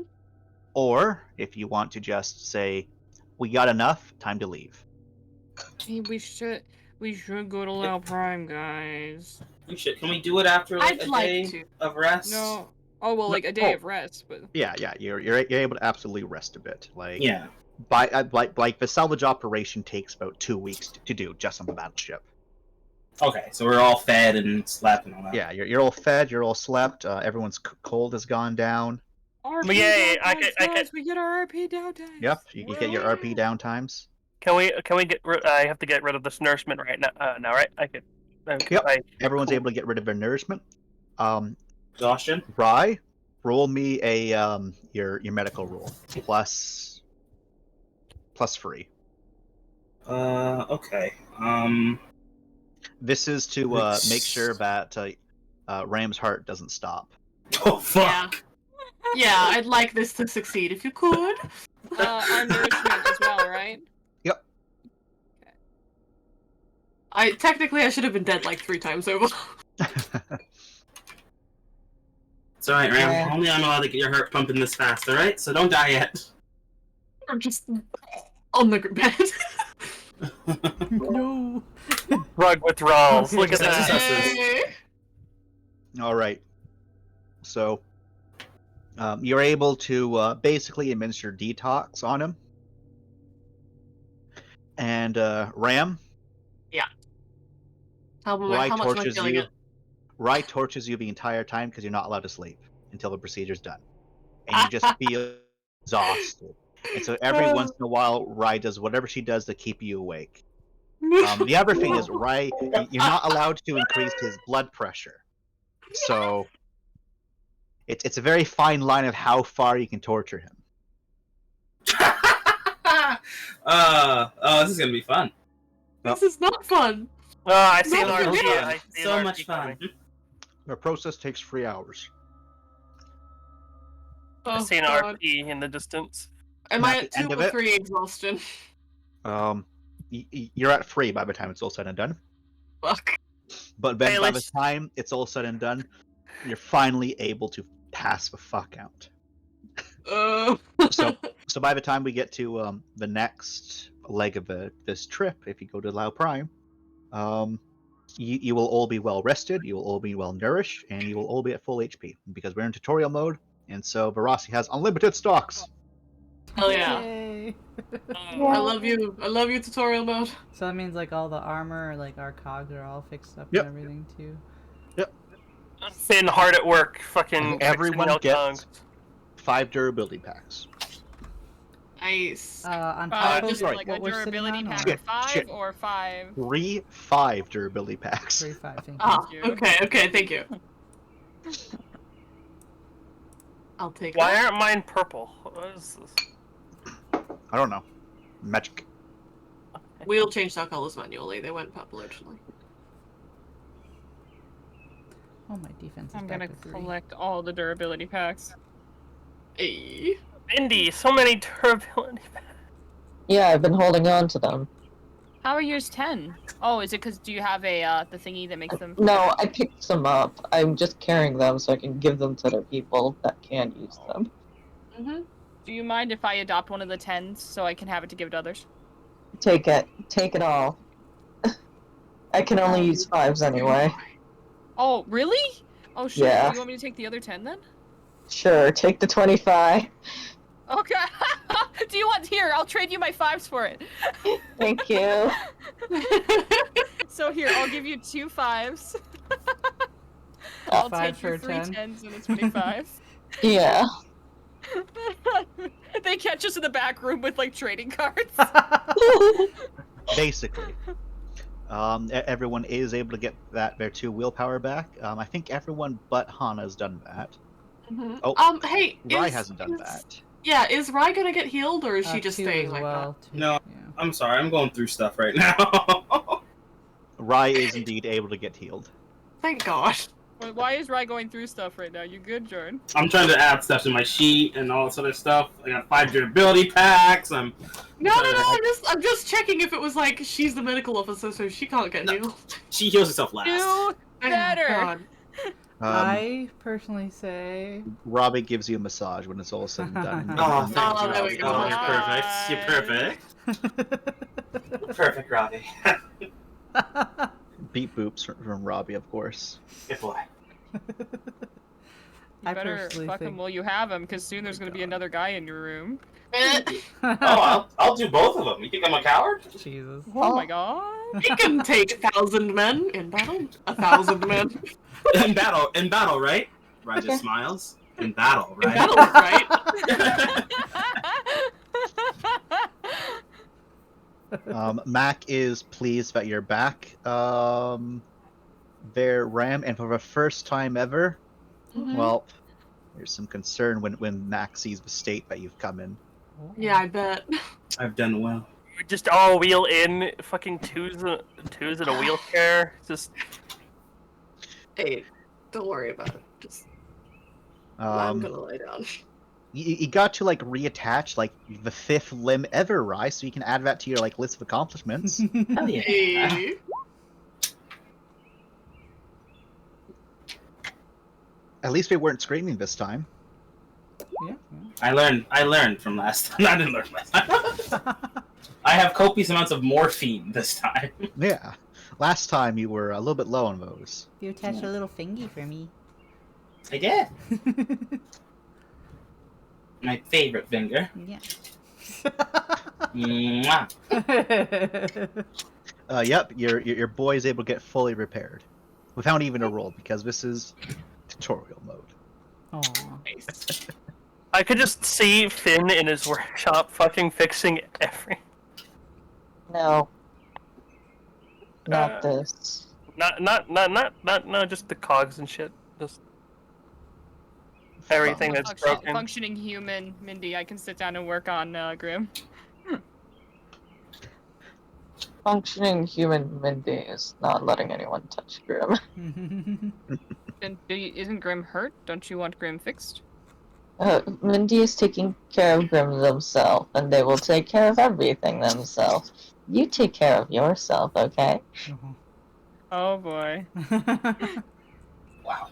or if you want to just say, "We got enough, time to leave." Hey, we should go to Lao Prime, guys. We should. Can we do it after like I'd a like day to. of rest? No. Oh well, like a day of rest, but Yeah, you're able to absolutely rest a bit. Like Yeah. like the salvage operation takes about 2 weeks to do just on the battleship. Okay, so we're all fed and slept and all that. Yeah, you're all fed, you're all slept. Everyone's cold has gone down. RP Yay, I downtimes, can- guys, we get our RP downtimes. Yep, you get your RP downtimes. Can we get rid? I have to get rid of this nourishment right now. Now, right? I could. Yep. Everyone's able to get rid of their nourishment. Exhaustion. Rye, roll me a your medical roll plus 3. Okay. This is to make sure that Ram's heart doesn't stop. Oh fuck. Yeah, I'd like this to succeed if you could. Our nourishment as well, right? Yep. I should have been dead like 3 times over. It's alright, Ram. Only I'm allowed to get your heart pumping this fast, alright? So don't die yet. Or just on the bed. No. Drug withdrawals. Look at that. Successes. Hey. All right. So you're able to basically administer detox on him. And Ram, How Rye much am I tortures feeling you. it? Rye tortures you the entire time because you're not allowed to sleep until the procedure's done, and you just feel exhausted. And so every once in a while, Rai does whatever she does to keep you awake. The other thing is, Rai, you're not allowed to increase his blood pressure. So it's a very fine line of how far you can torture him. Oh, this is gonna be fun. This is not fun. Oh, I see an No, RP. yeah. I see an So RP much fun. coming. The process takes 3 hours. I Oh, see an God. RP in the distance. Am At I the at 2 end of or it- 3 exhaustion? You're at 3 by the time it's all said and done. Fuck. But then Hey, by the let's- time it's all said and done, you're finally able to pass the fuck out. So by the time we get to the next leg of this trip, if you go to Lao Prime, you will all be well rested, you will all be well nourished, and you will all be at full HP because we're in tutorial mode, and so Verasi has unlimited stocks. Hell yeah. Yay. I love you. I love you, tutorial mode. So that means like all the armor, like our cogs are all fixed up Yep. and everything too. Finn hard at work, fucking fixing Everyone milk gets tongues. 5 durability packs. Nice. On top Uh, of just sorry. like what a we're sitting durability on, pack or of 5 Shit. or 5. 5 durability packs. 3, 5, thank you. Ah, you. okay, thank you. I'll take Why that. aren't mine purple? What is this? I don't know. Magic. We'll change our colors manually. They went purple originally. Oh, my defense is I'm back gonna to 3. collect all the durability packs. Hey. Indy, so many durability. Yeah, I've been holding on to them. How are yours 10? Oh, is it because do you have a the thingy that makes them? No, I picked them up. I'm just carrying them so I can give them to the people that can use them. Mm-hmm. Do you mind if I adopt one of the 10s so I can have it to give to others? Take it. Take it all. I can only use 5s anyway. Oh, really? Oh shit! Yeah. You want me to take the other 10 then? Sure, take the 25. Okay. Do you want here? I'll trade you my 5s for it. Thank you. So here, I'll give you 2 5s. I'll 5 take your for 3 10. 10s and a 25. Yeah. They catch us in the back room with like trading cards. Basically. Everyone is able to get their 2 willpower back. I think everyone but Hana's done that. Mm-hmm. Oh, Hey, Rai is- hasn't done is- that. Yeah, is Rai gonna get healed or is she just 2 staying as like well. that? 2, No. yeah. I'm sorry, I'm going through stuff right now. Rai is indeed able to get healed. Thank God. Wait, why is Rai going through stuff right now? You good, Jordan? I'm trying to add stuff to my sheet and all this other stuff. I got 5 durability packs. I'm No, I'm just checking if it was like she's the medical officer, so she can't get No. healed. She heals herself last. Do better. God. I personally say. Robbie gives you a massage when it's all said and done. Oh, thank Oh, you, there Robbie. we go. Oh, you're perfect. You're perfect. Perfect, Robbie. Beat boops from Robbie, of course. Good boy. You I better personally fuck him think- while you have him, because soon there's gonna be another guy in your room. Oh, I'll do both of them. You think I'm a coward? Jesus. Oh my god. He can take 1,000 men in battle. 1,000 men In battle, right? Ryan just smiles. In battle, in right? battle, right? Mac is pleased that you're back. There, Ram, and for the first time ever, well, there's some concern when Mac sees the state that you've come in. Yeah, I bet. I've done well. We just all wheel in, fucking twos in a wheelchair. Just Hey, don't worry about it. Just I'm Um, gonna lay down. you got to like reattach like the 5th limb ever, right? So you can add that to your like list of accomplishments. Hell yeah. Hey. At least we weren't screaming this time. Yeah. I learned from last time. I didn't learn last time. I have copious amounts of morphine this time. Yeah. Last time you were a little bit low on those. You attached a little fingy for me. I did. My favorite finger. Yeah. Mwah. Yep, your boy is able to get fully repaired without even a roll because this is tutorial mode. Aw. Nice. I could just see Finn in his workshop fucking fixing every. No. Not Uh, this. Not just the cogs and shit. Just everything that's broken. Functioning human, Mindy. I can sit down and work on Grim. Functioning human Mindy is not letting anyone touch Grim. And isn't Grim hurt? Don't you want Grim fixed? Mindy is taking care of Grim themselves, and they will take care of everything themselves. You take care of yourself, okay? Oh boy. Wow.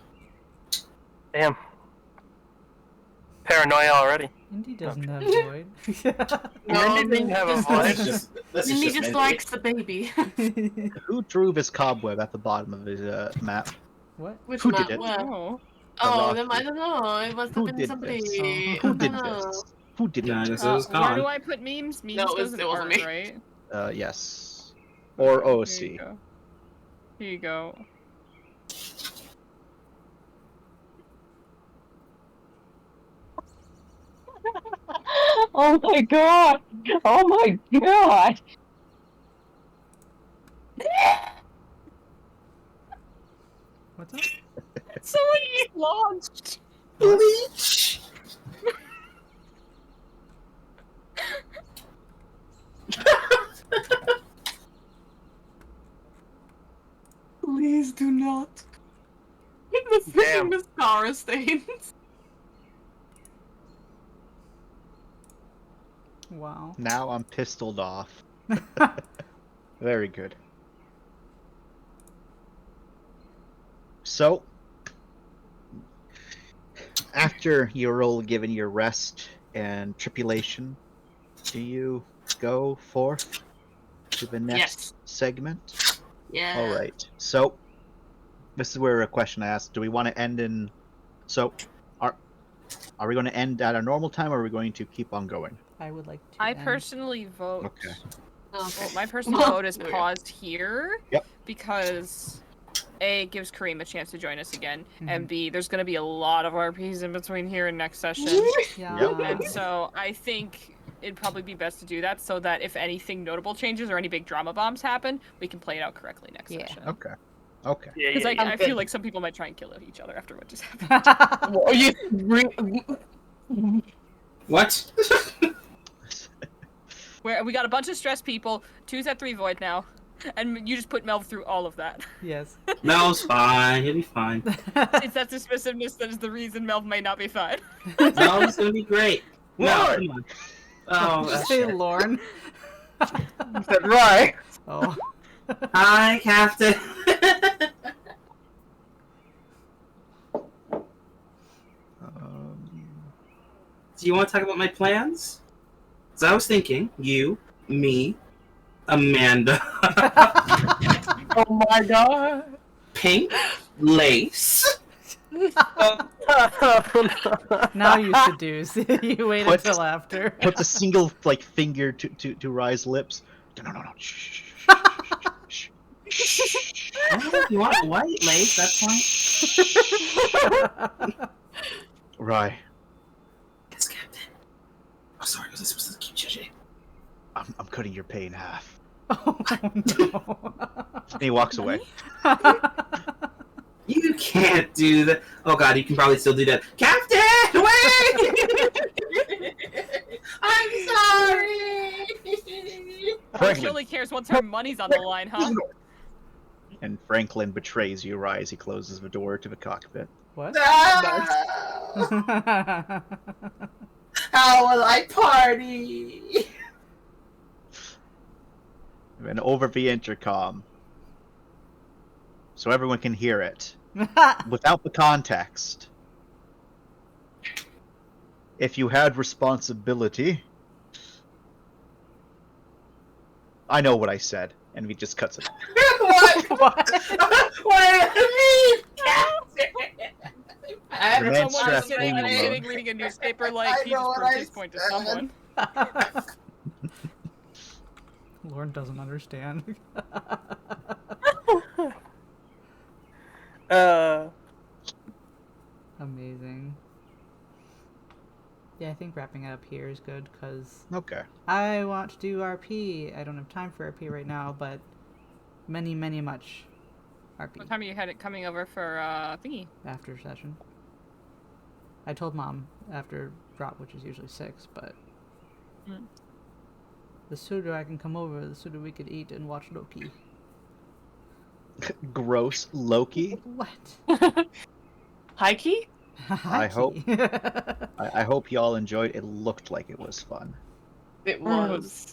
Damn. Paranoia already. Indy doesn't have void. Mindy didn't have a voice. Mindy just likes the baby. Who drew this cobweb at the bottom of his map? What? Which Who map? did it? Well, The oh, rock then I don't know. It must Who have been did somebody. this? Who did I don't this? know. Who did Yeah, it? this was Where gone. do I put memes? Memes No, it goes in wasn't art, me. right? Yes. Or Here OC. you go. Here you go. Oh my god! Oh my god! What's up? Somebody launched. Bleach. Please do not. The Damn. freaking mascara stains. Wow. Now I'm pistoled off. Very good. So, after you're all given your rest and tripulation, do you go forth to the next Yes. segment? Yeah. All right. So, this is where a question I asked: do we want to end in? So, are we going to end at our normal time, or are we going to keep on going? I would like to. I end. personally vote. Okay. Okay. Well, my personal vote is There we go. paused here. Yep. Because A, it gives Kareem a chance to join us again, and Mhm. B, there's going to be a lot of RPs in between here and next session. Yeah. And so I think it'd probably be best to do that so that if anything notable changes or any big drama bombs happen, we can play it out correctly next Yeah. session. Okay. Okay. Yeah, Because yeah, I Okay. feel like some people might try and kill each other after what just happened. Are you What? Where we got a bunch of stressed people, 2's at 3 void now, and you just put Melv through all of that. Yes. Mel's fine. He'll be fine. It's that dismissiveness that is the reason Melv may not be fine. Mel's gonna be great. No, Lord! come on. Oh, Did you that's say shit. Lorne? right. Oh. Hi, Captain. Do you want to talk about my plans? So I was thinking, you, me, Amanda, Oh my god. pink lace. Now you seduce. You wait What? until after. Puts a single finger to Rye's lips. No. Shh. Shh. Shh. You want white lace? That's fine. Rye, Yes, Captain. Oh, sorry. Was I supposed to keep judging? I'm cutting your pay in half. Oh no. And he walks away. You can't do that. Oh god, you can probably still do that. Captain, wait! I'm sorry. She Franklin. only cares once her money's on the line, huh? And Franklin betrays you, Rye, as he closes the door to the cockpit. What? Ah, how will I party? And over the intercom, so everyone can hear it, without the context. If you had responsibility... I know what I said, and we just cuts it. What? What? What do you mean, Captain? Your man's Someone stressed sitting, being alone. sitting reading a newspaper like he know just what proved I his point to said. someone. Lorne doesn't understand. Uh, Amazing. Yeah, I think wrapping it up here is good because Okay. I want to do RP. I don't have time for RP right now, but much RP What time are you coming over for thingy? after session. I told Mom after drop, which is usually 6, but Mm. the sooner I can come over, the sooner we could eat and watch Loki. Gross Loki. What? High key? I hope- Hikey. I hope y'all enjoyed. It looked like it was fun. It Mm. was.